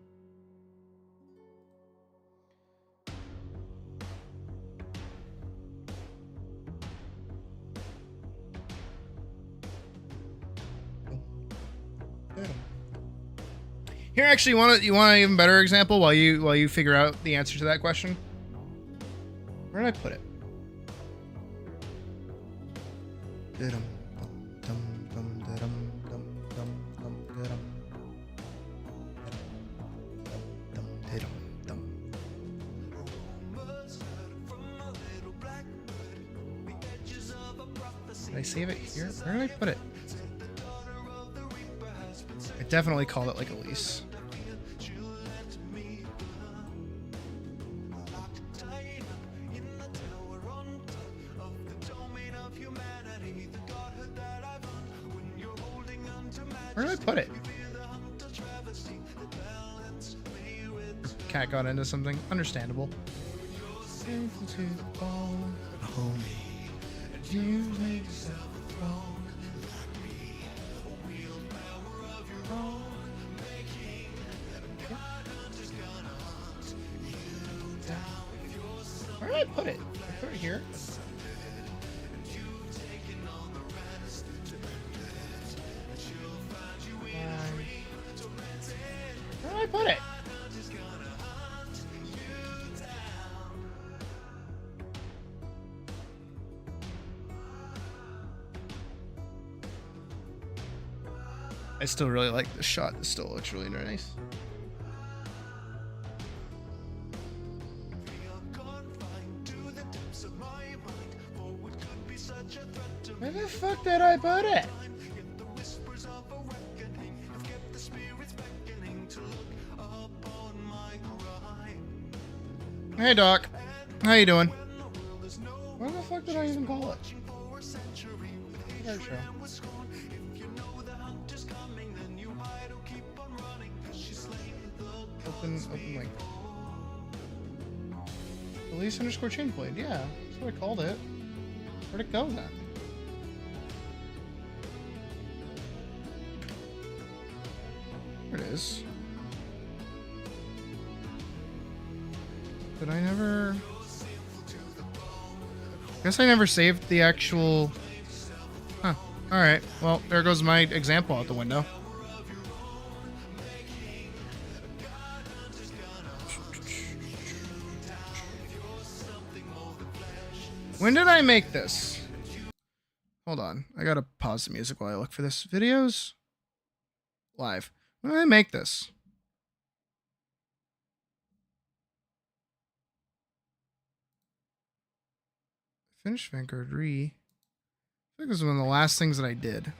Here, actually, you want an even better example while you figure out the answer to that question? Where did I put it? Did I save it here? Where did I put it? I definitely called it like Elise. Where did I put it? Cat got into something. Understandable. Where did I put it? I put it here. Where did I put it? I still really like this shot. This still looks really nice. Where the fuck did I put it? Hey Doc, how you doing? Where the fuck did I even call it? Very sure. Open link. Police underscore chain blade. Yeah, that's what I called it. Where'd it go then? There it is. But I never... Guess I never saved the actual... Huh. Alright. Well, there goes my example out the window. When did I make this? Hold on. I gotta pause the music while I look for this. Videos? Live. When did I make this? Finish Vanguard Re. I think this was one of the last things that I did.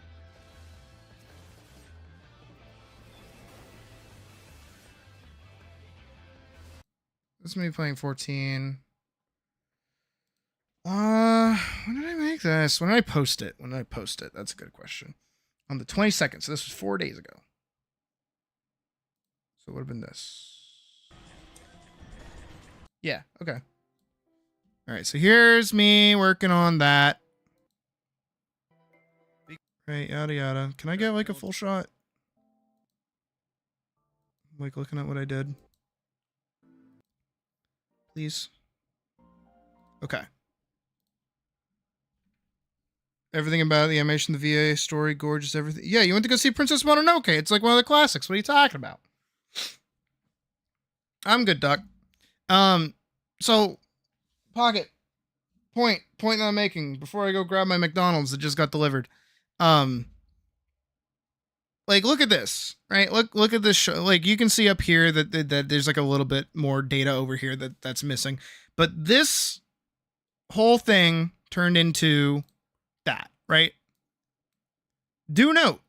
This is me playing 14. When did I make this? When did I post it? When did I post it? That's a good question. On the 22nd. So this was 4 days ago. So it would have been this. Yeah, okay. Alright, so here's me working on that. Right, yada yada. Can I get like a full shot? Like looking at what I did. Please. Okay. Everything about the animation, the VA story, gorgeous, everything. Yeah, you went to go see Princess Mononoke. It's like one of the classics. What are you talking about? I'm good, Doc. So, Pocket, point that I'm making before I go grab my McDonald's that just got delivered. Like, look at this, right? Look at this show. Like, you can see up here that there's like a little bit more data over here that's missing. But this whole thing turned into that, right? Do note,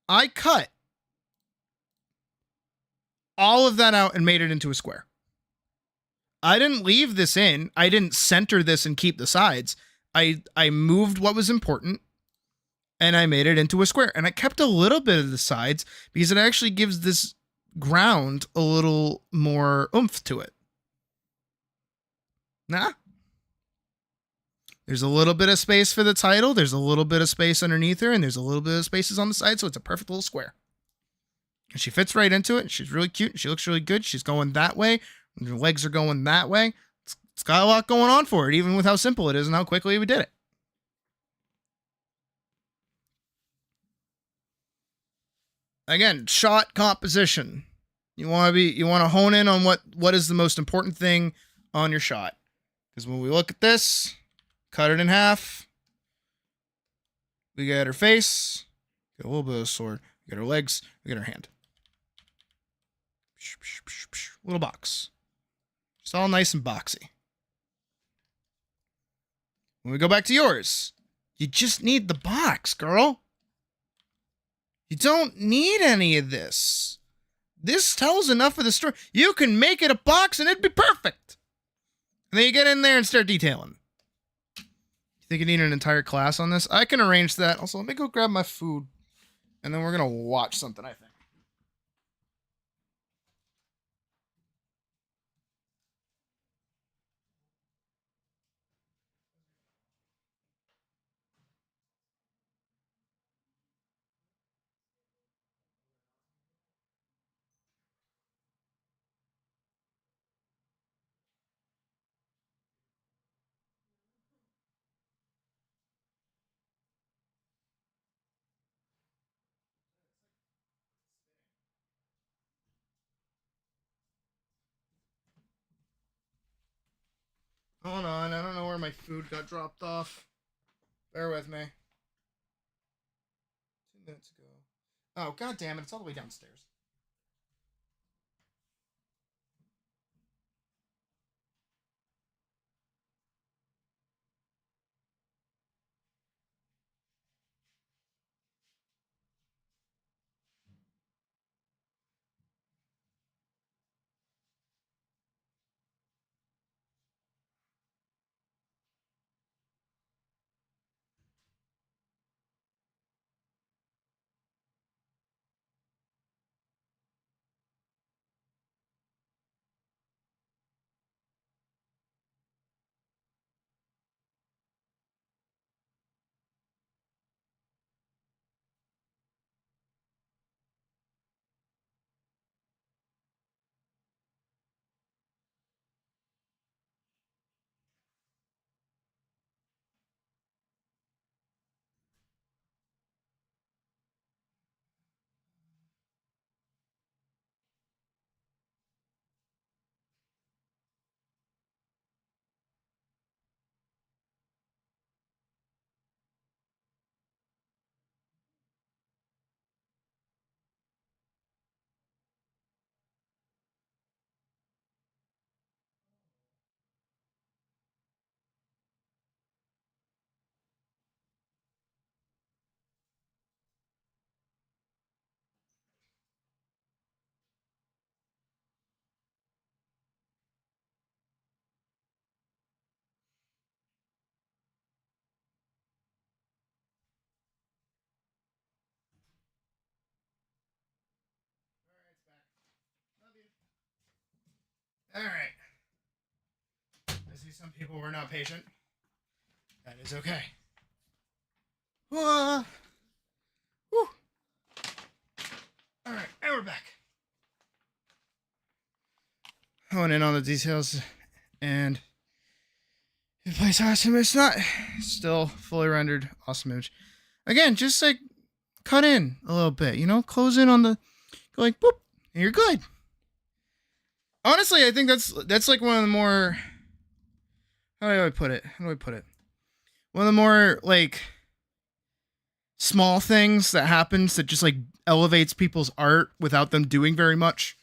I cut all of that out and made it into a square. I didn't leave this in. I didn't center this and keep the sides. I moved what was important and I made it into a square. And I kept a little bit of the sides because it actually gives this ground a little more oomph to it. Nah. There's a little bit of space for the title. There's a little bit of space underneath her, and there's a little bit of spaces on the side, so it's a perfect little square. And she fits right into it, and she's really cute, and she looks really good. She's going that way, and her legs are going that way. It's got a lot going on for it, even with how simple it is and how quickly we did it. Again, shot composition. You want to hone in on what is the most important thing on your shot. Because when we look at this, cut it in half. We get her face. Get a little bit of the sword. We get her legs. We get her hand. Little box. It's all nice and boxy. When we go back to yours, you just need the box, girl. You don't need any of this. This tells enough of the story. You can make it a box and it'd be perfect. And then you get in there and start detailing. You think you need an entire class on this? I can arrange that. Also, let me go grab my food. And then we're gonna watch something, I think. Hold on, I don't know where my food got dropped off. Bear with me. 2 minutes ago. Oh, god damn it, it's all the way downstairs. Alright. I see some people were not patient. That is okay. Whew. Alright, and we're back. I went in on the details, and it plays awesome. It's not still fully rendered awesome image. Again, just like cut in a little bit, you know, close in on the, go like boop, and you're good. Honestly, I think that's like one of the more, how do I put it? One of the more like small things that happens that just like elevates people's art without them doing very much.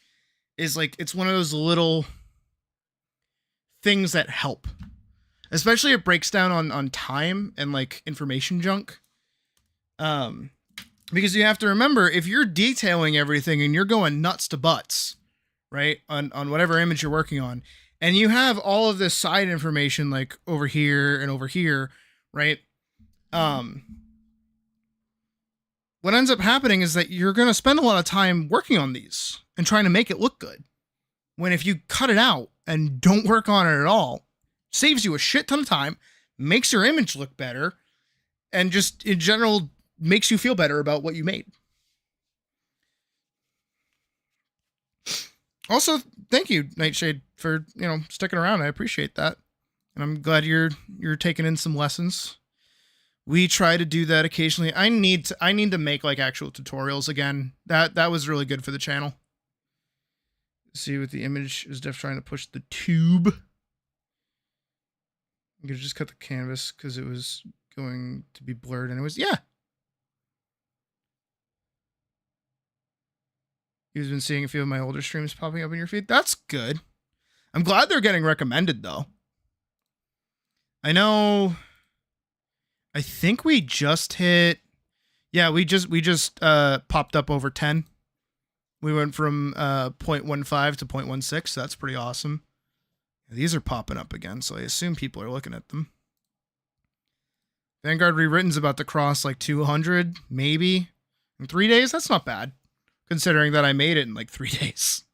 Is like, it's one of those little things that help. Especially it breaks down on time and like information junk. Because you have to remember, if you're detailing everything and you're going nuts to butts, right, on whatever image you're working on, and you have all of this side information like over here and over here, right? What ends up happening is that you're going to spend a lot of time working on these and trying to make it look good. When if you cut it out and don't work on it at all, saves you a shit ton of time, makes your image look better, and just in general makes you feel better about what you made. Also, thank you, Nightshade, for, you know, sticking around. I appreciate that. And I'm glad you're taking in some lessons. We try to do that occasionally. I need to make like actual tutorials again. That was really good for the channel. See with the image is Def trying to push the tube. You could just cut the canvas because it was going to be blurred and it was, yeah. You've been seeing a few of my older streams popping up in your feed. That's good. I'm glad they're getting recommended though. I know. I think we just hit. Yeah, we just popped up over 10. We went from 0.15 to 0.16. So that's pretty awesome. These are popping up again, so I assume people are looking at them. Vanguard Rewritten's about to cross like 200, maybe. In 3 days? That's not bad, considering that I made it in like 3 days.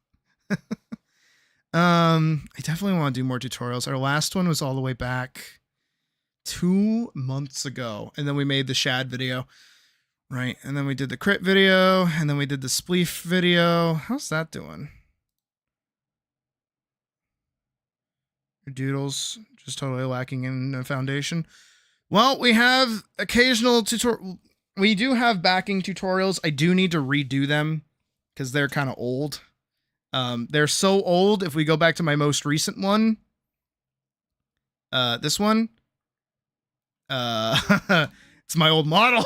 I definitely want to do more tutorials. Our last one was all the way back 2 months ago, and then we made the shad video, right? And then we did the crit video, and then we did the spleef video. How's that doing? Your doodles just totally lacking in a foundation. Well, we have occasional tutorial. We do have backing tutorials. I do need to redo them because they're kind of old. They're so old. If we go back to my most recent one, this one, it's my old model.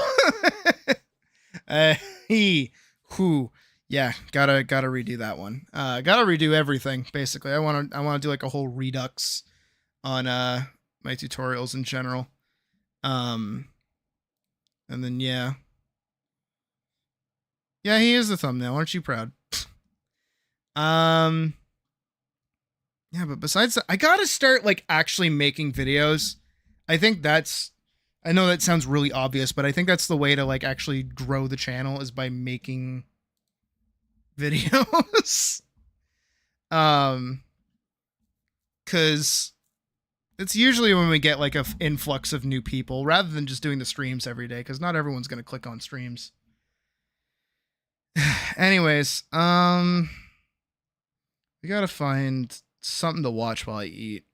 Yeah, gotta redo that one. Gotta redo everything basically. I want to do like a whole redux on my tutorials in general. And then yeah, he is the thumbnail. Aren't you proud? Yeah, but besides that, I gotta start like actually making videos. I think I know that sounds really obvious, but I think that's the way to like actually grow the channel is by making videos. Cause it's usually when we get like a influx of new people rather than just doing the streams every day. Cause not everyone's going to click on streams. Anyways, we got to find something to watch while I eat.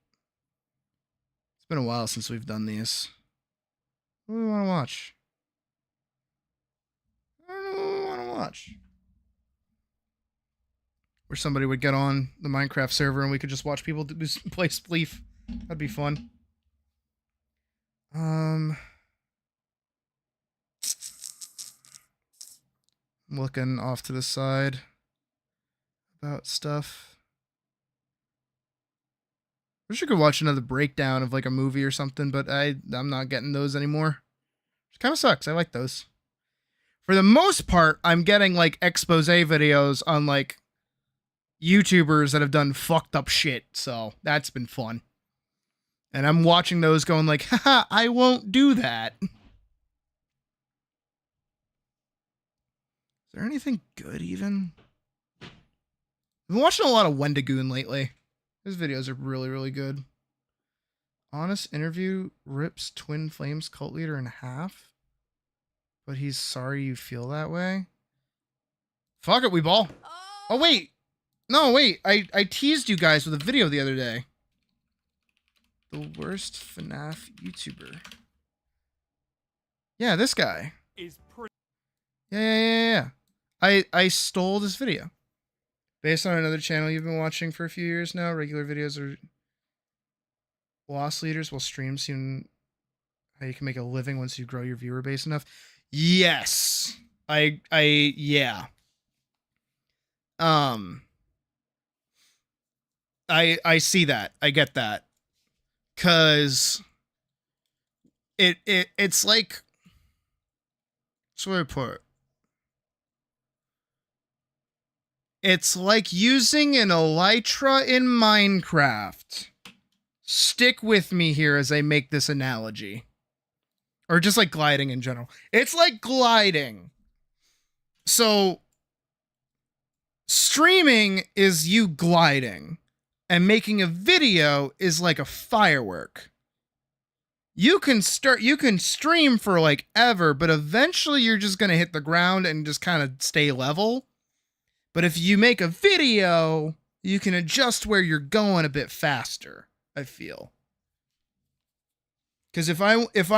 It's been a while since we've done these. What do we want to watch? I don't know what we want to watch. Where somebody would get on the Minecraft server and we could just watch people play Spleef. That'd be fun. I'm looking off to the side about stuff. I wish I could watch another breakdown of like a movie or something, but I'm not getting those anymore. Which kind of sucks. I like those. For the most part, I'm getting like expose videos on like YouTubers that have done fucked up shit, so that's been fun. And I'm watching those going like, haha, I won't do that. Is there anything good even? I've been watching a lot of Wendigoon lately. His videos are really, really good. Honest interview rips Twin Flames cult leader in half, but he's sorry you feel that way. Fuck it, we ball. Oh wait. No, wait. I teased you guys with a video the other day. The worst FNAF YouTuber. Yeah, this guy. Yeah. I stole this video. Based on another channel you've been watching for a few years now. Regular videos are loss leaders, while streams seem how you can make a living once you grow your viewer base enough. Yes. Yeah. I see that. I get that. Cause it's like, so I put it. It's like using an elytra in Minecraft. Stick with me here as I make this analogy. Or just like gliding in general. It's like gliding. So streaming is you gliding. And making a video is like a firework. You can stream for like ever, but eventually you're just going to hit the ground and just kind of stay level. But if you make a video, you can adjust where you're going a bit faster, I feel. Because if I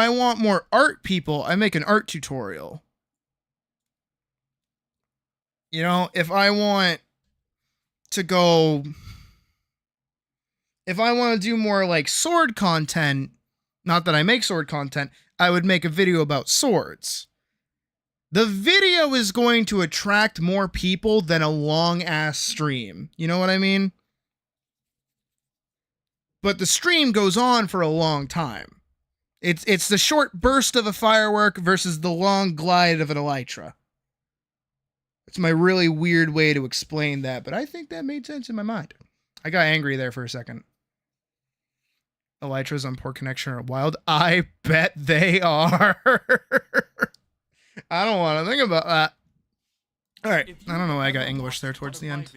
want more art people, I make an art tutorial. You know, if I want to do more like sword content, not that I make sword content, I would make a video about swords. The video is going to attract more people than a long-ass stream. You know what I mean? But the stream goes on for a long time. It's the short burst of a firework versus the long glide of an elytra. It's my really weird way to explain that, but I think that made sense in my mind. I got angry there for a second. Elytras on poor connection are wild. I bet they are. I don't want to think about that. All right, I don't know why I got English there towards the end.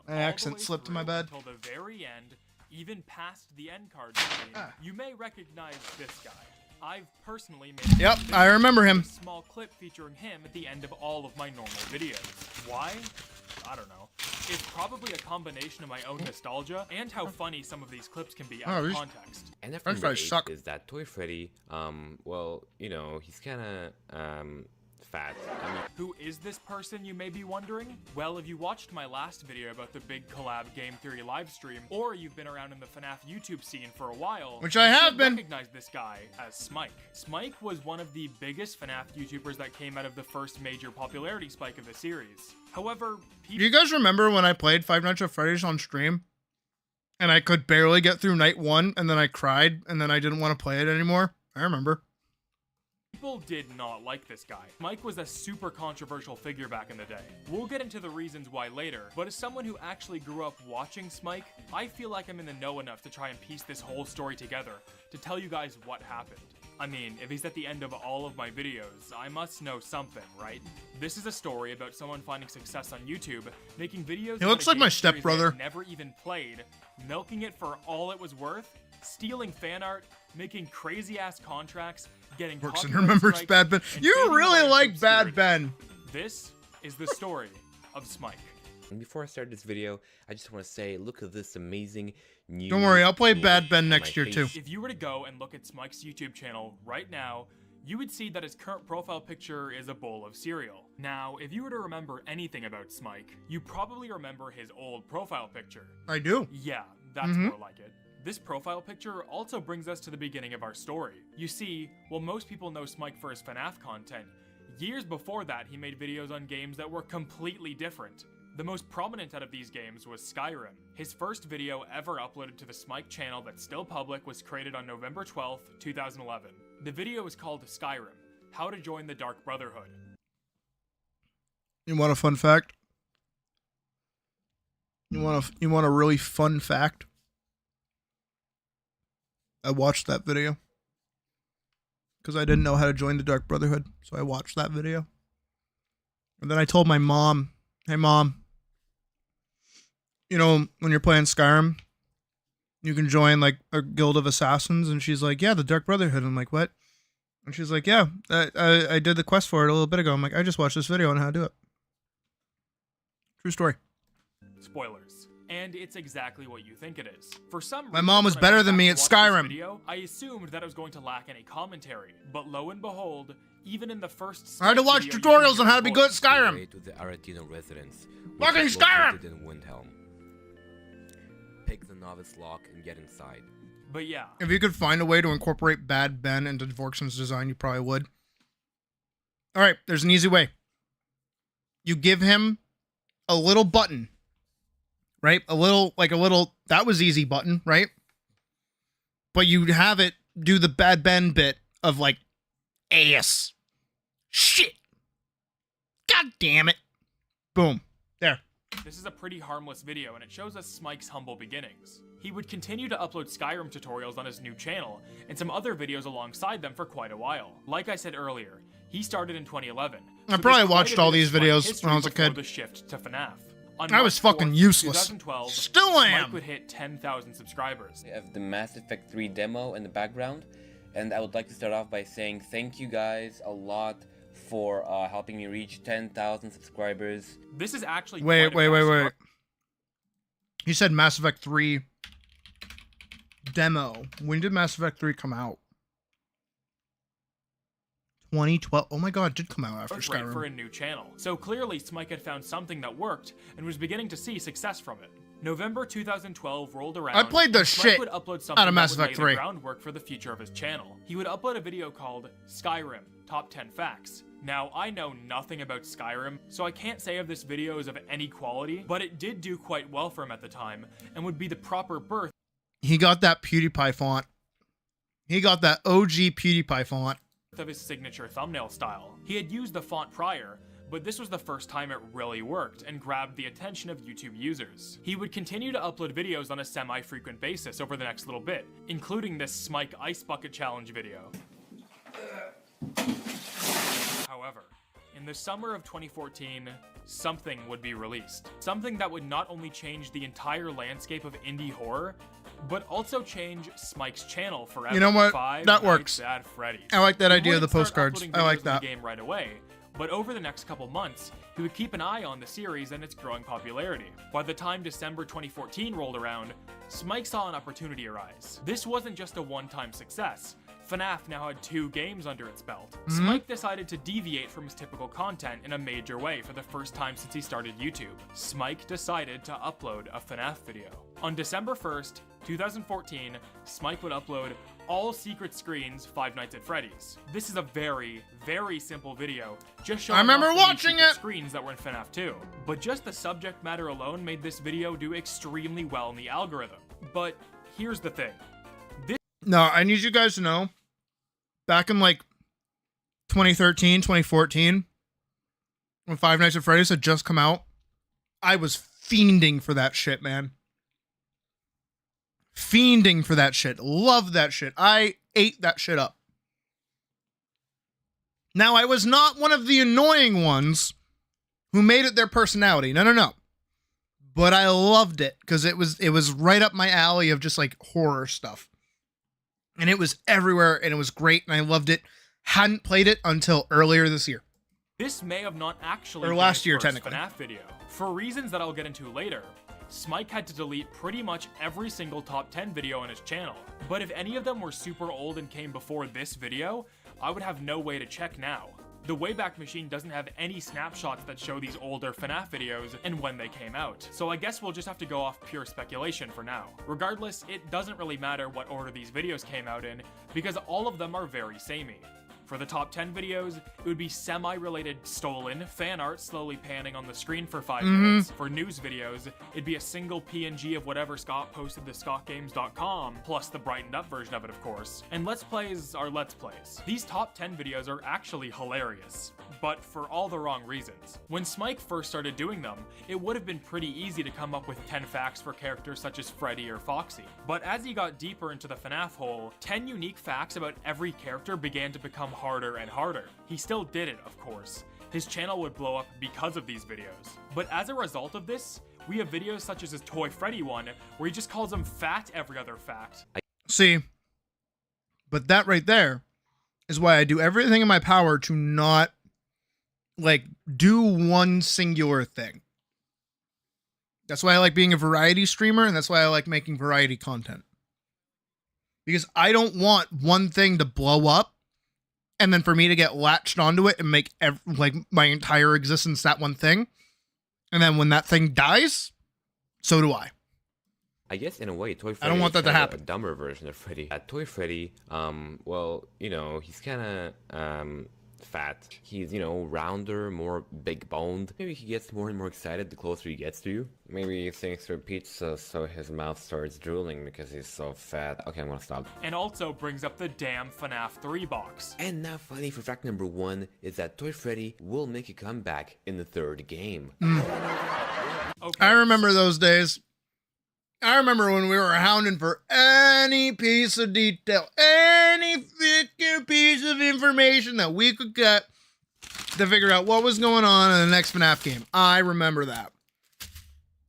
My accent slipped to my bed. Until the very end, even past the end card screen, you may recognize this guy. I've personally made Yep, I remember him. A small clip featuring him at the end of all of my normal videos. Why? I don't know. It's probably a combination of my own nostalgia and how funny some of these clips can be out of context. And the French fries suck. Is that Toy Freddy? Well, you know, he's kind of fat. I mean, who is this person, you may be wondering? Well, if you watched my last video about the big collab Game Theory livestream, or you've been around in the FNAF YouTube scene for a while, which I have been, recognize this guy as Smike. Smike was one of the biggest FNAF YouTubers that came out of the first major popularity spike of the series. However, do you guys remember when I played Five Nights at Freddy's on stream? And I could barely get through night 1, and then I cried, and then I didn't want to play it anymore? I remember. People did not like this guy. Mike was a super controversial figure back in the day. We'll get into the reasons why later, but as someone who actually grew up watching Smike, I feel like I'm in the know enough to try and piece this whole story together to tell you guys what happened. I mean, if he's at the end of all of my videos, I must know something, right? This is a story about someone finding success on YouTube, making videos. He looks like my stepbrother. Never even played, milking it for all it was worth, stealing fan art, making crazy ass contracts, getting works and remembers Bad Ben. You really like Bad Ben. This is the story of Smike. And before I start this video, I just want to say, look at this amazing new... Don't worry, I'll play Bad Ben next year too. If you were to go and look at Smike's YouTube channel right now, you would see that his current profile picture is a bowl of cereal. Now, if you were to remember anything about Smike, you probably remember his old profile picture. I do. Yeah, that's more like it. This profile picture also brings us to the beginning of our story. You see, while most people know Smike for his FNAF content, years before that he made videos on games that were completely different. The most prominent out of these games was Skyrim. His first video ever uploaded to the Smike channel that's still public was created on November 12th, 2011. The video is called Skyrim, How to Join the Dark Brotherhood. You want a fun fact? You want a really fun fact? I watched that video because I didn't know how to join the Dark Brotherhood, so I watched that video. And then I told my mom, hey mom, you know, when you're playing Skyrim, you can join like a guild of assassins. And she's like, yeah, the Dark Brotherhood. I'm like, what? And she's like, yeah, I did the quest for it a little bit ago. I'm like, I just watched this video on how to do it. True story. Spoilers. And it's exactly what you think it is. For some reason, my mom was better than me at Skyrim. Video, I assumed that it was going to lack any commentary, but lo and behold, even in the first I had to watch tutorials on how to be good at Skyrim. To the Aretino residence, fucking Skyrim! In Windhelm. Pick the novice lock and get inside. But yeah, if you could find a way to incorporate Bad Ben into Dvorkson's design, you probably would. All right, there's an easy way. You give him a little button. Right? A little, that was easy button, right? But you have it do the Bad Ben bit of like, ass. Shit. God damn it. Boom. There. This is a pretty harmless video, and it shows us Smike's humble beginnings. He would continue to upload Skyrim tutorials on his new channel, and some other videos alongside them for quite a while. Like I said earlier, he started in 2011. I probably watched all these videos when I was a kid. The shift to FNAF. On I was fucking useless. 2012, Still am. Smike would hit 10,000 subscribers. I have the Mass Effect 3 demo in the background, and I would like to start off by saying thank you guys a lot for helping me reach 10,000 subscribers. This is actually wait. You said Mass Effect 3 demo. When did Mass Effect 3 come out? 2012. Oh my god, it did come out after Skyrim. For a new channel. So clearly Smike had found something that worked and was beginning to see success from it. November 2012 rolled around. I played the shit would upload something out of Mass Effect that would lay 3. the groundwork for the future of his channel. He would upload a video called Skyrim Top 10 Facts. Now, I know nothing about Skyrim, so I can't say if this video is of any quality, but it did do quite well for him at the time and would be the proper birth. He got that PewDiePie font. He got that OG PewDiePie font of his signature thumbnail style. He had used the font prior, but this was the first time it really worked and grabbed the attention of YouTube users. He would continue to upload videos on a semi-frequent basis over the next little bit, including this Smike Ice Bucket Challenge video. However, In the summer of 2014, something would be released. Something that would not only change the entire landscape of indie horror, but also change Smike's channel forever. You know what? Five That Nights works. at Freddy's. I like that He idea of the wouldn't start postcards. uploading I like videos of that. the game right away, but over the next couple months, he would keep an eye on the series and its growing popularity. By the time December 2014 rolled around, Smike saw an opportunity arise. This wasn't just a one-time success. FNAF now had 2 games under its belt. Smike decided to deviate from his typical content in a major way for the first time since he started YouTube. Smike decided to upload a FNAF video. On December 1st, 2014, Smike would upload all secret screens 5 Nights at Freddy's. This is a very, very simple video, just showing I remember off the watching secret it! screens that were in FNAF 2. But just the subject matter alone made this video do extremely well in the algorithm. But here's the thing. No, I need you guys to know, back in like 2013, 2014, when 5 Nights at Freddy's had just come out, I was fiending for that shit, man. Fiending for that shit. Loved that shit. I ate that shit up. Now, I was not one of the annoying ones who made it their personality. No, no, no. But I loved it because it was right up my alley of just like horror stuff. And it was everywhere, and it was great, and I loved it. Hadn't played it until earlier this year. This may have not actually Or been last his year, first technically. FNAF video. For reasons that I'll get into later, Smike had to delete pretty much every single top 10 video on his channel. But if any of them were super old and came before this video, I would have no way to check now. The Wayback Machine doesn't have any snapshots that show these older FNAF videos and when they came out, so I guess we'll just have to go off pure speculation for now. Regardless, it doesn't really matter what order these videos came out in, because all of them are very samey. For the top 10 videos, it would be semi-related stolen fan art slowly panning on the screen for 5 minutes. For news videos, it'd be a single PNG of whatever Scott posted to scottgames.com, plus the brightened up version of it, of course. And Let's Plays are Let's Plays. These top 10 videos are actually hilarious, but for all the wrong reasons. When Smike first started doing them, it would have been pretty easy to come up with 10 facts for characters such as Freddy or Foxy. But as he got deeper into the FNAF hole, 10 unique facts about every character began to become harder and harder. He still did it, of course. His channel would blow up because of these videos. But as a result of this, we have videos such as his Toy Freddy one, where he just calls him fat every other fact. See, but that right there is why I do everything in my power to not, like, do one singular thing. That's why I like being a variety streamer, and that's why I like making variety content. Because I don't want one thing to blow up, and then for me to get latched onto it and make like my entire existence that one thing. And then when that thing dies, so do I. I guess in a way, Toy Freddy I don't want that to happen. A dumber version of Freddy. Toy Freddy, well, you know, he's kind of fat. He's, you know, rounder, more big boned. Maybe he gets more and more excited the closer he gets to you. Maybe he thinks for pizza, so his mouth starts drooling because he's so fat. Okay, I'm gonna stop. And also brings up the damn FNAF 3 box. And now finally for fact number 1 is that Toy Freddy will make a comeback in the 3rd game. Okay. I remember those days. I remember when we were hounding for any piece of detail, any freaking piece of information that we could get to figure out what was going on in the next FNAF game. I remember that.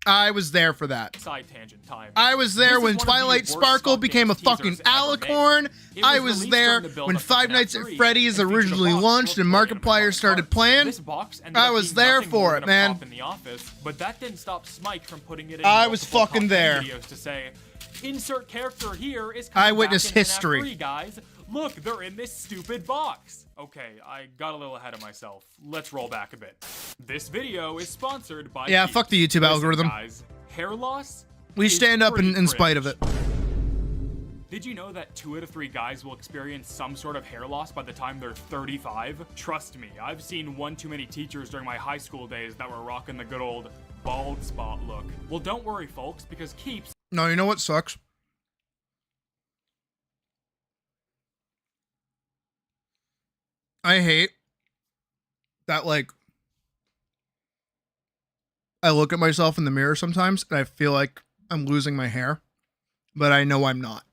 I was there for that. Side tangent time. I was there when Twilight Sparkle became a fucking alicorn. I was there when Five Nights at Freddy's originally launched and Markiplier started playing. I was there for it, man. In the office, but that didn't stop Smike from putting it in I was multiple fucking top 10 there. videos to say, insert character here is coming Eyewitness back in history. FNAF 3, guys. Look, they're in this stupid box. Okay, I got a little ahead of myself. Let's roll back a bit. This video is sponsored by Yeah, Keep. fuck the YouTube Listen, algorithm. Guys, hair loss We is stand up pretty in spite of it. Did you know that 2 out of 3 guys will experience some sort of hair loss by the time they're 35? Trust me, I've seen one too many teachers during my high school days that were rocking the good old bald spot look. Well, don't worry, folks, because Keeps... No, you know what sucks? I hate that, like, I look at myself in the mirror sometimes and I feel like I'm losing my hair, but I know I'm not.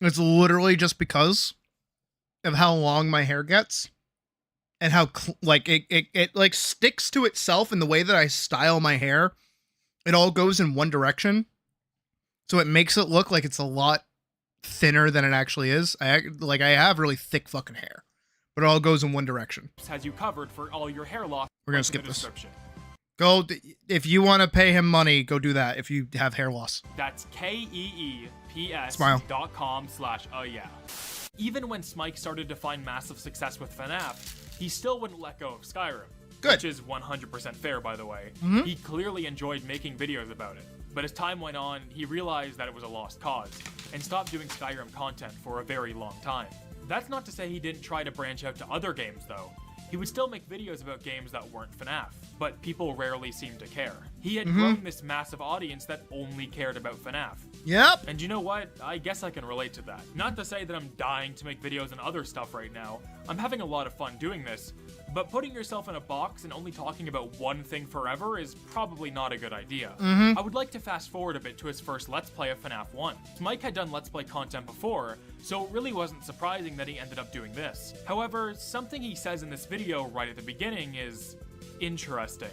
It's literally just because of how long my hair gets and how like it like sticks to itself in the way that I style my hair. It all goes in one direction. So it makes it look like it's a lot thinner than it actually is. I have really thick fucking hair, but it all goes in one direction. Has you covered for all your hair loss. We're gonna skip this. Go, if you want to pay him money, go do that. If you have hair loss. That's keeps.com/yeah. Even when Smike started to find massive success with FNAF, he still wouldn't let go of Skyrim. Good. Which is 100% fair, by the way. Mm-hmm. He clearly enjoyed making videos about it. But as time went on, he realized that it was a lost cause, and stopped doing Skyrim content for a very long time. That's not to say he didn't try to branch out to other games, though. He would still make videos about games that weren't FNAF, but people rarely seemed to care. He had grown this massive audience that only cared about FNAF. Yep. And you know what? I guess I can relate to that. Not to say that I'm dying to make videos and other stuff right now. I'm having a lot of fun doing this, but putting yourself in a box and only talking about one thing forever is probably not a good idea. I would like to fast forward a bit to his first Let's Play of FNAF 1. Mike had done Let's Play content before, so it really wasn't surprising that he ended up doing this. However, something he says in this video right at the beginning is interesting.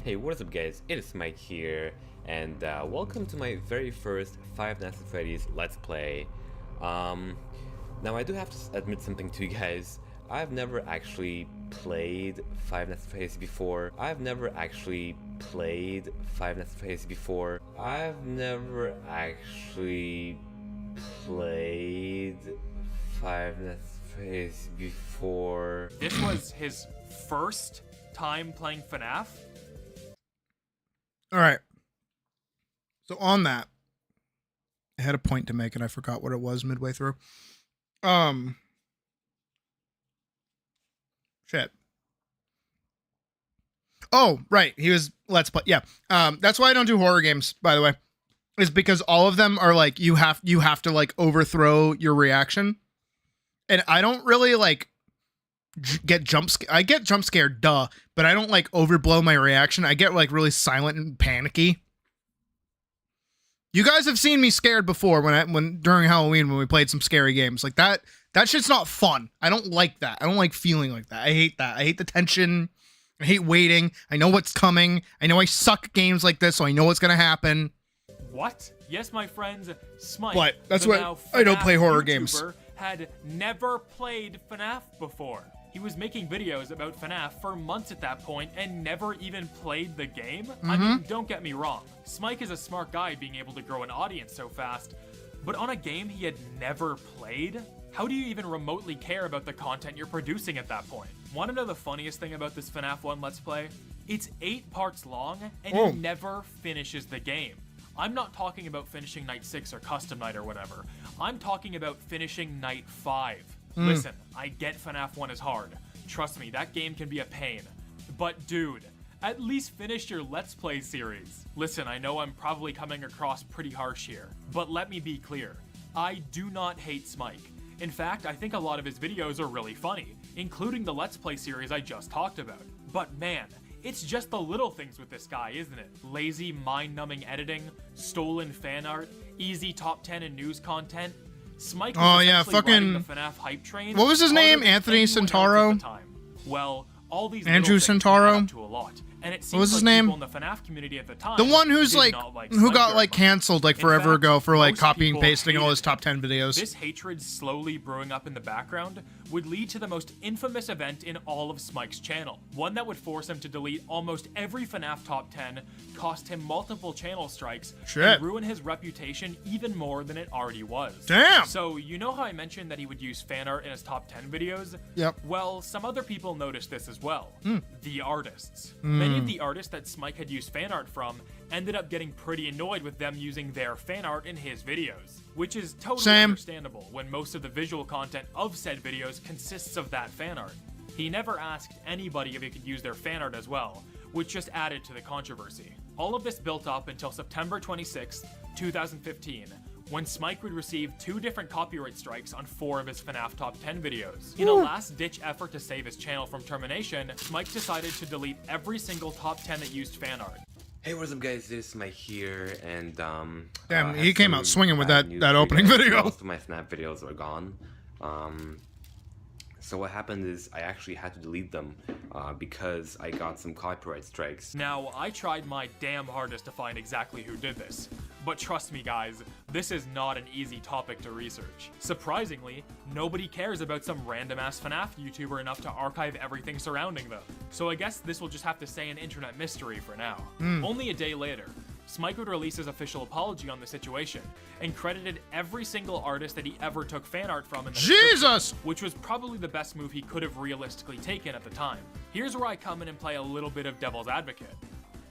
Hey, what's up guys, it is Mike here, and welcome to my very first Five Nights at Freddy's Let's Play. Now I do have to admit something to you guys. I've never actually played Five Nights at Freddy's before. I've never actually played Five Nights at Freddy's before. I've never actually played Five Nights at Freddy's before. This was his first time playing FNAF? Alright. So on that, I had a point to make and I forgot what it was midway through. Shit. Oh, right. He was Let's Play. Yeah. That's why I don't do horror games, by the way. Is because all of them are like you have to like overthrow your reaction. And I don't really like get I get jump scared, duh, but I don't like overblow my reaction. I get like really silent and panicky. You guys have seen me scared before when during Halloween when we played some scary games. Like that shit's not fun. I don't like that. I don't like feeling like that. I hate that. I hate the tension. I hate waiting. I know what's coming. I know I suck at games like this, so I know what's gonna happen. What? Yes, my friends, Smike. But that's why I don't play horror games. Had never played FNAF before. He was making videos about FNAF for months at that point and never even played the game? I mean, don't get me wrong. Smike is a smart guy being able to grow an audience so fast, but on a game he had never played? How do you even remotely care about the content you're producing at that point? Want to know the funniest thing about this FNAF 1 Let's Play? It's 8 parts long, and he never finishes the game. I'm not talking about finishing Night 6 or Custom Night or whatever. I'm talking about finishing Night 5. Listen, I get FNAF 1 is hard. Trust me, that game can be a pain. But dude, at least finish your Let's Play series. Listen, I know I'm probably coming across pretty harsh here, but let me be clear. I do not hate Smike. In fact, I think a lot of his videos are really funny, including the Let's Play series I just talked about. But man, it's just the little things with this guy, isn't it? Lazy, mind-numbing editing, stolen fan art, easy top 10 and news content. Smike was fucking the FNAF hype train. What was his name? Anthony Centauro? Well, all these Andrew Centauro? To a lot. And it seems what was his like name? people in the FNAF community at the time, the one who's like who got like canceled like forever fact, ago for like most copying people pasting all his hated top 10 videos. This hatred slowly brewing up in the background would lead to the most infamous event in all of Smike's channel. One that would force him to delete almost every FNAF top 10, cost him multiple channel strikes, and ruin his reputation even more than it already was. Damn! So you know how I mentioned that he would use fan art in his top 10 videos? Yep. Well, some other people noticed this as well. The artists. Many of the artists that Smike had used fan art from ended up getting pretty annoyed with them using their fan art in his videos, which is totally understandable when most of the visual content of said videos consists of that fan art. He never asked anybody if he could use their fan art as well, which just added to the controversy. All of this built up until September 26th, 2015, when Smike would receive 2 different copyright strikes on 4 of his FNAF top 10 videos. In a last-ditch effort to save his channel from termination, Smike decided to delete every single top 10 that used fan art. Hey, what's up guys, this is Mike here, and damn, he came out swinging with that opening video. Most of my FNAF videos are gone. So what happened is I actually had to delete them because I got some copyright strikes. Now, I tried my damn hardest to find exactly who did this, but trust me guys, this is not an easy topic to research. Surprisingly, nobody cares about some random ass FNAF YouTuber enough to archive everything surrounding them. So I guess this will just have to stay an internet mystery for now. Only a day later, Smike would release his official apology on the situation and credited every single artist that he ever took fan art from in the Jesus! Which was probably the best move he could have realistically taken at the time. Here's where I come in and play a little bit of devil's advocate.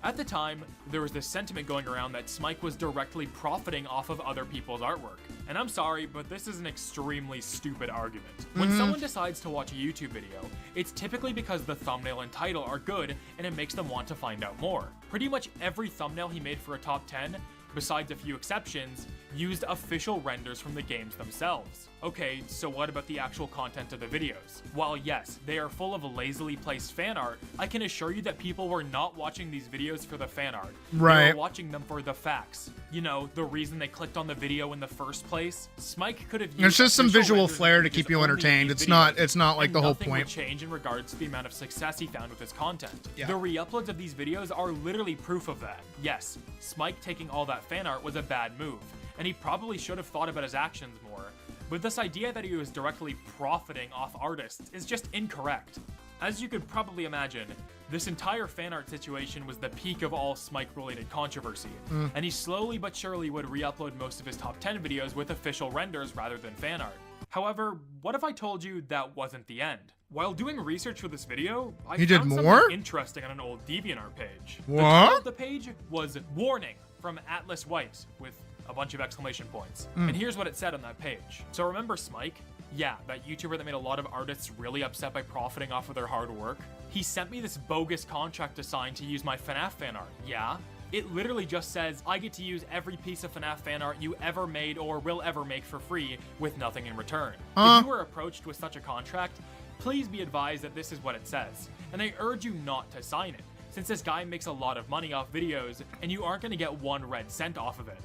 At the time, there was this sentiment going around that Smike was directly profiting off of other people's artwork. And I'm sorry, but this is an extremely stupid argument. When someone decides to watch a YouTube video, it's typically because the thumbnail and title are good and it makes them want to find out more. Pretty much every thumbnail he made for a top 10, besides a few exceptions, used official renders from the games themselves. Okay, so what about the actual content of the videos? While yes, they are full of lazily placed fan art, I can assure you that people were not watching these videos for the fan art. Right. They were watching them for the facts. You know, the reason they clicked on the video in the first place. Smike could have used It's just some official visual renders flair and to keep images you only in entertained. these It's videos, not like and the whole nothing would point. change in regards to the amount of success he found with his content. Yeah. The re-uploads of these videos are literally proof of that. Yes, Smike taking all that fan art was a bad move, and he probably should have thought about his actions more. But this idea that he was directly profiting off artists is just incorrect. As you could probably imagine, this entire fan art situation was the peak of all Smike-related controversy, and he slowly but surely would re-upload most of his top 10 videos with official renders rather than fan art. However, what if I told you that wasn't the end? While doing research for this video, I He did found more? something interesting on an old DeviantArt page. The What? title of the page was "Warning" from Atlas White with a bunch of exclamation points. And here's what it said on that page. So remember Smike? Yeah, that YouTuber that made a lot of artists really upset by profiting off of their hard work? He sent me this bogus contract to sign to use my FNAF fan art. Yeah? It literally just says, I get to use every piece of FNAF fan art you ever made or will ever make for free with nothing in return. If you were approached with such a contract, please be advised that this is what it says. And I urge you not to sign it, since this guy makes a lot of money off videos and you aren't going to get 1 red cent off of it.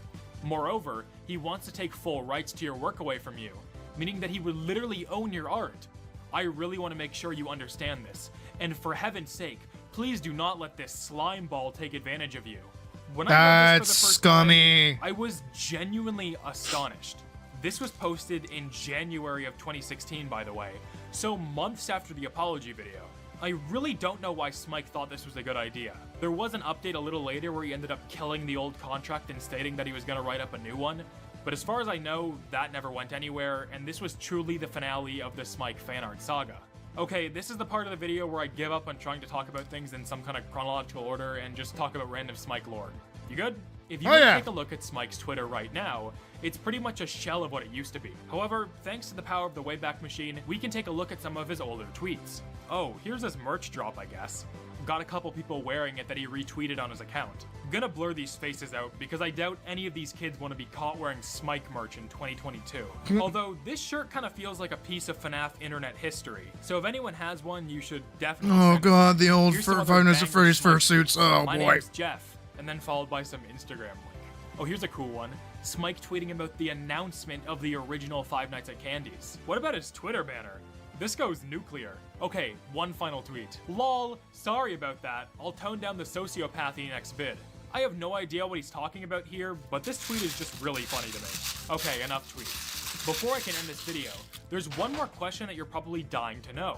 Moreover, he wants to take full rights to your work away from you, meaning that he would literally own your art. I really want to make sure you understand this, and for heaven's sake, please do not let this slime ball take advantage of you. When I read this That's for the first scummy. time, I was genuinely astonished. This was posted in January of 2016, by the way, so months after the apology video. I really don't know why Smike thought this was a good idea. There was an update a little later where he ended up killing the old contract and stating that he was going to write up a new one, but as far as I know, that never went anywhere, and this was truly the finale of the Smike fanart saga. Okay, this is the part of the video where I give up on trying to talk about things in some kind of chronological order and just talk about random Smike lore. You good? If you take a look at Smike's Twitter right now, it's pretty much a shell of what it used to be. However, thanks to the power of the Wayback Machine, we can take a look at some of his older tweets. Oh, here's his merch drop, I guess. Got a couple people wearing it that he retweeted on his account. I'm gonna blur these faces out because I doubt any of these kids want to be caught wearing Smike merch in 2022. Although, this shirt kind of feels like a piece of FNAF internet history, so if anyone has one, you should definitely Oh send it. god, the old Here's some other Five banger Freddy's Smike fursuits. tweets. Oh My boy. name's Jeff, and then followed by some Instagram link. Oh, here's a cool one. Smike tweeting about the announcement of the original Five Nights at Candy's. What about his Twitter banner? This goes nuclear. Okay, one final tweet. Lol, sorry about that. I'll tone down the sociopathy next vid. I have no idea what he's talking about here, but this tweet is just really funny to me. Okay, enough tweets. Before I can end this video, there's one more question that you're probably dying to know.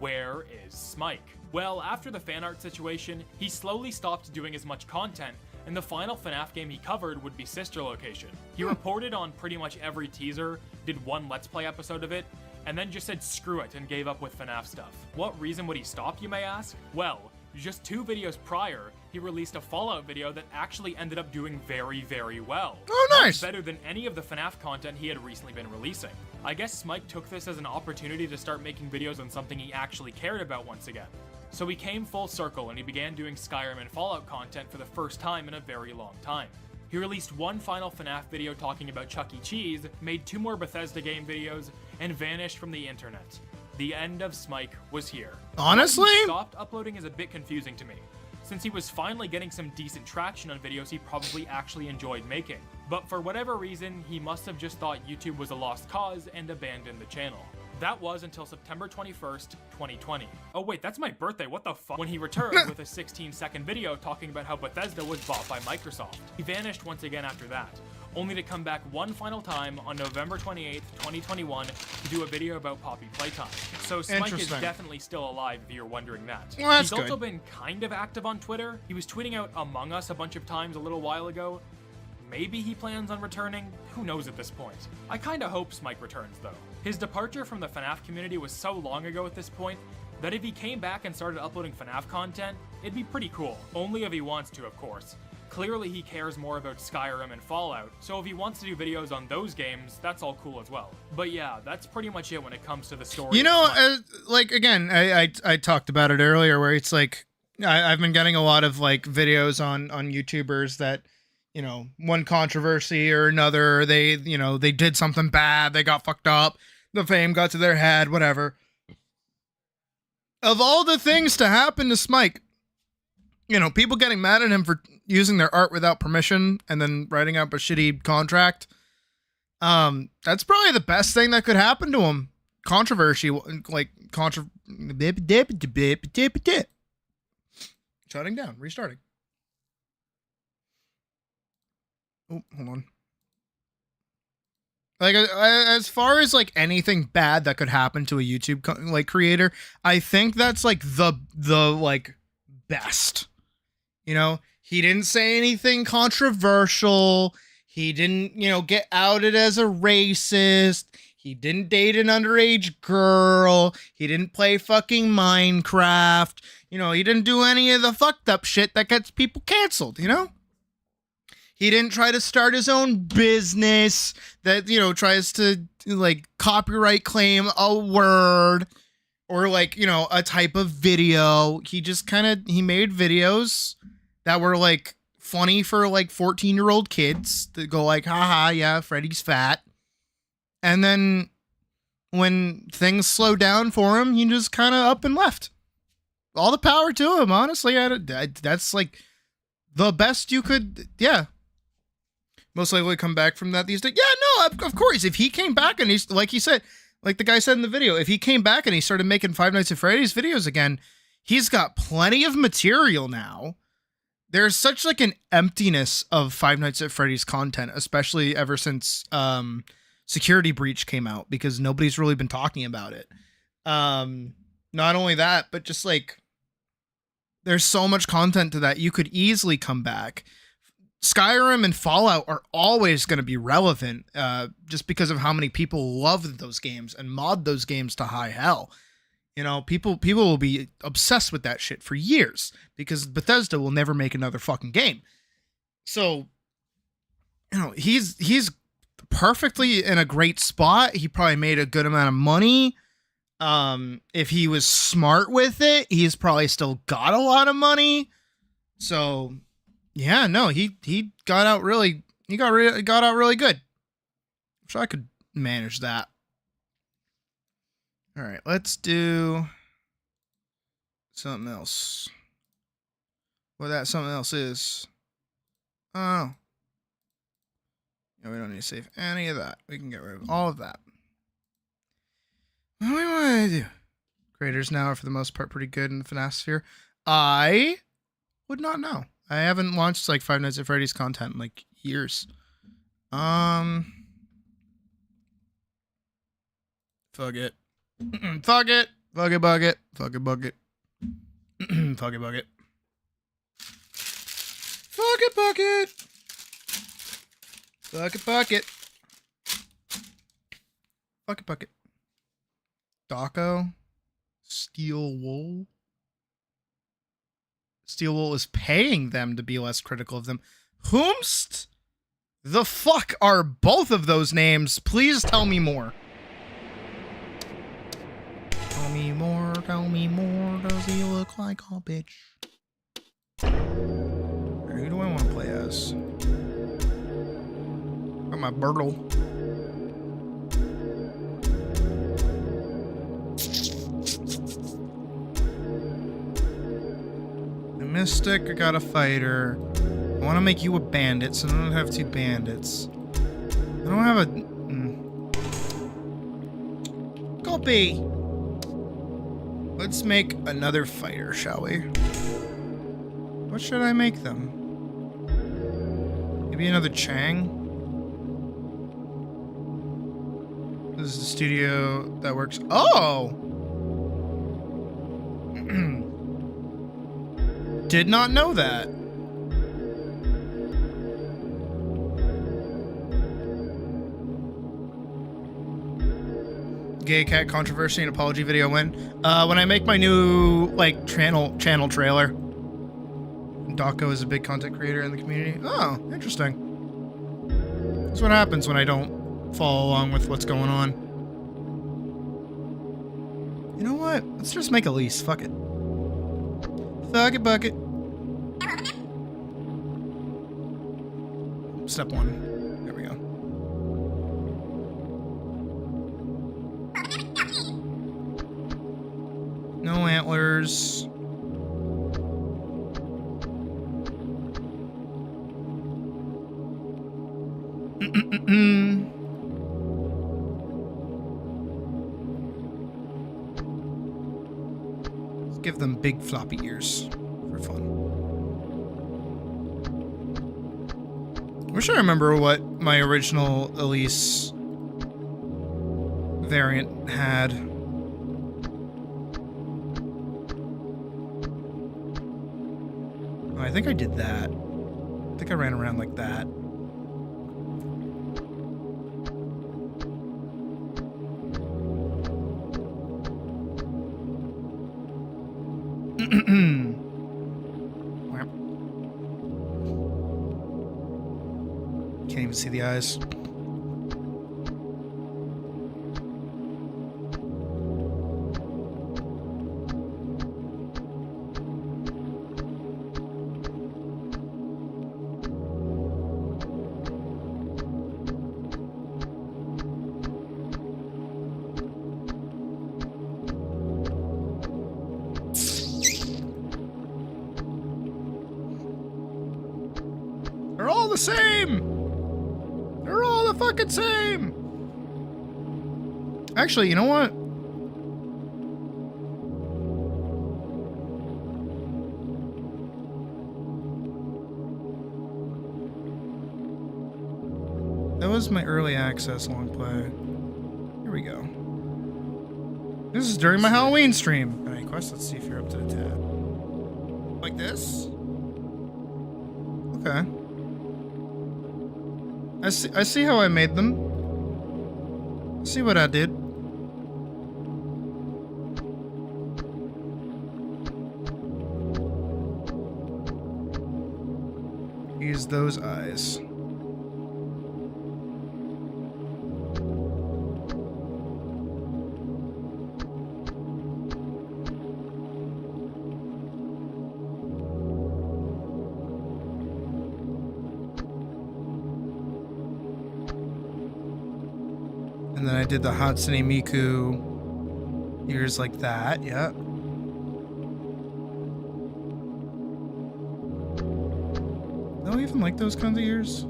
Where is Smike? Well, after the fan art situation, he slowly stopped doing as much content, and the final FNAF game he covered would be Sister Location. He reported on pretty much every teaser, did one Let's Play episode of it, and then just said screw it and gave up with FNAF stuff. What reason would he stop, you may ask? Well, just 2 videos prior, he released a Fallout video that actually ended up doing very, very well. Oh, nice! Much better than any of the FNAF content he had recently been releasing. I guess Smike took this as an opportunity to start making videos on something he actually cared about once again. So he came full circle and he began doing Skyrim and Fallout content for the first time in a very long time. He released one final FNAF video talking about Chuck E. Cheese, made 2 more Bethesda game videos, and vanished from the internet. The end of Smike was here. Honestly? Why he stopped uploading is a bit confusing to me, since he was finally getting some decent traction on videos he probably actually enjoyed making. But for whatever reason, he must have just thought YouTube was a lost cause and abandoned the channel. That was until September 21st, 2020. Oh wait, that's my birthday, what the fuck? When he returned with a 16-second video talking about how Bethesda was bought by Microsoft. He vanished once again after that, only to come back one final time on November 28th, 2021 to do a video about Poppy Playtime. So Smike is definitely still alive if you're wondering that. Well, that's He's also good. been kind of active on Twitter. He was tweeting out Among Us a bunch of times a little while ago. Maybe he plans on returning? Who knows at this point? I kinda hope Smike returns though. His departure from the FNAF community was so long ago at this point that if he came back and started uploading FNAF content, it'd be pretty cool. Only if he wants to, of course. Clearly he cares more about Skyrim and Fallout, so if he wants to do videos on those games, that's all cool as well. But yeah, that's pretty much it when it comes to the story. You know, like, again, I talked about it earlier where it's like, I've been getting a lot of like videos on YouTubers that, you know, one controversy or another, they did something bad, they got fucked up, the fame got to their head, whatever. Of all the things to happen to Smike, you know, people getting mad at him for using their art without permission and then writing up a shitty contract, that's probably the best thing that could happen to him. Controversy, like, shutting down, restarting. Oh, hold on. Like, as far as like anything bad that could happen to a YouTube like creator, I think that's like the like best. You know, he didn't say anything controversial. He didn't, you know, get outed as a racist. He didn't date an underage girl. He didn't play fucking Minecraft. You know, he didn't do any of the fucked up shit that gets people canceled, you know? He didn't try to start his own business that, you know, tries to, like, copyright claim a word or, like, you know, a type of video. He just he made videos that were, like, funny for, like, 14-year-old kids that go, like, haha, yeah, Freddy's fat. And then when things slowed down for him, he just kind of up and left. All the power to him, honestly. That's, like, the best you could, yeah. Most likely come back from that these days. Yeah, no, of course. If he came back and he's, like he said, like the guy said in the video, if he came back and he started making Five Nights at Freddy's videos again, he's got plenty of material now. There's such like an emptiness of Five Nights at Freddy's content, especially ever since Security Breach came out, because nobody's really been talking about it. Not only that, but just like there's so much content to that. You could easily come back. Skyrim and Fallout are always going to be relevant just because of how many people love those games and mod those games to high hell. You know, people will be obsessed with that shit for years because Bethesda will never make another fucking game. So, you know, he's perfectly in a great spot. He probably made a good amount of money. If he was smart with it, he's probably still got a lot of money. So, yeah, no, he got out really good. Wish I could manage that. All right, let's do something else. What that something else is. Oh. Yeah, we don't need to save any of that. We can get rid of all of that. What do we want to do? Creators now are for the most part pretty good in the FNAF sphere. I would not know. I haven't launched like Five Nights at Freddy's content in like years. Fuck it. Fuck it. Fuck it, bucket. Fuck it, bucket. Fuck it, bucket. Fuck it, bucket. Fuck it, bucket. Fuck it, bucket. Daco. Steel Wool. Steel Wool is paying them to be less critical of them. Whomst the fuck are both of those names? Please tell me more. Tell me more, tell me more. Does he look like a bitch? Who do I want to play as? Got my Birtle. Mystic, I got a fighter. I want to make you a bandit, so I don't have two bandits. I don't have a... Go be. Let's make another fighter, shall we? What should I make them? Maybe another Chang? This is the studio that works. Oh! Did not know that. Gay cat controversy and apology video when? When I make my new, like, channel trailer. Dako is a big content creator in the community. Oh, interesting. That's what happens when I don't follow along with what's going on. You know what? Let's just make Elise. Fuck it. Fuck it, bucket. Step 1. There we go. No antlers. Let's give them big floppy ears for fun. I wish I remember what my original Elise variant had. Oh, I think I did that. I think I ran around like that. Can't even see the eyes. They're all the same! They're all the fucking same! Actually, you know what? That was my early access long play. Here we go. This is during my Halloween stream. Any quests? Let's see if you're up to the tab. Like this? Okay. I see how I made them. See what I did. Use those eyes. And then I did the Hatsune Miku ears like that, yeah. Do I even like those kinds of ears?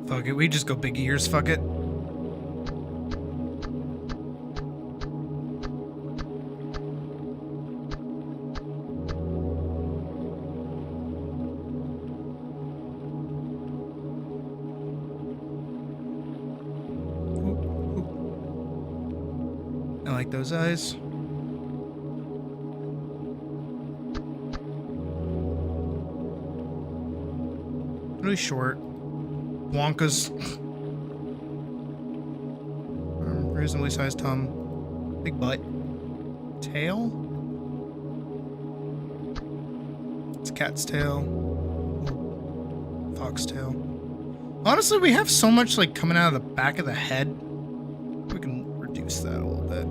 Fuck it, we just go big ears, fuck it. I like those eyes. Really short. Wonka's reasonably sized tongue. Big butt. Tail? It's a cat's tail. Fox tail. Honestly, we have so much like coming out of the back of the head. We can reduce that a little bit.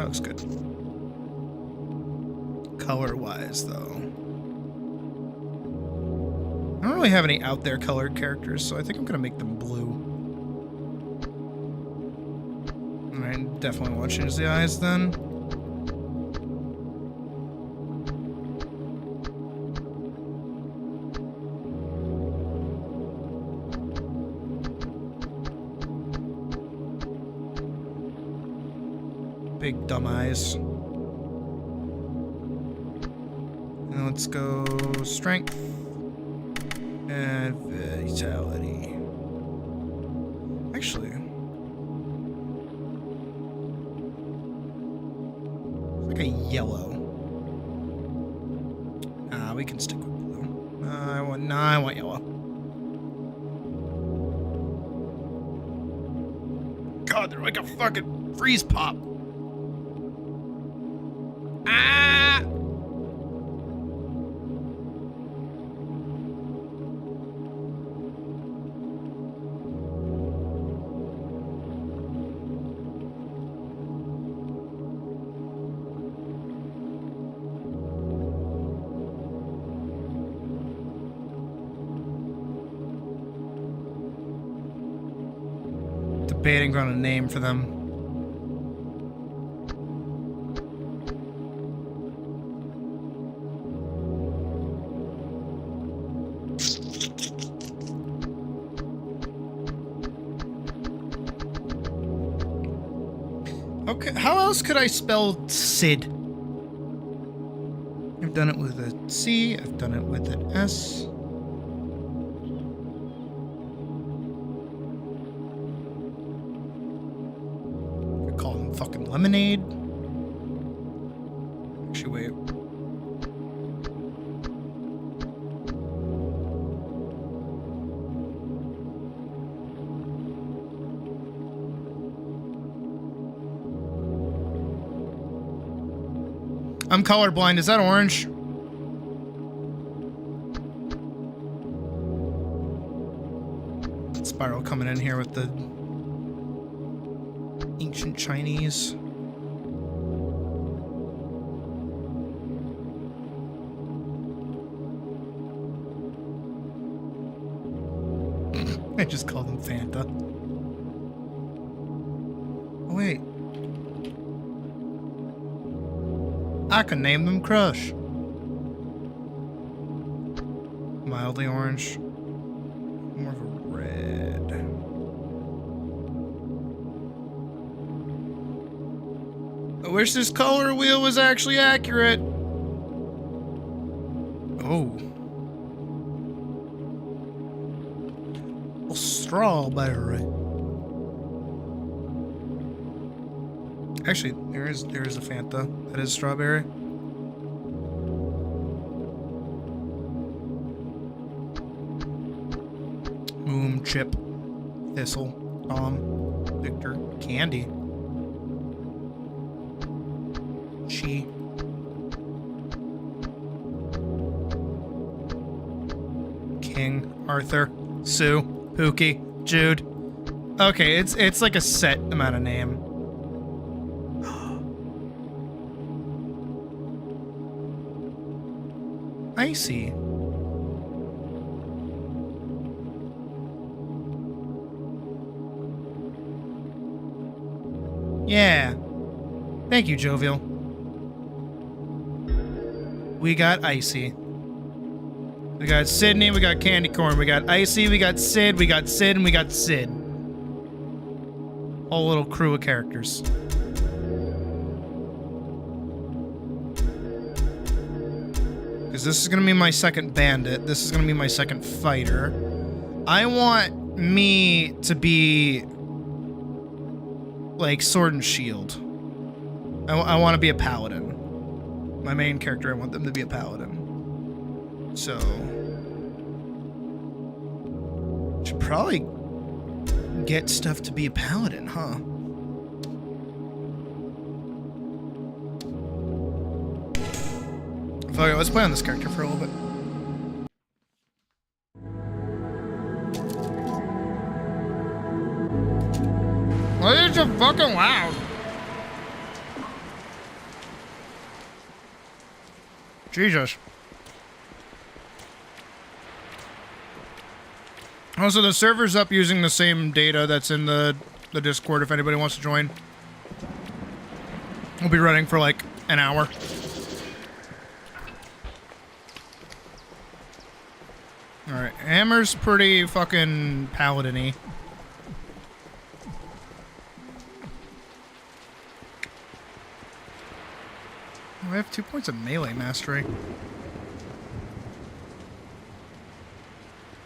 looks good. Color-wise, though. I don't really have any out there colored characters, so I think I'm gonna make them blue. And I definitely want to change the eyes then. Big dumb eyes. And let's go strength and vitality. Actually, it's like a yellow. We can stick with blue. I want yellow. God, they're like a fucking freeze pop. Ah! Debating on a name for them. Okay, how else could I spell Sid? I've done it with a C, I've done it with an S. I call them fucking lemonade. Actually, wait. I'm colorblind. Is that orange? Spiral coming in here with the ancient Chinese. I just called him Fanta. Oh, wait. I can name them Crush. Mildly orange. More of a red. I wish this color wheel was actually accurate. Oh. A strawberry. Actually, there is a Fanta that is strawberry. Moom, Chip, Thistle, Tom, Victor, Candy, She, King, Arthur, Sue, Pookie, Jude. Okay, it's like a set amount of name. Icy. Yeah. Thank you, Jovial. We got Icy. We got Sydney, we got Candy Corn, we got Icy, we got Sid, and we got Sid. Whole little crew of characters. Because this is going to be my second bandit. This is going to be my second fighter. I want me to be like Sword and Shield. I want to be a paladin. My main character, I want them to be a paladin. So should probably get stuff to be a paladin, huh? Okay, let's play on this character for a little bit. Why is it so fucking loud? Jesus. Also, the server's up using the same data that's in the Discord if anybody wants to join. We'll be running for like an hour. Alright, Hammer's pretty fucking paladin-y. Oh, I have 2 points of melee mastery.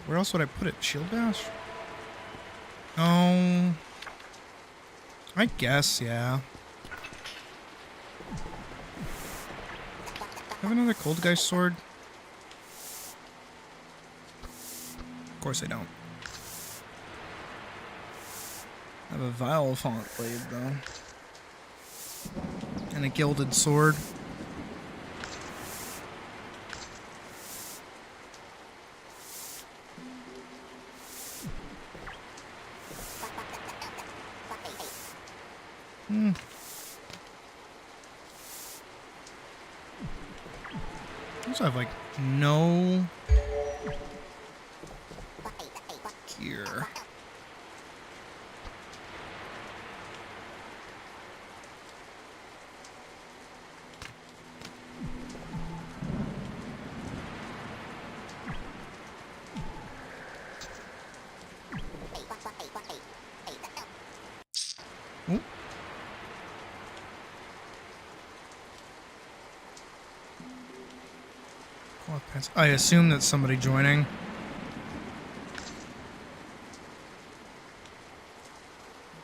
Where else would I put it? Shield bash? Oh, I guess, yeah. Have another cold guy sword? Of course I don't. I have a Violent blade though. And a gilded sword. I have like no gear. Ooh. I assume that's somebody joining.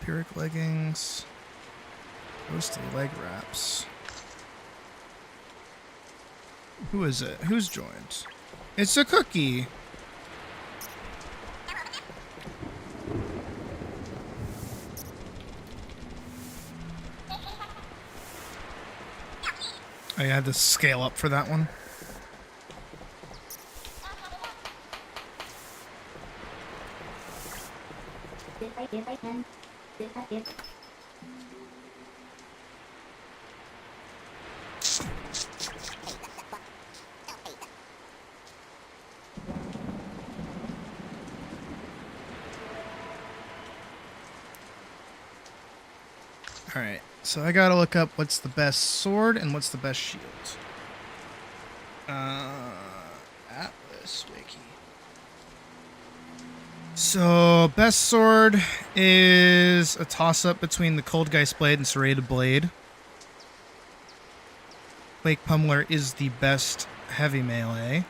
Pyrrhic leggings. Roasted leg wraps. Who is it? Who's joined? It's a cookie! I had to scale up for that one. Alright, so I gotta look up what's the best sword and what's the best shield. Atlas Wiki. So, best sword is a toss-up between the Cold Geist Blade and Serrated Blade. Quake Pummeler is the best heavy melee.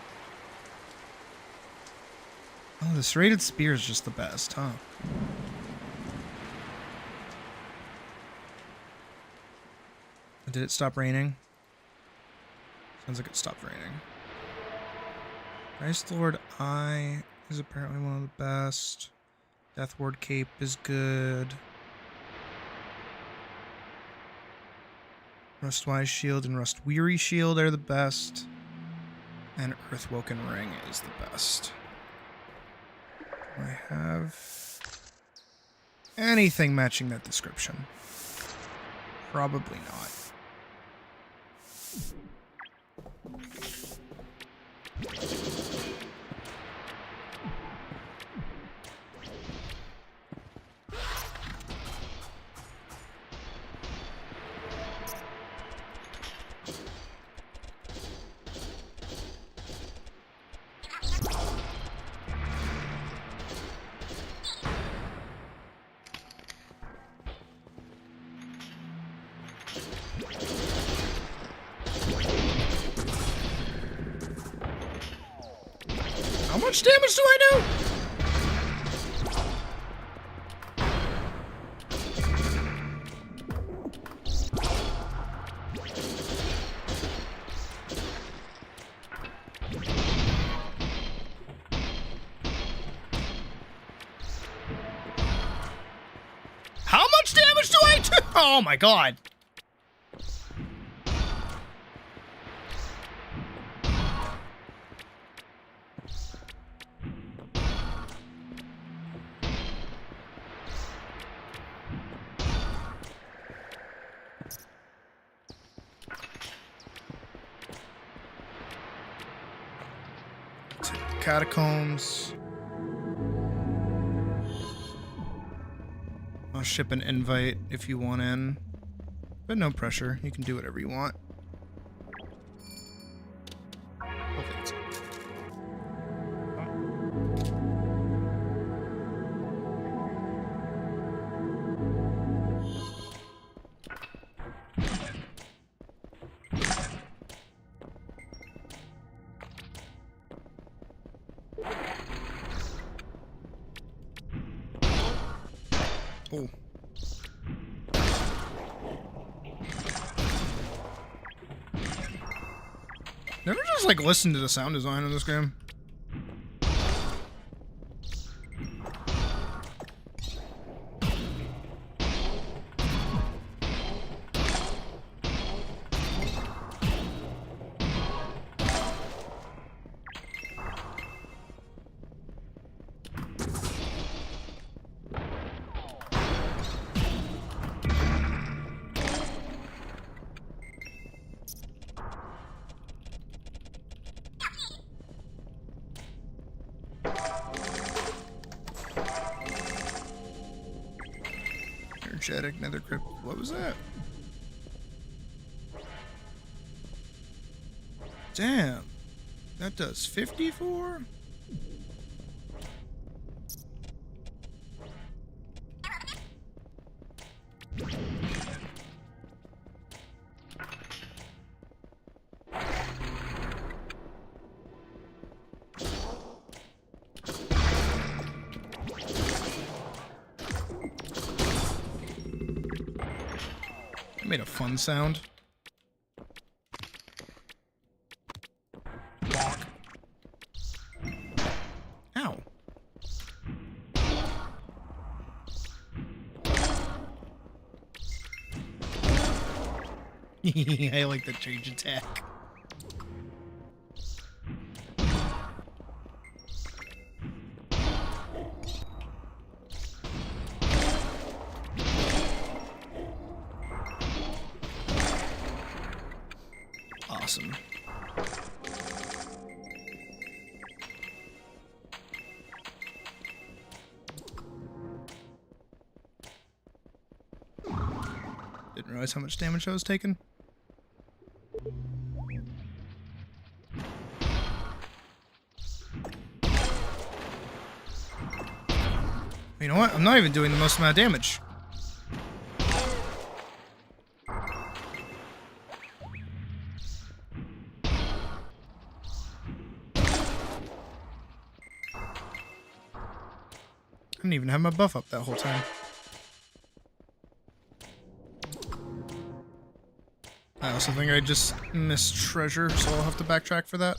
Oh, the Serrated Spear is just the best, huh? Did it stop raining? Sounds like it stopped raining. Christ Lord Eye is apparently one of the best. Death Ward Cape is good. Rustwise Shield and Rust Weary Shield are the best. And Earthwoken Ring is the best. Do I have anything matching that description? Probably not. How much damage do I do? How much damage do I do? Oh my god. catacombs. I'll ship an invite if you want in. But no pressure. You can do whatever you want. Hopefully it's... Oh. Never just like listen to the sound design in this game. Energetic nether crypt. What was that? Damn. That does 54? Made a fun sound. Bonk. Ow. I like the change attack. Awesome. Didn't realize how much damage I was taking. You know what? I'm not even doing the most amount of damage. I didn't even have my buff up that whole time. I also think I just missed treasure, so I'll have to backtrack for that.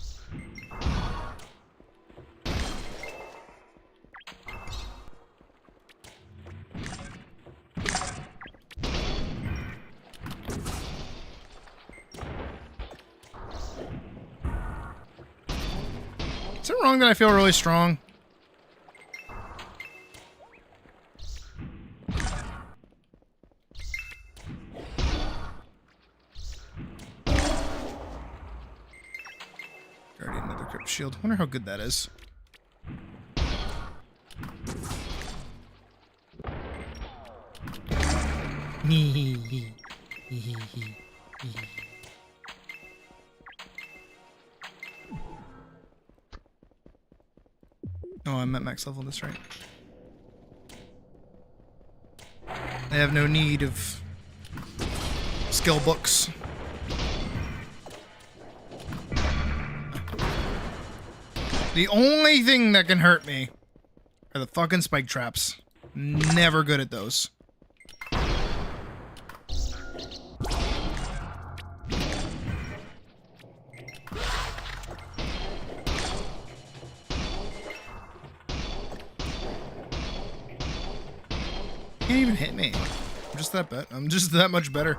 Is it wrong that I feel really strong? Shield. Wonder how good that is. Oh, I'm at max level, that's right. I have no need of skill books. The only thing that can hurt me are the fucking spike traps. Never good at those. Can't even hit me. I'm just that much better.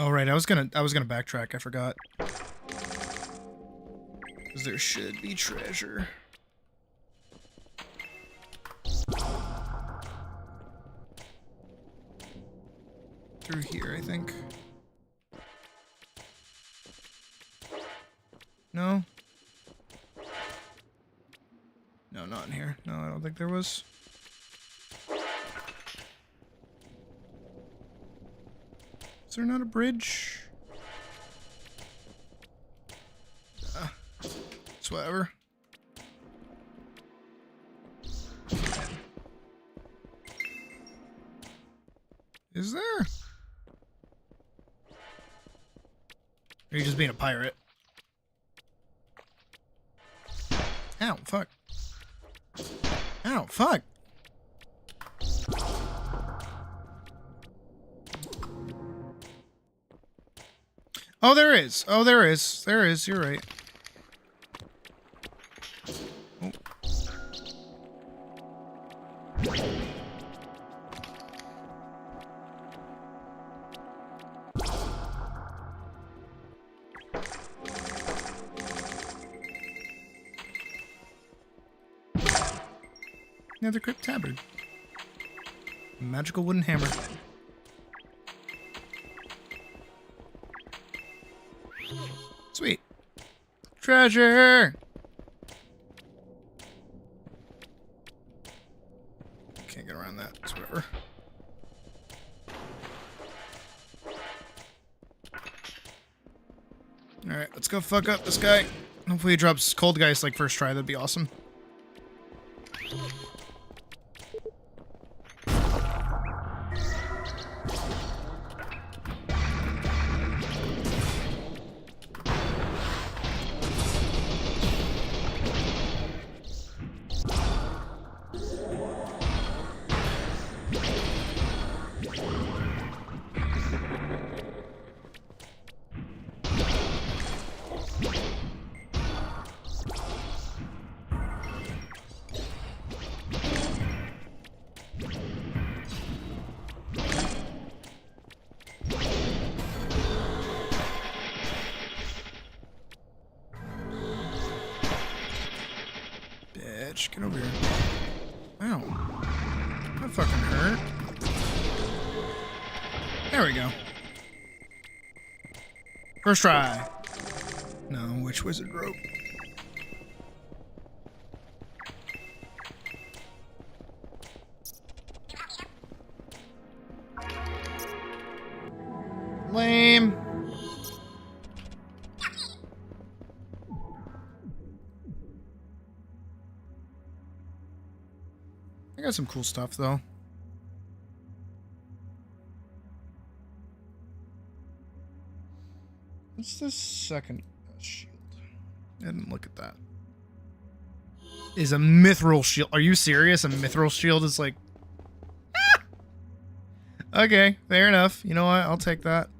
Oh right, I was gonna backtrack. I forgot. 'Cause there should be treasure. Through here, I think. No? No, not in here. No, I don't think there was. Is there not a bridge? It's whatever. Is there? Or are you just being a pirate? Ow, fuck. Ow, fuck. Oh, there is. Oh, there is. There is. You're right. Oh. Another crypt tabard. Magical wooden hammer. Sweet. Treasure! Can't get around that. It's whatever. Alright, let's go fuck up this guy. Hopefully he drops cold geist like first try. That'd be awesome. Get over here. Ow. That fucking hurt. There we go. First try. No, which wizard rope? Lame. I got some cool stuff, though. What's the second shield? I didn't look at that. Is a mithril shield. Are you serious? A mithril shield is like... Ah! Okay, fair enough. You know what? I'll take that.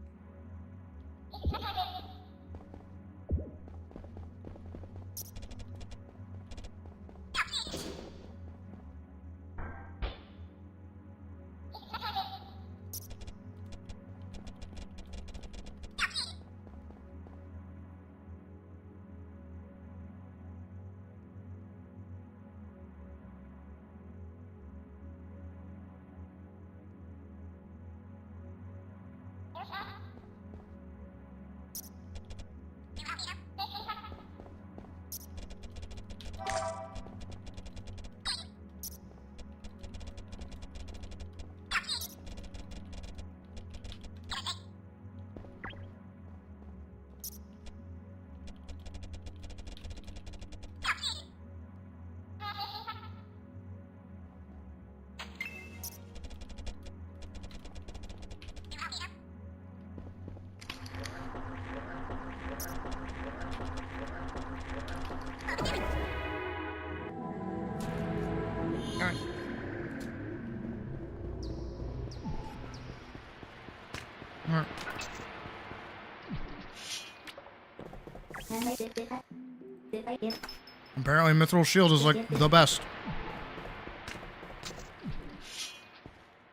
Apparently mithril shield is like the best.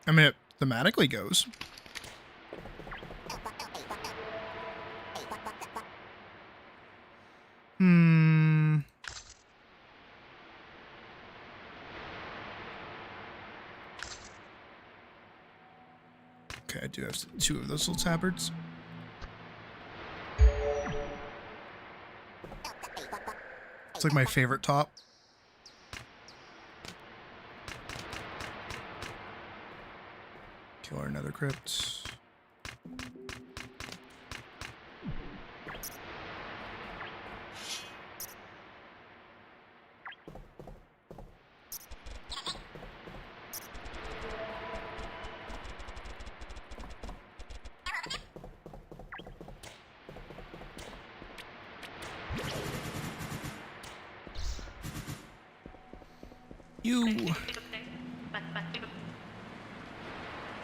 I mean, it thematically goes. do have 2 of those little tabards. It's like my favorite top. Kill our nether crypt.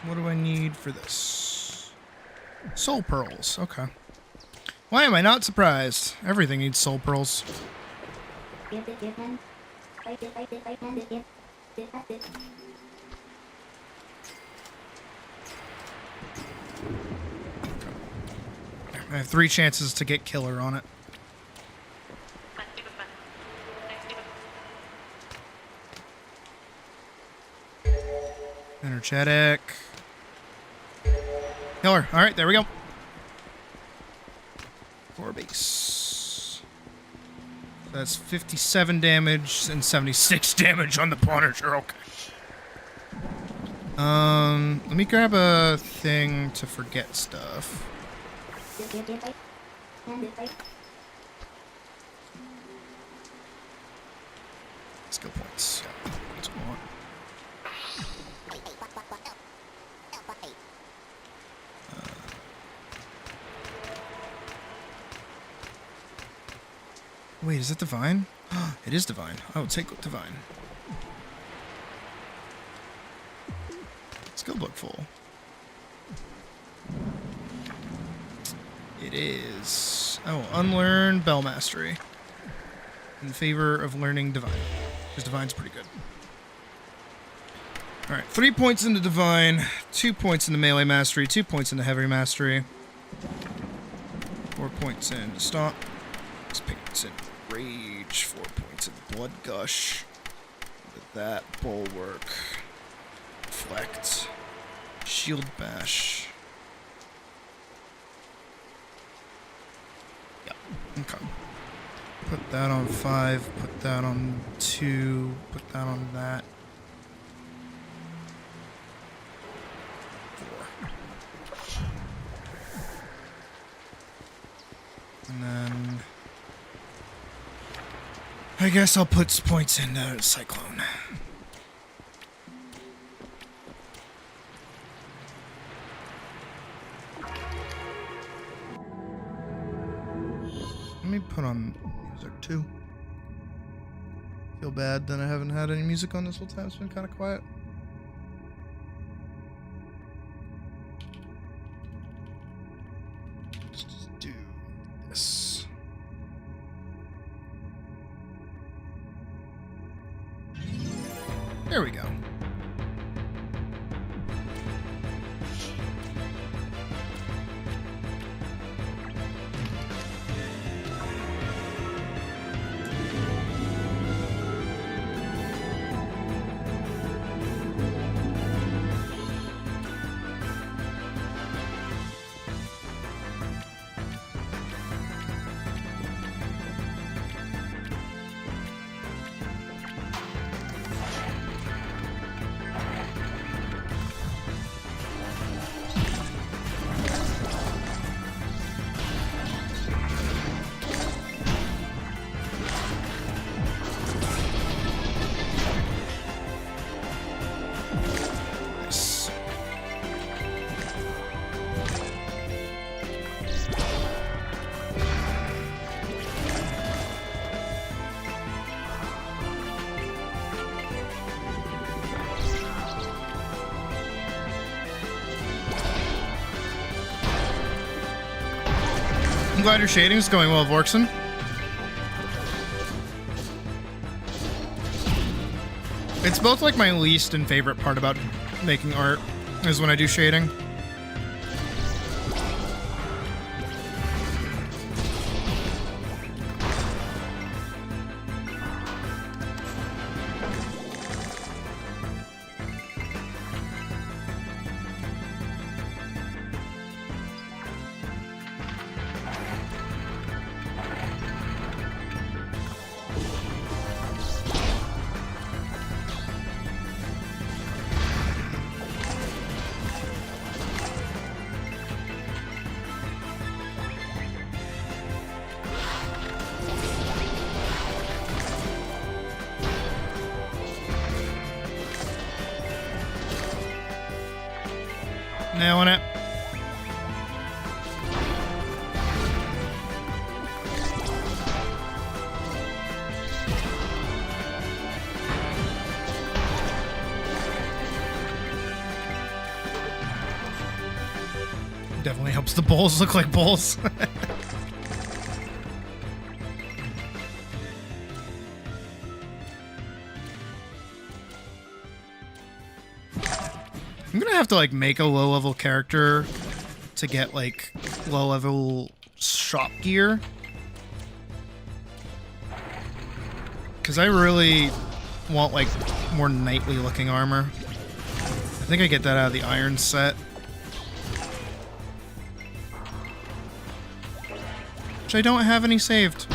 What do I need for this? Soul pearls. Okay. Why am I not surprised? Everything needs soul pearls. I have 3 chances to get killer on it. Energetic. Killer. Alright, there we go. 4 base. So that's 57 damage and 76 damage on the Punisher. Okay. Let me grab a thing to forget stuff. Skill points. Yeah, that's what I want. Wait, is it divine? It is divine. I will take divine. Skill book full. It is. I will unlearn Bell Mastery in favor of learning divine, because divine's pretty good. All right, 3 points into divine, 2 points into melee mastery, 2 points into heavy mastery, 4 points in stomp, 6 points in rage, 4 points in blood gush. With that, bulwark, reflect, shield bash. Yep. Okay. Put that on 5. Put that on 2. Put that on that. 4. And then I guess I'll put points in Cyclone. Let me put on music too. Feel bad that I haven't had any music on this whole time. It's been kind of quiet. Let's just do this. There we go. I'm glad your shading is going well, Vorkson. It's both like my least and favorite part about making art is when I do shading. Nailing it. Definitely helps the bowls look like bowls. I'm gonna have to like make a low-level character to get like low-level shop gear, because I really want like more knightly looking armor. I think I get that out of the iron set, which I don't have any saved.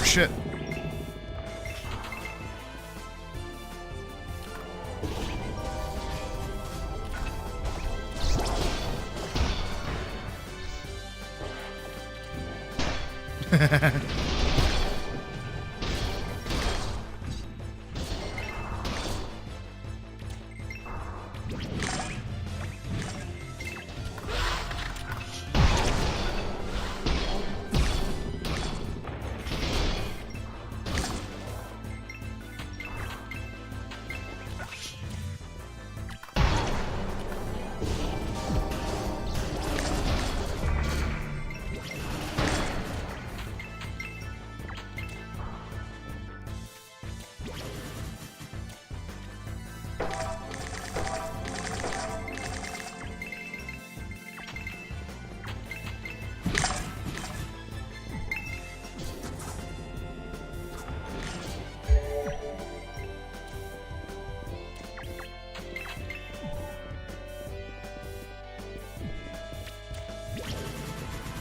Shit.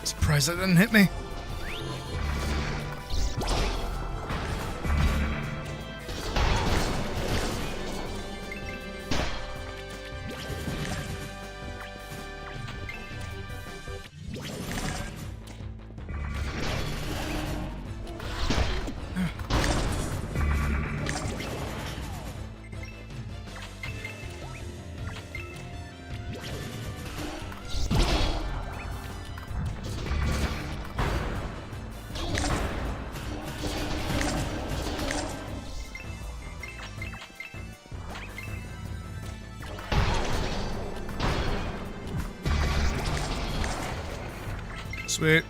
Surprised that didn't hit me. Sweet.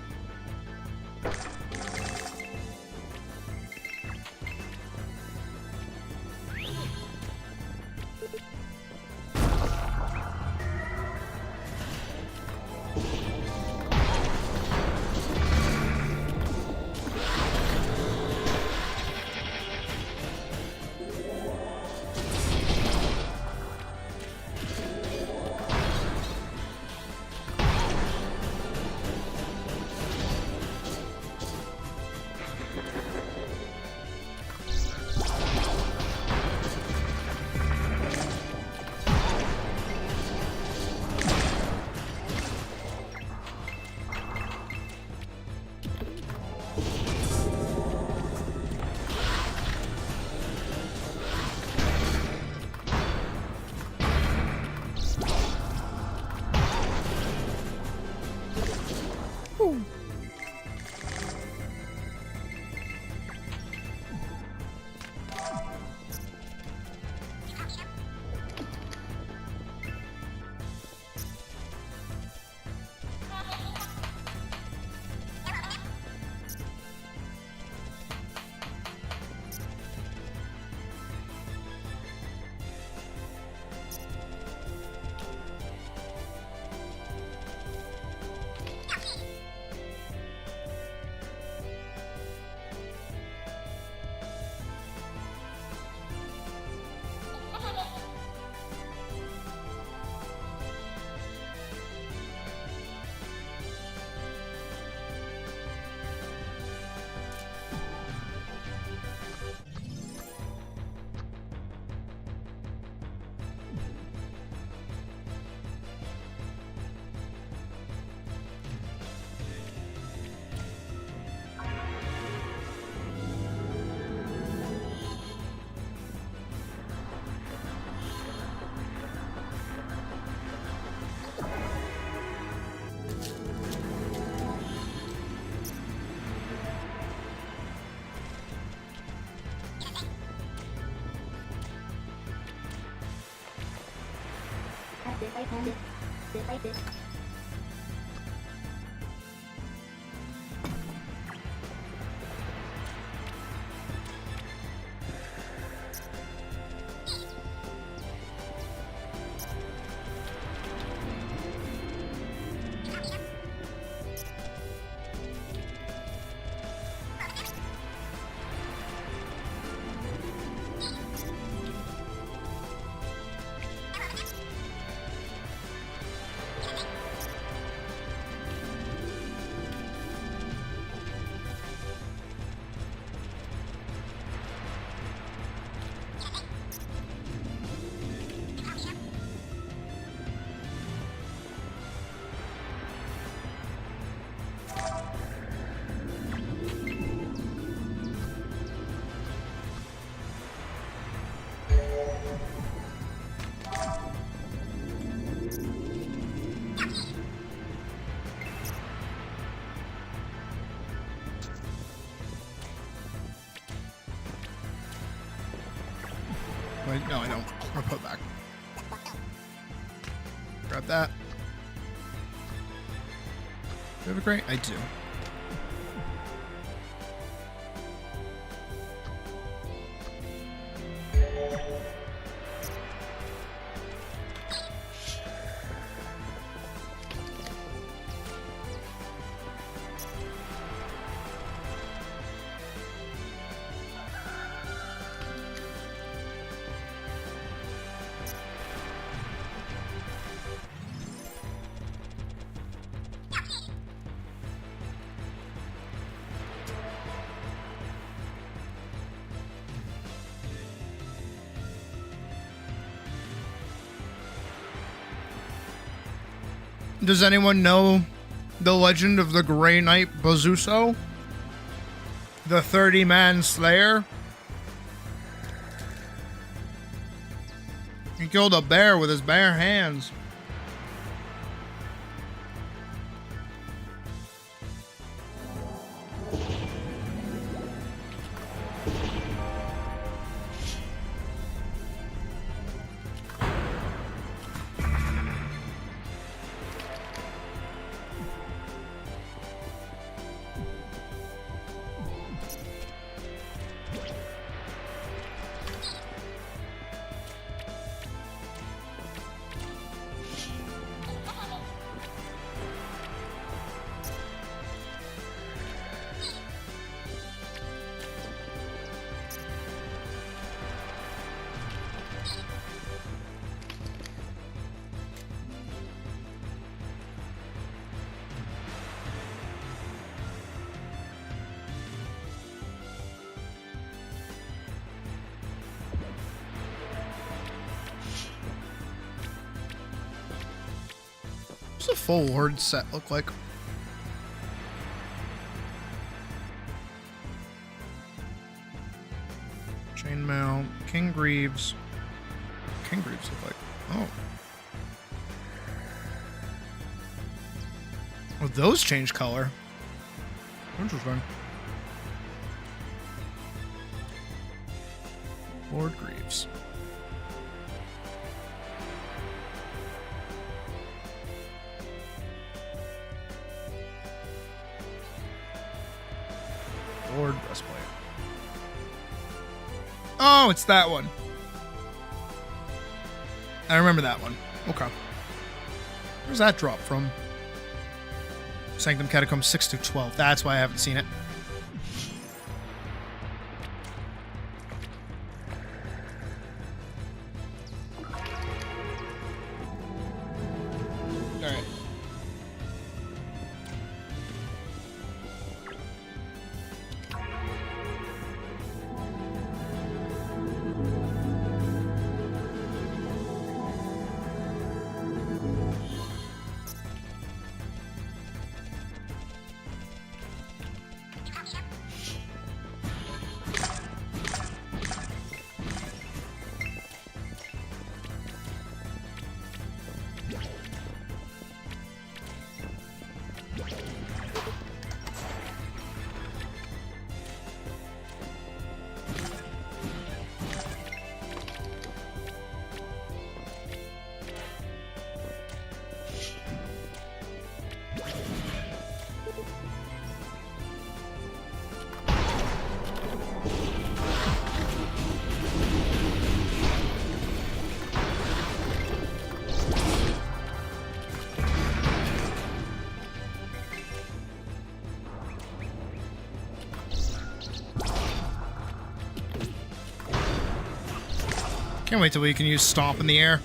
Wait, no, I don't. I'll put it back. Grab that. Do you have a crate? I do. Does anyone know the legend of the Grey Knight Bazuso? The 30-man slayer? He killed a bear with his bare hands. What's a full horde set look like? Chainmail, King Greaves. King Greaves look like. Oh. Oh, those change color. Interesting. Lord Greaves. Lord breastplate. Oh, it's that one. I remember that one. Okay. Where's that drop from? Sanctum Catacombs 6 to 12. That's why I haven't seen it. Alright. Can't wait till we can use stomp in the air.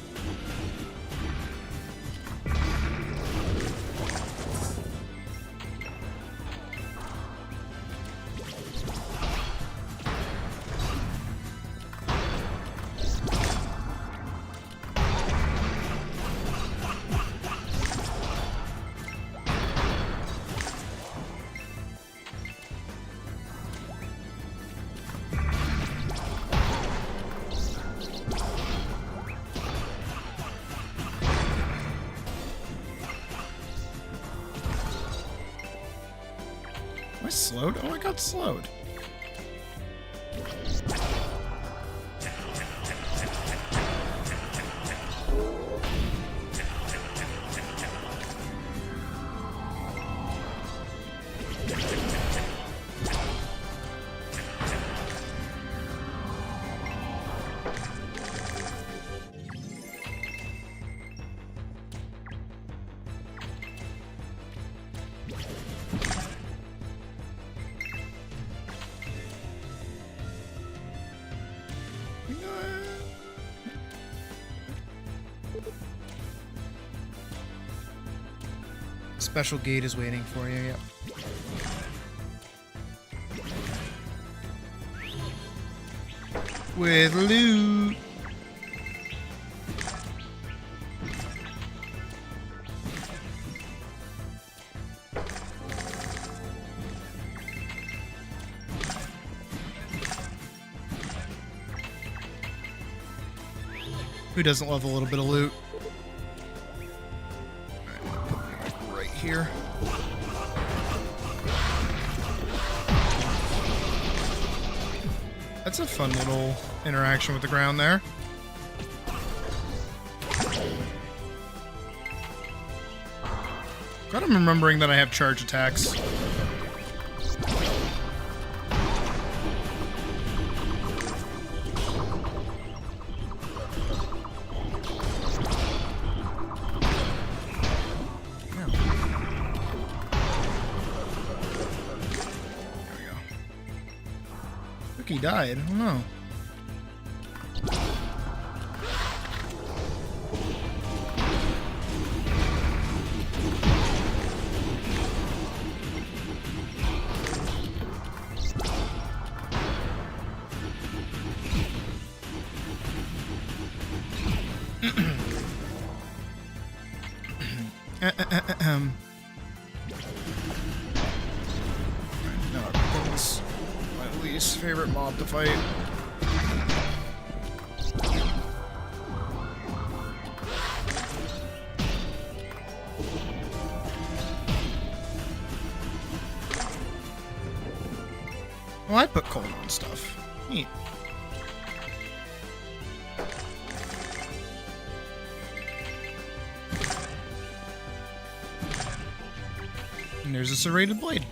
Am I slowed? Oh, I got slowed. Special gate is waiting for you, yep. With loot. Who doesn't love a little bit of loot? Right here. That's a fun little interaction with the ground there. God, I'm remembering that I have charge attacks. He died. I don't know. Favorite mob to fight. Well, I put cold on stuff. Neat. And there's a serrated blade.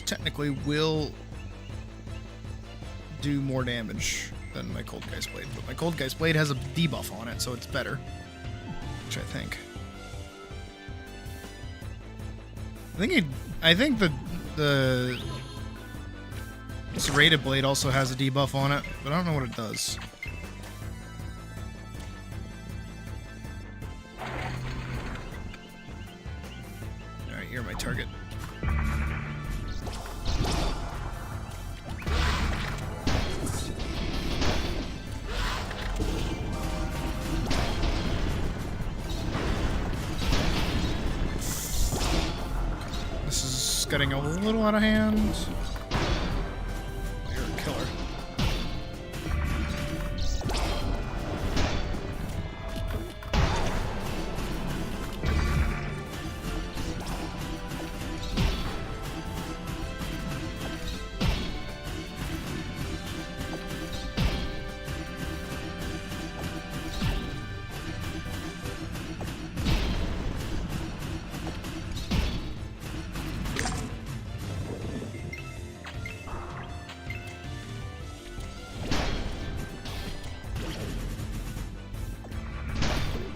Technically will do more damage than my Cold Guy's Blade, but my Cold Guy's Blade has a debuff on it, so it's better, which I think. I think the serrated blade also has a debuff on it, but I don't know what it does. All right, you're my target. Getting a little out of hand. You're a killer.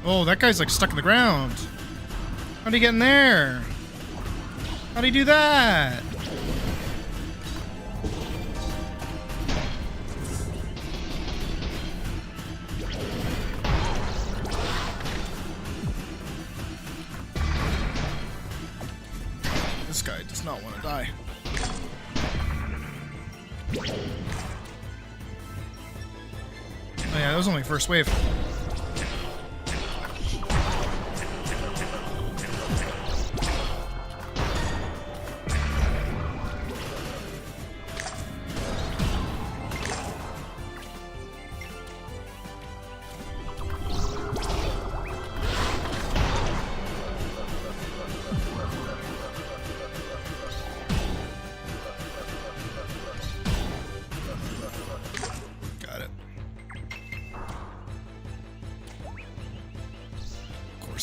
Oh, that guy's like stuck in the ground. How'd he get in there? How'd he do that? does not want to die. Oh yeah, that was only first wave.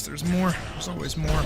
There's more. There's always more.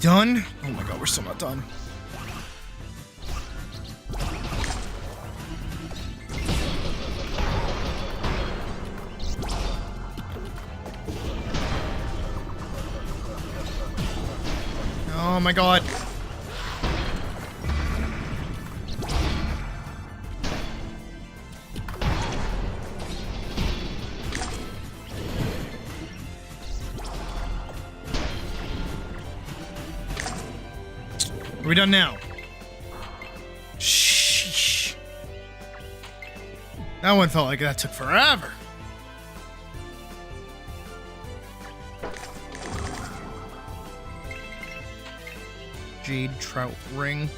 Done? Oh my god, we're still not done. Oh my god. Are we done now? Sheesh. That one felt like that took forever. Jade trout ring.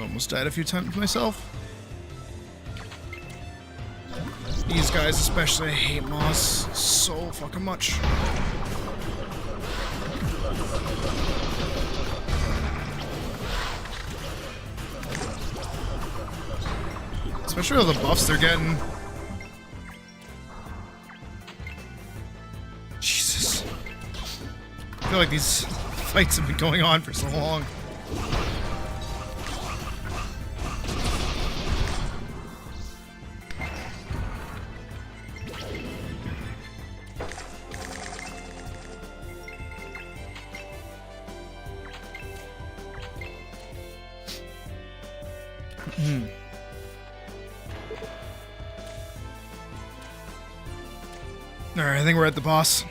Almost died a few times myself. These guys especially, I hate moss so fucking much. Especially all the buffs they're getting. Jesus. I feel like these fights have been going on for so long. All right, I think we're at the boss.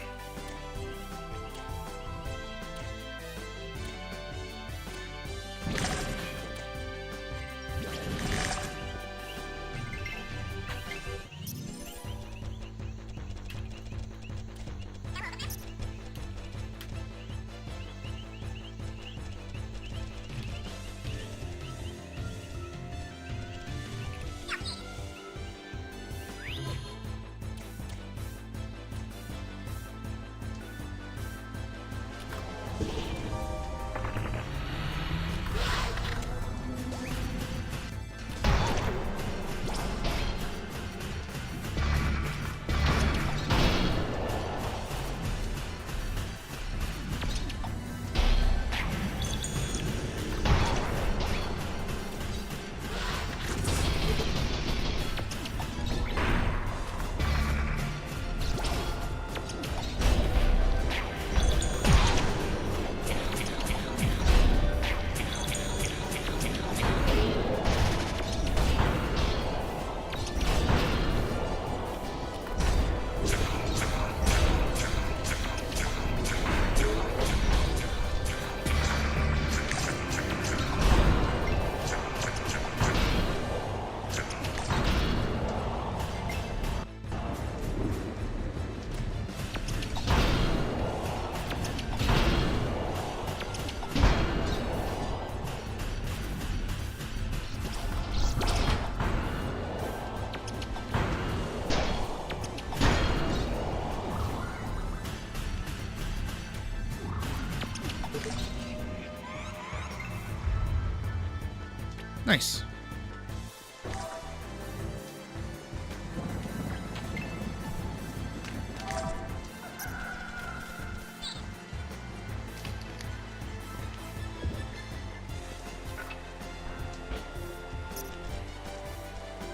Nice.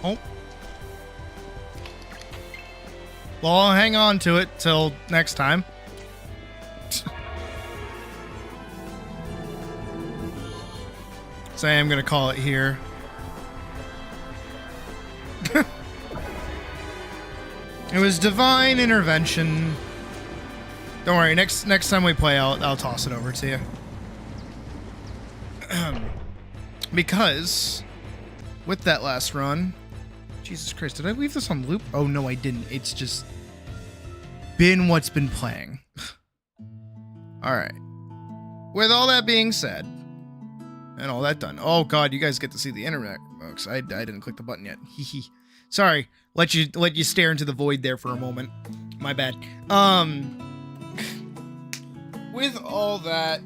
Oh. Well, I'll hang on to it till next time. So I am going to call it here. It was divine intervention. Don't worry, next time we play, I'll toss it over to you. Because with that last run, Jesus Christ, did I leave this on loop? Oh no, I didn't. It's just been what's been playing. All right. With all that being said, and all that done. Oh god, you guys get to see the internet, folks. I didn't click the button yet. Hee. Sorry. Let you stare into the void there for a moment. My bad. With all that,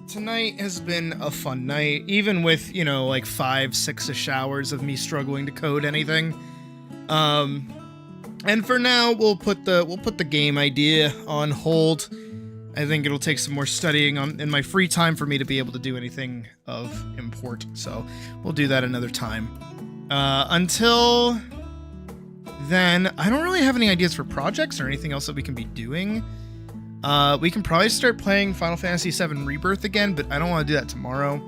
tonight has been a fun night, even with, you know, like 5-6ish hours of me struggling to code anything. And for now, we'll put the game idea on hold. I think it'll take some more studying in my free time for me to be able to do anything of import. So we'll do that another time. Until then, I don't really have any ideas for projects or anything else that we can be doing. We can probably start playing Final Fantasy VII Rebirth again, but I don't want to do that tomorrow.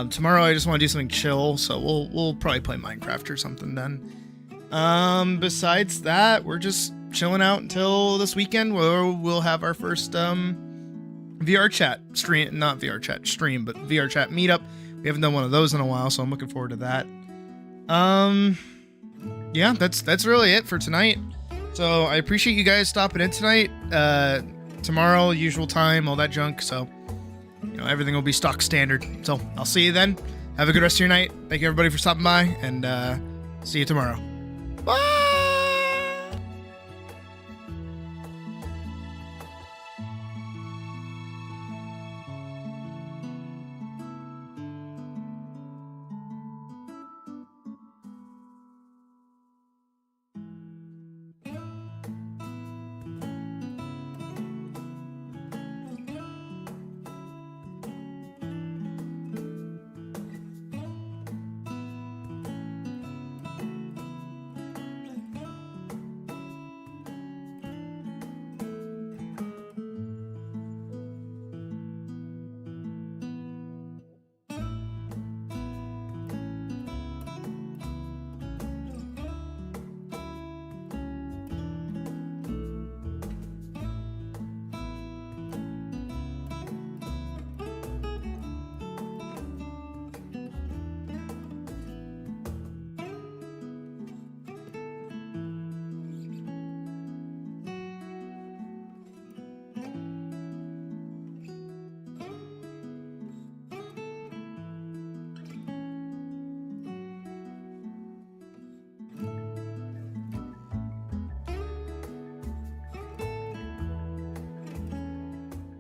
Tomorrow I just want to do something chill, so we'll probably play Minecraft or something then. Besides that, we're just chilling out until this weekend where we'll have our first VR chat stream, not VR chat stream, but VR chat meetup. We haven't done one of those in a while, so I'm looking forward to that. Yeah, that's really it for tonight. So I appreciate you guys stopping in tonight. Tomorrow, usual time, all that junk. So, you know, everything will be stock standard. So I'll see you then. Have a good rest of your night. Thank you everybody for stopping by, and see you tomorrow. Bye.